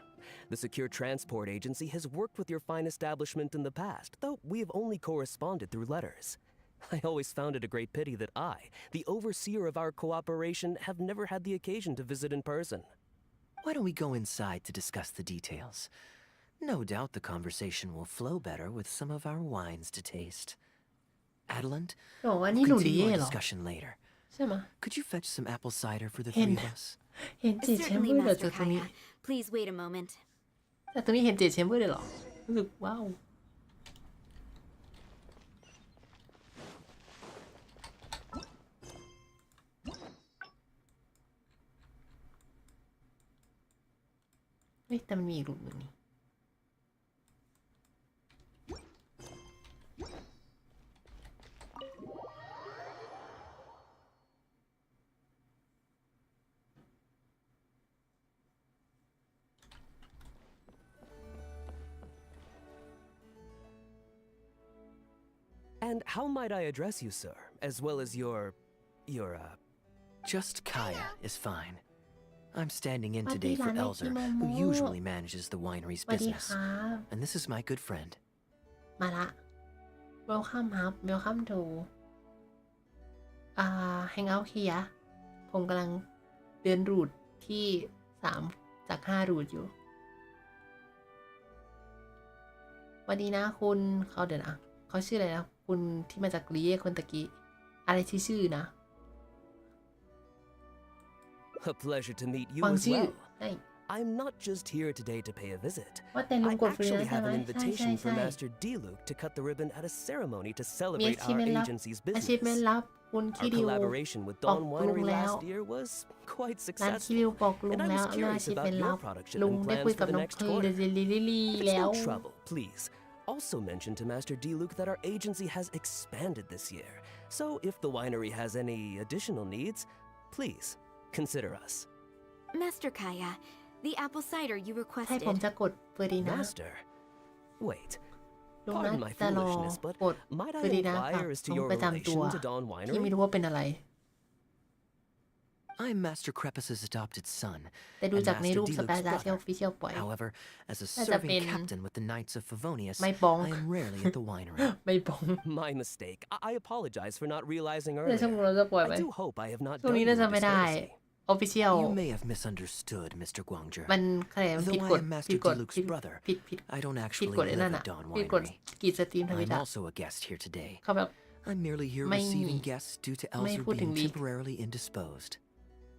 The Secure Transport Agency has worked with your fine establishment in the past, though we have only corresponded through letters. I always found it a great pity that I, the overseer of our cooperation, have never had the occasion to visit in person. Why don't we go inside to discuss the details? No doubt the conversation will flow better with some of our wines to taste. Adeline, โอ้อันนี้ we'll หลูดี continue เย่ our เหรอ discussion later. ใช่ไหม Could you fetch some apple cider for the เห็น three of us? เห็นเจดแชมเบอ Certainly, ร์เลย Master จากตรงนี้ Kaeya. Please wait a moment. จากตรงนี้เห็นเจดแชมเบอร์เลยเหรอรู้สึกว้าว เฮ้ยแต่มันมีอีกรูปหนึ่งนี่ And how might I address you, sir, as well as your Just Kaeya is fine. I'm standing in สวัสดี today หลา for นในกิ Elzer, โมโม who usually manages the winery's สวัสดีค business. รับ And this is my good friend. มาละ welcome ครับ welcome to hangout เฮียผมกำลังเดินรูทที่3จาก5รูทอยู่สวัสดีนะคุณเขาเดี๋ยวนะเขาชื่ออะไรนะคุณที่มาจากลีเย่คนตะกี้อะไรชื่อนะ a pleasure to meet you ฟัง as ชื่อ well. ใช่ I'm not just here today to pay a visit. ว่าแต่ลุง I กดฟรีแล้ว actually ใช่ have ไหม an ใช่ invitation ใช่ for Master Diluc to cut the ribbon at a ceremony to มี celebrate our achievement ลับ agency's achievement business. ลับคุณคิ Our ริว collaboration with บอก Dawn ลุง Winery แล้ว last year was quite ร้านคิริว successful. บอกลุง And I แล้ว was เรื่อง curious achievement about ลั your บ product ลุง shipment ได้ plans คุย for กับ the น้อง next คลี quarter. ลี่ If แล้ว it's no trouble, please. Also mention to Master Diluc that our agency has expanded this year. So if the winery has any additional needs, please consider us. Master Kaeya, the apple cider you ให้ผม requested. จะกดเฟอร์ดีนา Master? Wait. ลุงนั Pardon ด my จะรอ foolishness, but กด might เฟอ I ร์ดีนากับ inquire as to ลุง your ประจำตัว relation to Dawn ที่ไม่ Winery? รู้ว่าเป็นอะไร I'm Master Crepus's adopted son, แต่ดู and จากใน Master รูปส Diluc's เปซที่อ brother. อฟฟิเชียลปล่อย However, as a That's a serving pin. captain with the Knights of Favonius, ไม่บ้อง I am rarely at the winery. ไม่บ้อง My mistake. I apologize for not realizing แต่ช่วง earlier. เราจะปล่อยไหม I do hope I have not ช่วง done นี้ you น่า a จะไม่ได้ discourtesy. official You may have misunderstood, Mr. Guangzhe. มันอะไรผิด Though ก I ฎ am ผิด Master กฎ Diluc's brother, ผิด I don't ผิด actually กฎไอ้ live นั่น at อะ Dawn ผิดกฎ Winery. กีดสตรีมทวิต I'm อะ also a guest here today. เขาแบบ I'm merely here May- receiving guests due to may Elser พูดถึง being ลีก temporarily indisposed.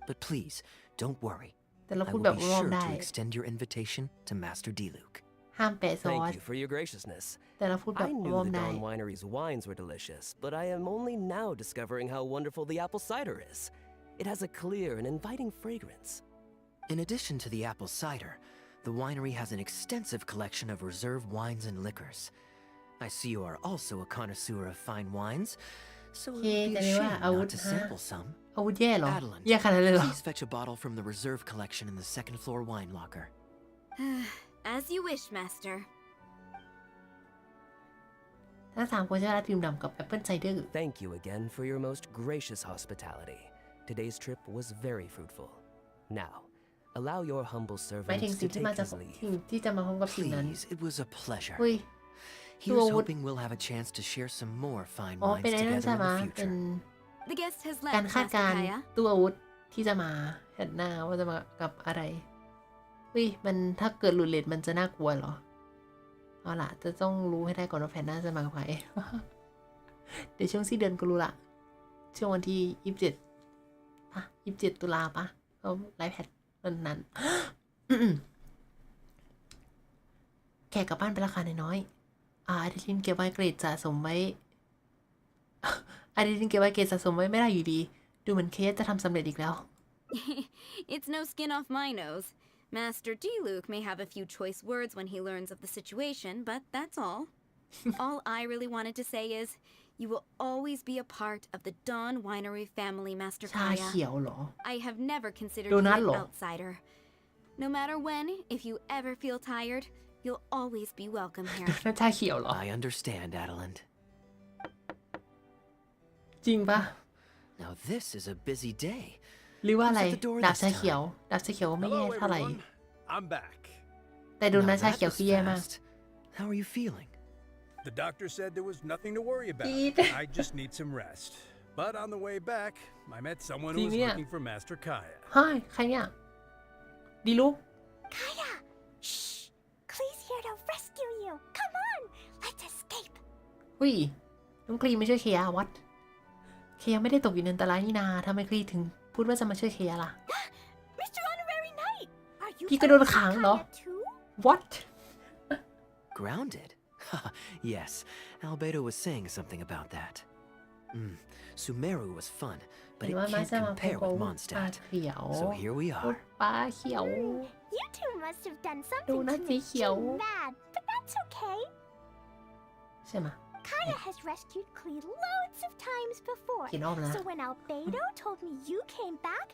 But please, don't worry. แต่เรา I พูด will แบบ be รวม sure ได้ to extend your invitation to Master Diluc. ห้ามแปะซอ Thank ส you for your graciousness. แต่เราพูดแบบ I ร knew วม the ได้ Dawn Winery's wines were delicious, but I am only now discovering how wonderful the apple cider is. It has a clear and inviting fragrance. In addition to the apple cider, the winery has an extensive collection of reserve wines and liquors. I see you are also a connoisseur of fine wines, so it would be a แต่นี่ว่า shame อาวุธ not to ฮะ sample some. อาวุธแย่เหรอ Adeline, แย่ขนาดนั้นเลยเหรอ please fetch a bottle from the reserve collection in the second floor wine locker. As you wish, Master. ทั้ง3 คนจะได้ดื่มด่ำกับแอปเปิลไซเดอร์ Thank you again for your most gracious hospitality. Today's trip was very fruitful. Now, allow your humble หมายถึง servant สิ่ to งที่มา take จาก his leave. สิ่งที่จะมาพร้อมกับสิ่งนั้น Please, it was a pleasure. เฮ้ย Here's would- hoping we'll have a chance to share some more fine อ๋อ wines เป็นไอ้นั่น together ใช่ in ไหม the เป็น future. The guest has การ left, คาด Master การณ์ Kaeya. ตัวอาวุธที่จะมาเห็นหน้าว่าจะมากับอะไรเฮ้ยมันถ้าเกิดหลุดเลทมันจะน่ากลัวเหรอเอาล่ะจะต้องรู้ให้ได้ก่อนว่าแผนหน้าจะมากับใคร เดี๋ยวช่วงสิ้นเดือนก็รู้ละช่วงวันที่27ป่ะ27 ตุลาป่ะเอาไลฟ์แพดนั้น แขกกลับบ้านเป็นราคาน้อยๆอาดิลินเก็บไว้เกรดสะสมไว้ อาดิลินเก็บไว้เกรดสะสมไว้ไม่ได้อยู่ดีดูเหมือนเคสจะทำสำเร็จอีกแล้ว It's no skin off my nose. Master Diluc may have a few choice words when he learns of the situation, but that's all. All I really wanted to say is, you will always be a part of the Dawn Winery family, Master ชาเขียว Kaeya. เหรอ I have never considered โด you นัท an เหรอ outsider. No matter when, if you ever feel tired, you'll always be welcome here. นั่นชาเขียวเหรอ I understand, Adeline. จริงปะ Now this is a busy day. หรือว่าอะไร Who's at the door ดาบ this ชาเขียว time? ดาบชาเขียวไม่แย่ Hello, เท่าไหร่ everyone. I'm back. แต่โด Now นัทชา that เขียว was คือแย่มาก fast. How are you feeling? The doctor said there was nothing to worry about. Eat. I just need some rest. But on the way back, I met someone who was Senior. looking for Master Kaeya. เฮ้ยใครเนี่ยดีลูก Kaeya! Shh! Klee's here to rescue you! Come on! Let's escape! อุ้ยน้องคลีไม่ช่วยเคลียร์วัดเคลียร์ไม่ได้ตกอยู่ในอันตรายนี่นาทำไมคลีถึงพูดว่าจะมาช่วยเคลียร์ล่ะ Mr. Honorary Knight! Are you พี่ก็โดน following ขังเหรอ Kaeya too? what Grounded? Yes, Albedo was saying something about that. Sumeru was fun, but เห็น it ว่าไม่ can't จะมาพบ compare กับ with ปลา Mondstadt. เขียว So here we พูด are. ปลาเขียว You two must have done ดู something นะ to สี make เขียว Jin mad, but that's okay. ใช่ไหม Kaeya has rescued Klee loads of times before. เขียนอ้อมนะ So when Albedo told me you came back,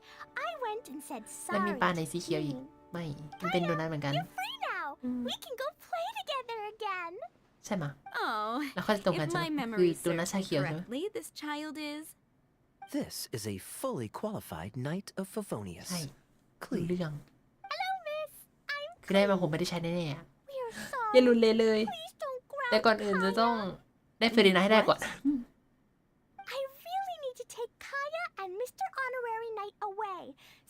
I went and said มัน sorry มีปลาใน to สีเขียวอีก Jean. ไม่มันเป็นโดนัทเหมือนกัน You're free now. We can go play together again. ใช่ไหม Oh, แล้วเขาจะตรงกัน if ใช่ไหม my คือ memory โดนัท serves ชา me เขียวใช่ไหม correctly, this child is... This is a fully qualified Knight of ใช่ Favonius. รู้ Clee. เรื่อง Hello, miss. I'm คือได้มาผมไม่ได้ใช้แน่ๆอะ We are อย่า sorry. รุนเลยเลย Please don't ground แต่ก่อนอื่นจะต้องได้เฟรดินาให้ได้ก่อน I really need to take Kaeya and Mr. Honorary Knight away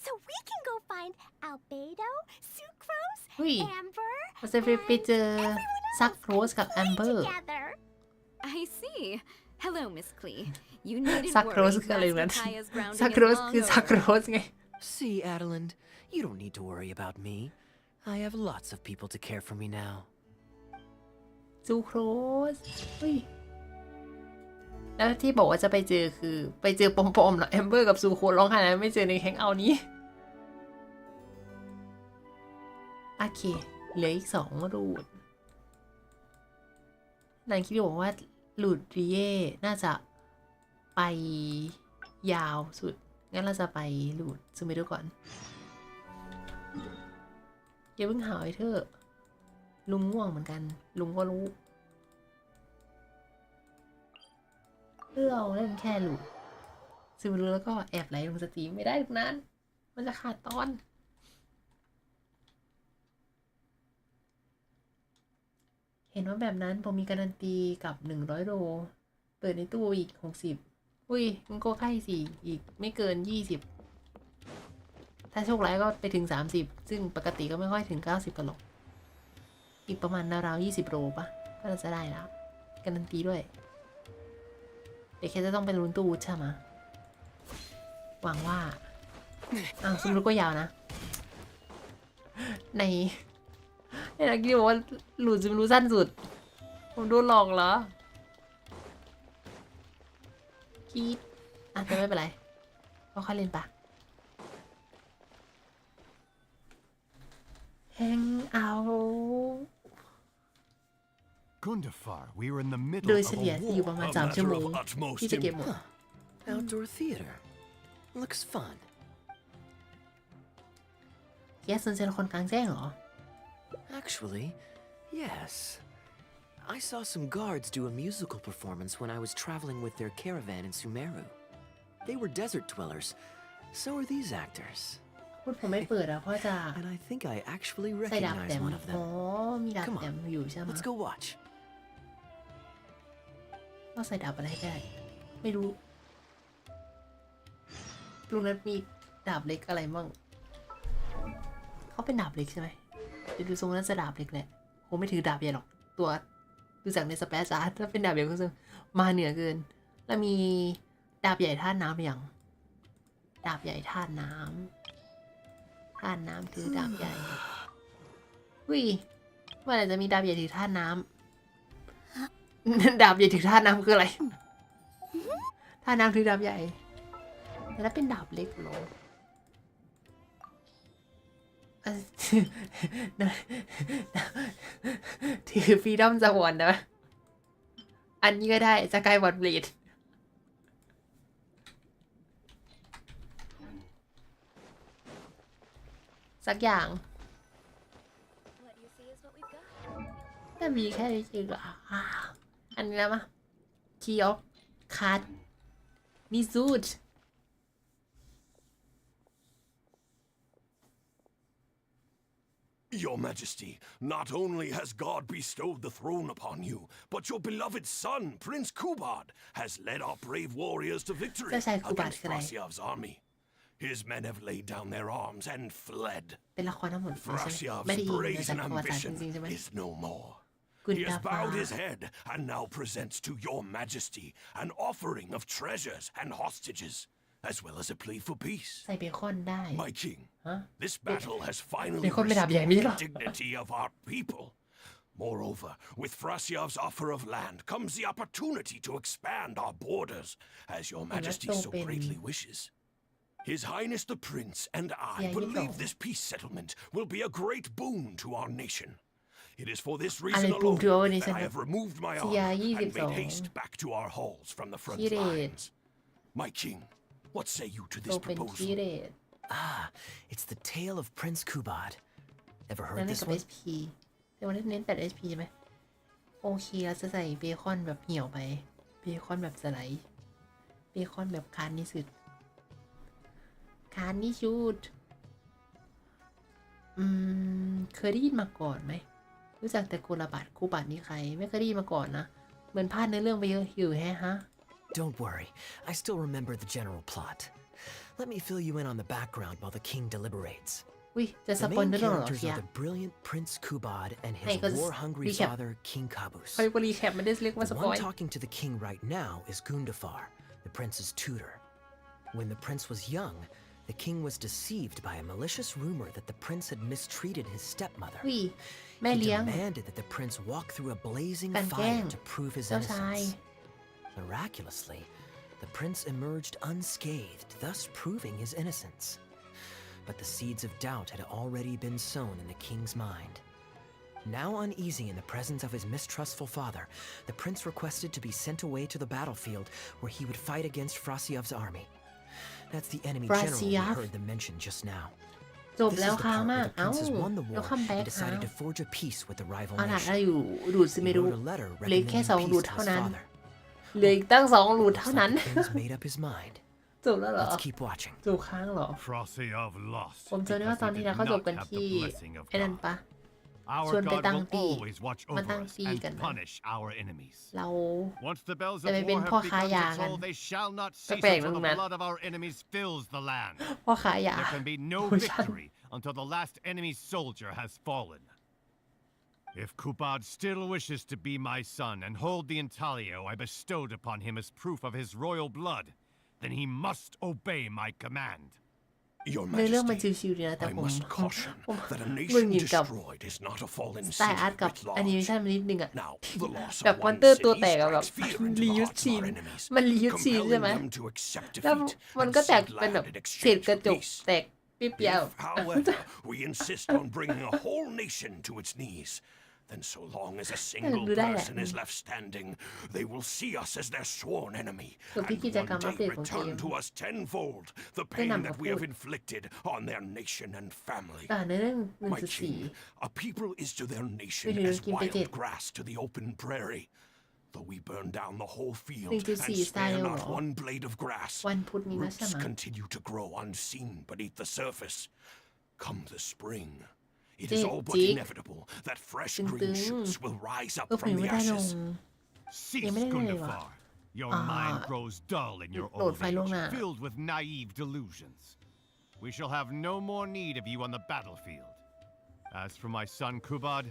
so we can go find Albedo, Sucrose, อุ้ย Amber, เราจะไปเจอ everyone ซัก else โรสกับแอม play เบอร์ together. I see. Hello, Miss Klee. You needn't ซักโร worry. สคืออะไรเหมือน Master Kaeya's grounding ซัก is โรส long คือซัก over. โรสไง See, Adeline, you don't need to worry about me. I have lots of people to care for me now. ซูโครสอุ้ยแล้วที่บอกว่าจะไปเจอคือไปเจอปอมๆเหรอแอมเบอร์กับซูโครร้องไห้แล้วไม่เจอในแฮงเอาท์นี้โอเคเหลืออีก2 รูทนันคิดบอกว่ารูทรีเย่น่าจะไปยาวสุดงั้นเราจะไปรูทซูเมโดก่อนอย่าเพิ่งหายเถอะลุงง่วงเหมือนกันลุงก็รู้เราเล่นแค่ลูกซูมรู้แล้วก็แอบไหลลงสตรีมไม่ได้ทุกนั้น มันจะขาดตอน เห็นว่าแบบนั้นผมมีการันตีกับ100 โลเปิดในตู้อีก60อุ้ยมันก็ใกล้สิอีกไม่เกิน20 ถ้าโชคร้ายก็ไปถึง30ซึ่งปกติก็ไม่ค่อยถึง90กันหรอกอีกประมาณราวๆ20 โลปะก็จะได้แล้วการันตีด้วยเดี๋ยวแค่จะต้องไปลุ้นตู้ใช่ไหมหวังว่าสมมติก็ยาวนะในนักกีฬาบอกว่าหลุดจะรู้สั้นสุดผมโดนหลอกเหรอคิดแต่ไม่เป็นไรก็ค่อยเล่นปะHangout Gundafar, we are in the middle โดย of เฉลี่ย a อยู่ war. ประมาณ3 ชั่วโมงที่จะเก็บหมด Outdoor theater. Looks fun. แกสนใจละครกลางแจ้งเหรอ Actually, yes. I saw some guards do a musical performance when I was traveling with their caravan in Sumeru. They were desert dwellers. So are these actors. พูดผมไม่เปิดเพราะจะ And I think I actually ใส่ดาบแต้ recognize ม one of อ๋อ them. มีดาบ Come แต้ม on, อยู่ใช่ไหม let's go watch. ว่าใส่ดาบอะไรได้ ไม่รู้ลุงนัทมีดาบเล็กอะไรมั่งเขาเป็นดาบเล็กใช่ไหมเดี๋ยวดูทรงนั้นจะดาบเล็กแหละคงไม่ถือดาบใหญ่หรอกตัวดูจากในสเปซอาร์ตถ้าเป็นดาบใหญ่ก็จะมาเหนือเกินแล้วมีดาบใหญ่ท่าน้ำอย่างดาบใหญ่ท่าน้ำถือดาบใหญ่วิเมื่อไหร่จะมีดาบใหญ่ถือท่าน้ำดาบใหญ่ถือท่าน้ำคืออะไรท่าน้ำถือดาบใหญ่แต่ถ้าเป็นดาบเล็กเหรอถือฟรีดอมสวรรค์นะอันนี้ก็ได้สกายบอดเบลดสักอย่างแต่มีแค่นี้จริงเหรออันนี้แล้วมั้ยคีออฟคัทมิซูดYour Majesty, not only has God bestowed the throne upon you, but your beloved son, Prince Kubad, has led our brave warriors to victory against Frasyav's army. His men have laid down their arms and fled. เป็นละครทั้งหมด Frasyav's brazen ambition is no more. He has bowed his head and now presents to your Majesty an offering of treasures and hostages, as well as a plea for peace. ใส่เบคอนได้ My king, this battle has finally เบคอนไม่ดาบใหญ่ไม่หรอ restored the dignity of our people. Moreover, with Frasyav's offer of land comes the opportunity to expand our borders, as your Majesty so greatly wishes. His Highness the Prince and I believe this peace settlement will be a great boon to our nation. It is for this reason alone that I have removed my arm and made haste back to our halls from the front lines. My king, what say you to this proposal? It's the tale of Prince Kubad. Ever นั่น heard เป็น this กับ one? SP แต่วันนี้เน้นแต่ SP ใช่ไหมโอเคเราจะใส่เบคอนแบบเหี่ยวไปเบคอนแบบสไลด์เบคอนแบบคานนิสุดเคยได้ยินมาก่อนไหมรู้จักแต่โกลบัตคูบัตนี่ใครไม่เคยได้ยินมาก่อนนะเหมือนพลาดในเรื่องไปเยอะอยู่ฮะ Don't worry, I still remember the general plot. Let me fill you in on the background while the king deliberates. อุ้ยจะส The ปอย main ด้วยเหรอ characters เคีย are the brilliant Prince Kubad and his Hey, war-hungry recap. father, King Kabus. ใครบรีแคปไม่ได้เรียกว่าส The ปอย one talking to the king right now is Gundafar, the prince's tutor. When the prince was young, the king was deceived by a malicious rumor that the prince had mistreated his stepmother. อุ้ยแม่ He เลี้ยง demanded that the prince walk through a blazing กันแกล้ง fire to prove his เจ้าชาย innocence. Miraculously, the prince emerged unscathed, thus proving his innocence. But the seeds of doubt had already been sown in the king's mind. Now uneasy in the presence of his mistrustful father, the prince requested to be sent away to the battlefield where he would fight against Frasyav's army. That's the enemy general we heard them mention just now. จบ This แล้ว is the ค่ะ part มา where the เอ้า princes won the แล้ว war คัมแบ็ and ก decided to forge a peace with the rival อาหาร nation. อะไรอยู่ดูดซิไม่ He รู้ wrote a letter เหลือแค่ recommending 2 หลุด peace to เท่า his นั้น father. เหลืออีกตั้ง2 หลุด Looks เท่านั้น like the king's made up his mind. จบแล้วเหรอ Let's keep watching. จบค้างเหรอ Frosyav lost ผมจำได้ว่า because ตอน he ที่ did แล้วเขาจบ not กัน have ที่ the blessing of ไอ้นั่น God. ปะ Our ชวนไป God ตั้ง will ตี always watch มา over ตั้ง us ตีกัน and นะ punish our enemies. เรา Once the bells จะ of ไปเป็น war พ่อ have ค้า begun ยา to กัน toll, they shall not cease แปลกๆ until ลุ the งนัท blood of our enemies fills the land. พ่อค้ายา There can be no โอ้ยฉัน victory until the last enemy soldier has fallen. If Kupad still wishes to be my son and hold the intaglio I bestowed upon him as proof of his royal blood, then he must obey my command. Your ในเรื่องมัน Majesty, ชิวๆดีนะแต่ I ผม must caution ผม that a มึน nation หงิดกับ destroyed is not a fallen สไตล์ city อาร์ตกับ writ แอนิเม large. ชันมันนิดนึงอะ Now, the loss แบบ of มอน one เตอร์ตัว city แตกอะแบบ strikes fear into รี the ยูส hearts of ซีน our enemies, มันรียูสซีน compelling ใช่ไหม them to accept แล้ว defeat มัน and ก็แตก seek เป็นแบบ land in เศษ exchange กระ for จก peace. แตกปิ๊บเดียว If, however, we insist on bringing a whole nation to its knees, then so long as a single do that. person is left standing, they will see us as their sworn enemy, คือพี่ and กิจกรรม one อัปเด day ตของเกม return to us tenfold the ได้ pain นำมา that พู we ด have inflicted on their nation and family. ในเรื่อง My 1.4 king, a people is to their nation Video as game wild budget. grass to the open prairie. Though we burn down the whole field 1.4 and spare สไตล์ not เหรอ one blade of grass, วันพุธนี้นะใช่ไห roots ม continue to grow unseen beneath the surface. Come the spring, it Jig, is all but jig. inevitable that fresh Ding, green ding. shoots will rise up ผม from ยัง the ไม่ได้ลง ashes. Cease, Yeah, but anyway, Gundafar. Your mind grows dull in your Lord old Failona. age, filled with naive delusions. We shall have no more need of you on the battlefield. As for my son Kubad,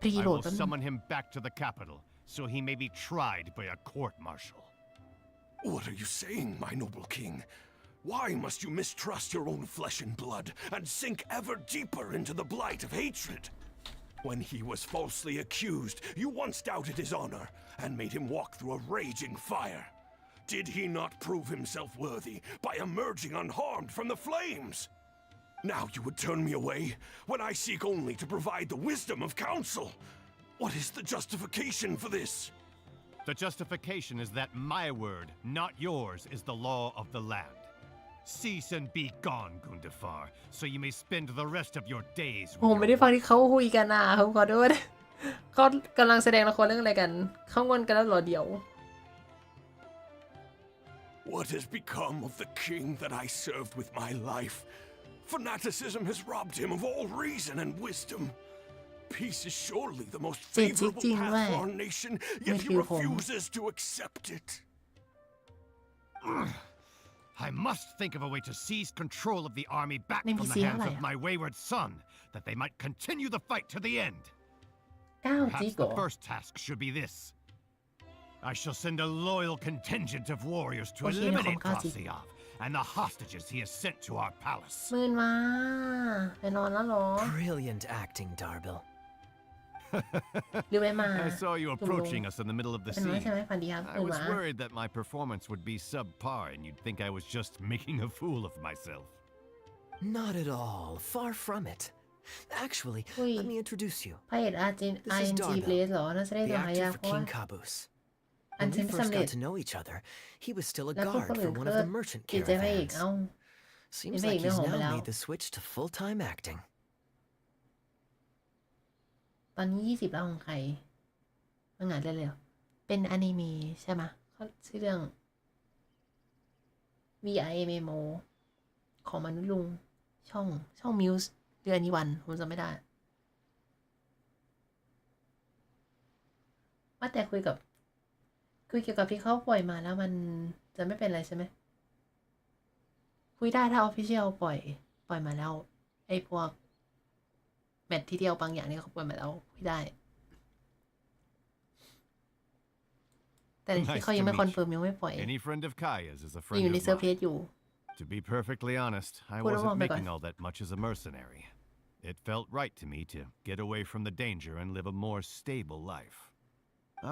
พรี I โหลด will แป๊บนึง summon him back to the capital, so he may be tried by a court-martial. What are you saying, my noble king? Why must you mistrust your own flesh and blood and sink ever deeper into the blight of hatred? When he was falsely accused, you once doubted his honor and made him walk through a raging fire. Did he not prove himself worthy by emerging unharmed from the flames? Now you would turn me away when I seek only to provide the wisdom of counsel. What is the justification for this? The justification is that my word, not yours, is the law of the land. Cease and be gone, Gundafar, so you may spend the rest of your days ผม with ไม่ your ได้ฟังที่เขาคุยกันนะผมขอโทษเขากำลังแสดงละครเรื่องอะไรกันเขางอนกันแล้วเหรอเดี๋ยว What has become of the king that I served with my life? Fanaticism has robbed him of all reason and wisdom. Peace is surely the most favorable path for our nation, yet he refuses to accept it. I must think of a way to seize control of the army back Name from is the the hands ally. of my wayward son, that they might continue the fight to the end. 9 Perhaps จิก the เหรอ first task should be this. I shall send a loyal contingent of warriors to Okay, eliminate Nakom Kazi. Frosiyov and the hostages he has sent to our palace. มื่นมาไปนอนแล้วเหรอ Brilliant acting, Darbil. หรือไปมา I saw you approaching us in the middle of the เป็นไง scene. ใช่ไหมฝันดีครับ I ตื่น was มา worried that my performance would be subpar and you'd think I was just making a fool of myself. Not at all. Far from it. Actually, Ui. let me introduce you. พระเอกอาร์จิน This is ING Darbil, Blaze เหรอน่าจะได้ the ตัวหายา actor ก for เพราะว่า King Caboose. อัน When เซน we ไม่ first สำเร็จ got to know each other, he was still a แล้วพวก guard คนอื่ for น one ก็ of the merchant ติดใจพระเอก caravans. เอ้า Seems Maybe like he's no, now but made the switch to full-time acting. ตอนนี้20แล้วของใครมังงะเรื่องอะไรเหรอเป็นอนิเมะใช่ไหมเขาชื่อเรื่อง VIMMO ของมนุษย์ลุงช่องมิวส์เดือนนี้วันผมจำไม่ได้ว่าแต่คุยเกี่ยวกับที่เขาปล่อยมาแล้วมันจะไม่เป็นไรใช่ไหมคุยได้ถ้า Official ปล่อยมาแล้วไอ้พวกแมทที่เดียวบางอย่างนี่เขาปล่อยมาแล้วคุยได้แต่ที่เขายังไม่คอนเฟิร์มยังไม่ปล่อย Any friend of Kaeya's is a ยัง friend อยู่ใน of เซิร์ฟเพ mine. จอยู่ To be perfectly honest, I Put 'em wasn't on, my making God. all that much as a mercenary. It felt right to me to get away from the danger and live a more stable life.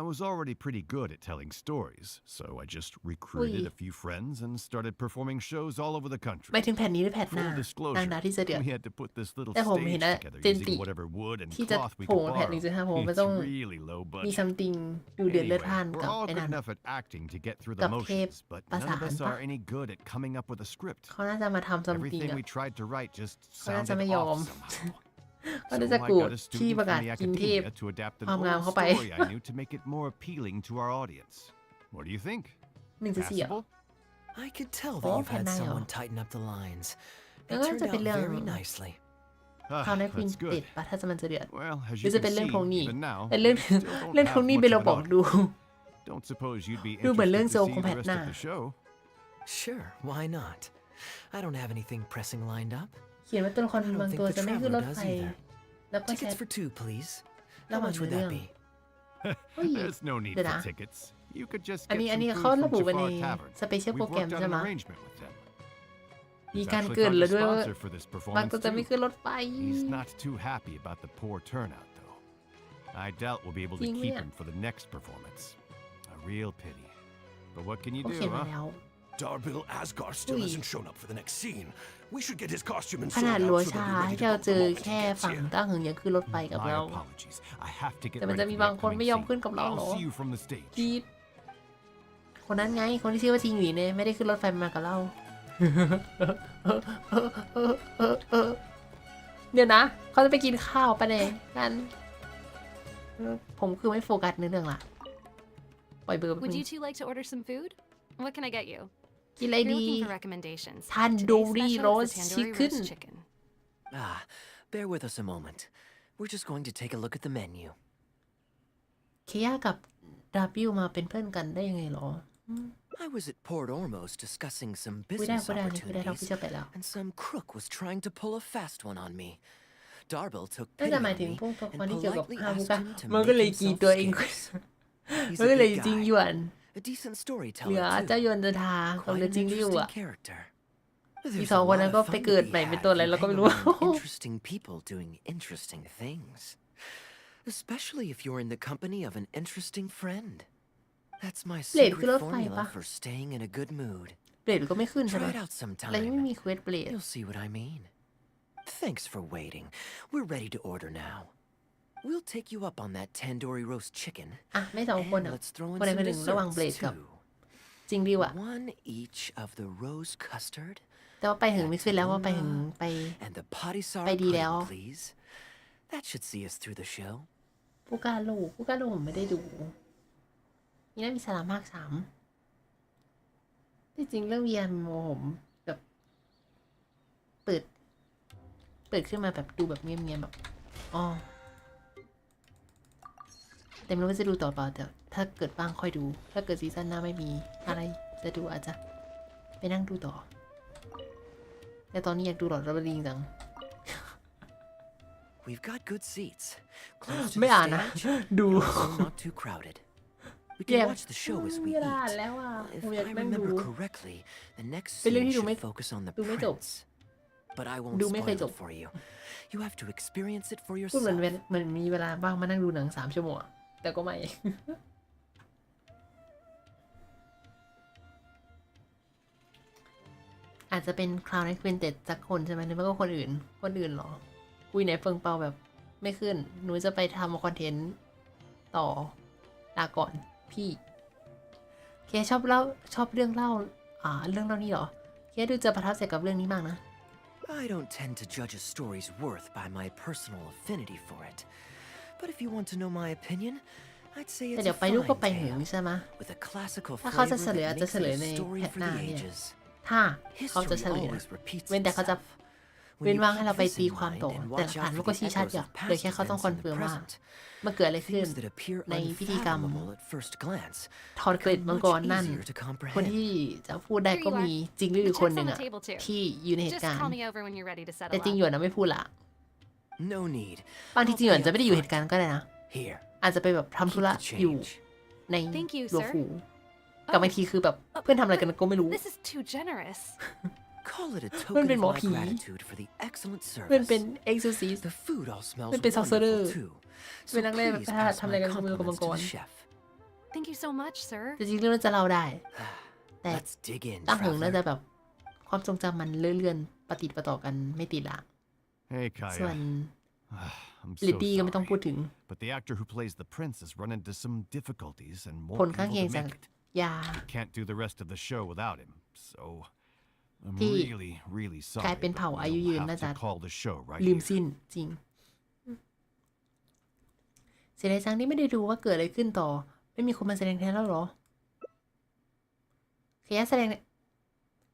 I was already pretty good at telling stories, so I just recruited Ui. a few friends and started performing shows all over the country. หมายถึงแผ่นนี้หรือแผ่นหน้า Full นาง disclosure, นาที่จะเดือด we had to put this little แต่ผมเห็ stage นนะ together เจนจิ using whatever wood and ที่จะ cloth we โผล่ could แผ่น borrow. 1.5 มันต้อง It's really low มี budget. ซัมติงดูเดือดเลือด Anyway, พล่าน we're กับ all ไอ้ good นั่น enough at acting to get through กั the บเทพ motions, but ประ none สา of น us ปะ are any good at coming up with a script. เขาน่าจะมาทำซัมติง Everything อะ we tried to write just เขาน่าจะ sounded ไม่ยอม off somehow. เขา So น่าจะ I โกรธ got a ที่ student ประกาศ from the กินเทพ academia to adapt an ความงาม old เข้าไป story I knew to make it more appealing to our audience. What do you think? 1.4 Passable? I could tell Oh, that you've had Panayo. someone tighten up the lines. It Ang turned sa out bilang- very nicely. คราวนี้ควีนติดปะถ้าจะมันจะเดือด Well, as หรือ you จะเป็น can เรื่อง see, ทงนี่ even now, แต่เรื่อง we still don't เรื่อง have ทงนี่ much เป็น of เรา an บอก audience. ดู Don't suppose you'd be ดูเหมือนเรื่อง interested โจ to ค see งแพ the ท rest หน้า of the show. Sure, why not? I don't have anything pressing lined up. เขียนว่าตัวละคร I don't บาง think ตัว the จะไม่ขึ้นร traveler ถไฟ does either. แล้วก็แช Tickets ท for two, please. ระ How หว่าง much เนื้ would อเรื่อง that be? เฮ้ย There's no need เดี๋ยว for นะ tickets. You could just อัน get นี้ some เขา food ระ from บุไว้ใน Jafar Tavern. สเปเชียล We've โปรแกรม worked out ใช่ an ไหม arrangement with them. มี We've การ actually เกริน found แล้ว a ด้วยว่า sponsor for this บาง performance ตัวจะไม่ too. ขึ้นรถไฟ He's not too happy about the poor turnout, though. I doubt we'll be able to Jing keep yeah. him for the next performance. A real pity. But what can you เขา do, เขียนมา huh? แล้ว Darbil Asgard still Ui. hasn't shown up for the next scene. We should get his costume and ขนาด sword ลัว out so ชา they'll be ให้ ready to เรา go เจ the อ moment แค่ he gets ฝั่ง here. ต้าหึงยังขึ้นรถไฟกับ My เรา apologies. I have to get แต่มัน ready จะ for มี the บางคน upcoming ไม่ยอม scene. ขึ้นกับเราเหรอ I'll see you from the stage. จี๊ดคนนั้นไงคนที่ชื่อว่าจิงหวีเนี่ยไม่ได้ขึ้นรถไฟมากับเรา เดี๋ยวนะเขาจะไปกินข้าวปะเนี่ยกันผมคือไม่โฟกัสเนื้อเรื่องละปล่อยเบอร์ไป Would you two like to order some food? What can I get you? กินอะไร If you're ดี looking for recommendations, ทัน today's ดูรี special โรส is the ชิค tandoori เก้น roast chicken. Ah, bear with us a moment. We're just going to take a look at the menu. เคย่ากับดาบิวมาเป็นเพื่อนกันได้ยังไงหรอ I was at Port Ormos discussing some คุยได้ business คุยได้นี่คุยได้เราคุย opportunities, จะไปแล้ว and some crook was trying to pull a fast one on me. Darbil took น่า pity จะหมาย on ถึง me พวกตัวละคร and ที่เกี่ยวกับ politely ฮาบุ asked กะ him to มันก็เลย make จี himself ตัวเอง scarce. He's มัน a ก็เลย good จริงหย guy, วน a decent เหลือ storyteller เจ้า too. ยวนเดินทางกับ Quite เรือ an จริงริว interesting อ่ะ character. อี There's สอง a คน lot นั้น of ก็ fun ไป to เกิด be ใหม่เป็น had ตัว if อะไร you เราก็ hang ไม่รู้ around interesting people doing interesting things. Especially if you're in the company of an interesting friend. That's my เบลดขึ้น secret รถไฟ formula ปะ for staying in a good mood. เบลดก็ไม่ขึ้นใช่ไหม Try it out อะไรไม่ sometime. มีเควสเบลด You'll see what I mean. Thanks for waiting. We're ready to order now. We'll take you up on that tandoori roast chicken. อ่ะไม่สองคน And อ่ะ let's throw in คนใด some คนหนึ่งระหว่างเบลด desserts กับ too. จริงริวอ่ะ One each of the rose custard แต่ว่าไปถึงไม่ขึ้นแล้วว่าไปถึงไป and the patisarไปดีแล้ว pudding, please. That should see us through the show. ผู้กล้าลูกผมไม่ได้ดูนี่น่ามีสาระมากสามที่จริงเรื่อง VMO ผมแบบเปิดขึ้นมาแบบดูแบบเงียบๆแบบอ๋อแต่ไม่รู้ว่าจะดูต่อเปล่าแต่ถ้าเกิดบ้างค่อยดู ถ้าเกิดซีซั่นหน้าไม่มีอะไรจะดูอาจจะไปนั่งดูต่อแต่ตอนนี้อยากดูหลอดระเบิดจริงจัง We've got good seats. Close to ไม่ the อ่านนะ stage, ดู and also not too crowded. We แย่ can watch the show as we เวลา eat. แล้วอ่ะ If ผมอยาก I นั่งดู remember correctly, the next เป็นเรื่อง scene ที่ดูไม่ should focus on the ดูไม่จบ prince. But I won't ดูไม่เคย spoil จบ it for you. You have to experience it for พูดเหมือน yourself. เหมือนมีเวลาบ้างมานั่งดูหนัง3 ชั่วโมงอะแต่ก็ไม่ อาจจะเป็นคราวในควินเต็ดสักคนใช่ไหมหรือไม่ก็คนอื่นเหรอคุยไหนเฟิงเปาแบบไม่ขึ้นหนูจะไปทำคอนเทนต์ต่อลาก่อนพี่เคชอบเรื่องเล่าเรื่องเล่านี่เหรอเคดูจะประทับใจกับเรื่องนี้มากนะ I don't tend to judge a story's worth by my personal affinity for it. But if you want to know my opinion, I'd say แต่ it's เดี๋ย a วไปลูกก็ fine ไปหึง tale ใช่ไหม with a classical ถ้าเขาจะ flavor เฉลยอาจ that จะ makes เฉลย it ใน a story แพท for หน้า the เนี่ย ages. ถ้าเขาจะ History เฉลยนะ always repeats เว้นแต่เขาจะ itself. เว้น When you ว่างให้ keep เราไป this ตี in ความต่อ mind and แต่หลั watch กฐาน out มัน for ก็ the ชี้ชัด echoes อยู่ of เหลือ past แค่เขาต้อง events คอน in เฟิ the ร์มว่า present. มันเกิดอะไรขึ้น Things that appear ในพิธีกรรม unfathomable at first glance ถอดเกล็ด become มังก much รนั่น easier to คน comprehend. ที่จะพูดได้ก็มีจริงหรือ The คน check's หนึ่ on ง the อะ table too. ที่อยู่ในเห Just ตุการ call ณ์ me over when you're ready to แต่ settle จริง up. หยวนนะไม่พูดละ No need. บางทีจริงหยวน I'll จะ pay ไม่ up ได้อยู่เห front. ตุการณ์ก็ได้นะ Here. อาจจะไปแบบทำธุระ Keep the อยู่ change. ใน Thank you, หลวง sir. หูกับบางทีคือแบบเพื่อนทำอะไรกันก็ไม่รู้ This is too generous. Call it a มัน token เป็น of หมอ my ผี gratitude for the excellent มันเป็น service. exorcist The food all smells มันเป็น sorcerer wonderful too. เป็ So นนักเล่น please ถ้า pass ทำอะไร my กันก็ไม่รู้กับมัง compliments ก to ร the chef. Thank you so much, sir. แต่จริงๆเรื่องนั้นจะเล่าได้ แต่ Let's dig in, ตั้งหงน่าจะ traveler. แบบความทรงจำมันเลื่อนๆประติดประต่อกันไม่ติดละ Hey, ส่วน Kaeya. I'm ลิ so ดดี้ก็ไม่ต้องพูด sorry, ถึง but the actor who plays the prince has run into some difficulties and ผล won't ข้าง be เคียง able to จาก make it. ยา Can't do the rest of the show without him, so I'm ที่ really กลาย sorry. เป็นเผ่า but อายุยืน we'll น่า have จะ to call the show right ลืม here. สิ้นจริง เสียดายจังที่ไม่ได้ดูว่าเกิดอะไรขึ้นต่อ ไม่มีคนมาแสดงแทนแล้วเหรอขยะแสดง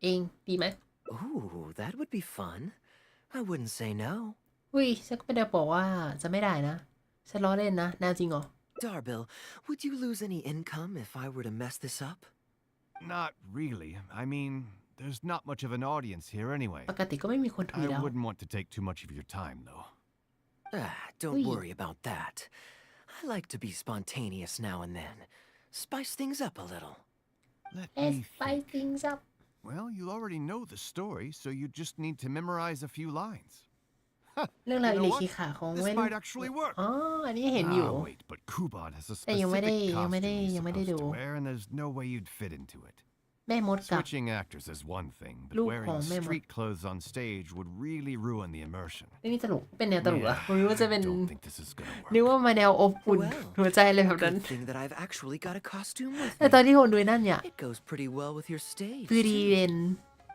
เองดีไหม Ooh, that would be fun. I wouldn't say no. อุ้ยฉันก็ไม่ได้บอกว่าจะไม่ได้นะฉันล้อเล่นนะแน่จริงเหรอ Darbil, would you lose any income if I were to mess this up? Not really. I mean, there's not much of an audience here anyway. ปกติก็ไม่มีคนดูแล้ว I wouldn't want to take too much of your time, though. Don't worry about that. I like to be spontaneous now and then. Spice things up a little. Let Let's me spice think. things up. Well, you already know the story, so you just need to memorize a few lines. เรื่องราวอิเล็กทริกขาของเว้น This might actually work. อ๋ออันนี้เห็นอยู่ Wait, but Kubot has a แต่ยังไม่ได้ specific ยังไม่ได้ costume ยัง he's ไม่ได้ supposed ดู to wear, and there's no way you'd fit into it. แม่มดกับ Switching actors is one thing, but ลูก wearing ของแม่มด street clothes on stage would really ruin the immersion. เรื่องนี้ตลกเป็นแนวตลกเหรอ Yeah, ผมนึกว่าจะเป็น I don't think this is gonna work. นึกว่ามาแนวอบอุ่น Well, หัวใจเลยแบบนั้น good thing that I've actually got a costume with แต่ตอน me. ที่ผมดูนั่นเนี่ย It goes pretty well with your stage. คือดี too. เป็น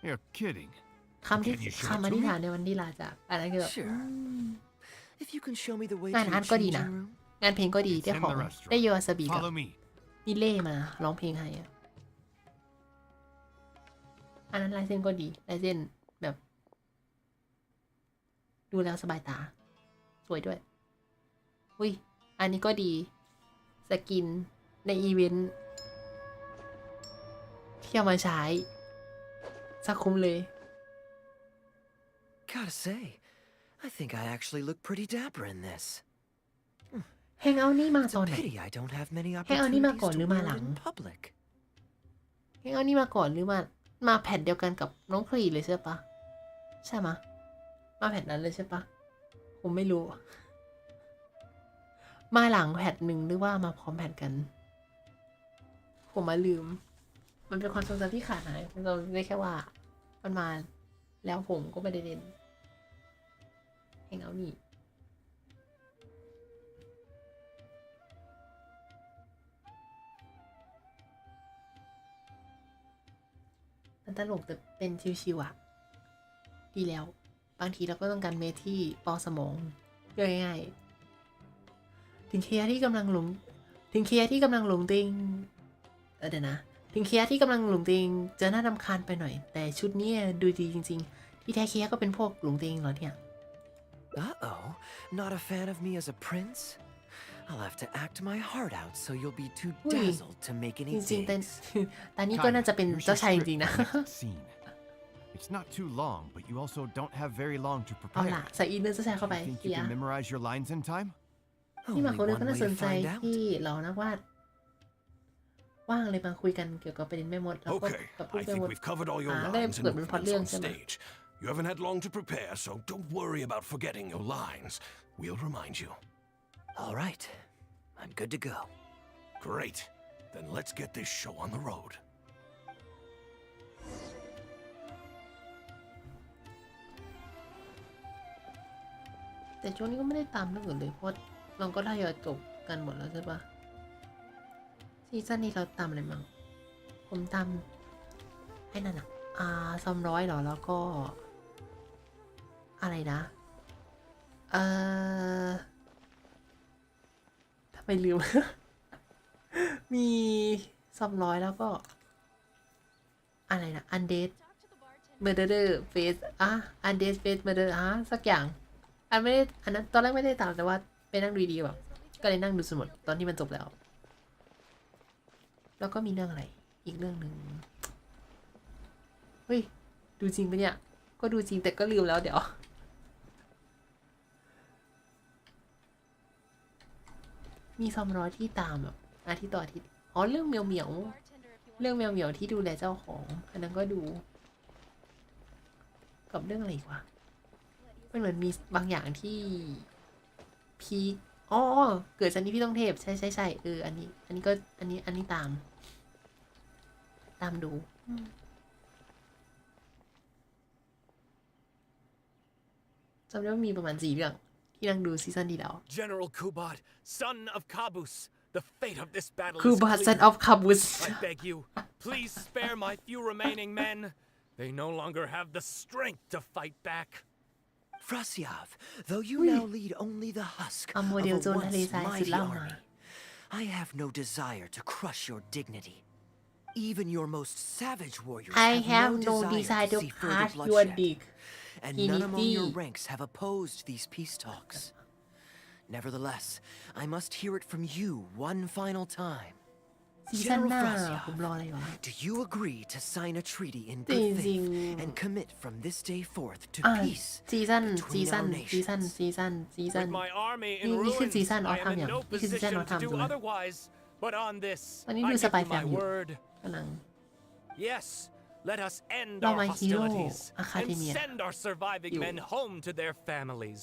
You're kidding. คำที่ Can you show it คำอ to ธิษ me? ฐานในวันที่ลาจากอันนั้นคือแบบ Sure. If you can show me the way งาน to อา the ร์ตก็ดีนะ changing room. งานเพลงก็ดี It's ได้ in ของ the restaurant. ได้โยอาซาบิกับ Follow me. มิเล่มาร้องเพลงให้อะอันนั้นลายเส้นก็ดีลายเส้นแบบ ดูแล้วสบายตา สวยด้วยอุ้ยอันนี้ก็ดี สกินในอีเวนต์ที่เอามาใช้สักคุ้มเลย Gotta say, I think I actually look pretty dapper in this. แฮงเอาท์นี่มา It's ตอน a ไหน pity I don't have many แฮงเอาท์นี่มา opportunities ก่อนห to รือมา wear หลั it ง in public. แฮงเอาท์นี่มาก่อนหรือมาแผ่นเดียวกันกับน้องครีเลยใช่ปะใช่มะมาแผ่นนั้นเลยใช่ปะผมไม่รู้ มาหลังแผ่นหนึ่งหรือว่ามาพร้อมแผ่นกัน ผมมาลืม มันเป็นความทรงจำที่ขาดหายผมจำได้แค่ว่ามันมาแล้วผมก็ไม่ได้เล่นแฮงเอาท์นี่มันตลกแต่เป็นชิวๆอะดีแล้ว บางทีเราก็ต้องการเมทที่ปอสมองง่ายๆถึงเคียที่กำลังหลงติงเดี๋ยวนะถึงเคียที่กำลังหลงติงจะน่ารำคาญไปหน่อย แต่ชุดนี้ดูดีจริงๆที่แท้เคียก็เป็นพวกหลงติงเหรอเนี่ย Uh-oh, not a fan of me as a prince? I'll have to act my heart out so you'll be too dazzled to make จ any ริงๆแต่ digs. ตอนนี้ก็น่าจะเป็น Here's เจ้า your ชายจ script ริงๆนะ for the next scene. It's not too long, but you also don't have very long to เอา prepare. ล่ะใส่อินเนอร์เจ้าชายเข้าไป Do you think เคี you ย can memorize your lines in time? ที่มา Only คนนึง one ก็น่า way ส to นใจ find out. ที่เรานักวาดว่างเลยมาคุยกันเกี่ยวกับประเด็นแม่มดแล้วก็ Okay, กับผู้ I แม่ think มด we've covered all your ได้ lines เกิด and เป็นพล็อต movements เรื่อง on ใช่ไหม stage. You haven't had long to prepare, so don't worry about forgetting your lines. We'll remind you. All right, I'm good to go. Great. Then let's get this show on the road. แต่ช่วงนี้ก็ไม่ได้ตามเรื่องอื่นเลยเพราะเราก็ทยอยจบกันหมดแล้วใช่ปะซีซั่นนี้เราตามอะไรมั่งผมตามไอ้นั่นอะ200หรอแล้วก็อะไรนะทำไมลืม มี200แล้วก็อะไรนะ Undead Murderer Face Undead Face Murderer สักอย่างอันนั้นตอนแรกไม่ได้ตามแต่ว่าไปนั่งดูดีแบบก็เลยนั่งดูสมุดตอนที่มันจบแล้วแล้วก็มีเรื่องอะไรอีกเรื่องหนึ่งเฮ้ยดูจริงปะเนี่ยก็ดูจริงแต่ก็ลืมแล้วเดี๋ยวมี200ที่ตามแบบอาทิตย์ต่ออาทิตย์อ๋อเรื่องแมวเหมียวที่ดูแลเจ้าของอันนั้นก็ดูกับเรื่องอะไรอีกวะมันเหมือนมีบางอย่างที่พีคอ๋อเกิดจากนี้พี่ต้องเทพใช่อันนี้ก็อันนี้ตามดูจำได้ว่ามีประมาณ4เรื่องที่นั่งดูซีซั่นที่แล้ว General Kubot, son of Kabus, the fate of this battle is Kubot, son clear. of Kabus. I beg you, please spare my few remaining men. They no longer have the strength to fight back. Frasyav, though you now lead only the husk of a once mighty army, I have no desire to crush your dignity. Even your most savage warriors I have no desire to to see further crush your bloodshed. dick. and none among your ranks have opposed these peace talks. Nevertheless, I must hear it from you one final time. ซีซั่นห General น้า Frasiov, ผมรออะไรวะ do you agree to sign a treaty in จริ good ง faith and commit from this day forth to peace ซีซั่น between our nations? With my army in นี่คือ ruins, ซีซั่นออ I ท am ทำอย่า in ง no นี่คือซีซั่นออ position ท to ทำ do ถูกไหม otherwise. But on this, ตอนนี้ I ดู give สปาย you แฟ my มอยู่ word. กำลัง Yes, let us end เรา our มาฮีโร่ hostilities อะคาเด and เมีย send our surviving men home to their families.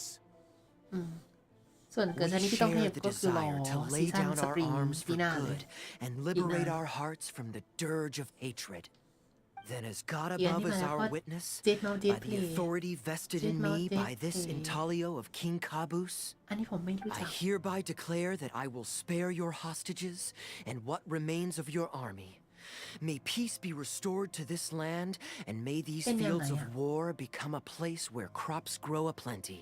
ส่วนเกิดชานี้พี่ต้องเทพ the ก็คือรอ desire to ซี lay ซั่น down ส our ปริง arms ปี for หน้าเลย good and liberate our hearts from the dirge of hatred. Then as God above is our witness, by the authority vested in me by this intaglio of King Caboose, อันนี้ผมไม่รู้ I จัก hereby declare that I will spare your hostages and what remains of your army. May peace be restored to this land, and may these fields of war become a place where crops grow aplenty.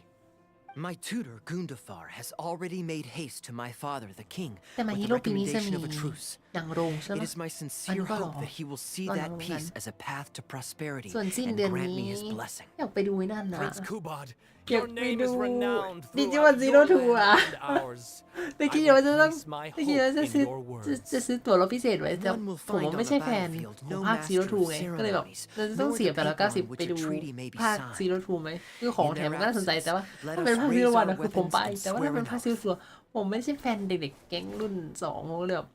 My tutor, Gundafar, has already made haste to my father, the king, แต่มา with ฮี the โร่ปีนี้จะมี recommendation of a truce. หนังโรงใช่ไหม It is my sincere ก็รอ hope that he will see รอหนั that งโรงกัน peace as a path to prosperity ส่วนสิ้น and เดือน grant นี้ me his blessing. อยากไปดูไอ้นั่นนะ Prince Kubad, อยาก your ไป name ดู is renowned ดิจิวัน throughout ซีโร่ your ทูอะ land and ours. ตะ I กี้ will ว่าจะต้อง place my ตะกี้ว่า hope จะ in ซื้อ your จะ words. ซื้อตั๋วรถพิเศษไว้แต่ One will ผม find ไม่ on ใช่ the แฟน battlefield ของ no ภาคซีโร่ master ทู of ไงก็เลยแบบ ceremonies, เราจะต้อง nor เสีย is ไป a แล้ว paper 90 on which ไป a ดู treaty may be ภาค signed. ซีโร่ทูไหมคือของ In แถ their มมันก็น่าสนใจแต่ว่า absence, let ถ้าเป็น us ภาคซีโร่ raise วัน our อะคือผม weapons ไป and แต่ว่า swear ถ้าเป็น an ภาคซี oath. โร่ทูผมไม่ใช่แฟนเด็กๆแก๊งรุ่น2ผมเลยแบบ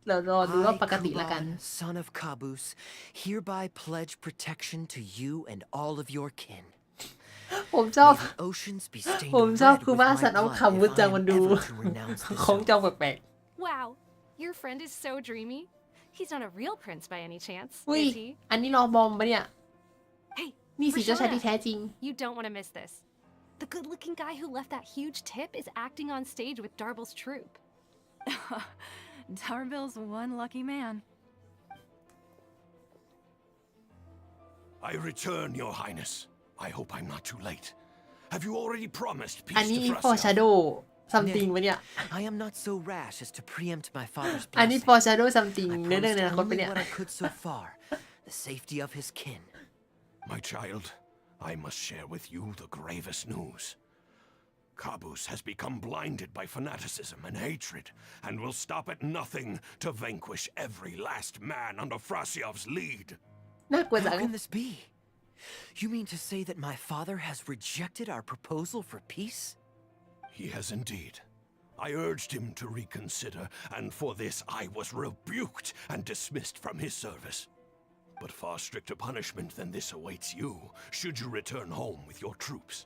เรารอดูว่าปกติละกัน Kubad, son of Caboose, hereby pledge protection to you and all of your kin. ผมชอบ May the oceans be stained ผมชอบ red คือ with ว่า my สันเอา blood คำวุ if จัง I มัน am ดู ever to renounce this ของ oath. จองแปลก Wow, your friend is so dreamy. He's not a real prince by any chance, ๆอุ้ย is he? อันนี้รอบอมปะเนี่ย Hey, นี่สิเจ้าชาย Rashona, ที่แท้จริง you don't want to miss this. The good-looking guy who left that huge tip is acting on stage with Darbel's troupe. Darbel's one lucky man. I return, Your Highness. I hope I'm not too late. Have you already promised อัน peace นี้ to foreshadow Frasiov? something ปะเนี่ย I am not so rash as to preempt my father's อันนี้ blessing. foreshadow something I ในเรื่องใน promised อนาคตปะ only เนี่ย what I could so far, the safety of his kin. My child, I must share with you the gravest news. Caboose has become blinded by fanaticism and hatred, and will stop at nothing to vanquish every last man under Frasiov's lead. น่ากลัวจั How ง can this be? You mean to say that my father has rejected our proposal for peace? He has indeed. I urged him to reconsider, and for this I was rebuked and dismissed from his service. But far stricter punishment than this awaits you, should you return home with your troops.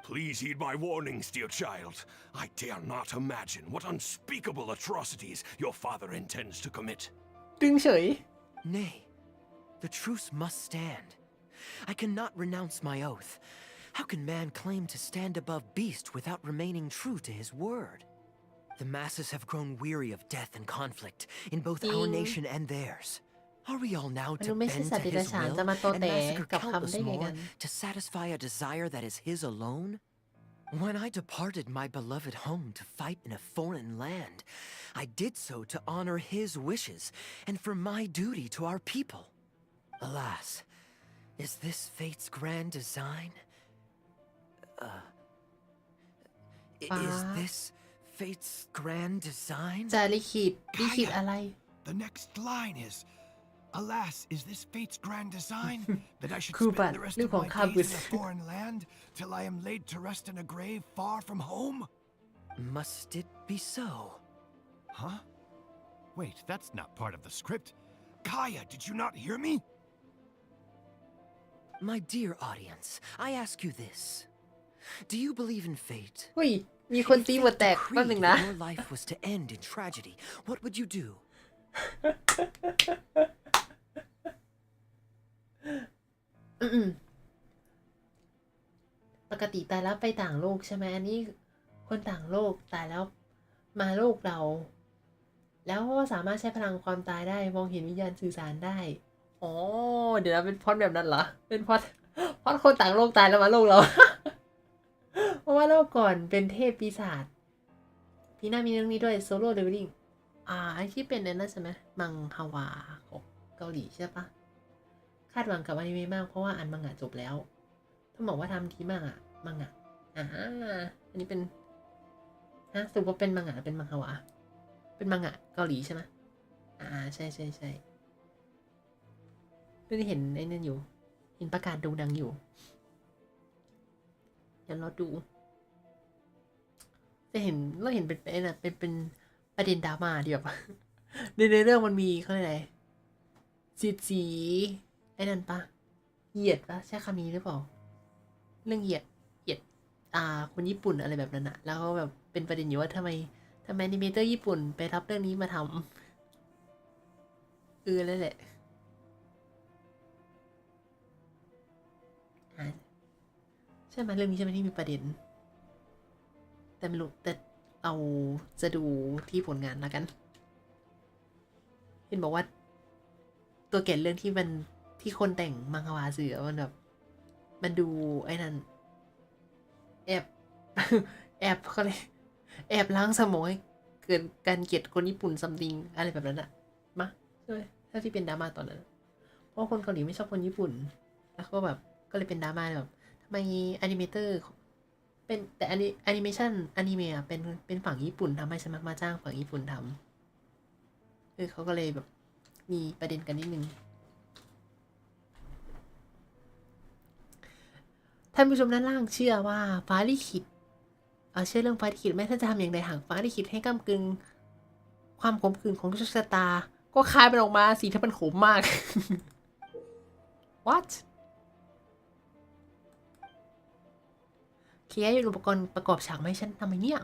Please heed my warnings, dear child. I dare not imagine what unspeakable atrocities your father intends to commit. ดึงเฉย Nay, the truce must stand. I cannot renounce my oath. How can man claim to stand above beast without remaining true to his word? The masses have grown weary of death and conflict in both our nation and theirs. Are we all now มัน to ดูไม่ใช่ bend สัต to ว์เดรัจ his ฉาน will จะมาโต and แต่ massacre กับคำ countless ได้ไง more กัน to satisfy a desire that is his alone? When I departed my beloved home to fight in a foreign land, I did so to honor his wishes and for my duty to our people. Alas, is this fate's grand design? Is this fate's grand design? จะลิขิตอะไร The next line is, alas, is this fate's grand design that I should Kubad, spend the rest เรื่อง of ของ my ข้า days บุต in ร a foreign land till I am laid to rest in a grave far from home? Must it be so? Huh? Wait, that's not part of the script. Kaeya, did you not hear me? My dear audience, I ask you this. Do you believe in fate? อุ้ย มีคนตี If หัว fate แตกแป๊บ decreed นึงนะ that your life was to end in tragedy, what would you do? ปกติตายแล้วไปต่างโลกใช่ไหมอันนี้คนต่างโลกตายแล้วมาโลกเรา แล้วสามารถใช้พลังความตายได้มองเห็นวิญญาณสื่อสารได้อ๋อเดี๋ยวนะเป็นพล็อตแบบนั้นเหรอเป็นพล็อตคนต่างโลกตายแล้วมาโลกเรา เพราะว่าโลกก่อนเป็นเทพปีศาจพี่น่ามีเรื่องนี้ด้วยโซโล่เลเวลลิ่งไอที่เป็นนั่นใช่ไหมมังฮวาของเกาหลีใช่ปะคาดหวังกับอนิเมะมากเพราะว่าอ่านมังงะจบแล้ว ต้องบอกว่าทำทีมังอะอันนี้เป็นสรุปว่าเป็นมังงะเป็นมังฮวะเป็นมังงะเกาหลีใช่ไหมใช่ไม่ได้เห็นไอ้นั่นอยู่เห็นประกาศดูดังอยู่เดี๋ยวเราดูจะเห็นเป็นไอ้น่ะเป็นประเด็นดราม่าที่แบบ ในเรื่องมันมีเขาเรียกอะไรสีไอ้นั่นปะเหยียดปะใช่คำนี้หรือเปล่าเรื่องเหยียดคนญี่ปุ่นอะไรแบบนั้นอะแล้วก็แบบเป็นประเด็นอยู่ว่าทำไมแอนิเมเตอร์ญี่ปุ่นไปรับเรื่องนี้มาทำนั่นแหละใช่ไหมเรื่องนี้ใช่ไหมที่มีประเด็นแต่ไม่รู้แต่เราจะดูที่ผลงานแล้วกันเห็นบอกว่าตัวเก่งเรื่องที่คนแต่งมังฮวาเสือมันแบบมันดูไอ้นั่นแอบเขาเลยแอบล้างสมองให้เกิดการเกลียดคนญี่ปุ่นซัมติงอะไรแบบนั้นอะมาใช่ไหมถ้าที่เป็นดราม่าตอนนั้นเพราะคนเกาหลีไม่ชอบคนญี่ปุ่นแล้วก็แบบก็เลยเป็นดราม่าแบบทำไมแอนิเมเตอร์เป็นแต่แอนิเมชันอนิเมะเป็นฝั่งญี่ปุ่นทำให้ฉันมักมาจ้างฝั่งญี่ปุ่นทำเขาก็เลยแบบมีประเด็นกันนิดนึงท่านผู้ชมด้านล่างเชื่อว่าฟ้าลิขิตเชื่อเรื่องฟ้าลิขิตไหมท่านจะทำอย่างไรหากฟ้าลิขิตให้ก้ำกึ่งความขมขื่นของโชคชะตาก็คายมันออกมาสีที่มันขมมาก what เคียร์อยู่อุปกรณ์ประกอบฉากไหมฉันทำไมเนี่ย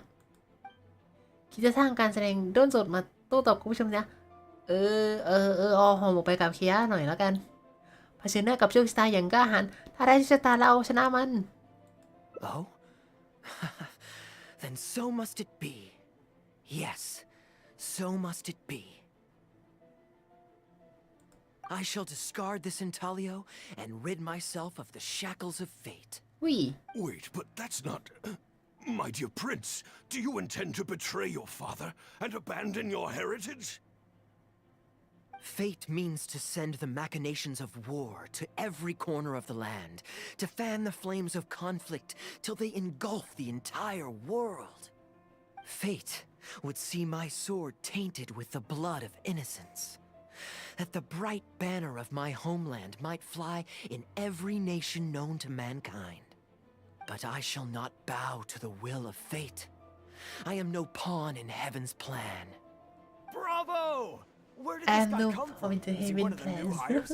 คิดจะสร้างการแสดงด้นสดมาโต้ตอบคุณผู้ชมนะเอาหอมออกไปกับเคียร์หน่อยแล้วกันเผชิญหน้ากับโชคชะตาอย่างกล้าหาญถ้าได้โชคชะตาเราชนะมัน Oh? Then so must it be. Yes, so must it be. I shall discard this intaglio and rid myself of the shackles of fate. Wait, but that's not... My dear prince, do you intend to betray your father and abandon your heritage? Fate means to send the machinations of war to every corner of the land, to fan the flames of conflict till they engulf the entire world. Fate would see my sword tainted with the blood of innocence, that the bright banner of my homeland might fly in every nation known to mankind. But I shall not bow to the will of fate. I am no pawn in heaven's plan. Bravo! Where did And this no guy come from? point to Is he him one in of the new plans. hires?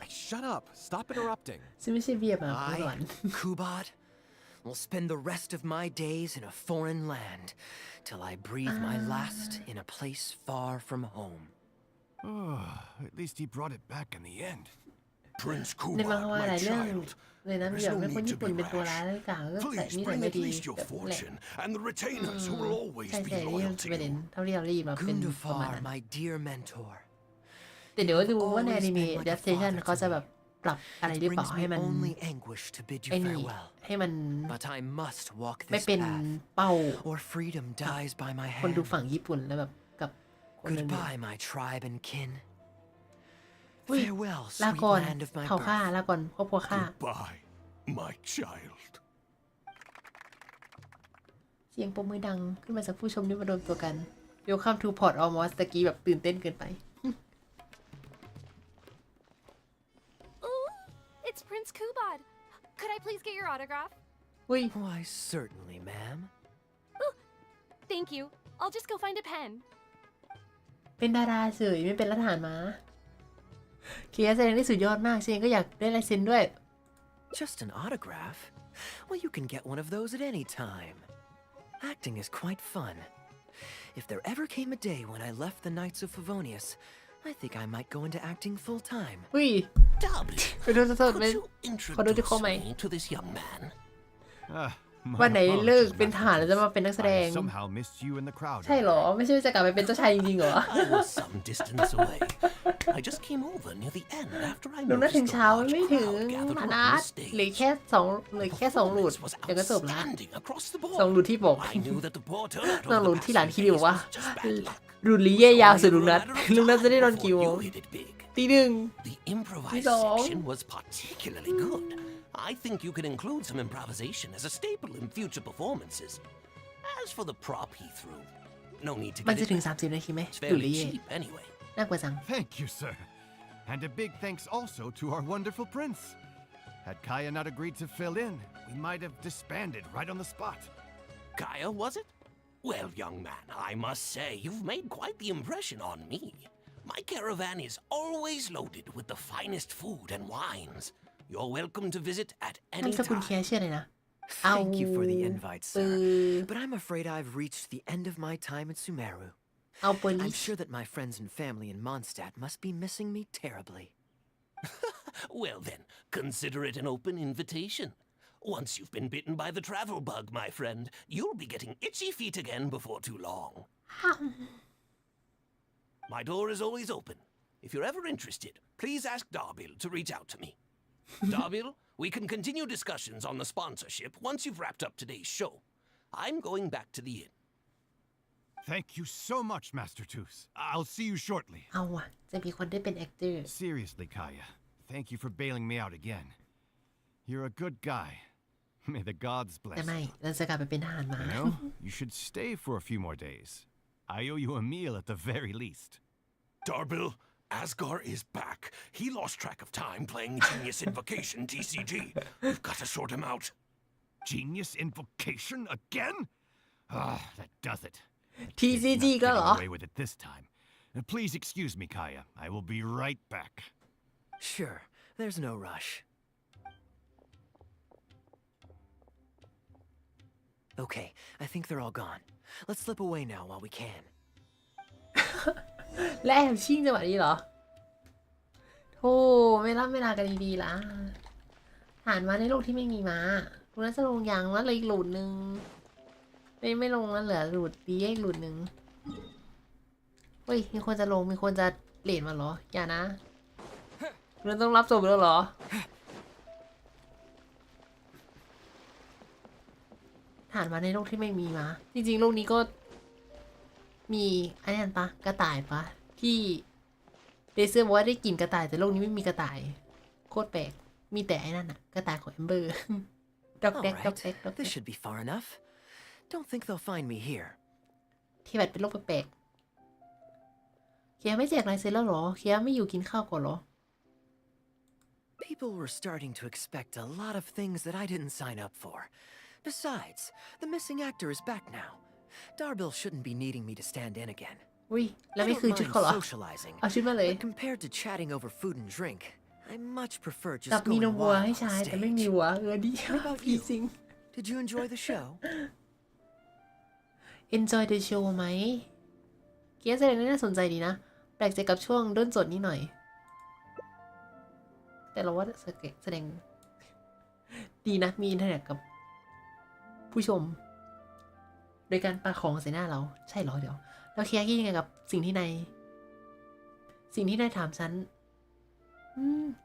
Hey, shut up. Stop interrupting. ซึ่งไม่ใช่เบียร์มาพูดก่อน Kubad, will spend the rest of my days in a foreign land till I breathe my last in a place far from home. At least he brought it back in the end. Prince ในมังฮ Kubad, วาห my ลายเรื่อง child. เลยนะมี There's แบบ no เป็นคน need ญี่ to ปุ่น be เป็นตัวร้าย rash. แล้วกล่าวก็ใส่ Please นี่แต่ bring ไม่ at ดี least your แบบแหละ fortune and the retainers who will always ใช่ be ใช่นี่ loyal เป็น to ประเด็น you. เท่าที่เราได้ยินมาเป็นประมาณ Gundafar, นั้น my dear mentor. แต่เดี๋ยวดูว่าในอ Always นิเมะ been like a adaptation father เขาจะ to แบบ me. ปรับอะไรหรือ It เปล่า brings ให้ me มัน only anguish to bid ไอ้ you นี่ farewell. ให้มัน But I must walk ไม่ this เป็น path, เป้า or freedom dies by my คนดู hand. ฝั่งญี่ปุ่นแล้วแบบกับคนอื่น Goodbye, my tribe and kin. อุ้ย Farewell, ลา sweet ก่อน land of my เผ่าข้า birth. ลาก่อนครอบครัวข้า Goodbye, my child. เสียงปรบมือดังขึ้นมาจากผู้ชมที่มาโดนตัวกัน Welcome to Port Almost ตะกี้แบบตื่นเต้นเกินไป Ooh, it's Prince Kubad. Could I please get your autograph? อุ้ย Why, certainly, ma'am. Thank you. I'll just go find a pen. เป็นดาราเฉยไม่เป็นรัฐทหารม้าเคียร์แสดงได้สุดยอดมากฉันเองก็อยากได้ลายเซ็นด้วย Just an autograph? Well, you can get one of those at any time. Acting is quite fun. If there ever came a day when I left the Knights of Favonius, I think I might go into acting full time. อุ้ย Darby, ไปดูสดๆ could ไหม you ขอดูที่เขา introduce ไหม me to this young man? My วันไหนเลิก apologies, เป็นทหารแล้วจะมาเป็นนักแสด I ง somehow missed you in the crowd. ใช่เหรอ ไม่ใช่ว่าจะกลับไปเป็นเจ้าชายจริงๆเหรอ I was some distance away. I just came over near the end after I ดูน่าถึง noticed the เช้า large ไม่ถึง crowd gathered มา around นัด the เหลือ stage. แค่สองหลุด Performance was เดี๋ยวก็จบละ outstanding across the สอง board. หลุดที่บอก I knew that the poor turnout สอง over หลุ the ดที่หลาน past คิด few อยู่ว่า days was just bad luck. หลุดลีเย่ยาวสุดลุง Only นั a ด matter of ลุงนัดจะได้ time นอนกี่ before โมง you hit it big. ตีหนึ่ง The improvised Dong. section was particularly good. I think you could include some improvisation as a staple in future performances. As for the prop he threw, no need to มัน get จะ it ถึง back. 30 นาทีไหม It's ดู fairly เลย cheap anyway. น่ากลัวจัง Thank you, sir. And a big thanks also to our wonderful prince. Had Kaeya not agreed to fill in, we might have disbanded right on the spot. Kaeya, was it? Well, young man, I must say you've made quite the impression on me. My caravan is always loaded with the finest food and wines. You're welcome to visit at นาม any สกุล time. เคียชื่ออะไรนะ Thank you for the invite, sir. But I'm afraid I've reached the end of my time at Sumeru. เอาเปอร์ I'm ลิช sure that my friends and family in Mondstadt must be missing me terribly. Well then, consider it an open invitation. Once you've been bitten by the travel bug, my friend, you'll be getting itchy feet again before too long. My door is always open. If you're ever interested, please ask Darbil to reach out to me. Darbil, we can continue discussions on the sponsorship once you've wrapped up today's show. I'm going back to the inn. Thank you so much, Master Toos. I'll see you shortly. เอาว่ะจะมีคนได้เป็น actor Seriously, Kaeya, thank you for bailing me out again. You're a good guy. May the gods แต่ bless ไม่ you. เราจะกลับไปเป็นทหารมา You know, you should stay for a few more days. I owe you a meal at the very least. Darbil, Asgar is back. He lost track of time playing Genius Invocation TCG. We've got to sort him out. Genius Invocation again? Ah, that does it. TCG Not ก็เหรอ getting away with it this time. Please excuse me, Kaeya. I will be right back. Sure, there's no rush. Okay, I think they're all gone. Let's slip away now while we can. และแอบชิ่งจังหวะนี้เหรอโธ่ไม่รับเวลากันดีๆล่ะผ่านมาในโลกที่ไม่มีม้าคุณน่าจะลงยางแล้วเลยอีกหลุดนึงไม่ลงแล้วเหลือหลุดดีอีกหลุดนึงเฮ้ยมีคนจะลงมีคนจะเลนมาเหรออย่านะเราต้องรับจบแล้วเหรอผ่านมาในโลกที่ไม่มีม้าจริงๆโลกนี้ก็มีอันนั้นปะกระต่ายปะที่เดเซอร์บอกว่าได้กลิ่นกระต่ายแต่โลกนี้ไม่มีกระต่ายโคตรแปลกมีแต่ไอ้นั่นอะกระต่ายของแอมเบอร์ดอกแดกดอกแดกดอกแด This ก should be far enough. Don't think they'll find me here. ที่แบบเป็นโลกแปลกๆเคียไม่แจกลายเซ็นแล้วเหรอเคียไม่อยู่กินข้าวก่อนเหรอ People were starting to expect a lot of things that I didn't sign up for. Besides, the missing actor is back now. Darbil shouldn't be needing me to stand in again. อุ้ยแล้ว I ไม่ don't คืนชุด mind เขาเหรอ socializing, เอาชุดมาเลย but compared to chatting over food and drink, I much prefer กับ just มีนม going วัว wild ให้ on ใช้แต่ไม่มี stage. วัวดี What about พี่ you? จริง Did you enjoy the show? Enjoy the show ไหมเกียร์แสดงน่าสนใจดีนะแปลกใจกับช่วงด้นสดนิดหน่อยแต่เราว่าแสดงดีนะมีอินเทอร์เน็ตกับผู้ชมโดยการปาของใส่หน้าเราใช่เหรอเดี๋ยวแล้วเคียร์คิดยังไงกับสิ่งที่นายถามฉัน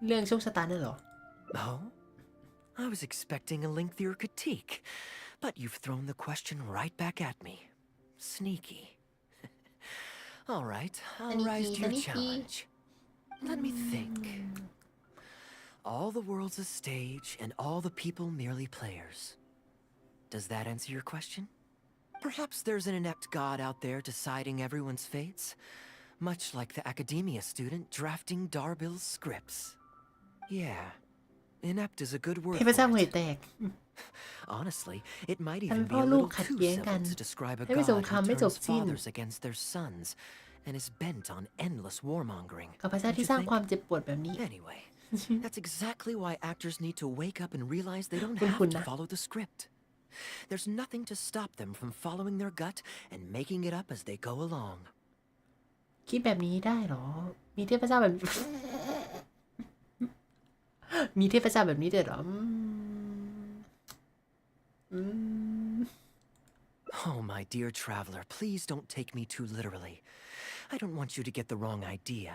เรื่องโชคชะตาเนี่ยเหรอ Oh? I was expecting a lengthier critique, but you've thrown the question right back at me. Sneaky. All right, I'll rise to your challenge. Let me think. All the world's a stage, and all the people merely players. Does that answer your question? Perhaps there's an inept god out there deciding everyone's fates, much like the academia student drafting Darbil's scripts. Yeah, inept is a good word เทพเจ้า for เหย it. แตก Honestly, it might ทำ even ให้ be พ่อ a ลูก little ขัด too แย้งกัน simple to describe a ให้เป็นสง god คราม who ไม่จบ turns สิ้น fathers against their sons and is bent on endless warmongering. กับพระเจ้า Don't ที่ you สร้าง think? ความเจ็บปวดแบบนี้ Anyway, that's exactly why actors need to wake up and realize they don't คุณ have to นะ follow the script. There's nothing to stop them from following their gut and making it up as they go along. คิดแบบนี้ได้เหรอ มีเทพเจ้าแบบ มีเทพเจ้าแบบนี้ด้วยเหรอOh, my dear traveler, please don't take me too literally. I don't want you to get the wrong idea.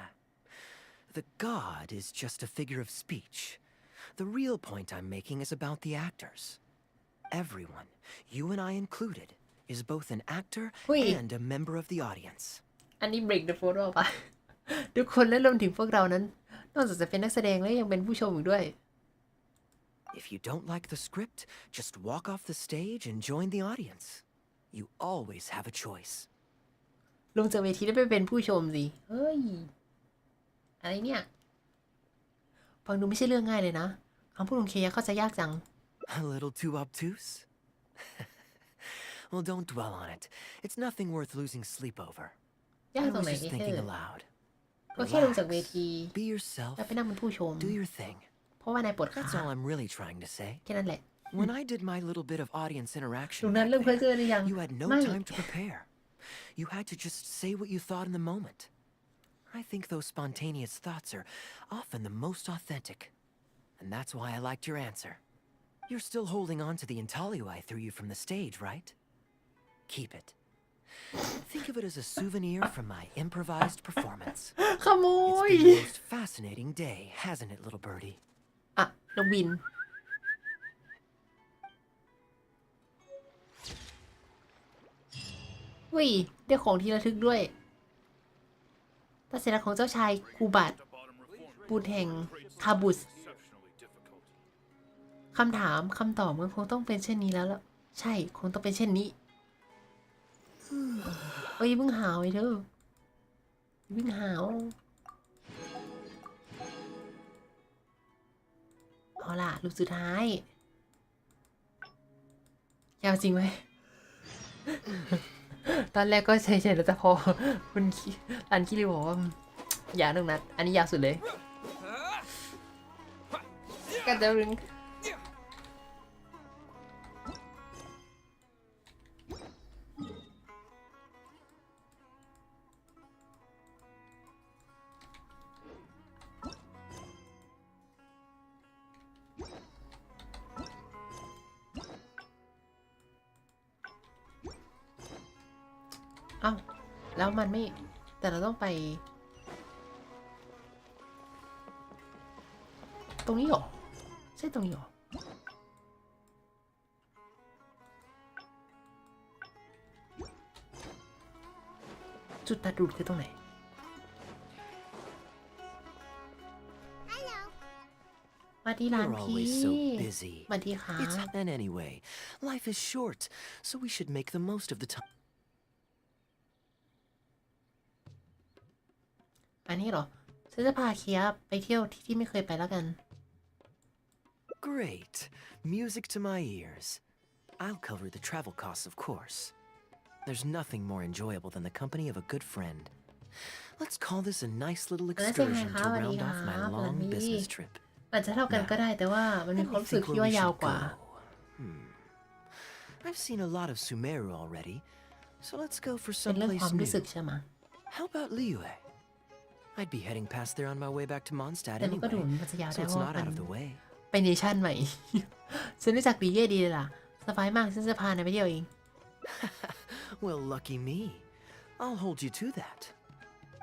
The god is just a figure of speech. The real point I'm making is about the actors. Everyone, you and I included, is both an actor and a member of the audience. อันนี้ break the fourth wall ปะ ทุกคนและรวมถึงพวกเรานั้นนอกจากจะเป็นนักแสดงแล้วยังเป็นผู้ชมอีกด้วย If you don't like the script, just walk off the stage and join the audience. You always have a choice. ลงจากเวทีได้ไปเป็นผู้ชมสิเฮ้ยอะไรเนี่ยฟังดูไม่ใช่เรื่องง่ายเลยนะคำพูดของเคยะเข้าใจยากจัง A little too obtuse? Well, don't dwell on it. It's nothing worth losing sleep over. ยาก I ตรง was ไหน just นี่ thinking aloud. ก็แค่ลงจากเวที Be yourself. แล้วไปนั่งเป็นผู้ชม Do your thing. เพราะว่านายปวดขา That's all I'm really trying to say. แค่นั้นแหละ When I did my little bit of audience ตรง interaction นั้น back เริ่มเคยเจอ there, หรือยัง you had no ไม่ time to prepare. You had to just say what you thought in the moment. I think those spontaneous thoughts are often the most authentic. And that's why I liked your answer. You're still holding on to the intaglio I threw you from the stage, right? Keep it. Think of it as a souvenir from my improvised performance. ขโมย It's been the most fascinating day, hasn't it, little birdie? อ่ะนกบินอุ้ยได้ของที่ระทึกด้วยตัดสินของเจ้าชายคูบัตบูแห่งคาบุสคำถามคำตอบมันคงต้องเป็นเช่นนี้แล้วใช่คงต้องเป็นเช่นนี้เอ้ยเพิ่งหาวไอ้เธอเพิ่งหาวเอาล่ะลูกสุดท้ายยาวจริงไหม ตอนแรกก็เฉยๆแล้วแต่พอคุณรันคิริบอกว่าอย่าหนึ่งนัดอันนี้ยาวสุดเลยกันจะรึงอ้าวแล้วมันไม่แต่เราต้องไปตรงนี้เหรอใช่ตรงนี้เหรอจุดตัดรูดคือตรงไหนมาที่ร้าน You're พี่ always so busy. มาที่ค่ะ And anyway, life is short, so we should make the most of the time. อันนี้เหรอฉันจะพาเคียไปเที่ยวที่ไม่เคยไปแล้วกัน Great. Music to my ears. I'll cover the travel costs, of course. There's nothing more enjoyable than the company of a good friend. Let's call this a nice little excursion to round off my long business trip. อาจจะเท่ากันก็ได้แต่ว่ามันมีความรู้สึกที่ว่ายาวกว่า I've seen a lot of Sumeru already, so let's go for เป็นเรื่องค someplace วามรู้สึก new. ใช่ไหม How about Liyue? I'd be heading past there on my way back to Mondstadt แต่มันก็ดู anyway, มันจะยาว so ได้ it's เพราะว่า not มัน out of the way. ไปเนชั่นใหม่ ฉันรู้จักปีเย่ดีเลยล่ะสบายมากฉันจะพานายไปเที่ยวเอง Well, lucky me. I'll hold you to that.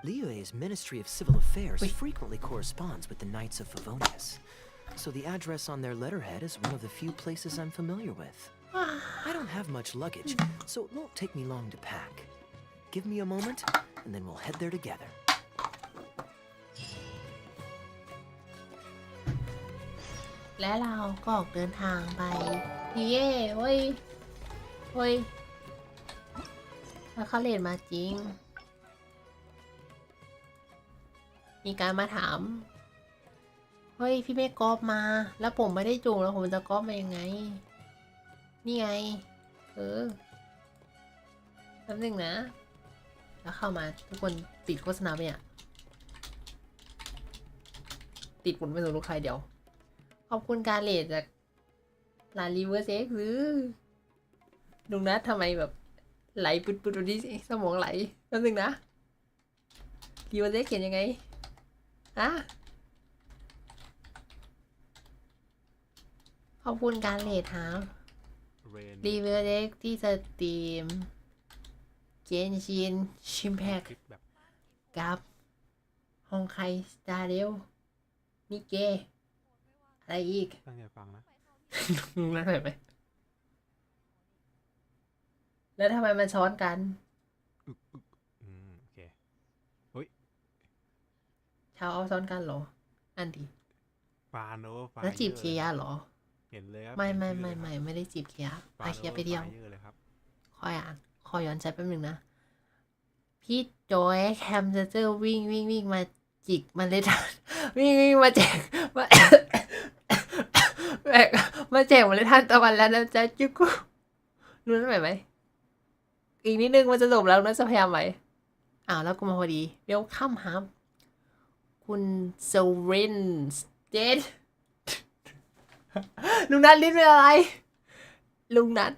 Liyue's Ministry of Civil Affairs frequently corresponds with the Knights of Favonius, so the address on their letterhead is one of the few places I'm familiar with. I don't have much luggage, so it won't take me long to pack. Give me a moment, and then we'll head there together. และเราก็ออกเดินทางไปปีเย่เฮ้ยเฮ้ยแล้วเขาเลนมาจริง มีการมาถามเฮ้ยพี่ไม่ก๊อปมาแล้วผมไม่ได้จูงแล้วผมจะก๊อปมายังไงนี่ไงแป๊บนึงนะแล้วเข้ามาทุกคนติดโฆษณาไปอ่ะติดผลไปสู่ลูกค้าเดียวขอบคุณการเลทจากร้านรีเวอร์เซ็กหรือลุงนัททำไมแบบไหลปุดๆที่สมองไหลแป๊บนึงนะรีเวอร์เซ็กเขียนยังไงอะขอบคุณการเลทครับรีเวอร์เซ็กที่สตรีมเจนชินชิมแพคกับฮองไคสตาร์เรลมิเกอะไรอีกตั้งใจฟังนะนั่นไหมแล้วทำไมมันช้อนกันโอเคเฮ้ยชาวเอาซ้อนกันเหรออันดีฟานโนฟานแล้วจีบเคียร์เหรอ เห็นเลยครับ ไม่ได้จีบเคียพาเคียไปเที่ยวขอย้อนใจแป๊บนึงนะพี่โจยแคมเจอร์วิ่งมาจิกมันเลยทันวิ่งมาแจกมาแจกมันเลยทันตะวันแล้วนะจ๊ะจุกุรู้นั่นไหมอีกนิดนึงมันจะจบแล้วนะจะพยายามไหมแล้วกูมาพอดีเวลคัมครับคุณเซเรนสเตดลุงนัทลิ้นเป็นอะไรลุงนัท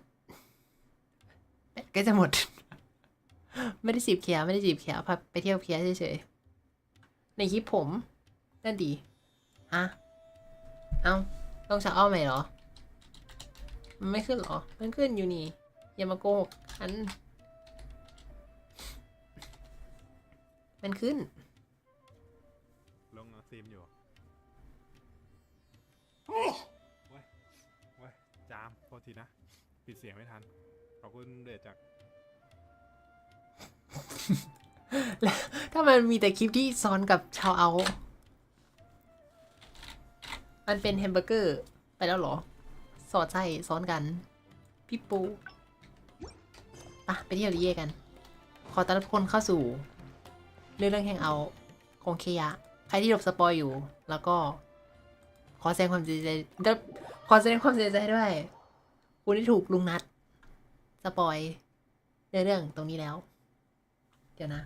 ก็จะหมดไม่ได้จีบเคียพาไปเที่ยวเคียเฉยๆในคลิปผมนั่นดีต้องชักอ้อมไหมเหรอมันไม่ขึ้นเหรอมันขึ้นอยู่นี่อย่ามาโกหกฉันมันขึ้นลงซีมอยู่ว้ยจามโทษทีนะปิดเสียงไม่ทันขอบคุณเดชจากถ้ามันมีแต่คลิปที่ซ้อนกับชาวเอามันเป็นแฮมเบอร์เกอร์ไปแล้วเหรอสอดไส้ซ้อนกันพี่ปูไปเที่ยวรีเย่กันขอต้อนรับคนเข้าสู่เรื่องแฮงเอาของเคยะใครที่หลบสปอยอยู่แล้วก็ขอแสดงความเสียใจด้วยคุณที่ถูกลุงนัดสปอยในเรื่องตรงนี้แล้วเดี๋ยวนะ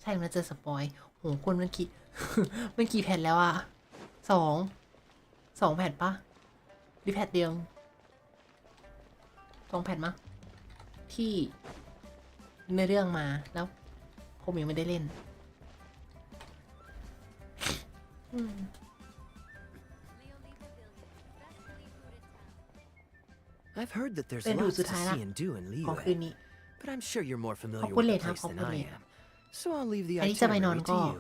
ใช่มันจะสปอยโหคุณมันกี่แผ่นแล้วอะสองแผ่นปะหรือแผ่นเดียว2 แผ่นมั้งที่ในเรื่องมาแล้วผมยังไม่ได้เล่นI've heard that there's lots to see and do in Liyue, but I'm sure you're more familiar with the place than I am. So I'll leave the itinerary to you.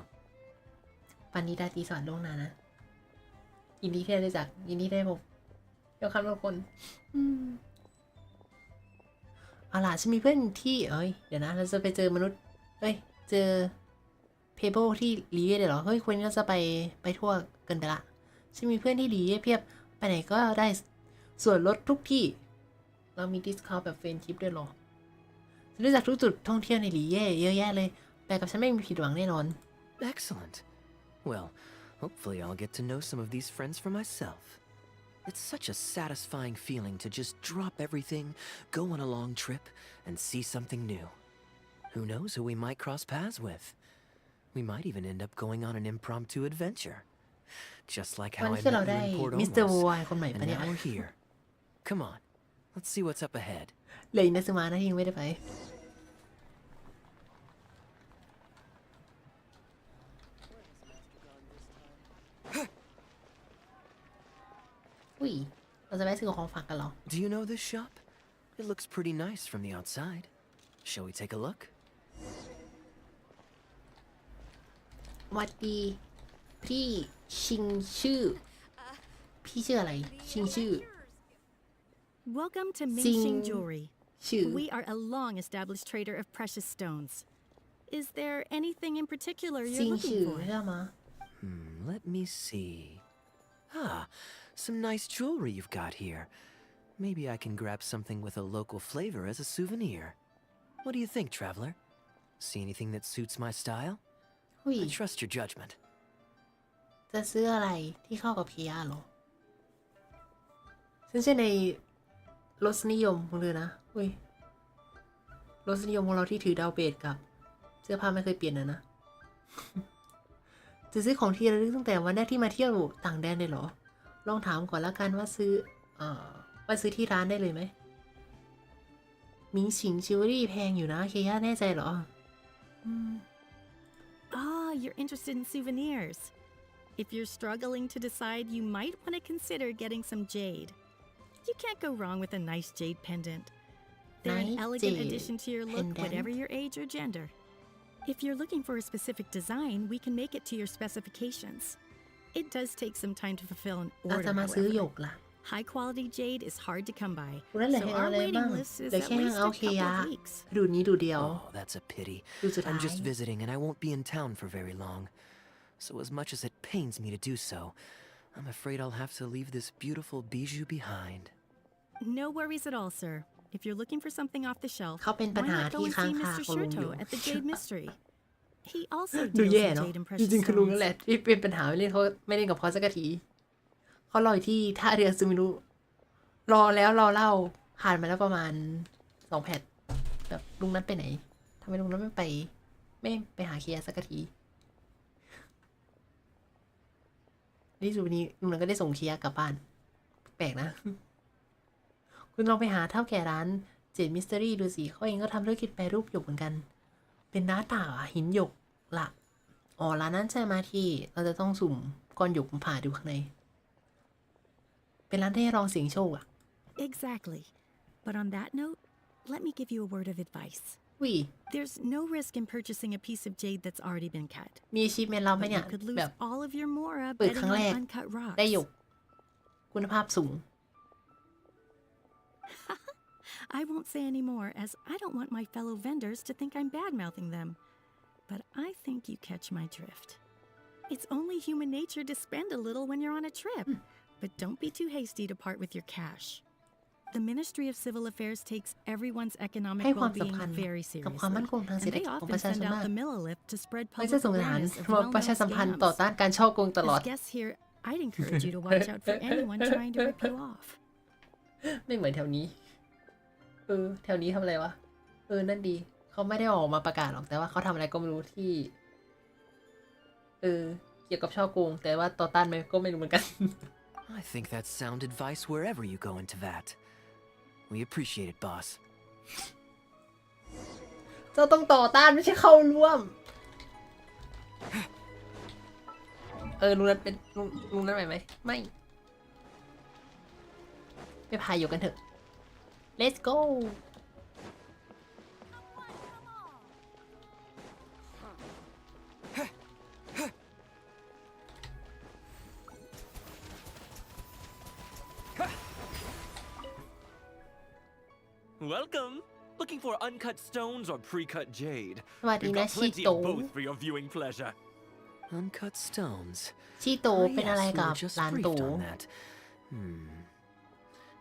วันนี้ได้ตีสอนล่วงหน้านะยินดีที่ได้รู้จักยินดีได้พบเดี๋ยวคำทุกคนล่ะฉันมีเพื่อนที่เดี๋ยวนะเราจะไปเจอมนุษย์เจอเพเบิลที่ลีเย่เลยเหรอคนนี้เราจะไปทั่วกันไปละฉันมีเพื่อนที่ลีเย่เพียบไปไหนก็ได้ส่วนลดทุกที่เรามีดิสคาวแบบเฟรนชิพด้วยหรอฉันรู้จักทุกจุดท่องเที่ยวในลีเย่เยอะแยะเลยแต่กับฉันไม่มีผิดหวังแน่นอน Excellent. Well, hopefully I'll get to know some of these friends for myself. It's such a satisfying feeling to just drop everything, go on a long trip, and see something new. Who knows who we might cross paths with? We might even end up going on an impromptu adventure. Just like how I met you in Port Omos, and now we're here. Come on, let's see what's up ahead. เลยนัสมานะยังไม่ได้ไปเราจะไปซื้อของฝากกันเหรอ Do you know this shop? It looks pretty nice from the outside. Shall we take a look? วัดดีพี่ชิงชื่ออะไรชิงชื่อ Welcome to Ming Jewelry. We are a long-established trader of precious stones. Is there anything in particular you're looking for? Let me see. Some nice jewelry you've got here. Maybe I can grab something with a local flavor as a souvenir. What do you think, traveler? See anything that suits my style? I trust your judgment. จะซื้ออะไรที่เข้ากับพีอาร์หรอซึ่งใช่ในรสนิยมของเธอนะรสนิยมของเราที่ถือดาวเบสกับเสื้อผ้าไม่เคยเปลี่ยนนะ จะซื้อของที่ระลึกตั้งแต่วันแรกที่มาเที่ยวต่างแดนเลยเหรอลองถามก่อนละกันว่าซื้อที่ร้านได้เลยไหมมิงฉิงจิวเวลรี่แพงอยู่นะเคย่าแน่ใจเหรอyou're interested in souvenirs. If you're struggling to decide, you might want to consider getting some jade. You can't go wrong with a nice jade pendant. They're an elegant addition to your look, whatever your age or gender. If you're looking for a specific design, we can make it to your specifications. It does take some time to fulfill an order, however. High-quality jade is hard to come by, so our waiting list is at least a couple of weeks. Oh, that's a pity. I'm just visiting and I won't be in town for very long. So as much as it pains me to do so, I'm afraid I'll have to leave this beautiful bijou behind. No worries at all, sir. If you're looking for something off the shelf, เขาเป็นปัญ why หา not go ที่ and ค้าง see คา Mr. ของลุงอยู่ Shurto at the Jade Mystery? He also ดู deals แย่ in เนาะ jade and จ precious ริงๆคือลุงนั่น stones. แหละที่เป็นปัญหาไม่เล่นเขาไม่เล่นกับเขาสักทีเขารออยู่ที่ท่าเรือซูมิรุรอแล้วรอเล่าผ่านมาแล้วประมาณ2 แพทแบบลุงนั้นไปไหนทำไมลุงนั้นไม่ไปหาเคียร์สักทีนี่สุดนี้ลุงนั้นก็ได้ส่งเคียร์กลับบ้านแปลกนะ คุณลองไปหาเท่าแก่ร้านเจดมิสเตอรี่ดูสิเขาเองก็ทำธุรกิจแปรรูปหยกเหมือนกันเป็นน้าต่างหินหยกละอ๋อร้านนั้นใช่ไหมที่เราจะต้องสุ่มก้อนหยกมาผ่าดูข้างในเป็นร้านที่ให้ลองเสียงโชคอะ Exactly. But on that note, let me give you a word of advice. วิ There's no risk in purchasing a piece of jade that's already been cut. มีอาชีพเมนเราไหม But เนี่ you ย could แบ lose บ all of your mora เปิด betting ครั้งแรก on uncut ได้ rocks. หยกคุณภาพสูง I won't say any more, as I don't want my fellow vendors to think I'm bad-mouthing them. But I think you catch my drift. It's only human nature to spend a little when you're on a trip. But don't be too hasty to part with your cash. The Ministry of Civil Affairs takes everyone's ให้ economic ความ well-being สำคัญ very กับความ seriously. มั่นคงทางเศร And ษฐ they กิจของป often ระชาช send น out มาก the Millilith to spread ไม่ใช่ public ส่งทหาร awareness of มาประชา well-known สัมพันธ์ต่อ scams. ต้านการช่อโกงตลอด As guests here, I'd encourage you to watch out for anyone trying to rip you off. ไม่เหมือนแถวนี้แถวนี้ทำอะไรวะนั่นดีเขาไม่ได้ออกมาประกาศหรอกแต่ว่าเขาทำอะไรก็ไม่รู้ที่เกี่ยวกับช่อโกงแต่ว่าต่อต้านไหมก็ไม่รู้เหมือนกัน I think that's sound advice wherever you go into that. We appreciate it, boss. เจ้าต้องต่อต้านไม่ใช่เข้าร่วมลุงนั้นเป็นลุงนั้นไหมไม่ไปพายอยู่กันเถอะ let's go Welcome. Looking for uncut stones or pre-cut jade? สวัสดี We've นะ got ชี plenty โต of both for your viewing pleasure. Uncut stones. ชีโต Ah, เป็นอะไร yes, we กับ were just ร้านโต briefed on that.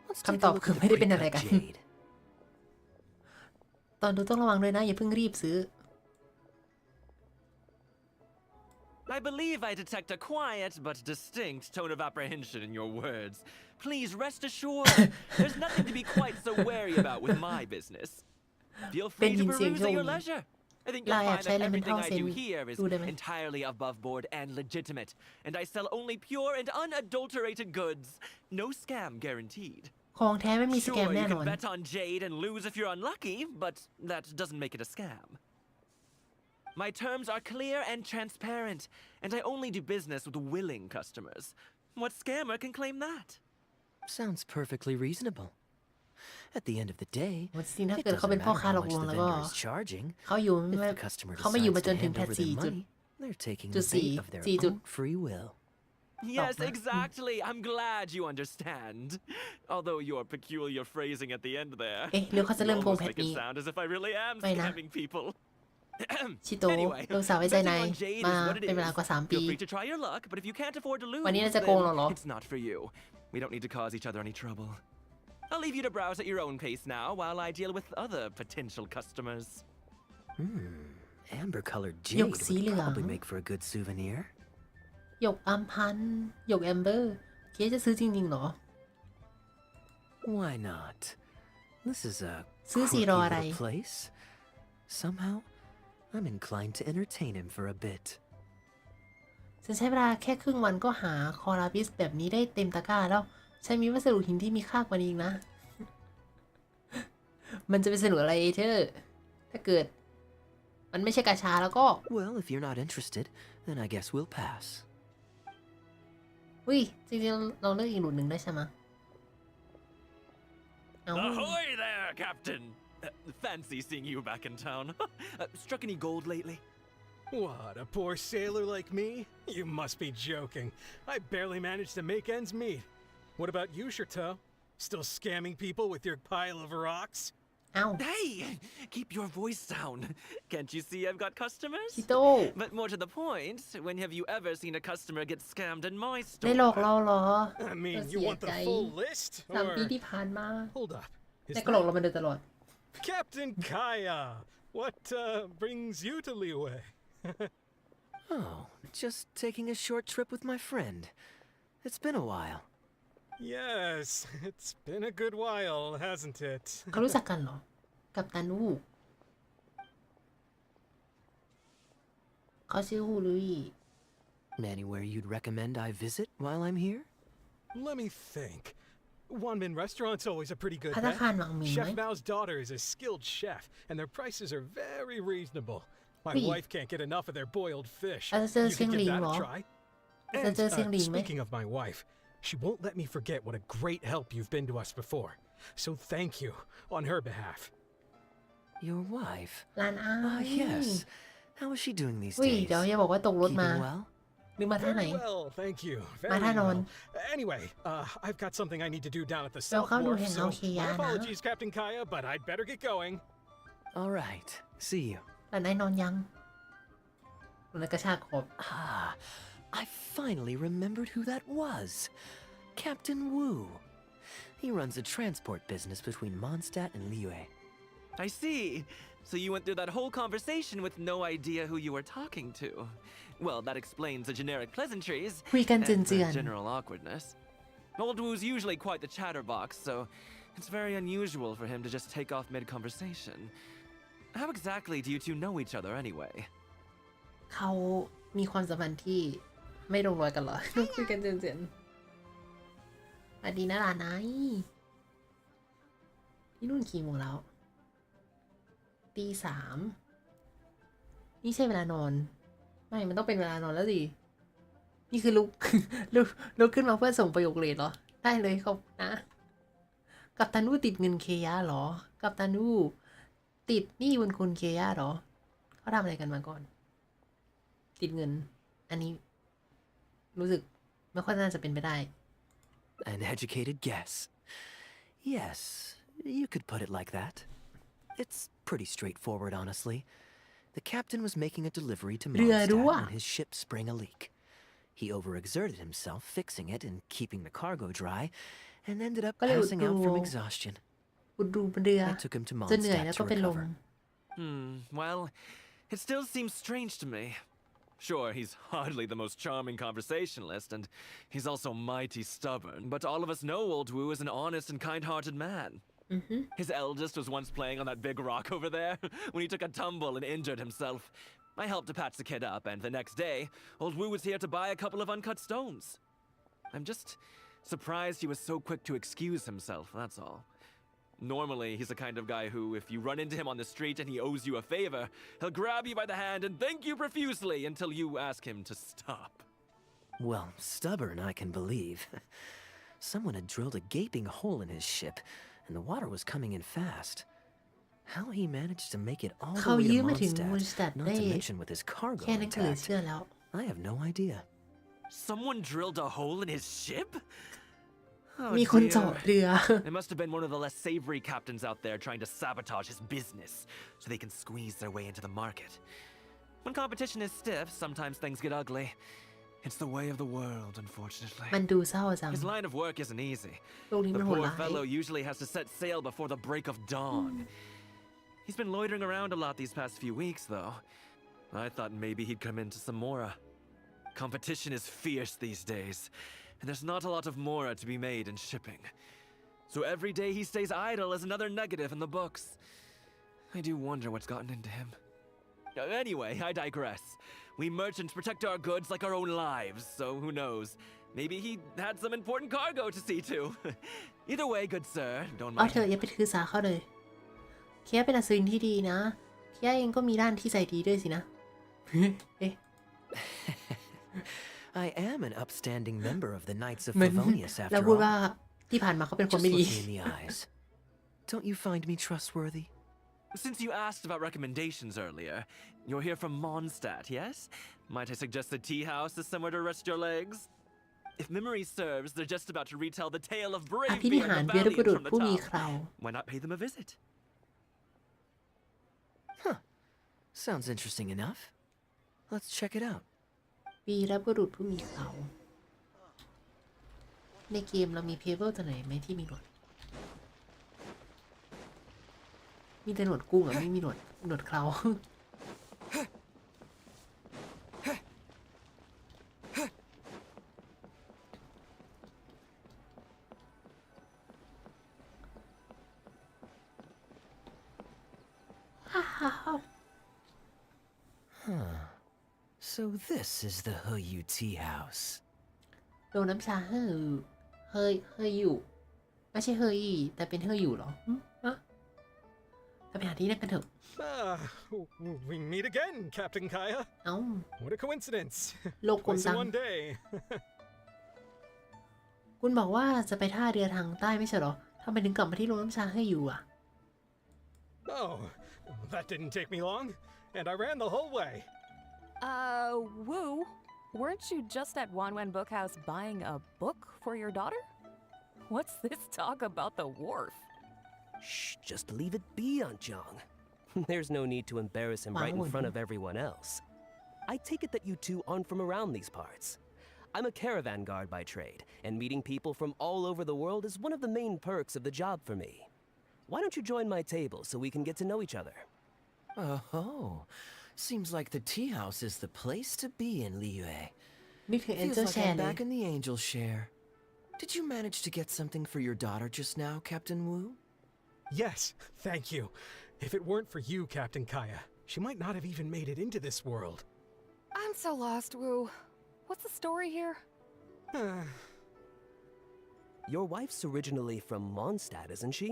Let's คำ take ต a อบ look คือ at the ไม่ได้เป็นอะไร pre-cut กัน jade. ตอนดูต้องระวังด้วยนะอย่าเพิ่งรีบซื้อ I believe I detect a quiet but distinct tone of apprehension in your words. Please rest assured, there's nothing to be quite so wary about with my business. Feel free to peruse at your leisure. I think you'll find that everything I do here is entirely above board and legitimate, and I sell only pure and unadulterated goods. No scam guaranteed. ของแท้ไม่มีสแกม Sure, แน่ you นอน can bet on jade and lose if you're unlucky, but that doesn't make it a scam. My terms are clear and transparent, and I only do business with willing customers. What scammer can claim that? Sounds perfectly reasonable. At the end of the day, วันสินะ it เกิดเขาเป็น doesn't พ่อ matter ค้าหล how อก much ลวง the แล้วก็ vendor is charging. เขาอยู่ If the customer เขาไม่อยู่ decides มาจ to นถึง hand แพท over 4 their money, they're taking the bait of their จุด own free will. Yes, exactly. I'm glad you understand. Although your peculiar phrasing at the end there, เอ๊ะหรือเขาจะ you เริ่มโกง almost แพท make it นี้ sound as if I really am ไม่นะ scamming people. ชิโต Anyway, ลูกสาวไว้ใจ betting นาย on jade มา is what it เป็นเวลากว่า is. 3 ปี Feel free to try your luck, but if you can't afford to lose, วันนี้เราจะโกงเราเหรอ then it's not for you. We don't need to cause each other any trouble. I'll leave you to browse at your own pace now while I deal with other potential customers. Amber-colored หยก jade สีเหลื would อง probably make for a good souvenir. หยกอัมพันธ์หยกแอมเบอร์เคียจะซื้อจริงๆเหรอ Why not? This is a ซื้อ quirky สีรออะไร little place. Somehow, I'm inclined to entertain him for a bit. ฉันใช้เวลาแค่ครึ่งวันก็หาคอราบิสแบบนี้ได้เต็มตะกร้าแล้วฉันมีวัสดุหินที่มีค่ากว่านี้อีกนะ มันจะเป็นสนุกอะไรเธอถ้าเกิดมันไม่ใช่กาชาแล้วก็ Well, if you're not interested, then I guess we'll pass. อุ้ยจริงๆเราเลือกอีกหลุดหนึ่งได้ใช่ไหมเอา Ahoy there, Captain! Fancy seeing you back in town. Struck any gold lately? What, a poor sailor like me? You must be joking. I barely managed to make ends meet. What about you, Shurto? Still scamming people with your pile of rocks? อ้าว Hey, keep your voice down. Can't you see I've got customers? พี่โต้ But more to the point, when have you ever seen a customer get scammed in my ได้หลอก store? เราเหรอ I mean, เรา you เสีย want ใจ the full list? 3 ปี Or ที่ผ่านมา hold up. Is แต่ก็หลอกเรา that มาโดยตลอด Captain Kaeya? What brings you to Liyue? Oh, just taking a short trip with my friend. It's been a while. Yes, it's been a good while, hasn't it? เขารู้จักกันเหรอ กับตานูเขาชื่อฮูลุย Anywhere you'd recommend I visit while I'm here? Let me think. Wanmin Restaurant's always a pretty good ภัตตา bet. คารหวังมิงไหม Chef Mao's daughter is a skilled chef, and their prices are very reasonable. My Wait. wife can't get enough of their boiled fish. อาจจะเจอ You เซียง could หลิ give ง that เหรอ a try. อาจจะเจอเซียงหลิงไหม Speaking of my wife, she won't let me forget what a great help you've been to us before. So thank you on her behalf. Your wife? ร้านอ้า Ah, yes. How is she doing these อุ้ย days? เดี๋ยวอย่าบอกว่าตกรถมา Keeping well? หรือมาท่าไหน Very well, thank you. มา Very ท่านอน well. Anyway, I've got something I need to do down at the เรา South เข้าดู Wharf, แห่ง so เอาเคยา my นะ apologies, Captain Kaeya, but I'd better get going. All right. See you. ร้านไหนนอนยังร้านกระชากขอบ Ah, I finally remembered who that was. Captain Wu. He runs a transport business between Mondstadt and Liyue. I see. So you went through that whole conversation with no idea who you were talking to. Well, that explains the generic pleasantries คุยกัน and เจือน the general awkwardness. Old Wu's usually quite the chatterbox, so it's very unusual for him to just take off mid-conversation. How exactly do you two know each other anyway? ๆเขามีความสัมพันธ์ที่ไม่ลงรอยกันเหรอ คุยกันเจือนๆสวัสดีนะหลานไอ้ที่นู่นกี่โมงแล้ว 3:00 นี่ใช่เวลานอน ไม่ มันต้องเป็นเวลานอนแล้วสิ นี่คือลุก ลุกขึ้นมาเพื่อส่งประโยคเลทเหรอ ได้เลยขอบคุณนะ กัปตันวูติดเงินเคยะเหรอ กัปตันวูติดหนี้บุญคุณเคยะเหรอ เขาทำอะไรกันมาก่อน ติดเงิน อันนี้ รู้สึกไม่ค่อยน่าจะเป็นไปได้ An educated guess. Yes, you could put it like that. It's pretty straightforward, honestly. The captain was making a delivery to Mondstadt when his ship sprang a leak. He overexerted himself fixing it and keeping the cargo dry, and ended up passing out from exhaustion. อุดรูบนเรือ I took him to จนเหนื่อย Mondstadt แล้ว to ก็เป็นลม recover. Well, it still seems strange to me. Sure, he's hardly the most charming conversationalist, and he's also mighty stubborn, but all of us know Old Wu is an honest and kind-hearted man. His eldest was once playing on that big rock over there when he took a tumble and injured himself. I helped to patch the kid up, and the next day, Old Wu was here to buy a couple of uncut stones. I'm just surprised he was so quick to excuse himself, that's all. Normally, he's the kind of guy who, if you run into him on the street and he owes you a favor, he'll grab you by the hand and thank you profusely until you ask him to stop. Well, stubborn, I can believe. Someone had drilled a gaping hole in his ship, and the water was coming in fast. How he managed to make it all the เขา way ยื to มมาถึงมูนสตัด Mondstadt, ได้ not to mention with his cargo แค่นั้นก็เหลือ intact, เชื่อแล้ว I have no idea. Someone drilled a hole in his ship? Oh, มีคนเจาะ dear. เรือ It must have been one of the less savory captains out there trying to sabotage his business so they can squeeze their way into the market. When competition is stiff, sometimes things get ugly. It's the way of the world, unfortunately. มันดูเศร้าจัง His line of work isn't easy. โลกนี้ The มันโหด poor ร้าย fellow usually has to set sail before the break of dawn. He's been loitering around a lot these past few weeks, though. I thought maybe he'd come into some Mora. Competition is fierce these days, and there's not a lot of Mora to be made in shipping. So every day he stays idle is another negative in the books. I do wonder what's gotten into him. Anyway, I digress. We merchants protect our goods like our own lives, so who knows? Maybe he had some important cargo to see to. Either way, good sir, don't เอา mind. เถอะอย่าไปถือสาเขาเลยเคียเป็นอัศวินที่ดีนะเคียเองก็มีด้านที่ใจดีด้วยสินะ เอ๊ะ I am an upstanding member of the Knights of เหมือน Favonius เรา after พูด all. ว่าที่ผ่านมาเขาเป็นคน Just ไม่ดี look me in the eyes. Don't you find me trustworthy? Since you asked about recommendations earlier, you're here from Mondstadt, yes? Might I suggest the tea house is somewhere to rest your legs? If memory serves, they're just about to retell the tale of อภินิ Bravey หาร and the วีรบุ Valiant รุษ from the ผู้มี top. เครา Why not pay them a visit? Sounds interesting enough. Let's check it out. วีรบุรุษผู้มีเขาในเกมเรามีเพเบิลตัวไหนไหมที่มีหนวดมีแต่หนวดกุ้งอ่ะไม่มีหนวดเคราSo this is the Heyu tea house. โดนน้ำชาเฮยอยู่ไม่ใช่เฮยแต่เป็นเฮยอยู่เหรอเราไปหาที่นั่นกันเถอะ We meet again, Captain Kaeya. เอ้า What a coincidence. โลกกลม Twice จั in ง one day. คุณบอกว่าจะไปท่าเรือทางใต้ไม่ใช่เหรอทำไมถึงกลับมาที่โรงน้ำชาเฮยอยู่อ่ะ Oh, that didn't take me long, and I ran the whole way. Woo, weren't you just at Wanwen Bookhouse buying a book for your daughter? What's this talk about the wharf? Shh, just leave it be, Anjong. There's no need to embarrass him right in front of everyone else. I take it that you two aren't from around these parts. I'm a caravan guard by trade, and meeting people from all over the world is one of the main perks of the job for me. Why don't you join my table so we can get to know each other? Oh, seems like the tea house is the place to be in Liyue. นี่คือ Feels Angel like Share I'm เลย back in the angel share. Did you manage to get something for your daughter just now, Captain Wu? Yes, thank you. If it weren't for you, Captain Kaeya, she might not have even made it into this world. I'm so lost, Woo. What's the story here? Your wife's originally from Mondstadt, isn't she?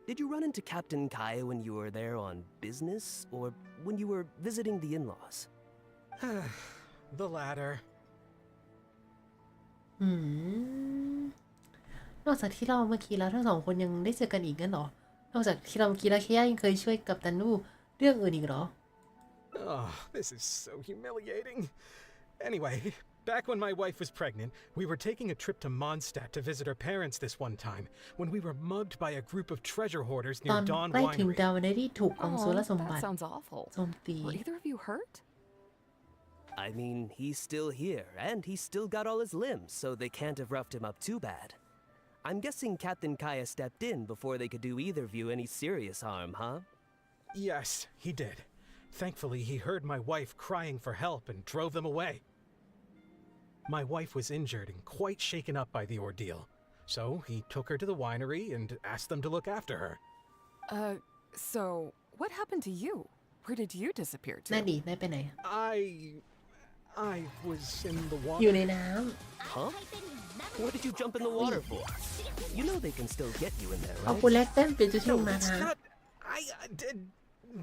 Did you run into Captain Kaeya when you were there on business, or when you were visiting the in-laws? The latter. นอกจากที่เราเมื่อกี้แล้วทั้งสองคนยังได้เจอกันอีกงั้นเหรอนอกจากที่เราเมื่อกี้แล้วเคย่ายังเคยช่วยกับตันนูเรื่องอื่นอีกเหรอ Oh, this is so humiliating. Anyway, back when my wife was pregnant, we were taking a trip to Mondstadt to visit her parents this one time, when we were mugged by a group of treasure hoarders ตอ near น Dawn ใกล้ถึง Winery. ดาววันที่ถูกกองโจรสมบั that ติ sounds awful. โจมตี Were either of you hurt? I mean, he's still here, and he's still got all his limbs, so they can't have roughed him up too bad. I'm guessing Captain Kaeya stepped in before they could do either of you any serious harm, huh? Yes, he did. Thankfully, he heard my wife crying for help and drove them away. My wife was injured and quite shaken up by the ordeal, so he took her to the winery and asked them to look after her. So what happened to you? Where did you disappear น่า to? ดีได้ไปไหน I was in the อ water. ยู่ในน้ Huh? What did you jump in the water for? You know they can still get you in there, ำเอา right? คุณแลกเต้นเป็นจุดที่ล No, งมา it's ฮะ not.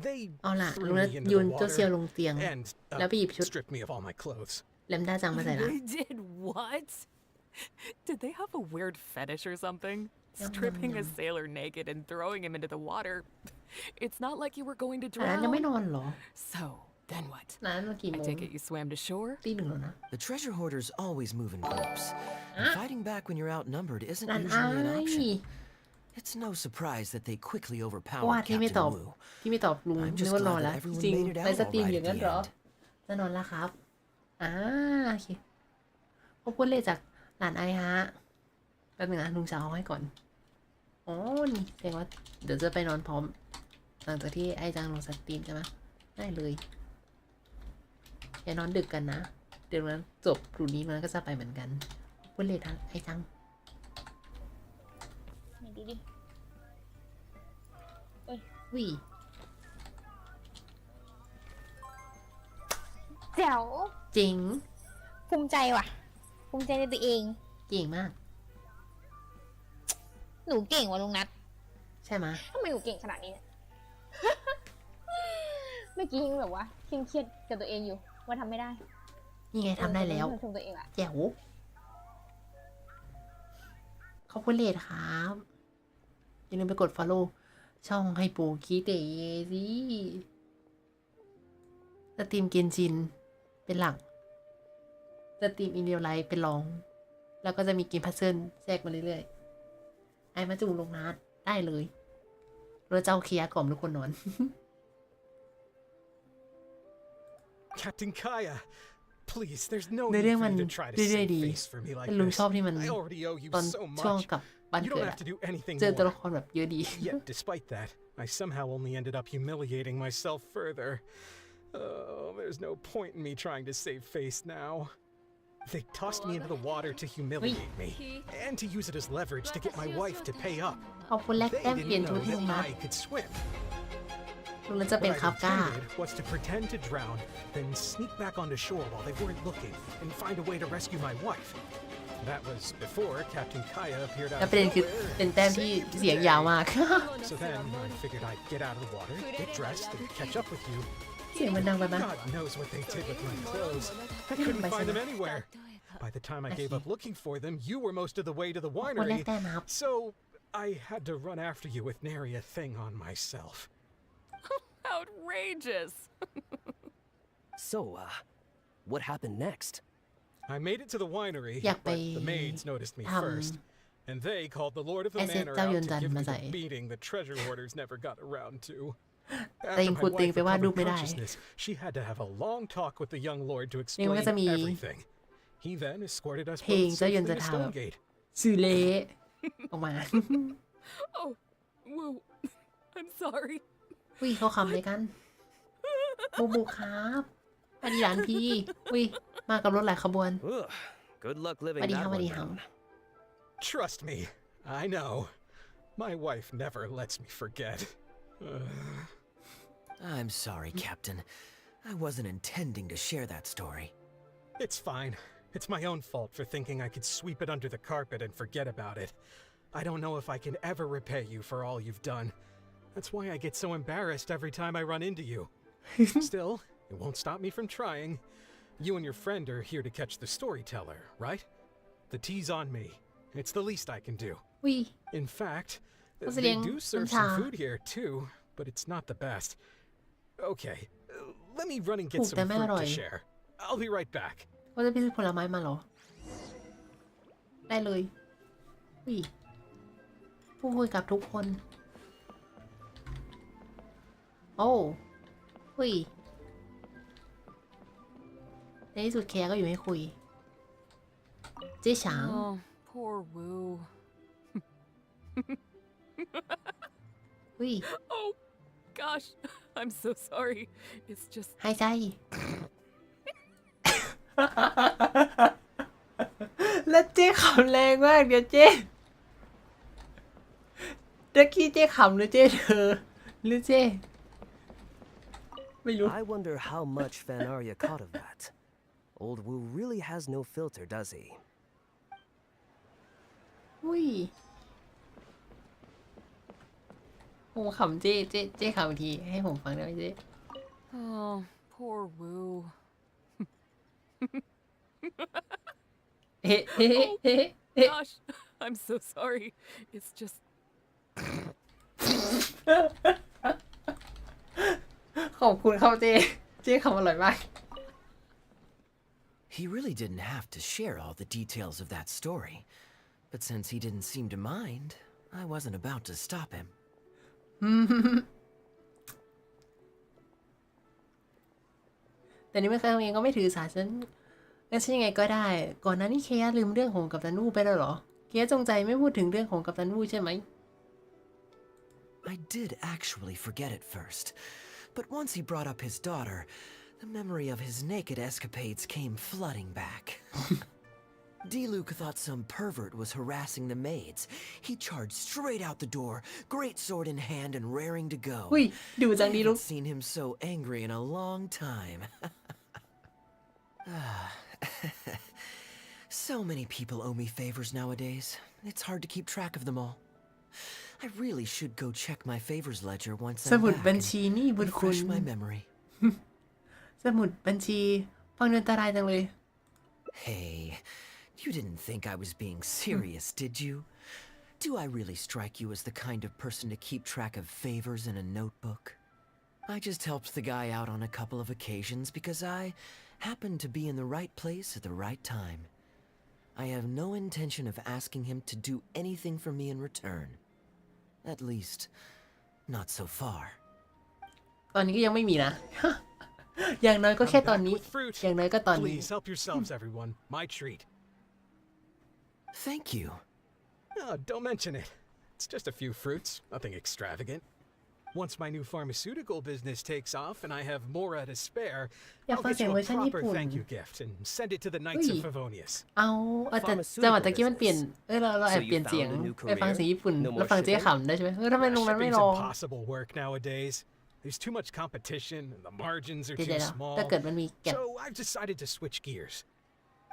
They เอาล่ะ threw ลุงนัท me into โย the นเจ้าเซียว water ลงเตียง and แล้วไปหยิบชุด stripped me of all my clothes. แลมด้าจังมาใส่ละ They did what? Did they have a weird fetish or something? Stripping a sailor naked and throwing him into the water. It's not like you were going to อันนั้นยังไม่ drown. นอนเหรอ So, then what? นั้นเมื่อกี่โม I ง take it you swam to shore? ตีหนึ่งแล้วนะ The treasure hoarders always move in groups. And fighting back when you're outnumbered isn't นั่น usually an ไอ้ option. It's no surprise that they quickly ว่า overpowered ที่ไม่ตอบ Captain Wu. ที่ไม่ตอบลุง I'm นึก just ว่านอน glad แล้ว that everyone จริง made it ไป out ส all ตรีม right อย่าง at นั้น the เหรอ end. จะนอนแล้วครับโอเคพบกันเลยจากหลานไอฮะแป๊บนึงนะลุงจะเอาให้ก่อนอ๋อนี่แสดงว่าเดี๋ยวจะไปนอนพร้อมหลังจากที่ไอจังลงสตรีมใช่ไหมได้เลยอย่านอนดึกกันนะเดี๋ยวนั้นจบรูนี้มันก็จะไปเหมือนกันพบกันเลยทางไอจัง ไหนดูดิ วิ แจ๋ว จริง ภูมิใจว่ะ ภูมิใจในตัวเอง เก่งมาก หนูเก่งว่ะลุงนัท ใช่ไหม ทำไมหนูเก่งขนาดนี้เนี่ย เมื่อกี้ยังแบบว่าเครียดกับตัวเองอยู่ว่าทำไม่ได้ นี่ไงทำได้แล้ว ชมตัวเองอะ แจ๋วขอบคุณเลดครับ อย่าลืมไปกด follow ช่องไฮปูคิเตะสิสตรีมเกนชินเป็นหลักสตรีมอินเดียไลท์เป็นรอง แล้วก็จะมีเกมพัซเซิลแทรกมาเรื่อยๆ ไอ้มาจุงลงนัดได้เลยเราจะเอาเคลียร์กล่อมทุกคนนอน Captain Kaeya, please, there's no ในเรื่อง need มั for น you to try to เรื่อย save ๆดี face for me like แต่ลุง this. ชอบที่มัน I already owe you ตอน so ช่วง much. กลับบ้าน You เกิด don't อะ have to do anything เจอตัว more. ละครแบบเยอะดี Yet, despite that, I somehow only ended up humiliating myself further. Oh, there's no point in me trying to save face now. They tossed me into the water to humiliate me, and to use it as leverage to get my wife to pay up. ขอบคุณแลก They แต้มเปลี่ยน didn't ชุ know ดให้ลุง that นะ I could swim. ลุงนั้นจะเป็น What คา I บก้า intended was to pretend to drown, then sneak back onto shore while they weren't looking, and find a way to rescue my wife. That was before Captain Kaeya appeared out แล้ว of ประเด็นคือ nowhere เป็น and แต้มที่ saved the เสียงยาว day. มาก So then I figured I'd get out of the water, get dressed, and catch up with you. เสียงมันดังไปไหม God knows what they did with my clothes. I couldn't find them anywhere. By the time I gave up looking for them, you were most of the way to the คนแรก winery. แต้มครับ So I had to run after you with nary a thing on myself. Outrageous. So, what happened next? I made it to the winery, อยากไป but the maids noticed me ท first. And they called the Lord of the ำ Manor เจ้า out ยน to จันท give ร์ me มาใส่ the beating the treasure hoarders never got around to. แต่ After ยัง my ขุดตัวเอง wife ไปวาดรูป recovered ไม่ได้ consciousness, she had to have a long talk with the young lord to นี่มัน explain ก็จะมี everything. He then escorted us เพลง both เจ้า safely ยน to จะทาแบบ Stonegate. สื่อเละออกมา Oh, whoa. I'm sorry. วิเขาคำเลยกันบูบูครับสวัสดีหลานพี่วิมากับรถหลายขบวน Ugh, good luck ส living วัสดีค that รับสวัส one ดีครับ down. Trust me, I know. My wife never lets me forget. I'm sorry, Captain. I wasn't intending to share that story. It's fine. It's my own fault for thinking I could sweep it under the carpet and forget about it. I don't know if I can ever repay you for all you've done. That's why I get so embarrassed every time I run into you. Still, it won't stop me from trying. You and your friend are here to catch the storyteller, right? The tea's on me. It's the least I can do. วิ In fact, เขาแสด they ง do น้ำ serve ชา some food here too, but it's not the best. Okay, let me run and get ถูก some แต่ไม่อ fruit ร่อย to share. I'll be right back. ว่าจะไปซื้อผลไม้มาเหรอ ได้เลยวิพูดคุยกับทุกคน โอ้วิในที่สุดแคร์ก็อยู่ให้คุย เจ๊ฉาง Oh, poor Wu. วิ Oh, gosh. I'm so sorry. It's just. หายใจ แล้วเจ๊ขำแรงมากเดี๋ยวเจ๊เมื่อกี้เจ๊ขำหรือเจ๊เธอหรือเจ๊ไม่รู้ I wonder how much Fanaria caught of that. Old Wu really has no filter, does he? อุ้ยผมขำเจ๊ขำอีกทีให้ผมฟังได้ไหมเจ๊ Oh, poor Wu. เฮ้เฮ้เฮ้เฮ้ Gosh, I'm so sorry. It's just. ขอบคุณครับเจ๊ขำอร่อยมาก He really didn't have to share all the details of that story. But since he didn't seem to mind, I wasn't about to stop him. แต่นี่ไม่เคยเองก็ไม่ถือสาฉันงั้นฉันยังไงก็ได้ ก่อนหน้านี้เคยลืมเรื่องของกัปตันวูไปแล้วเหรอ เคยจงใจไม่พูดถึงเรื่องของกัปตันวูใช่ไหม I did actually forget at first. But once he brought up his daughter, the memory of his naked escapades came flooding back. D-Luke thought some pervert was harassing the maids. He charged straight out the door, great sword in hand and raring to go. อุ้ยดูจัง I ดีลูก haven't seen him so angry in a long time. So many people owe me favors nowadays. It's hard to keep track of them all. I really should go check my favors ledger once ส I'm มุด back บัญ and ชีนี่บุญคุณ refresh my memory. สมุดบัญชีฟังดูอันตรายจังเลย Hey, you didn't think I was being serious, did you? Do I really strike you as the kind of person to keep track of favors in a notebook? I just helped the guy out on a couple of occasions because I happened to be in the right place at the right time. I have no intention of asking him to do anything for me in return. At least, not so far. ตอนนี้ก็ยังไม่มีนะ อย่างน้อยก็แค่ตอนนี้ อย่างน้อยก็ตอนนี้ Please help yourselves, everyone. My treat. Thank you. Oh, don't mention it. It's just a few fruits, nothing extravagant. Once my new pharmaceutical business takes off and I have Mora to spare, I'll get you a proper thank you gift and send it to the Knights of Favonius. เอาแต่จังหวะตะกี้มันเปลี่ยนเราแอบเปลี่ยนเสียงไปฟังเสียงญี่ปุ่นแล้วฟังเจ๊ขำได้ใช่ไหมทำไมลุงนั้นไม่ลอง Shipping's impossible work nowadays. There's too much competition and the margins are too small. ถ้าเกิดมันมีแก็บ So I've decided to switch gears.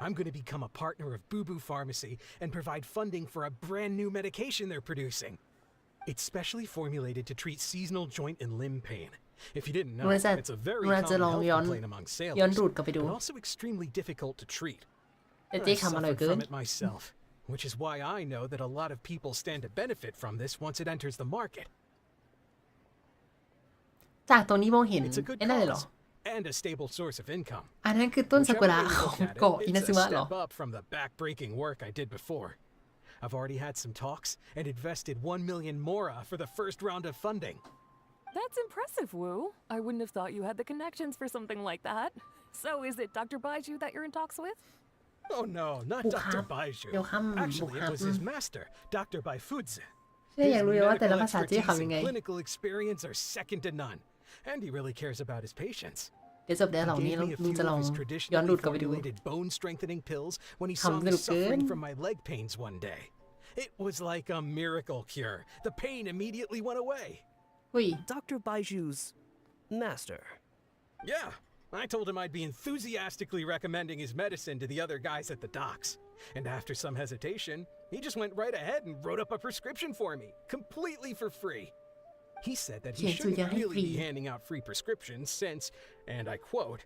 I'm going to become a partner of Boo Boo Pharmacy and provide funding for a brand new medication they're producing. It's specially formulated to treat seasonal joint and limb pain. If you didn't know, it's a very common health complaint among sailors, but also extremely difficult to treat. I suffered from it myself, which is why I know that a lot of people stand to benefit from this once it enters the market. จากตรงนี้มองเห็นไอ้นั่นเลยเหรอ And a stable source of income. อันนั้นคือต้นซากุระของเกาะอินาซึมะเหรอ It's a step up from the back-breaking work I did before. I've already had some talks and invested 1 million Mora for the first round of funding. That's impressive, Wu. I wouldn't have thought you had the connections for something like that. So is it Dr. Baiju that you're in talks with? Oh no, not Dr. Baiju. Actually, it was his master, Dr. Baifudze. His medical expertise and clinical experience are second to none, and he really cares about his patients. เดี๋ยวจบได้เหล่านี้ลุงจะลองย้อนดูดกลับไปดู bone-strengthening pills when he saw me suffering from my leg pains one day. It was like a miracle cure. The pain immediately went away. Dr. Baiju's master. Yeah, I told him I'd be enthusiastically recommending his medicine to the other guys at the docks. And after some hesitation, he just went right ahead and wrote up a prescription for me, completely for free. He said that he shouldn't really be handing out free prescriptions since, and I quote,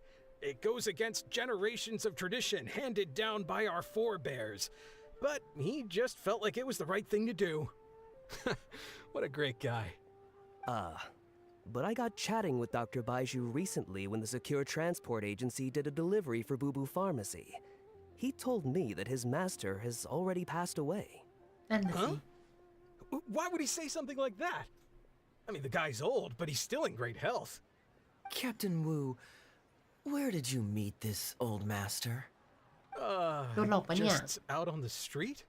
it goes against generations of tradition handed down by our forebears. But he just felt like it was the right thing to do. What a great guy. But I got chatting with Dr. Baiju recently when the Secure Transport Agency did a delivery for Boo Boo Pharmacy. He told me that his master has already passed away. Huh? Why would he say something like that? I mean, the guy's old, but he's still in great health. Captain Wu, where did you meet this old master? Just out on the street?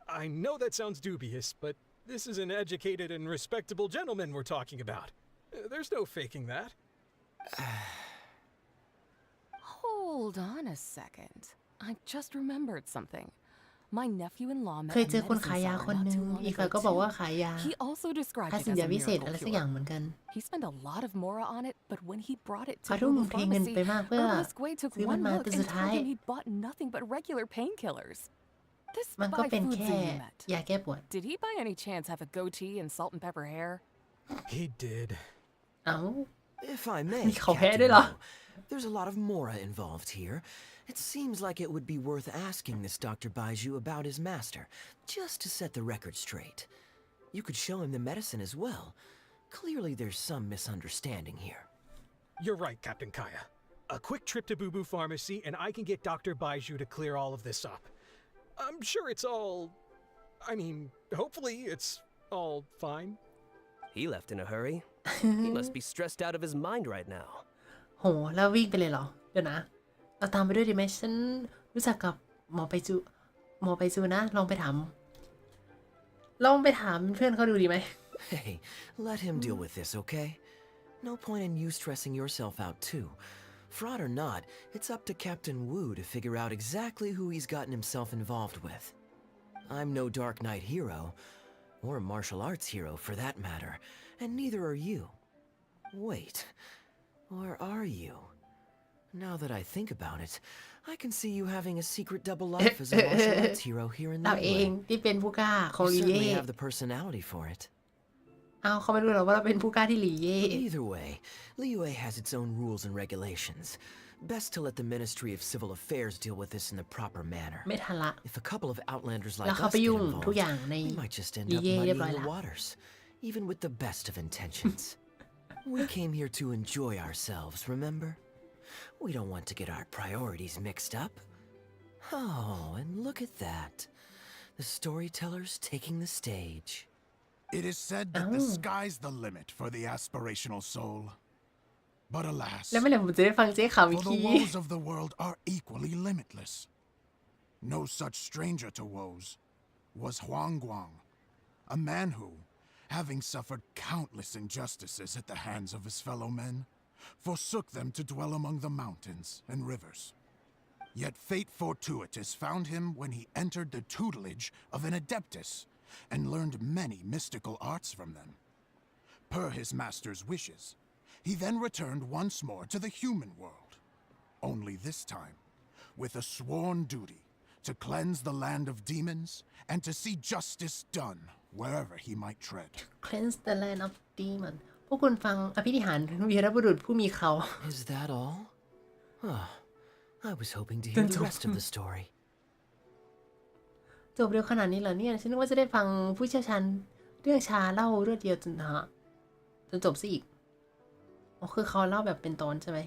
I know that sounds dubious, but this is an educated and respectable gentleman we're talking about. There's no faking that. Hold on a second. I just remembered something. My nephew-in-law met เคยเจอคนขายยาคนหนึ่งอีกฝ่ายก็บอกว่าขายยา He also described ขาย it สิน as ยา a พิเศษ miracle อะไรสักอย่างเหมือนกัน He spent a lot of Mora on it, but when he brought it to เขาทุ่ม Boo เทเงิน Pharmacy, ไปมากเพื่อ Herbalist Gui took ซื้อมัน one มา look แต่ and สุด told ท้าย him he'd bought nothing but regular painkillers. This มันก็เป็น Baifudze แค่ you met. ยาแก้ปวด Did he by any chance have a goatee and salt and pepper hair? He did. เอ้า If I may, มีเขาแพ้ด้วยเหรอ there's a lot of Mora involved here. It seems like it would be worth asking this Dr. Baiju about his master, just to set the record straight. You could show him the medicine as well. Clearly there's some misunderstanding here. You're right, Captain Kaeya. A quick trip to Boo Boo Pharmacy and I can get Dr. Baiju to clear all of this up. I'm sure it's all... I mean, hopefully it's all fine. He left in a hurry. He must be stressed out of his mind right now. โหแล้ววิ่งไปเลยเหรอเดี๋ยวนะเราตามไปด้วยดีไหมฉันรู้จักกับหมอไปจูนะลองไปถามเพื่อนเขาดูดีไหม Hey, let him deal with this, okay? No point in you stressing yourself out too. Fraud or not, it's up to Captain Wu to figure out exactly who he's gotten himself involved with. I'm no Dark Knight hero, or a martial arts hero for that matter, and neither are you. Wait, where are you? Now that I think about it, I can see you having a secret double life as a martial arts hero here in เราเองที่เป็นผู้กล้าของ You ลีเย่ certainly have the personality for it. เอาเขาไม่รู้หรอกว่าเราเป็นผู้กล้าที่หลีเย่ Either way, Liyue has its own rules and regulations. Best to let the Ministry of Civil Affairs deal with this in the proper manner. ไม่ทันละ If a couple of outlanders แล้ว like เขา us ไป get ยุ่ง involved, ทุกอย่างใน we might just end ลี up เย่เรียบ muddying ร้อย the ละ waters, even with the best of intentions. We came here to enjoy ourselves, remember? We don't want to get our priorities mixed up. Oh, and look at that. The storyteller's taking the stage. It is said that the sky's the limit for the aspirational soul. But alas, แล้วไม่เลยผมจะได้ฟังเจ๊ขำอี for ก the ที woes of the world are equally limitless. No such stranger to woes was Huang Guang, a man who, having suffered countless injustices at the hands of his fellow men, forsook them to dwell among the mountains and rivers. Yet fate fortuitous found him when he entered the tutelage of an adeptus and learned many mystical arts from them. Per his master's wishes, he then returned once more to the human world, only this time with a sworn duty to cleanse the land of demons and to see justice done wherever he might tread. Cleanse the land of demon พวกคุณฟังอภินิหารวีรบุรุษผู้มีเขา Is that all? Oh, I was hoping to hear the rest of the story. จบเร็วขนาดนี้เหรอเนี่ยฉันนึกว่าจะได้ฟังผู้เชี่ยวชาญเรื่องชาเล่ารวดเดียวจนจบซะอีกอ๋อคือเขาเล่าแบบเป็นตอนใช่ไหม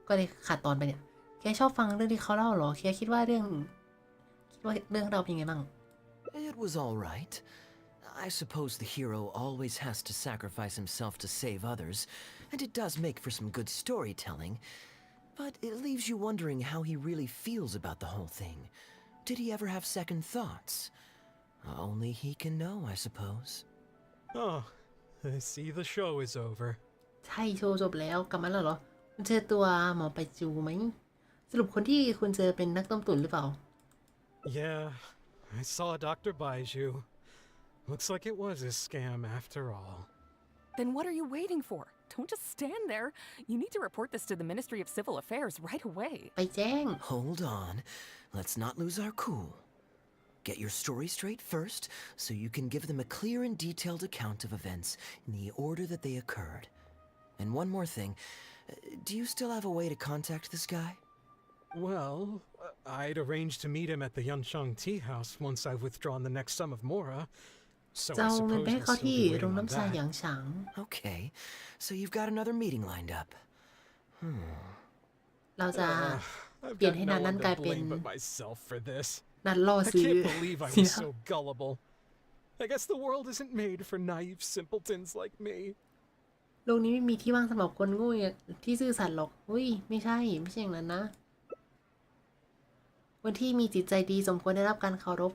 ก็เลยขาดตอนไปเนี่ยแกชอบฟังเรื่องที่เขาเล่าเหรอแกคิดว่าเรื่องเราเป็นไงบ้าง It was all right. I suppose the hero always has to sacrifice himself to save others, and it does make for some good storytelling. But it leaves you wondering how he really feels about the whole thing. Did he ever have second thoughts? Only he can know, I suppose. Oh, I see the show is over. ใช่โชว์จบแล้วกลับมาแล้วเหรอคุณเจอตัวหมอไปจูไหมสรุปคนที่คุณเจอเป็นนักต้มตุ๋นหรือเปล่า Yeah, I saw Dr. Baiju. Looks like it was a scam after all. Then what are you waiting for? Don't just stand there. You need to report this to the Ministry of Civil Affairs right away. ไปแจ้ง Hold on. Let's not lose our cool. Get your story straight first, so you can give them a clear and detailed account of events in the order that they occurred. And one more thing. Do you still have a way to contact this guy? Well, I'd arranged to meet him at the Yunsheng Tea House once I've withdrawn the next sum of Mora. So จะ I เอาเงิน suppose ไปให้ we'll เขา still ที่ be โรง waiting on น้ำชาหยาง that. ฉาง Okay, so you've got another meeting lined up. เราจะ I've เปลี่ยน got ให้นัด no นั้น one กลาย to เป็น blame but myself for this. นัดล่อ I ซื้อ can't believe I was so gullible. I guess the world isn't made for naive simpletons like me. โลกนี้ไม่มีที่ว่างสำหรับคนโง่ที่ซื่อสัตย์หรอกอุ้ยไม่ใช่อย่างนั้นนะคนที่มีจิตใจดีสมควรได้รับการเคารพ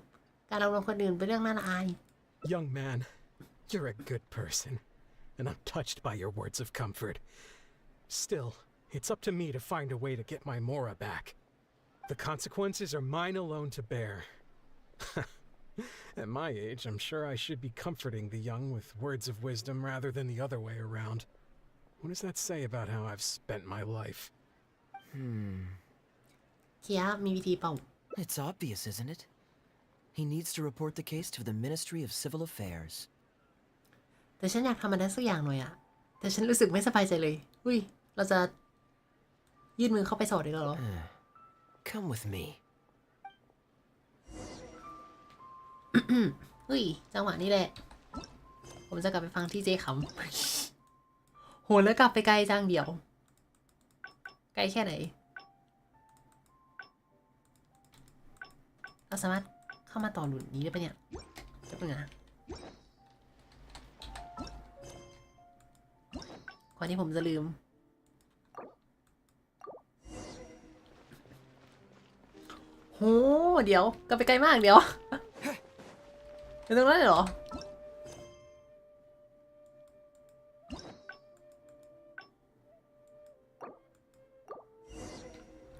การเอาลงคนอื่นเป็นเรื่องน่าอาย Young man, you're a good person, and I'm touched by your words of comfort. Still, it's up to me to find a way to get my Mora back. The consequences are mine alone to bear. At my age, I'm sure I should be comforting the young with words of wisdom rather than the other way around. What does that say about how I've spent my life? เคียมีวิธีเปล่า It's obvious, isn't it? He needs to report the case to the Ministry of Civil Affairs. แต่ฉันอยากทำอะไรสักอย่างหน่อยอะแต่ฉันรู้สึกไม่สบายใจเลยอุ้ยเราจะยื่นมือเข้าไปสอดได้แล้วเหรอ Come with me. อุ้ยจังหวะนี้แหละผมจะกลับไปฟังที่เจขำโหแล้วกลับไปไกลจังเดียวไกลแค่ไหนเราสามารถเข้ามาต่อหลุดนี้ได้ปะเนี่ยจะเป็นไงก่อนที่ผมจะลืมโหเดี๋ยวกลับไปไกลมากเดี๋ยวเป็นตรงนั้นเลยเหรอ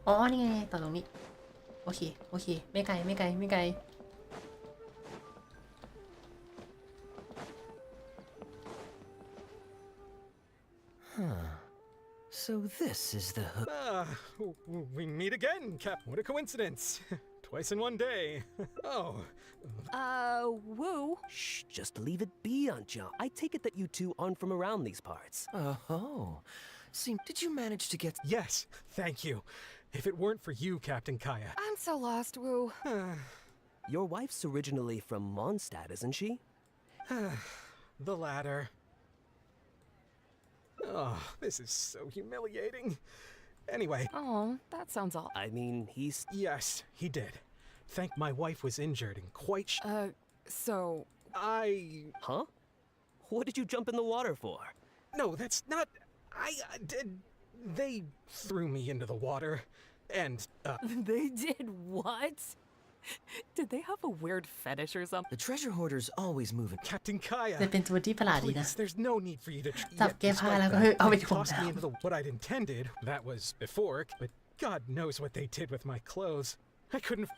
อ๋อนี่ไงต่อตรงนี้โอเคไม่ไกลSo this is the hook. We meet again, Cap. What a coincidence. Twice in one day. Oh. Woo. Shh, just leave it be, Anja. I take it that you two aren't from around these parts. Oh. See, did you manage to get... Yes, thank you. If it weren't for you, Captain Kaeya. I'm so lost, Woo. Your wife's originally from Mondstadt, isn't she? The latter. Oh, this is so humiliating. Anyway. Oh, that sounds all. I mean, he's... Yes, he did. Think my wife was injured and quite so... Huh? What did you jump in the water for? No, that's not. They threw me into the water, and They did what? Did they have a weird fetish or something? The treasure hoarder's always moving. Captain Kaeya. จะเป็นตัวที่ประหลาดดีนะ Please, there's no need for you to จับแก้ผ้าแล้วก็เอาไปถ่วง toss น้ me into what I'd intended. That was before, but God knows what they did with my clothes. I couldn't.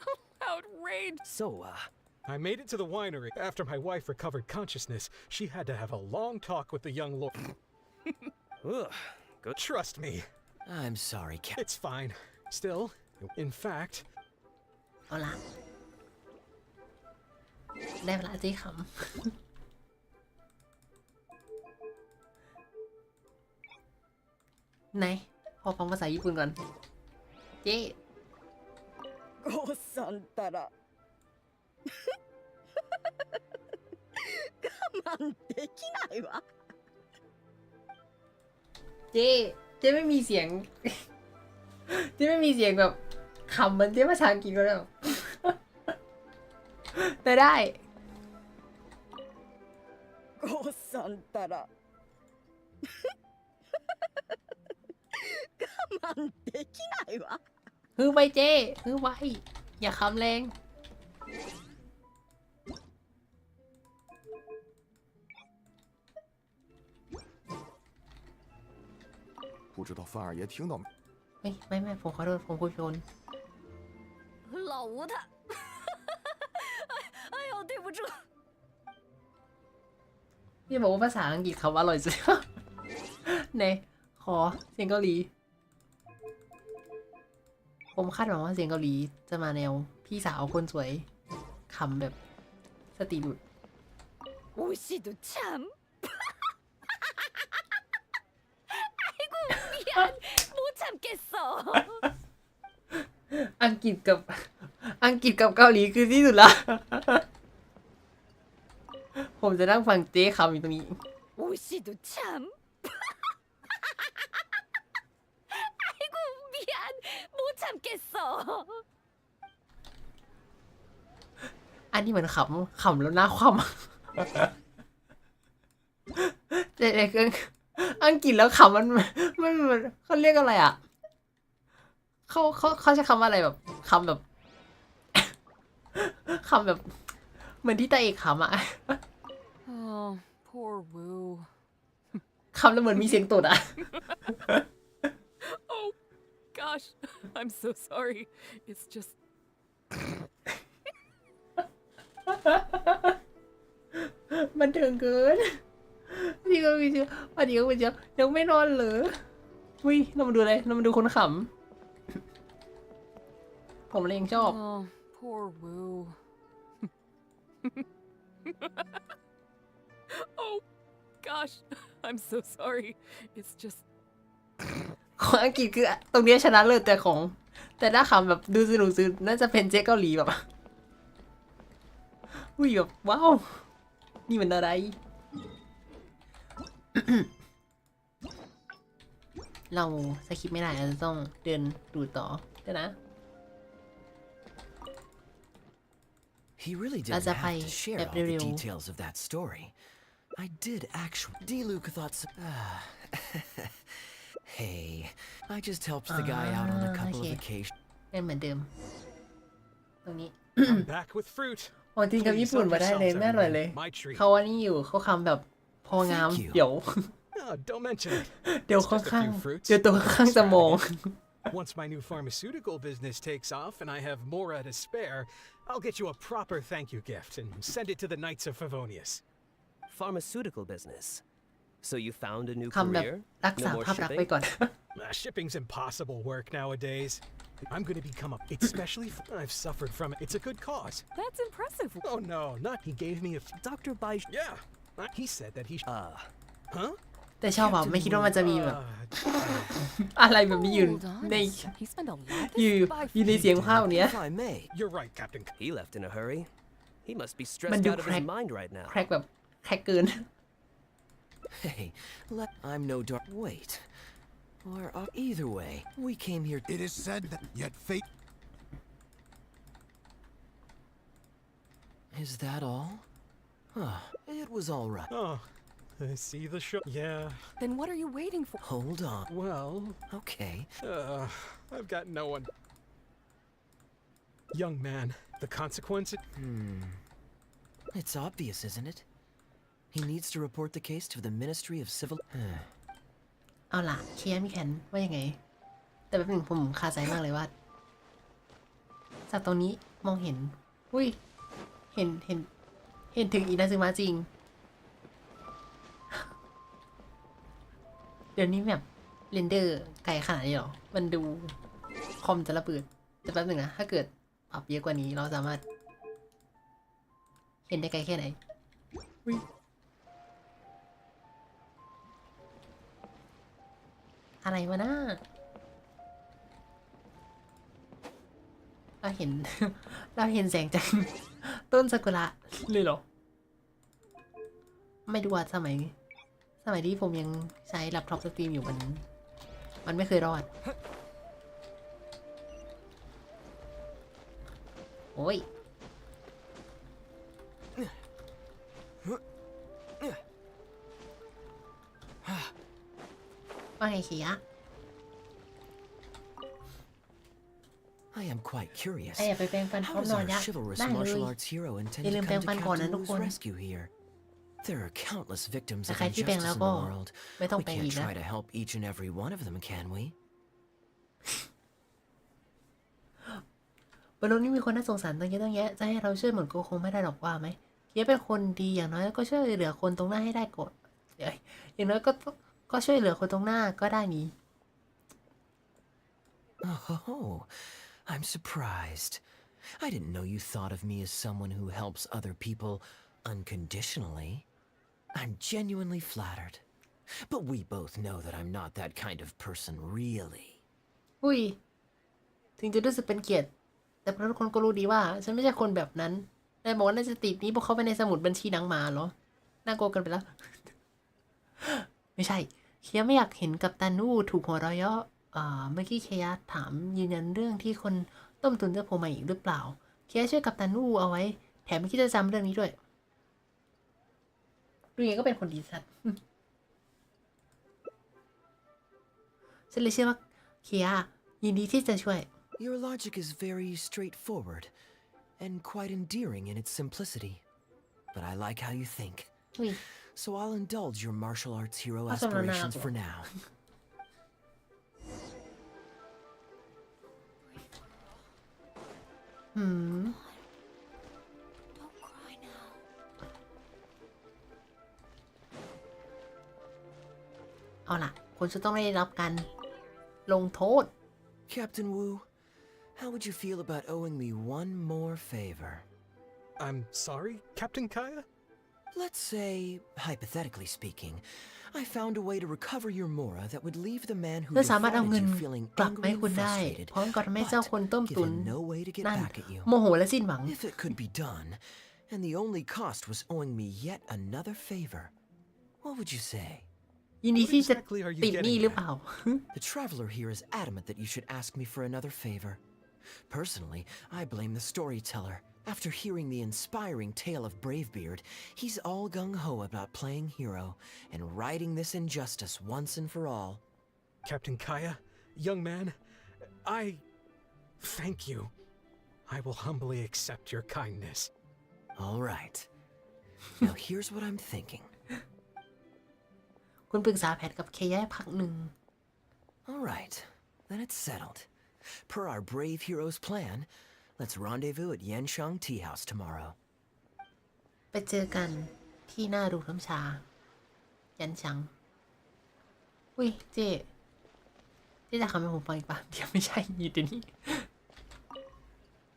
Outraged. So, I made it to the winery. After my wife recovered consciousness, she had to have a long talk with the young lord. Ugh, good. Trust me. I'm sorry, Cap. It's fine. Still, in fact. เอาละได้เวลาจี้คำไหนพอฟังภาษาญี่ปุ่นก่อนเจ๊โกซันตาระ我慢できないわเจ๊ไม่มีเสียงเจ๊ไม่มีเสียงแบบคำมันเจ๊ภาษาอังกฤษก็ได้แต่ได้โกซันตาระ我慢できないわฮือไปเจ้ฮือไว้อย่าคำแรง不知道范二爷听到没？ไม่ผมขอโทษผมพูดชน老吴他哎呦对不住พี่บอกว่าภาษาอังกฤษคำว่าอร่อยสุดไหนขอเสียงเกาหลีผมคาดหวังว่าเสียงเกาหลีจะมาแนวพี่สาวคนสวยคำแบบสติหลุดโอ้ชิดุแชมป์อังกฤษกับเกาหลีคือที่สุดละผมจะนั่งฟังเจ๊คำอยู่ตรงนี้โอ้ชิดุแชมป์อันนี้เหมือนขำแล้วหน้าคว่ำแต่อังกฤษแล้วขำมันเขาเรียกอะไรอ่ะเขาใช้คำว่าอะไรแบบคำแบบเหมือนที่ตาเอกขำอ่ะ Oh, poor Woo. คำแล้วเหมือนมีเสียงตดอ่ะ Oh, gosh, I'm so sorry. It's just. มันเถิงเกินนี่ก็มีเชื่อวันนี้ก็มีเชื่อยังไม่นอนเหรออุ้ยเรามาดูอะไรเรามาดูคนขำผมเลยยังชอบ Oh, poor Woo. Oh, gosh, I'm so sorry. It's just. ของอังกฤษคือตรงนี้ชนะเลิศแต่ถ้าขำแบบดูสนุกซื้อน่าจะเป็นเจ๊เกาหลีแบบอุ้ยแบบว้าวนี่มันอะไร เราสคิปไม่ได้เราจะต้องเดินดูต่อเดี๋ยวนะ He really didn't have to share all the details of that story. I did actually. D-Luke thought so. Hey, I just helped the guy out on a couple of occasions. เป็นเหมือนเดิมตรงนี้ I'm back with fruit. โอ้จริงกับญี่ปุ่นมาได้เลยแม่อร่อยเลยเขาว่านี่อยู่เขาคำแบบพองามเดี๋ยว Don't mention it. เดี๋ยวข้างๆเดี๋ยวตัวข้างจะมอง Once my new pharmaceutical business takes off and I have mora to spare, I'll get you a proper thank you gift and send it to the Knights of Favonius. Pharmaceutical business. So you found a new คำแบบ career? รักษา No more ภาพลักษณ์ไป shipping? ก่อน Shipping's impossible work nowadays. I'm going to become especially I've suffered from it. It's a good cause. That's impressive. Oh no, not he gave me a Dr. Bai. Yeah. He said that he Huh? แต่ชอบอ่ะไม่คิดว่ามันจะมีแบบอะไรแบบนี้อยู่ใน He spent a lot อยู่ในเสียงภาพเนี้ย If I may. You're right, Captain. He left in a hurry. He must be มัน stressed ดู out of แคร his ก mind right now. แครกแบบแครกเกิน Hey, I'm no dark. Wait. Or either way, we came here. It is said that yet fate. Is that all? Huh. It was all right. Oh, I see the show. Yeah. Then what are you waiting for? Hold on. Well. Okay. I've got no one. Young man, the consequences. It's obvious, isn't it? He needs to report the case to the Ministry of Civil. เอาล่ะเคลียร์มีแขนว่ายังไงแต่แป๊บหนึ่งผมคาใจมากเลยว่าจากตรงนี้มองเห็นอุ้ยเห็นถึงอินาซึมะจริงเดี๋ยวนี้แบบเรนเดอร์ไกลขนาดนี้หรอมันดูคอมจะระเบิดแต่แป๊บหนึ่งนะถ้าเกิดปรับเยอะกว่านี้เราสามารถเห็นได้ไกลแค่ไหนอะไรวะน่าเราเห็น แสงจากต้นซากุระเลยเหรอไม่ดูว่าสมัยที่ผมยังใช้แล็ปท็อปสตรีมอยู่มันไม่เคยรอดโอ้ยว่าไงเคีย I am quite curious. อยากไปแปรงฟันพร้อ How ม does นอน our ยะ chivalrous ได้เลย martial arts hero อย่า intend ลื to มแปรง come ฟั to นก่อนนะ Captain ทุกค Wu's น rescue here? There are countless victims แต่ of ใครที่แปรง injustice แล้ว in ก็ the world. ไม่ต้อง We แปรงอี can't กนะ try to help each and every one of them, can we? บนโลกนี้มีคนน่าสงสารตั้งเยอะตั้งแยะจะให้เราช่วยเหมือนก็คงไม่ได้หรอกว่าไหมเคียเป็นคนดีอย่างน้อยก็ช่วยเหลือคนตรงหน้าให้ได้ก่อนอย่างน้อยก็ช่วยเหลือคนตรงหน้าก็ได้นี้ Oh, I'm surprised. I didn't know you thought of me as someone who helps other people unconditionally. I'm genuinely flattered. But we both know that I'm not that kind of person, really. อุ้ยถึงจะรู้สึกเป็นเกียรติแต่ทุกคนก็รู้ดีว่าฉันไม่ใช่คนแบบนั้นนายบอกว่าน่าจะติดนี้พวกเขาไปในสมุดบัญชีหนังหมาเหรอน่ากลัวกันไปแล้ว ไม่ใช่เคียไม่อยากเห็นกัปตันวูถูกหัวเราะเยาะเมื่อกี้เคียถามยืนยันเรื่องที่คนต้มตุนจะโผล่มาอีกหรือเปล่าเคียช่วยกัปตันวูเอาไว้แถมไม่คิดจะจำเรื่องนี้ด้วยดูยังก็เป็นคนดีสัตว์ ฉันเลยเชื่อว่าเคียยินดีที่จะช่วย Your logic is very straightforward and quite endearing in its simplicity. But I like how you think. So I'll indulge your martial arts hero aspirations for now. Don't cry now. เอาล่ะคุณจะต้องได้รับการลงโทษ Captain Wu, how would you feel about owing me one more favor? I'm sorry, Captain Kaeya? Let's say, hypothetically speaking, I found a way to recover your Mora that would leave the man who เธอสามารถเอาเงิ defrauded น you feeling กลับมา angry ให้คุณ and ได้ frustrated, พร้อมกับทำให้เจ้าคนต้ม but ตุน given no way to get นั่น back at you. โมโหและสิ้นหวัง If it could be done, and the only cost was owing me yet another favor, what would you say? ยินดีที่จะติดหนี้หรือเปล่า The traveler here is adamant that you should ask me for another favor. Personally, I blame the storyteller. After hearing the inspiring tale of Bravebeard, he's all gung-ho about playing hero and righting this injustice once and for all. Captain Kaeya, young man, I thank you. I will humbly accept your kindness. All right. Now here's what I'm thinking. คุณปรึกษาแผนกับเคย่าพักหนึ่ง All right, then it's settled. Per our brave hero's plan, let's rendezvous at Yanshang Tea House tomorrow. ไปเจอกันที่หน้าโรงน้ำชา ยันชัง อุ้ยเจ๊จะทำให้ผมฟังอีกปะเดี๋ยวไม่ใช่ยีเดี๋ยวนี้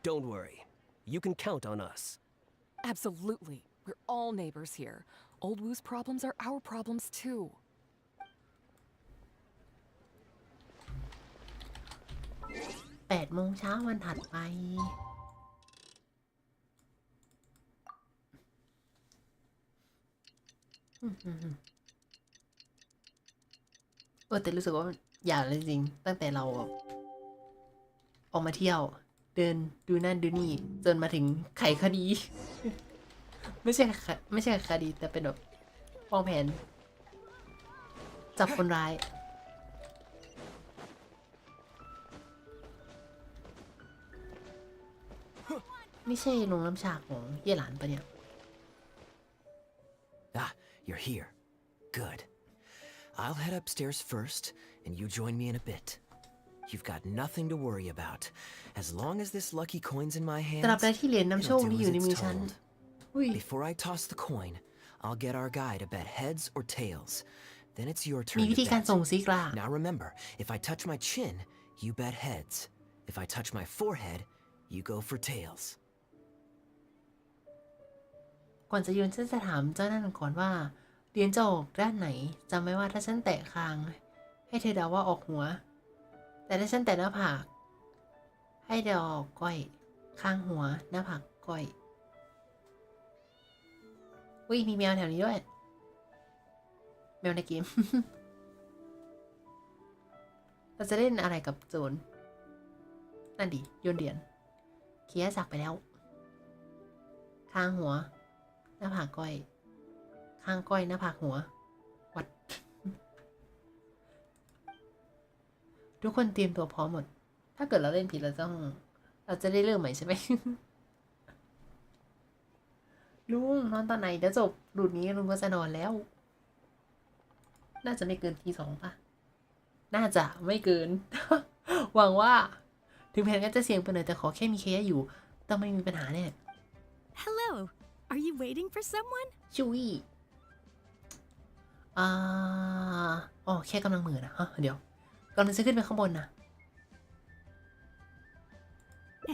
Don't worry. You can count on us. Absolutely. We're all neighbors here. Old Wu's problems are our problems too. 8 โมงเช้าวันถัดไป แต่รู้สึกว่าอยากเลยจริงตั้งแต่เราออกมาเที่ยวเดินดูนั่นดูนี่จนมาถึงไขคดี ไม่ใช่คดีแต่เป็นแบบ วางแผนจับคนร้ายไม่ใช่โรงน้ำชาของเย่หลานปะเนี่ย Ah, you're here. Good. I'll head upstairs first, and you join me in a bit. You've got nothing to worry about. As long as this lucky coin's in my ตราบ hands, ใดที่เหรียญนำโชค it'll นี้ do อยู่ as ในมือ it's ฉัน told. Before I toss the coin, I'll get our guy to bet heads or tails. Then it's your มี turn วิ to ธีการ bet. ส่งซิกล่ะ Now remember, if I touch my chin, you bet heads. If I touch my forehead, you go for tails. ก่อนจะยืนฉันจะถามเจ้านั่นก่อนว่าเหรียญจะออกด้านไหนจำไว้ว่าถ้าฉันแตะคางให้เธอเดาว่าออกหัวแต่ถ้าฉันแตะหน้าผากให้เดาออกก้อยข้างหัวหน้าผากก้อยอุ้ยมีแมวแถวนี้ด้วยแมวในเกม เราจะเล่นอะไรกับโจรนั่นดิโยนเหรียญเคียสักไปแล้วข้างหัวหน้าผากก้อยข้างก้อยหน้าผากหัววัด ทุกคนเตรียมตัวพร้อมหมดถ้าเกิดเราเล่นผิดเราจะได้เริ่มใหม่ใช่ไหม ลุงนอนตอนไหนเดี๋ยวจบหลุดนี้ลุงก็จะนอนแล้ว น่าจะไม่เกินทีสองป่ะน่าจะไม่เกิน หวังว่าถึงแผนก็จะเสี่ยงไปหน่อยแต่ขอแค่มีเคสอยู่ต้องไม่มีปัญหาแน่ Hello. Are you waiting for someone? ชุยอ๋อแค่กำลังมือนะฮะเดี๋ยวกำลังจะขึ้นไปข้างบนนะ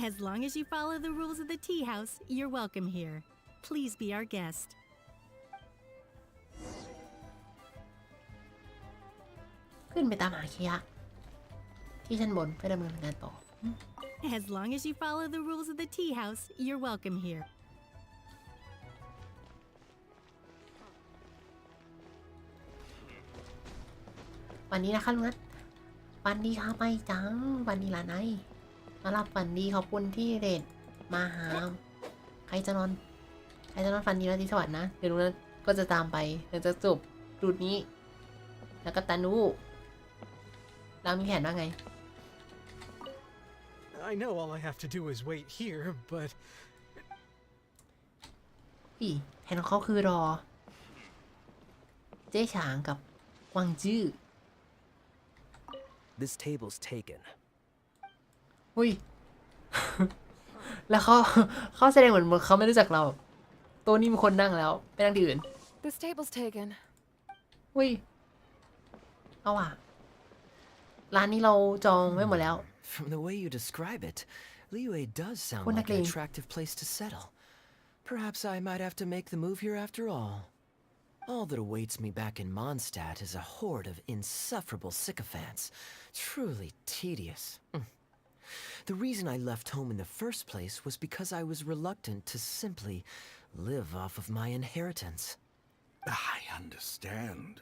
As long as you follow the rules of the tea house, you're welcome here. Please be our guest. ขึ้นไปตามหาเคยะที่ชั้นบนเพื่อดำเนินงานต่อ As long as you follow the rules of the tea house, you're welcome here. วันนี้นะคะลุงนัทวันดีค่ะไม่จังวันดีละไนมารับฝันดีขอบคุณที่เรดมาหาใครจะนอนฝันดีราตรีสวัสดิ์นะเดี๋ยวลุงนัทก็จะตามไปเดี๋ยวจะจบรูทนี้แล้วก็ตานูเรามีแผนว่าไง I know all I have to do is wait here, but แผนของเขาคือรอเจ๊ฉางกับกวางจื้อ This table's taken. อุ้ย แล้วเขาแสดงเหมือนเขาไม่รู้จักเราตัวนี้มีคนนั่งแล้วไปนั่งที่อื่น This table's taken. อุ้ยเอาว่ะร้านนี้เราจองไว้หมดแล้ว From the way you describe it, Liyue does sound like an attractive place to settle. Perhaps I might have to make the move here after all. All that awaits me back in Mondstadt is a horde of insufferable sycophants. Truly tedious. The reason I left home in the first place was because I was reluctant to simply live off of my inheritance. I understand.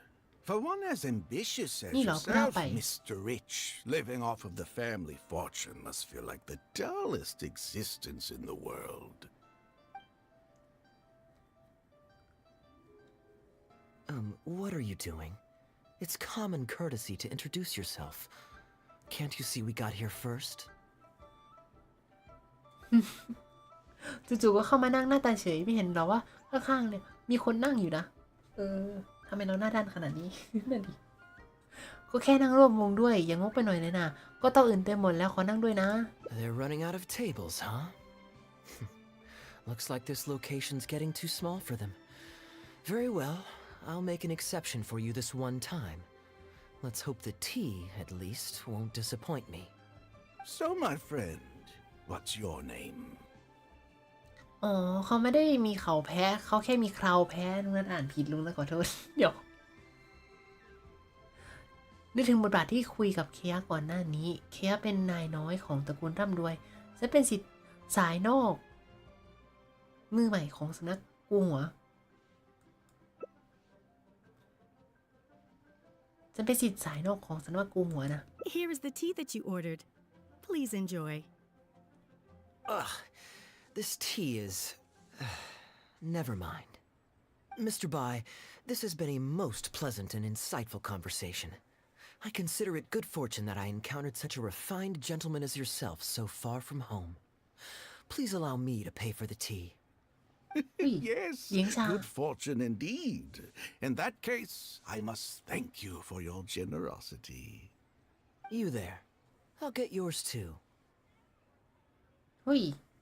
For one as ambitious as นี่เหรอเพื่อ yourself, ไป Mr. Rich, living off of the family fortune must feel like the dullest existence in the world. What are you doing? It's common courtesy to introduce yourself. Can't you see we got here first? จู่ๆก็เข้ามานั่งหน้าตาเฉยไม่เห็นหรอว่าข้างๆเนี่ยมีคนนั่งอยู่นะทำไมเราหน้าด้านขนาดนี้ นั่นดิก็แค่นั่งร่วมวงด้วยอย่างงกไปหน่อยเลยนะก็โต๊ะอื่นเต็มหมดแล้วขอนั่งด้วยนะ They're running out of tables, huh? Looks like this location's getting too small for them. Very well, I'll make an exception for you this one time. Let's hope the tea, at least, won't disappoint me. So, my friend, what's your name? อ๋อเขาไม่ได้มีเขาแพ้เขาแค่มีคราวแพ้ลุงนั้นอ่านผิดลุงนะขอโทษ เดี๋ยวนึกถึงบทบาทที่คุยกับเคียก่อนหน้านี้เคียเป็นนายน้อยของตระกูลร่ำรวยจะเป็นสิทธิ์สายนอกมือใหม่ของสำนักกูหัวจะเป็นสิทธิ์สายนอกของสำนักกูหัวนะ Here is the tea that you ordered. Please enjoy. Ugh, this tea is... never mind. Mr. Bai, this has been a most pleasant and insightful conversation. I consider it good fortune that I encountered such a refined gentleman as yourself so far from home. Please allow me to pay for the tea. Yes, good fortune indeed. In that case, I must thank you for your generosity. You there. I'll get yours too. หุ้ย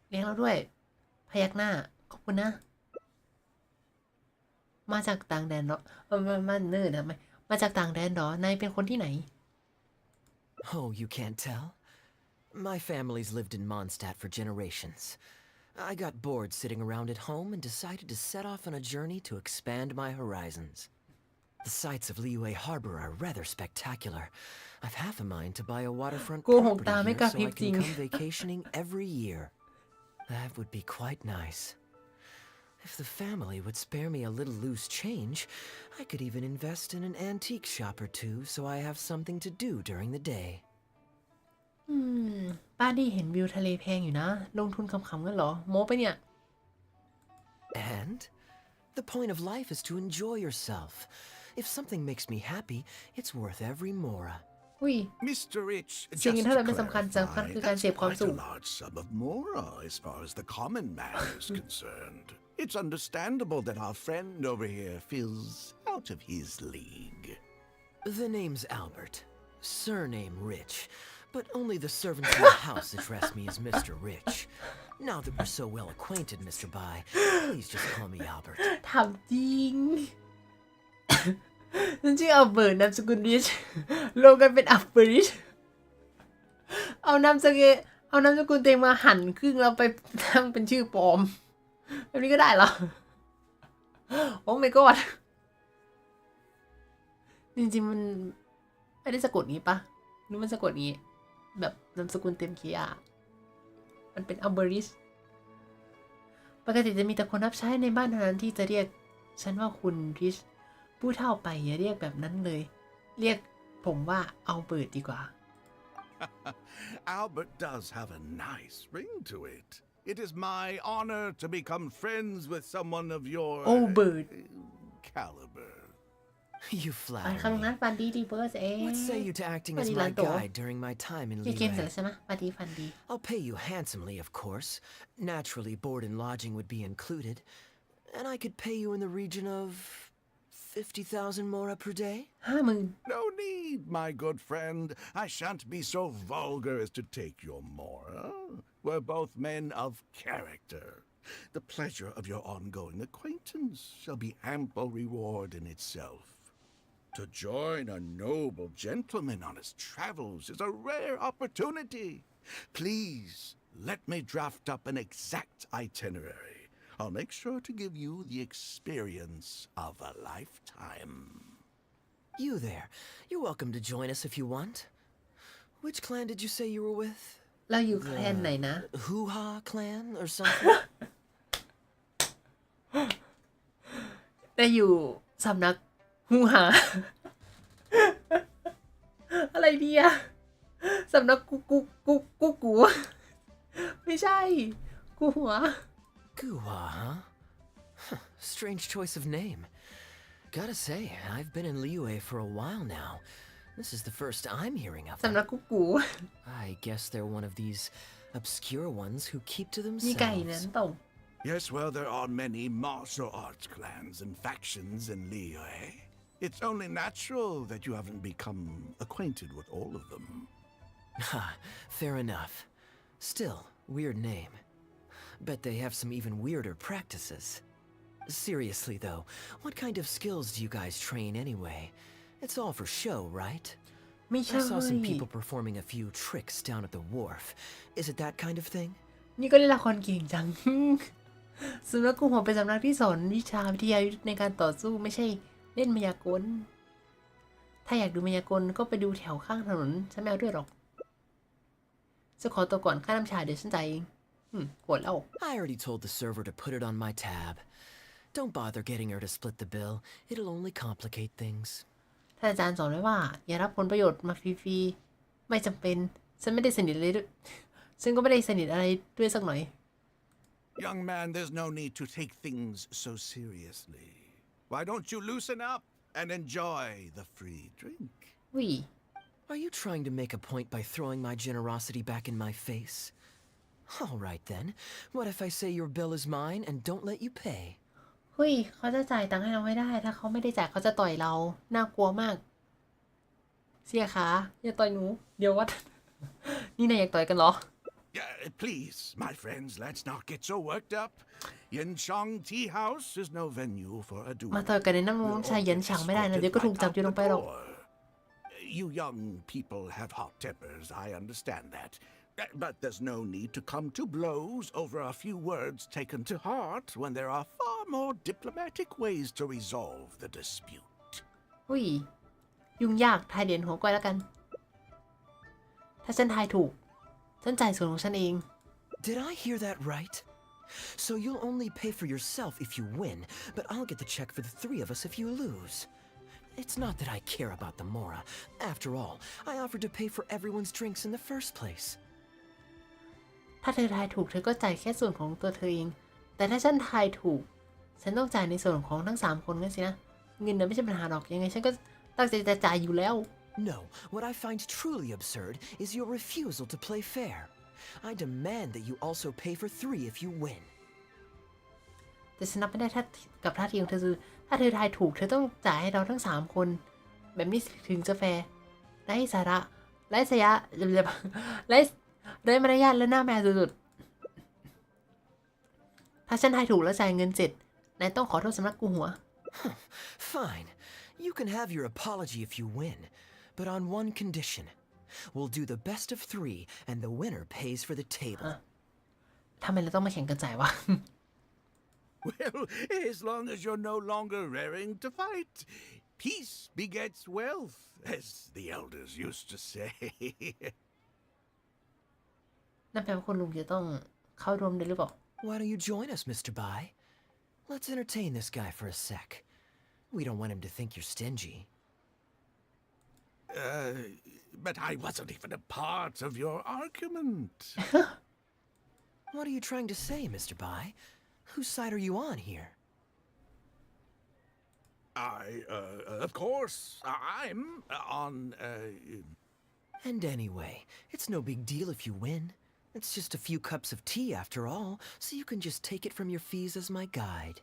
เลี้ยงเราด้วยพยักหน้าขอบคุณนะมาจากต่างแดนเหรอมันเนิ่นนะไม่มาจากต่างแดนเหรอนายเป็นคนที่ไหน Oh, you can't tell? My family's lived in Mondstadt for generations. I got bored sitting around at home and decided to set off on a journey to expand my horizons. The sights of Liyue Harbor are rather spectacular. I've half a mind to buy a waterfront property here so I can come vacationing every year. That would be quite nice. If the family would spare me a little loose change, I could even invest in an antique shop or two so I have something to do during the day. ป้าดีเห็นวิวทะเลแพงอยู่นะลงทุนคำๆกันเหรอโม้ไปเนี่ย And the point of life is to enjoy yourself. If something makes me happy, it's worth every mora. Mr. Rich, just Singing to herไม่สำคัญ clarify, คือการ that's เสพความ quite สุ a ข large sum of mora as far as the common man is concerned. It's understandable that our friend over here feels out of his league. The name's Albert, surname Rich, but only the servants in the house address me as Mr. Rich. Now that we're so well acquainted, Mr. Bai, please just call me Albert. ถามจริง ฉันชื่ออัลเบิร์ตนามสกุลริชรวมกันเป็นอัลเบิร์ตริชเอานามสกุลตัวเองมาหั่นครึ่งแล้วไปตั้งเป็นชื่อปลอมแบบนี้ก็ได้เหรอโอ้ my god จริงๆมันไม่ได้สะกดงี้ปะนึกมันสะกดงี้แบบนามสกุลเต็มเคียมันเป็นอัลเบิร์ตริชปกติจะมีแต่คนรับใช้ในบ้านเท่านั้นที่จะเรียกฉันว่าคุณริชผู้เฒ่าไปอย่าเรียกแบบนั้นเลยเรียกผมว่าอัลเบิร์ตดีกว่า Albert does have a nice ring to it. It is my honor to become friends with someone of your caliber. You flatter me. What say you to acting as my guide during my time in Liyue? I'll pay you handsomely, of course. Naturally, board and lodging would be included. And I could pay you in the region of 50,000 mora per day? 50,000 No need, my good friend. I shan't be so vulgar as to take your mora. We're both men of character. The pleasure of your ongoing acquaintance shall be ample reward in itself. To join a noble gentleman on his travels is a rare opportunity. Please, let me draft up an exact itinerary. I'll make sure to give you the experience of a lifetime. You there. You're welcome to join us if you want. Which clan did you say you were with? เราอยู่แคลนไหนนะ Hoo-ha clan or something? ได้อยู่สำนักฮูหา อะไรดีอะสำนักกูไม่ใช่กูหัว Guwa, huh? Strange choice of name. Gotta say, I've been in Liyue for a while now. This is the first I'm hearing of them. I guess they're one of these obscure ones who keep to themselves. Yes, well, there are many martial arts clans and factions in Liyue. It's only natural that you haven't become acquainted with all of them. Fair enough. Still, weird name. Bet they have some even weirder practices. Seriously though, what kind of skills do you guys train anyway? It's all for show, right? I saw some people performing a few tricks down at the wharf. Is it that kind of thing? นี่ก็เล่นละครเก่งจัง สำนักกูหัวเป็นสำนักที่สอนวิชาวิทยายุทธในการต่อสู้ไม่ใช่เล่นมายากลถ้าอยากดูมายากลก็ไปดูแถวข้างถนนฉันไม่เอาด้วยหรอกจะขอตัวก่อนค่าน้ำชาเดี๋ยวฉันจ่ายเองโหดแล้ว I already told the server to put it on my tab. Don't bother getting her to split the bill. It'll only complicate things. ท่านอาจารย์สอนไว้ว่าอย่ารับผลประโยชน์มาฟรีๆไม่จำเป็นฉันไม่ได้สนิทเลยด้วยซึ่งก็ไม่ได้สนิทอะไรด้วยสักหน่อย Young man, there's no need to take things so seriously. Why don't you loosen up and enjoy the free drink? วิ Are you trying to make a point by throwing my generosity back in my face? All right then. What if I say your bill is mine and don't let you pay? เฮ้ยเขาจะจ่ายตังค์ให้เราไม่ได้ถ้าเขาไม่ได้จ่ายเขาจะต่อยเราน่ากลัวมากเสียขาอย่าต่อยหนูเดี๋ยววัด นี่นายอยากต่อยกันเหรอ Please, my friends, let's not get so worked up. Yanchang Tea House is no venue for a duel. มาต่อยกันในน้ำมันชายเย็นฉางไม่ได้นะเดี๋ยวก็ถูกจับอยู่ลงไปหรอก You young people have hot tempers, I understand that. But there's no need to come to blows over a few words taken to heart when there are far more diplomatic ways to resolve the dispute. อุ้ยยุ่งยากทายเหรียญหัวก้อยแล้วกันถ้าฉันทายถูกฉันจ่ายส่วนของฉันเอง Did I hear that right? So you'll only pay for yourself if you win, but I'll get the check for the three of us if you lose. It's not that I care about the Mora. After all, I offered to pay for everyone's drinks in the first place. ถ้าเธอทายถูกเธอก็จ่ายแค่ส่วนของตัวเธอเองแต่ถ้าฉันทายถูกฉันต้องจ่ายในส่วนของทั้ง3คนกันสินะเงินน่ะไม่ใช่ปัญหาหรอกยังไงฉันก็ตั้งใจจะจ่ายอยู่แล้ว No, what I find truly absurd is your refusal to play fair. I demand that you also pay for 3 if you win. แต่ฉันนับไม่ได้กับท่าทีของเธอคือถ้าเธอทายถูกเธอต้องจ่ายให้เราทั้ง3คนแบบนี้ถึงจะแฟร์ไร้สาระไร้สยะไร้มารยาทและหน้าแม่สุดๆถ้าฉันทายถูกแล้วจ่ายเงินเสร็จนายต้องขอโทษสำนักกูหัว Fine. You can have your apology if you win, but on one condition. We'll do the best of 3 and the winner pays for the table. ทำไมเราต้องมาแข่งกันจ่ายวะ Well, as long as you're no longer raring to fight, peace begets wealth, as the elders used to say. นั่นแปลว่าคุณลุงจะต้องเข้าร่วมด้วยหรือเปล่า Why don't you join us, Mr. Bai? Let's entertain this guy for a sec. We don't want him to think you're stingy. But I wasn't even a part of your argument. What are you trying to say, Mr. Bai? Whose side are you on here? Of course, I'm on, And anyway, it's no big deal if you win. It's just a few cups of tea after all, so you can just take it from your fees as my guide.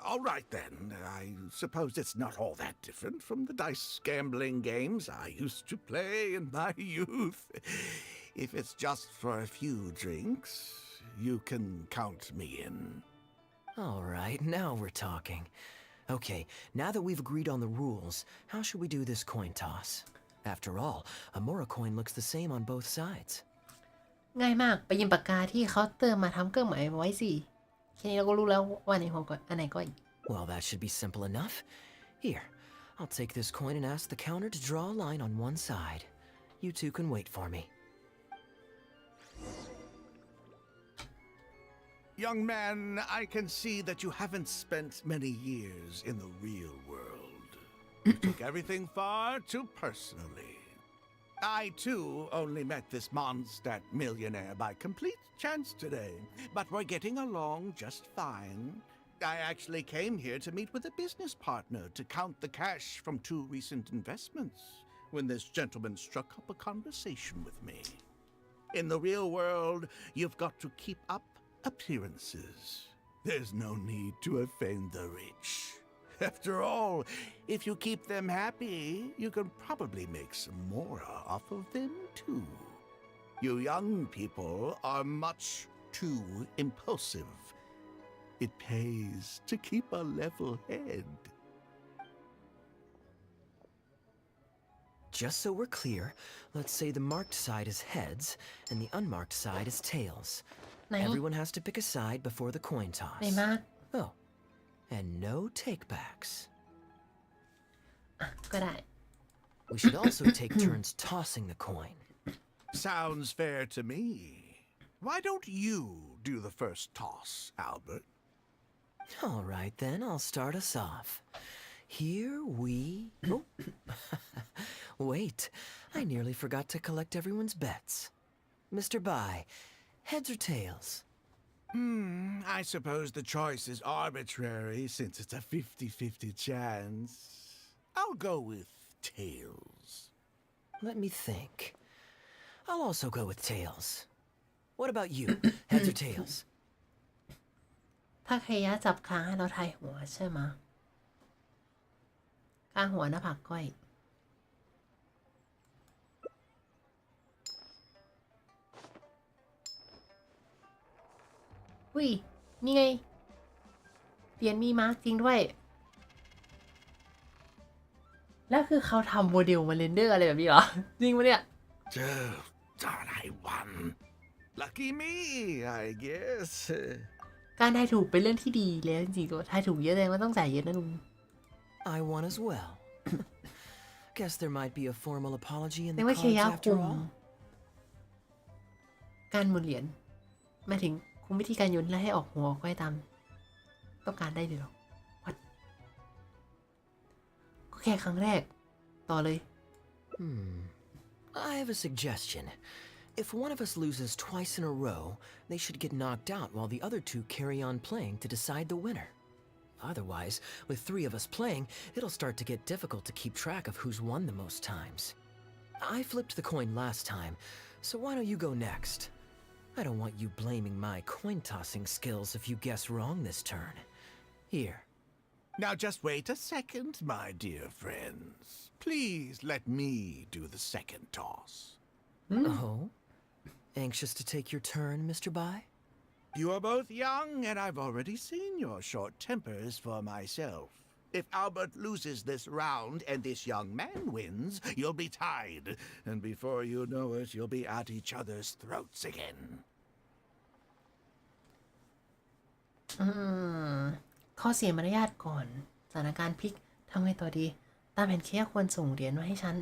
All right then. I suppose it's not all that different from the dice gambling games I used to play in my youth. If it's just for a few drinks, you can count me in. All right, now we're talking. Okay, now that we've agreed on the rules, how should we do this coin toss? After all, a Mora coin looks the same on both sides. ง่ายมากไปยืมปากกาที่เขาเติมมาทำเครื่องหมายไว้สิแค่นี้เราก็รู้แล้วว่าอันไหนของก่อนอันไหนก้อย Well, that should be simple enough. Here, I'll take this coin and ask the counter to draw a line on one side. You two can wait for me. Young man, I can see that you haven't spent many years in the real world. You took everything far too personally. I, too, only met this Mondstadt millionaire by complete chance today, but we're getting along just fine. I actually came here to meet with a business partner to count the cash from 2 recent investments when this gentleman struck up a conversation with me. In the real world, you've got to keep up appearances. There's no need to offend the rich. After all, if you keep them happy, you can probably make some more off of them too. You young people are much too impulsive. It pays to keep a level head. Just so we're clear, let's say the marked side is heads and the unmarked side is tails. Everyone has to pick a side before the coin toss. Oh, and no takebacks. ก็ได้ We should also take turns tossing the coin. Sounds fair to me. Why don't you do the first toss, Albert? All right, then, I'll start us off. Here we... Oh. Wait, I nearly forgot to collect everyone's bets. Mr. Bai, heads or tails? I suppose the choice is arbitrary since it's a 50-50 chance. I'll go with tails. Let me think. I'll also go with tails. What about you? Heads or tails? ถ้าเคยะจับค้างให้เราทายหัวใช่ไหมค้างหัวหน้าผากก้อยอุ้ยนี่ไงเปลี่ยนมีมาร์กจริงด้วยแล้วคือเขาทำโมเดลมาเรนเดอร์อะไรแบบนี้เหรอจริงปะเนี่ย Thought I won. Lucky me, I guess. การทายถูกเป็นเรื่องที่ดีแล้วจริงๆก็ทายถูกเยอะเลยว่าต้องจ่ายเยอะนะลุง I won as well. Guess there might be a formal apology in แต่ the ว่าเค cards ยะ after คุม all. การหมุนเหรียญหมายถึงคุมวิธีการโยนและให้ออกหัวก้อยตามต้องการได้เลยหรอวัดก็แค่ครั้งแรกต่อเลย I have a suggestion. If one of us loses twice in a row, they should get knocked out while the other two carry on playing to decide the winner. Otherwise, with 3 of us playing, it'll start to get difficult to keep track of who's won the most times. I flipped the coin last time, so why don't you go next? I don't want you blaming my coin-tossing skills if you guess wrong this turn. Here. Now just wait a second, my dear friends. Please let me do the second toss. Oh? Anxious to take your turn, Mr. Bai? You are both young, and I've already seen your short tempers for myself. If Albert loses this round and this young man wins, you'll be tied. And before you know it, you'll be at each other's throats again. ข้อเสียมารยาทก่อนสถานการณ์พลิกทำไงต่อดีตามแผนเคสควรส่งเหรียญมาให้ฉัน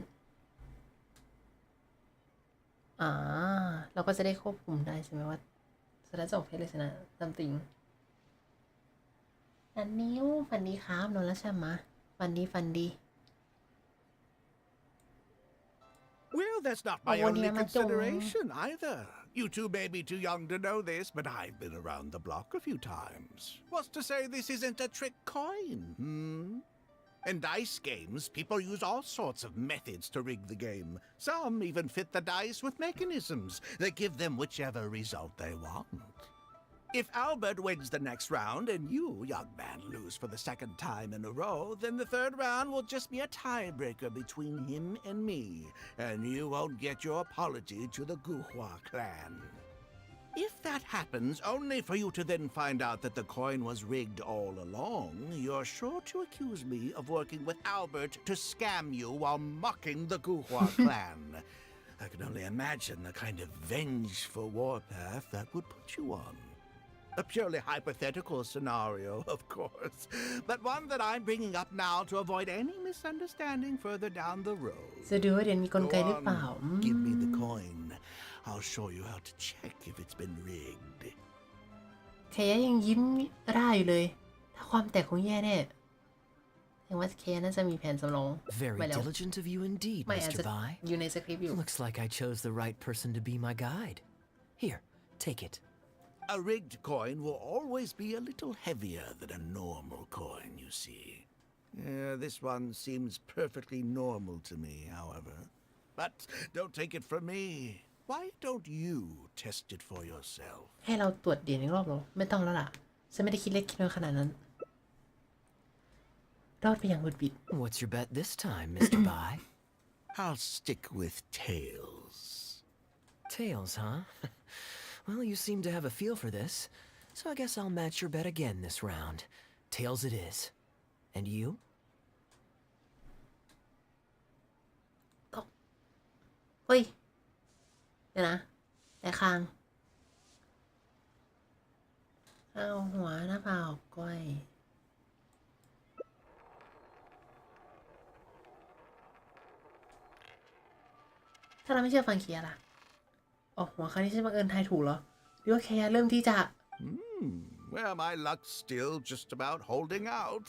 เราก็จะได้ควบคุมได้ใช่ไหมว่าสถานจบเพชรเลยชนะตามติงอันนิ้วฟันดีครับนอนแล้วใช่ไหมฟันดี Well, that's not my only consideration either. You two may be too young to know this, but I've been around the block a few times. What's to say this isn't a trick coin, In dice games, people use all sorts of methods to rig the game. Some even fit the dice with mechanisms that give them whichever result they want. If Albert wins the next round and you, young man, lose for the second time in a row, then the third round will just be a tiebreaker between him and me, and you won't get your apology to the Guhua clan. If that happens, only for you to then find out that the coin was rigged all along, you're sure to accuse me of working with Albert to scam you while mocking the Guhua clan. I can only imagine the kind of vengeful warpath that would put you on. A purely hypothetical scenario, of course, but one that I'm bringing up now to avoid any misunderstanding further down the road. จะดูว่าเดี๋ยวมีกลไกหรือเปล่า Give me the coin. I'll show you how to check if it's been rigged. เคยะยังยิ้มร่าอยู่เลยถ้าความแตกคงแย่แน่แสดงว่าเคยะน่าจะมีแผนสำรอง Very diligent of you indeed, Mr. Bai. อยู่ในสคริปต์อยู่ Looks like I chose the right person to be my guide. Here, take it. A rigged coin will always be a little heavier than a normal coin, you see. This one seems perfectly normal to me, however. But don't take it from me. Why don't you test it for yourself? ให้เราตรวจเหรียญอีกรอบหรอไม่ต้องแล้วล่ะฉันไม่ได้คิดเล็กคิดน้อยขนาดนั้นรอดไปอย่างบุดบิด What's your bet this time, Mr. Bai? I'll stick with tails. Tails, huh? Well, you seem to have a feel for this, so I guess I'll match your bet again this round. Tails it is. And you? เฮ้ยเดี๋ยวนะแต่คางเอาหัวหน้าผากก้อยถ้าเราไม่เชื่อฟังเคียล่ะออกหัวคราวนี้ฉันบังเอิญทายถูกเหรอหรือว่าเคียเริ่มที่จะ Well, my luck's still just about holding out.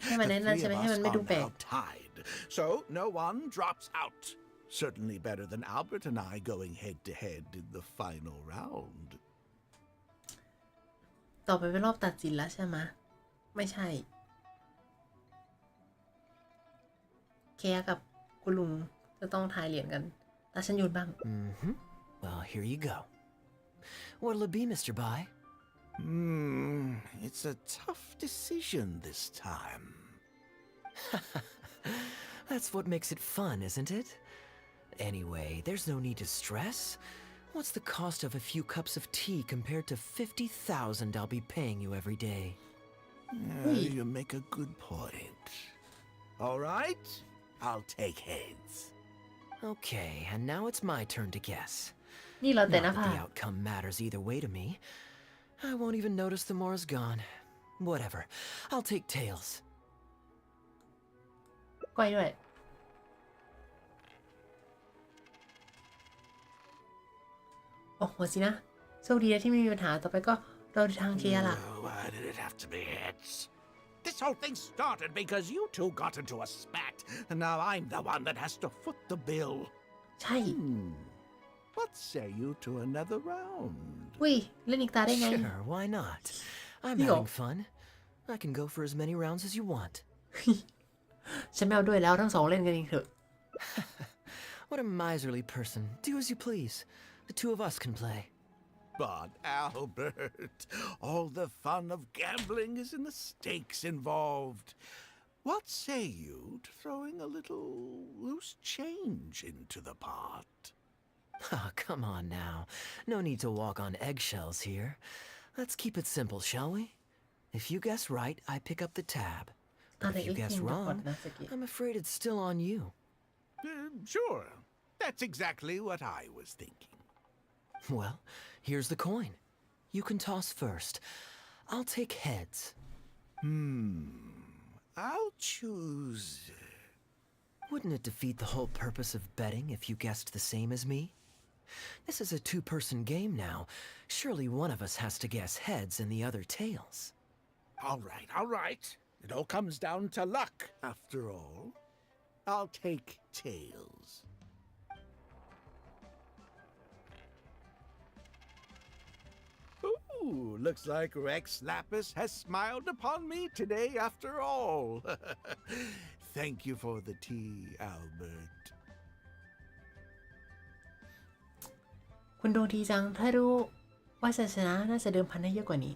Hey, man, the that's three of hey, us man, are now tied, so no one drops out. Certainly better than Albert and I going head-to-head in the final round. ต่อไปเป็นรอบตัดสินแล้วใช่ไหมไม่ใช่เคียกับคุณลุงจะต้องทายเหรียญกันตาฉันยืนบ้าง Well, here you go. What'll it be, Mr. Bai? It's a tough decision this time. That's what makes it fun, isn't it? Anyway, there's no need to stress. What's the cost of a few cups of tea compared to 50,000 I'll be paying you every day? You make a good point. All right, I'll take heads. Okay, and now it's my turn to guess. นี่เราแต่หน้า Not ผา that the outcome matters either way to me. I won't even notice the more is gone. Whatever. I'll take tails. ก้อยด้วยโอ้โหสินะโชคดีนะที่ไม่มีปัญหาต่อไปก็เราทางเคียล่ะ Why did it have to be heads? This whole thing started because you two got into a spat, and now I'm the one that has to foot the bill. ใช่ What say you to another round? อุ้ยเล่นอีกตาได้ไง Sure, why not? I'm Yo. having fun. I can go for as many rounds as you want. ฉันไม่เอาด้วยแล้วทั้งสองเล่นกันเองเถอะ What a miserly person. Do as you please. The two of us can play. But Albert, all the fun of gambling is in the stakes involved. What say you to throwing a little loose change into the pot? Oh, come on now. No need to walk on eggshells here. Let's keep it simple, shall we? If you guess right, I pick up the tab. But if you guess wrong, I'm afraid it's still on you. Sure. That's exactly what I was thinking. Well, here's the coin. You can toss first. I'll take heads. I'll choose... Wouldn't it defeat the whole purpose of betting if you guessed the same as me? This is a two-person game now. Surely one of us has to guess heads and the other tails. All right. It all comes down to luck, after all. I'll take tails. Ooh, looks like Rex Lapis has smiled upon me today after all. Thank you for the tea, Albert. คุณดวงดีจังถ้ารู้ว่าจะชนะน่าจะเดิมพันให้เยอะกว่านี้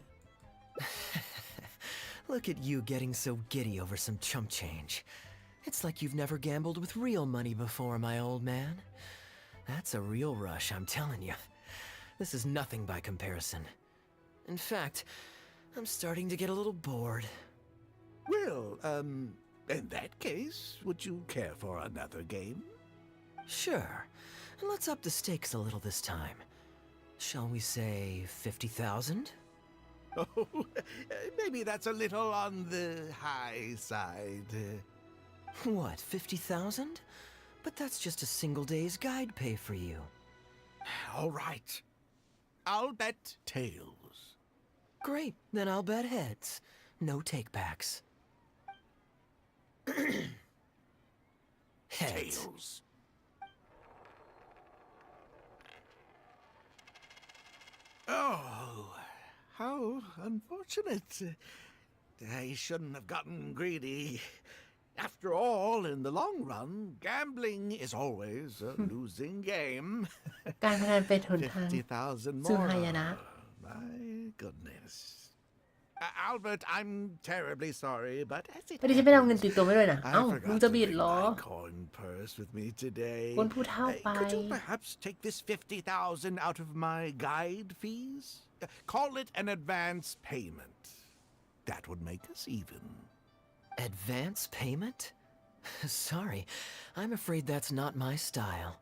Look at you getting so giddy over some chump change. It's like you've never gambled with real money before, my old man. That's a real rush, I'm telling you. This is nothing by comparison. In fact, I'm starting to get a little bored. Well, in that case, would you care for another game? Sure. And let's up the stakes a little this time. Shall we say 50,000? Oh, maybe that's a little on the high side. What, 50,000? But that's just a single day's guide pay for you. All right. I'll bet tails. Great, then I'll bet heads. No takebacks. Heads. Tails. Oh, how unfortunate. I shouldn't have gotten greedy. After all, in the long run, gambling is always a losing game. การพนันเป็นหนทาง 50,000 สู่ more. หายนะ My goodness. Albert, I'm terribly sorry, but as it ไม่ได้ฉันไม่ได้เอาเงินติดตัวไม่ด้วยนะ I เอ้า forgot มึง to จะบิด bring เหรอ my coin purse with me today. คนผู้เฒ่าไป Could you perhaps take this 50,000 out of my guide fees? Call it an advance payment. That would make us even. Advance payment? Sorry, I'm afraid that's not my style.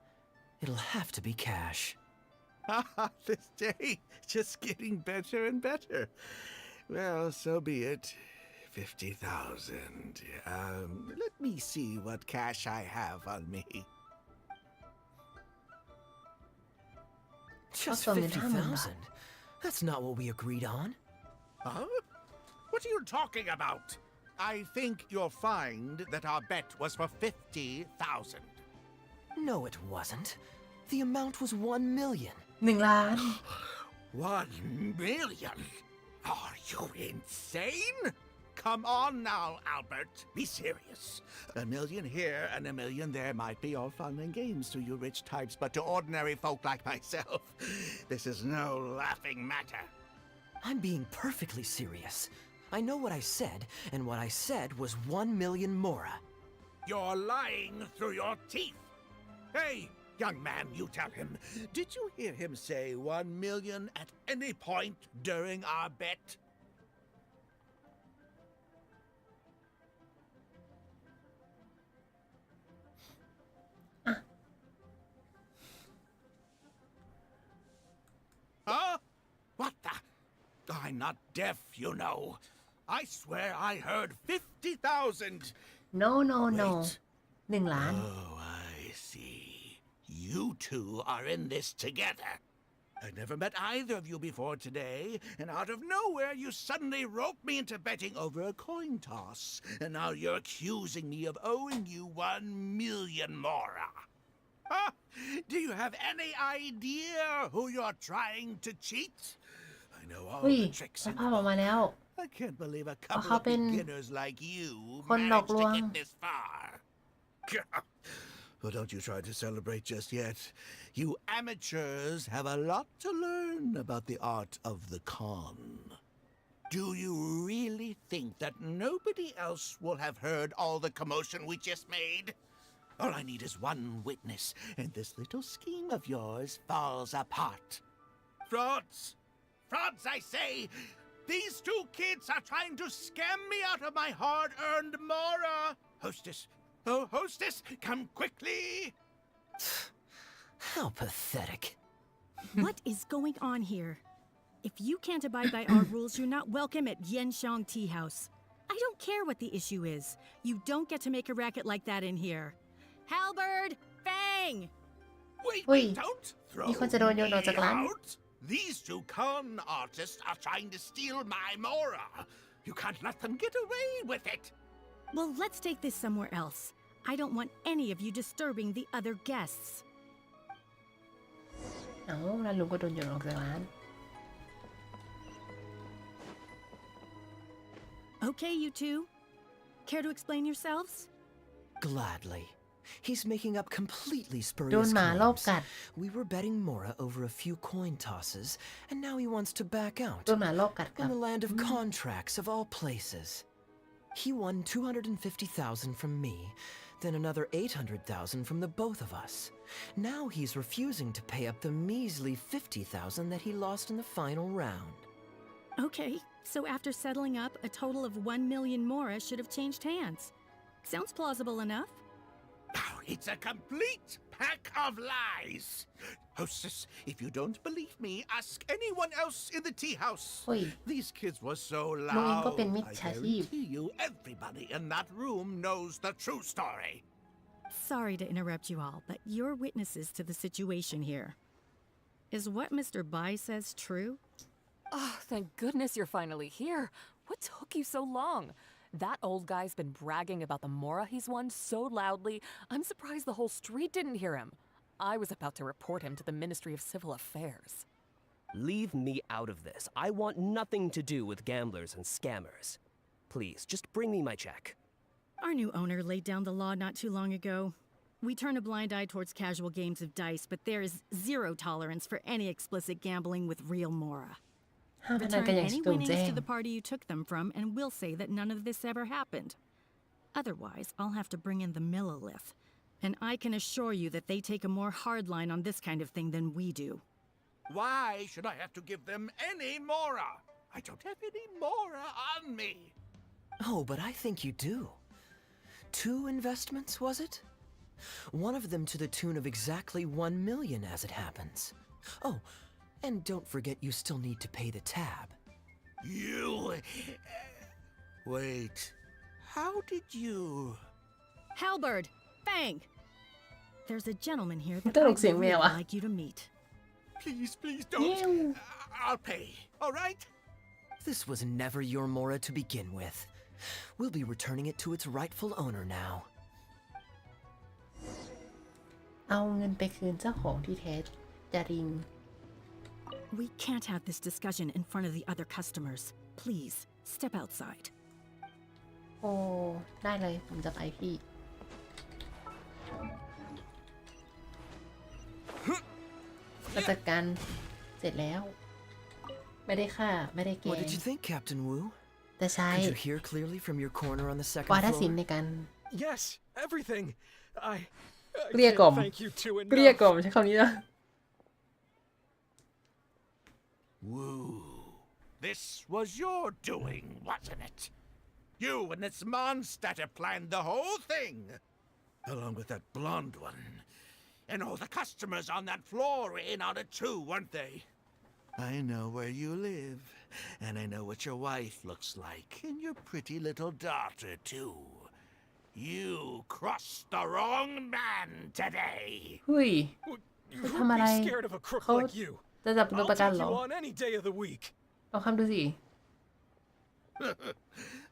It'll have to be cash. This day just getting better and better. Well, so be it. 50,000. Let me see what cash I have on me. Just 50,000? That's not what we agreed on. Huh? What are you talking about? I think you'll find that our bet was for 50,000. No, it wasn't. The amount was 1 million. 1 ล้าน 1 million? Are you insane? Come on now, Albert. Be serious. A million here and a million there might be all fun and games to you rich types, but to ordinary folk like myself, this is no laughing matter. I'm being perfectly serious. I know what I said, and what I said was 1 million mora. You're lying through your teeth. Hey, young man, you tell him. Did you hear him say 1 million at any point during our bet? Huh? What the? I'm not deaf, you know. I swear I heard 50,000. no 1 ล้าน Oh, I see. You two are in this together. I never met either of you before today, and out of nowhere you suddenly roped me into betting over a coin toss, and now you're accusing me of owing you 1 million mora. Huh? Do you have any idea who you're trying to cheat? I know all อุ้ย the tricks สภาพออกมาแล้ว I can't believe a เพราะ couple เขา of เป็น beginners like you คนหลอก managed ลว to ง get this far. Well, don't you try to celebrate just yet. You amateurs have a lot to learn about the art of the con. Do you really think that nobody else will have heard all the commotion we just made? All I need is one witness, and this little scheme of yours falls apart. Frauds! Frauds, I say! These two kids are trying to scam me out of my hard-earned mora! Hostess! Oh, hostess, come quickly! How pathetic. What is going on here? If you can't abide by our rules, you're not welcome at Yenshang Tea House. I don't care what the issue is. You don't get to make a racket like that in here. Halberd! Fang! Wait, Ui, don't throw มีคนจะโดนโยนออก me จากร้าน out! These two con artists are trying to steal my mora. You can't let them get away with it. Well, let's take this somewhere else. I don't want any of you disturbing the other guests. เอ้าแล้วลุงก็โดนโยนออกจากร้าน Okay, you two. Care to explain yourselves? Gladly. He's making up completely โดน spurious หมารอบ claims. กัด We were betting mora over a few coin tosses, and now he wants to back out. โดนหมารอบกัดค In รับ the land of contracts, of all places. He won 250,000 from me, then another 800,000 from the both of us. Now he's refusing to pay up the measly 50,000 that he lost in the final round. Okay, so after settling up, a total of 1 million mora should have changed hands. Sounds plausible enough. Oh, it's a complete pack of lies. Hostess, if you don't believe me, ask anyone else in the tea house. เฮ้ย These kids were so ลุงเองก็ loud. เป็นมิจ I ฉาชีพ guarantee you everybody in that room knows the true story. Sorry to interrupt you all, but you're witnesses to the situation here. Is what Mr. Bai says true? Oh, thank goodness you're finally here. What took you so long? That old guy's been bragging about the mora he's won so loudly, I'm surprised the whole street didn't hear him. I was about to report him to the Ministry of Civil Affairs. Leave me out of this. I want nothing to do with gamblers and scammers. Please, just bring me my check. Our new owner laid down the law not too long ago. We turn a blind eye towards casual games of dice, but there is zero tolerance for any explicit gambling with real mora. ห้ามพนัน Return กันอย่าง any โจ่ง winnings แจ้ง to the party you took them from, and we'll say that none of this ever happened. Otherwise, I'll have to bring in the Millilith, and I can assure you that they take a more hard line on this kind of thing than we do. Why should I have to give them any mora? I don't have any mora on me. Oh, but I think you do. 2 investments, was it? One of them to the tune of exactly 1 million as it happens. Oh, and don't forget you still need to pay the tab. You... Wait. How did you... Halberd! Fang! There's a gentleman here that ตล I'd กเสียงแมว really อะ like you to meet. Please don't. I'll pay, all right? This was never your mora to begin with. We'll be returning it to its rightful owner now. เอาเงินไปคืนเจ้าของที่แท้จริง We can't have this discussion in front of the other customers. Please, step outside. โอ้ได้เลยผมจะไปพี่เราจัดการเสร็จแล้วไม่ได้ฆ่าไม่ได้แก What did you think, Captain Wu? แต่ใช้ Could you hear clearly from your corner on the second วาท floor? ศิลป์ในการ Yes, everything. I เกลี้ยกล่อม can't thank you too เกลี้ย enough. กล่อมใช้คำนี้นะ Woo. This was your doing, wasn't it? You and this monster planned the whole thing. Along with that blonde one. And all the customers on that floor in on it too, weren't they? I know where you live. And I know what your wife looks like. And your pretty little daughter, too. You crossed the wrong man today. เฮ้ย Who'd ทำอะไร be scared of a crook เขา like you? จะจับตัว I'll ประกัน take เหร you อ on any day of the week. ลองคำดูสิ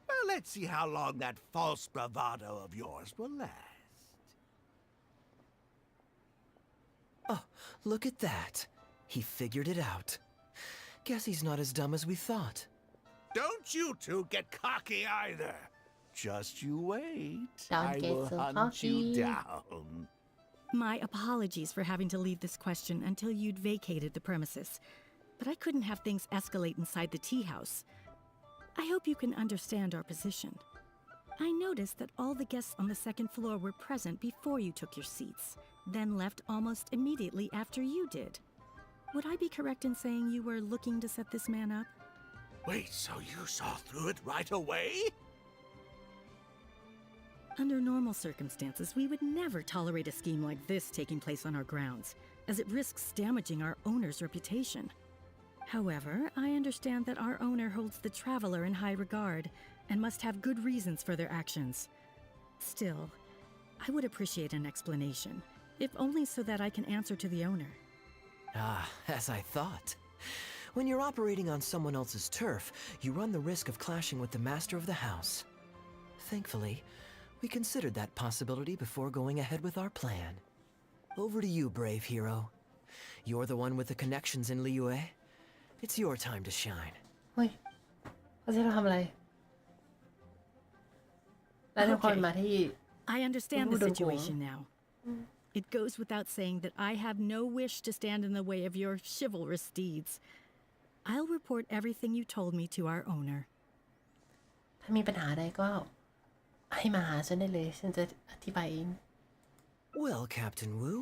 Well, let's see how long that false bravado of yours will last. Oh, look at that. He figured it out. Guess he's not as dumb as we thought. Don't you two get cocky either. Just you wait. Don't I get will so hunt cocky. you down. My apologies for having to leave this question until you'd vacated the premises. But I couldn't have things escalate inside the tea house. I hope you can understand our position. I noticed that all the guests on the second floor were present before you took your seats, then left almost immediately after you did. Would I be correct in saying you were looking to set this man up? Wait, so you saw through it right away? Under normal circumstances, we would never tolerate a scheme like this taking place on our grounds, as it risks damaging our owner's reputation. However, I understand that our owner holds the traveler in high regard and must have good reasons for their actions. Still, I would appreciate an explanation, if only so that I can answer to the owner. Ah, as I thought. When you're operating on someone else's turf, you run the risk of clashing with the master of the house. Thankfully, we considered that possibility before going ahead with our plan. Over to you, brave hero. You're the one with the connections in Liyue. It's your time to shine. เฮ้ยเขาจะทำอะไรแล้วทุกคนมาที่ I understand the situation now. It goes without saying that I have no wish to stand in the way of your chivalrous deeds. I'll report everything you told me to our owner. ถ้ามีปัญหาใดก็ให้มาหาฉันได้เลยฉันจะอธิบายเอง Well, Captain Wu,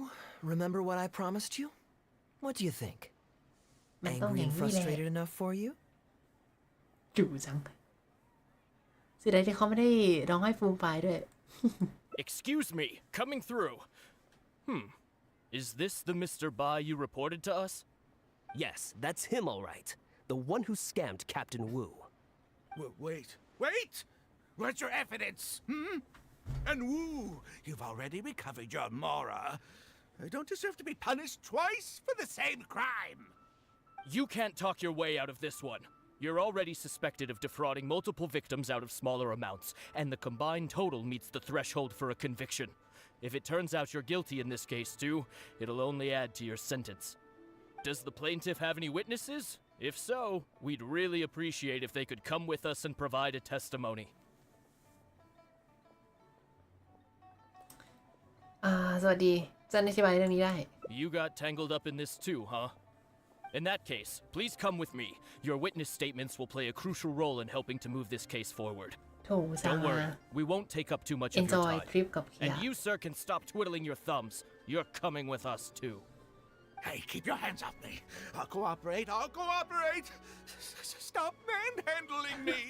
remember what I promised you? What do you think? Angry and frustrated enough for you? จู่จังสิได้ที่เขาไม่ได้ร้องให้ฟูมไฟด้วย Excuse me, coming through. Is this the Mr. Bai you reported to us? Yes, that's him all right. The one who scammed Captain Wu. Wait! Where's your evidence? And Wu, you've already recovered your Mora. I don't deserve to be punished twice for the same crime. You can't talk your way out of this one. You're already suspected of defrauding multiple victims out of smaller amounts, and the combined total meets the threshold for a conviction. If it turns out you're guilty in this case too, it'll only add to your sentence. Does the plaintiff have any witnesses? If so, we'd really appreciate if they could come with us and provide a testimony. สวัสดีจะอธิบายเรื่องนี้ได้ You got tangled up in this too, huh? In that case, please come with me. Your witness statements will play a crucial role in helping to move this case forward. โถสา Don't worry, we won't take up too much of your enjoy time. ทริปกับ And you, sir, can stop twiddling your thumbs. You're coming with us too. Hey, keep your hands off me. I'll cooperate. Stop manhandling me.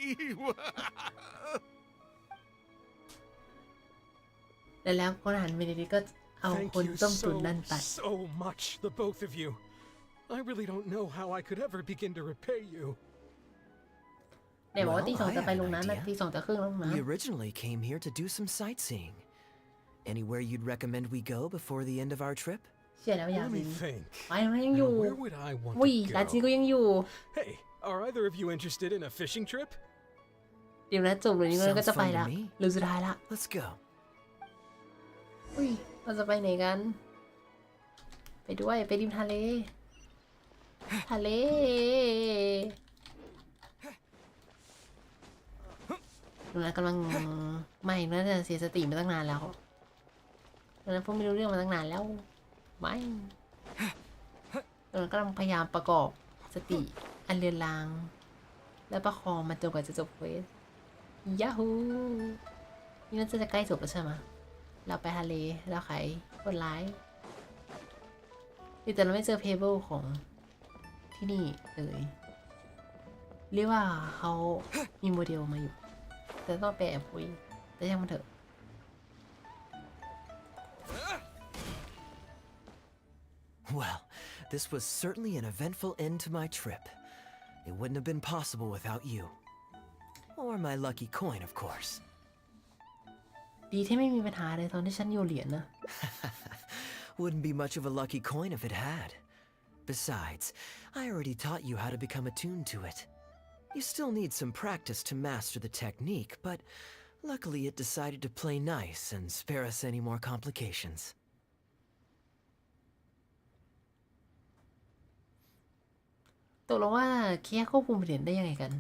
แล้วคนหันไปดีๆก็เอาคนต้มตุ๋นนั่นไป so much, the both of you. I really don't know how I could ever begin to repay you. เนี่ยบอกว่าตี 2จะไปลงน้ำนะตี 2จะครึ่งลงน้ำ We originally came here to do some sightseeing. Anywhere you'd recommend we go before the end of our trip? เชื่อแล้วอย่า Let สิ me think. ไปมันยังอยู่ Where would I want วิ่ง to ร้านจีน go? ก็ยังอยู่ Hey, are either of you interested in a fishing trip? เดี๋ยวนะจบเลยนี่มันก็จะไปละ Sounds fun to me. หรือสุดท้ายละ Let's go. อุ้ยเราจะไปไหนกัน ไปด้วยไปริมทะเล ทะเลดูนะกำลังไม่น่าจะเสียสติมาตั้งนานแล้วตอนนั้นพวกไม่รู้เรื่องมาตั้งนานแล้วไม่ตอนนั้นกำลังพยายามประกอบสติอันเลือนลางและประคองมันจนกว่าจะจบเควสยาฮูนี่น่าจะใกล้จบแล้วใช่ไหมเราไปทะเลแล้วไขคนร้ายแต่เราไม่เจอเพเบิลของที่นี่เลยเรียกว่าเขามีโมเดลมาอยู่แต่ต้องไปแอบคุยแต่ยังมันเถอะ Well, this was certainly an eventful end to my trip. It wouldn't have been possible without you. Or my lucky coin, of course. ดีที่ไม่มีปัญหาเลยตอนที่ฉันโยนเหรียญนะ Wouldn't be much of a lucky coin if it had. Besides, I already taught you how to become attuned to it. You still need some practice to master the technique, but luckily it decided to play nice and spare us any more complications. ตกลงว่าเคียควบคุมเหรียญได้ยังไงกัน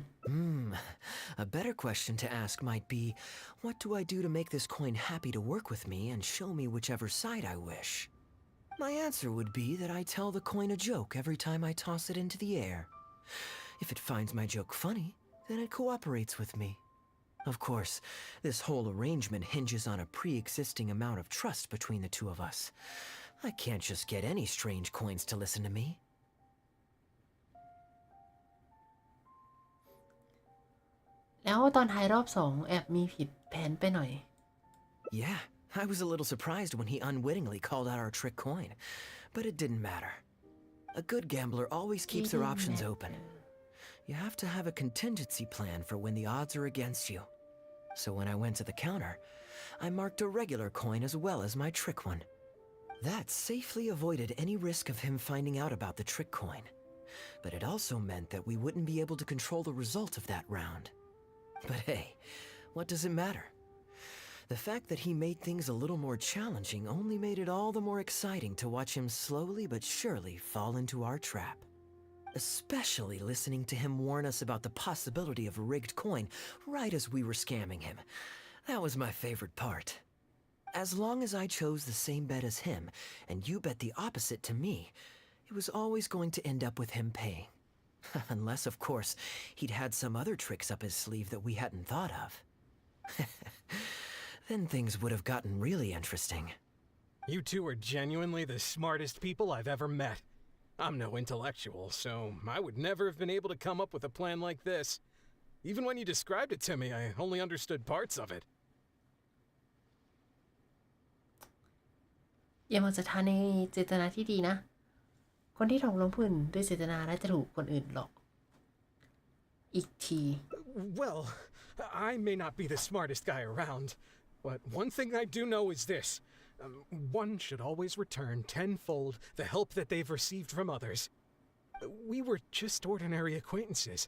A better question to ask might be, what do I do to make this coin happy to work with me and show me whichever side I wish? My answer would be that I tell the coin a joke every time I toss it into the air. If it finds my joke funny, then it cooperates with me. Of course, this whole arrangement hinges on a pre-existing amount of trust between the two of us. I can't just get any strange coins to listen to me.แล้วตอนท้ายรอบ2แอบมีผิดแผนไปหน่อย Yeah, I was a little surprised when he unwittingly called out our trick coin, but it didn't matter. A good gambler always keeps their options open. You have to have a contingency plan for when the odds are against you. So when I went to the counter, I marked a regular coin as well as my trick one. That safely avoided any risk of him finding out about the trick coin. But it also meant that we wouldn't be able to control the result of that round. But hey, what does it matter? The fact that he made things a little more challenging only made it all the more exciting to watch him slowly but surely fall into our trap. Especially listening to him warn us about the possibility of a rigged coin right as we were scamming him. That was my favorite part. As long as I chose the same bet as him, and you bet the opposite to me, it was always going to end up with him paying. Unless, of course, he'd had some other tricks up his sleeve that we hadn't thought of. Then things would have gotten really interesting. You two are genuinely the smartest people I've ever met. I'm no intellectual, so I would never have been able to come up with a plan like this. Even when you described it to me, I only understood parts of it. อย่ามาจะทานในเจตนาที่ดีนะ คนที่ถกลงพื้นด้วยเจตนาและจะถูกคนอื่นหลอกอีกที Well, I may not be the smartest guy around, but one thing I do know is this. One should always return tenfold the help that they've received from others. We were just ordinary acquaintances.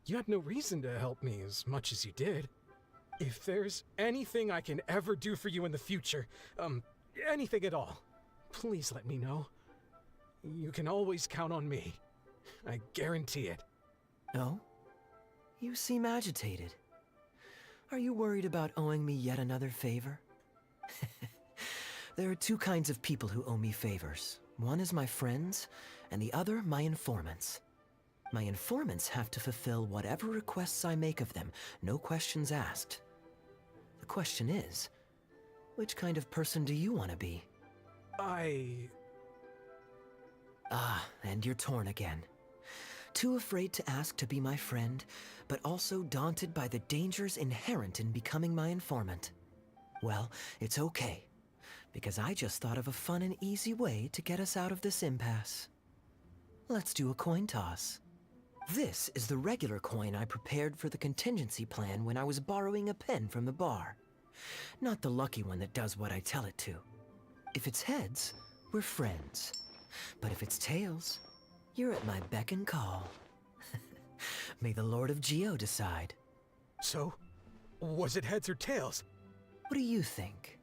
You had no reason to help me as much as you did. If there's anything I can ever do for you in the future, anything at all, please let me know. You can always count on me. I guarantee it. Oh? You seem agitated. Are you worried about owing me yet another favor? There are two kinds of people who owe me favors. One is my friends, and the other my informants. My informants have to fulfill whatever requests I make of them, no questions asked. The question is, which kind of person do you want to be? And you're torn again. Too afraid to ask to be my friend, but also daunted by the dangers inherent in becoming my informant. Well, it's okay, because I just thought of a fun and easy way to get us out of this impasse. Let's do a coin toss. This is the regular coin I prepared for the contingency plan when I was borrowing a pen from the bar. Not the lucky one that does what I tell it to. If it's heads, we're friends. But if it's tails, you're at my beck and call. May the Lord of Geo decide. So, was it heads or tails? What do you think?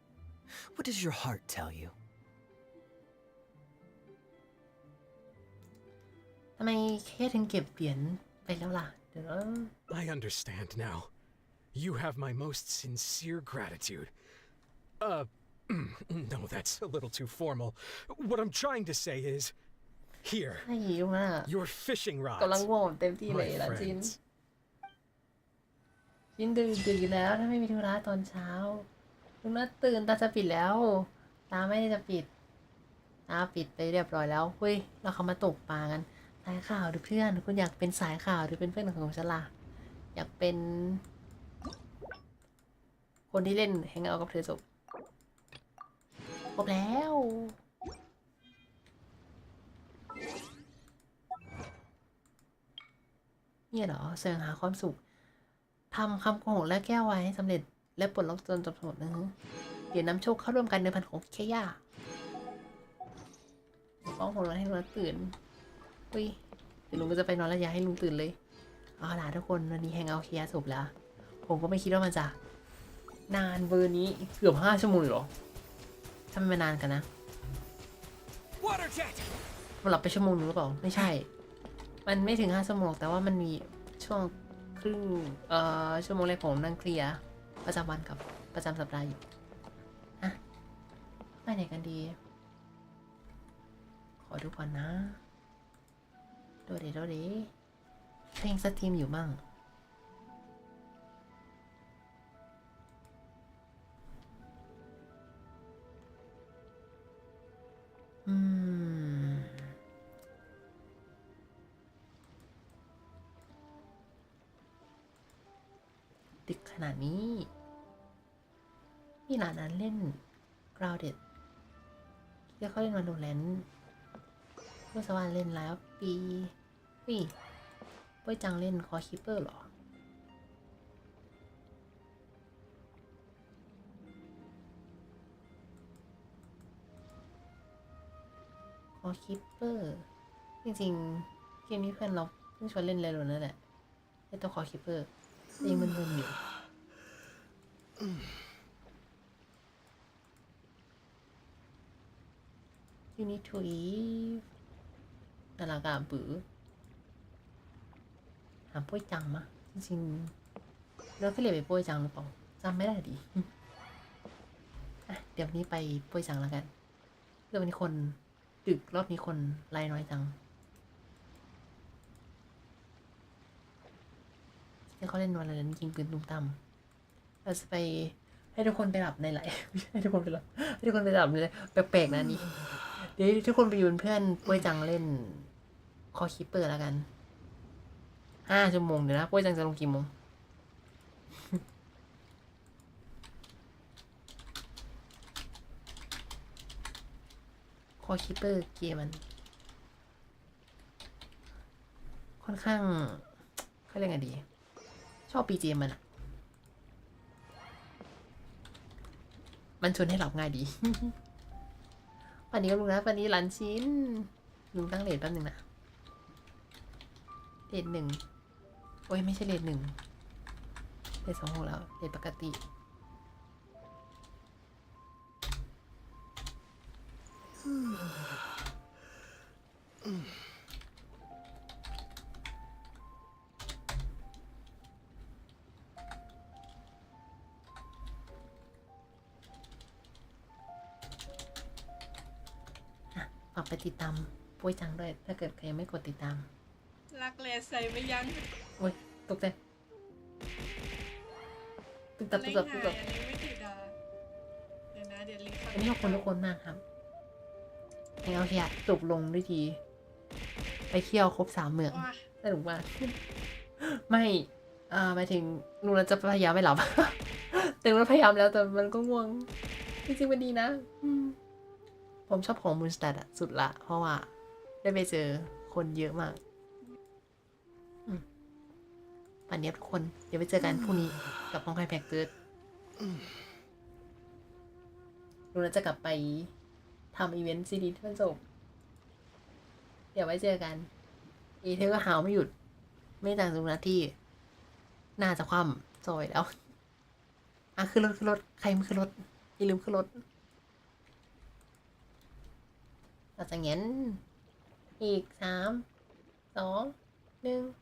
What does your heart tell you? ท ทำไมแค่ถึงเก็บเหรียญไปแล้วล่ะเดี๋ยว I understand now. You have my most sincere gratitude. No, that's a little too formal. What I'm trying to say is, here, ให้ยุ่งอ่ะ your fishing กำลัง rods, ง่วงเต็มที่เลย my ละจิน friends. จินดึกแล้วถ้าไม่มีธุระตอนเช้าลุงนัดตื่นตาจะปิดแล้วตาไม่ได้จะปิดตาปิดไปเรียบร้อยแล้วเฮ้ยเราเขามาตกปลากันสายข่าวหรือเพื่อนคุณอยากเป็นสายข่าวหรือเป็นเพื่อนของฉันล่ะอยากเป็นคนที่เล่นแฮงเอาท์กับเธอจบครบแล้วเนี่ยเหรอแสวงหาความสุขทำคำโกหกและแก้วไว้ให้สำเร็จและปลดล็อกจนจบหมดเดี๋ยวนำโชคเข้าร่วมกันในพันของแค่ย่าฟ้องผมแล้วให้ลุงตื่นอุ้ยเดี๋ยวลุงก็จะไปนอนแล้วอย่าให้ลุงตื่นเลยเอาล่ะทุกคนวันนี้แฮงเอาท์แค่ย่าจบแล้วผมก็ไม่คิดว่ามันจะนานเบอร์นี้เกือบ5 ชั่วโมงหรอทำไมมันนานกันนะมันหลับไปชั่วโมงนึงหรือเปล่าไม่ใช่มันไม่ถึง5 ชั่วโมงแต่ว่ามันมีช่วงครึ่งชั่วโมงแรกผมนั่งเคลียร์ประจำวันกับประจำสัปดาห์อยู่อะไปไหนกันดีขอดูก่อนนะดูดิเพลงสตรีมอยู่มั่งดึกขนาดนี้มีหลานนั้นเล่นกราวเด็ดที่เขาเล่นวันโดแลนด์เมื่อสวรรค์เล่นแล้วปีป้วยจังเล่นคอคิปเปอร์หรอคอคิปเปอร์จริงๆเกมนี้เพื่อนเราเพิ่งชวนเล่นเลยนั่นแหละไอตัวคอคิปเปอร์ยังมึนๆอยู่ยูนิทูอีนาฬิกาปื้อหาป้วยจังมะจริงๆเราก็เลยไปป้วยจังหรือเปล่าจำไม่ได้ดิเดี๋ยวนี้ไปป้วยจังแล้วกันเดี๋ยววันนี้คนดึกรอบนี้คนไล่น้อยจังเขาเล่นวันอะไรนั้นยิงปืนตุ้มตั้มเราจะไปให้ทุกคนไปหลับในไหลไม่ใช่ให้ทุกคนไปหลับให้ทุกคนไปหลับในแปลกๆนะนี่เดี๋ยวทุกคนไปยืนเพื่อนป้วยจังเล่นคอคิปเปอร์แล้วกัน5 ชั่วโมงเดี๋ยวนะป้วยจังจะลงกี่โมงคอคิปเปอร์เกมมันค่อนข้างเขาเรียกไงดีชอบ BGM มันชวนให้หลับง่ายดี วันนี้ก็ลุงนะวันนี้ลันชิ้นลุงตั้งเรทแป๊บนึงนะเรท1โอ้ยไม่ใช่เรท1เรท26แล้วเรทปกติฝากไปติดตามป้วยจังด้วยถ้าเกิดใครยังไม่กดติดตามรักแลใส่ไม่ยั้งโอ้ยตกใจตุ๊บตับอันนี้ไม่ติดเดี๋ยวนะเดี๋ยวลิงก์ อันนี้ขอบคุณทุกคนมากครับแฮงเอาท์แค่จบลงด้วยทีไปเที่ยวครบ3 เมืองสนุกมากไม่หมายถึงหนูจะพยายามไม่หลับ แต่หนูพยายามแล้วแต่มันก็ง่วงจริงๆมันดีนะผมชอบของมูนสแตทอะสุดละเพราะว่าได้ไปเจอคนเยอะมากป่านนี้ทุกคนเดี๋ยวไปเจอกันพรุ่งนี้กับห้องไฮแพ็กเกิร์ดหนูจะกลับไปทำอีเวนต์ซีรีส์ที่มันจบเดี๋ยวไว้เจอกันเธอก็หาวไม่หยุดไม่ต่างจากนาที่น่าจะคว่ำซอยแล้วขึ้นรถใครไม่ขึ้นรถอย่าลืมขึ้นรถเราจะเงี้ยอีก3 2 1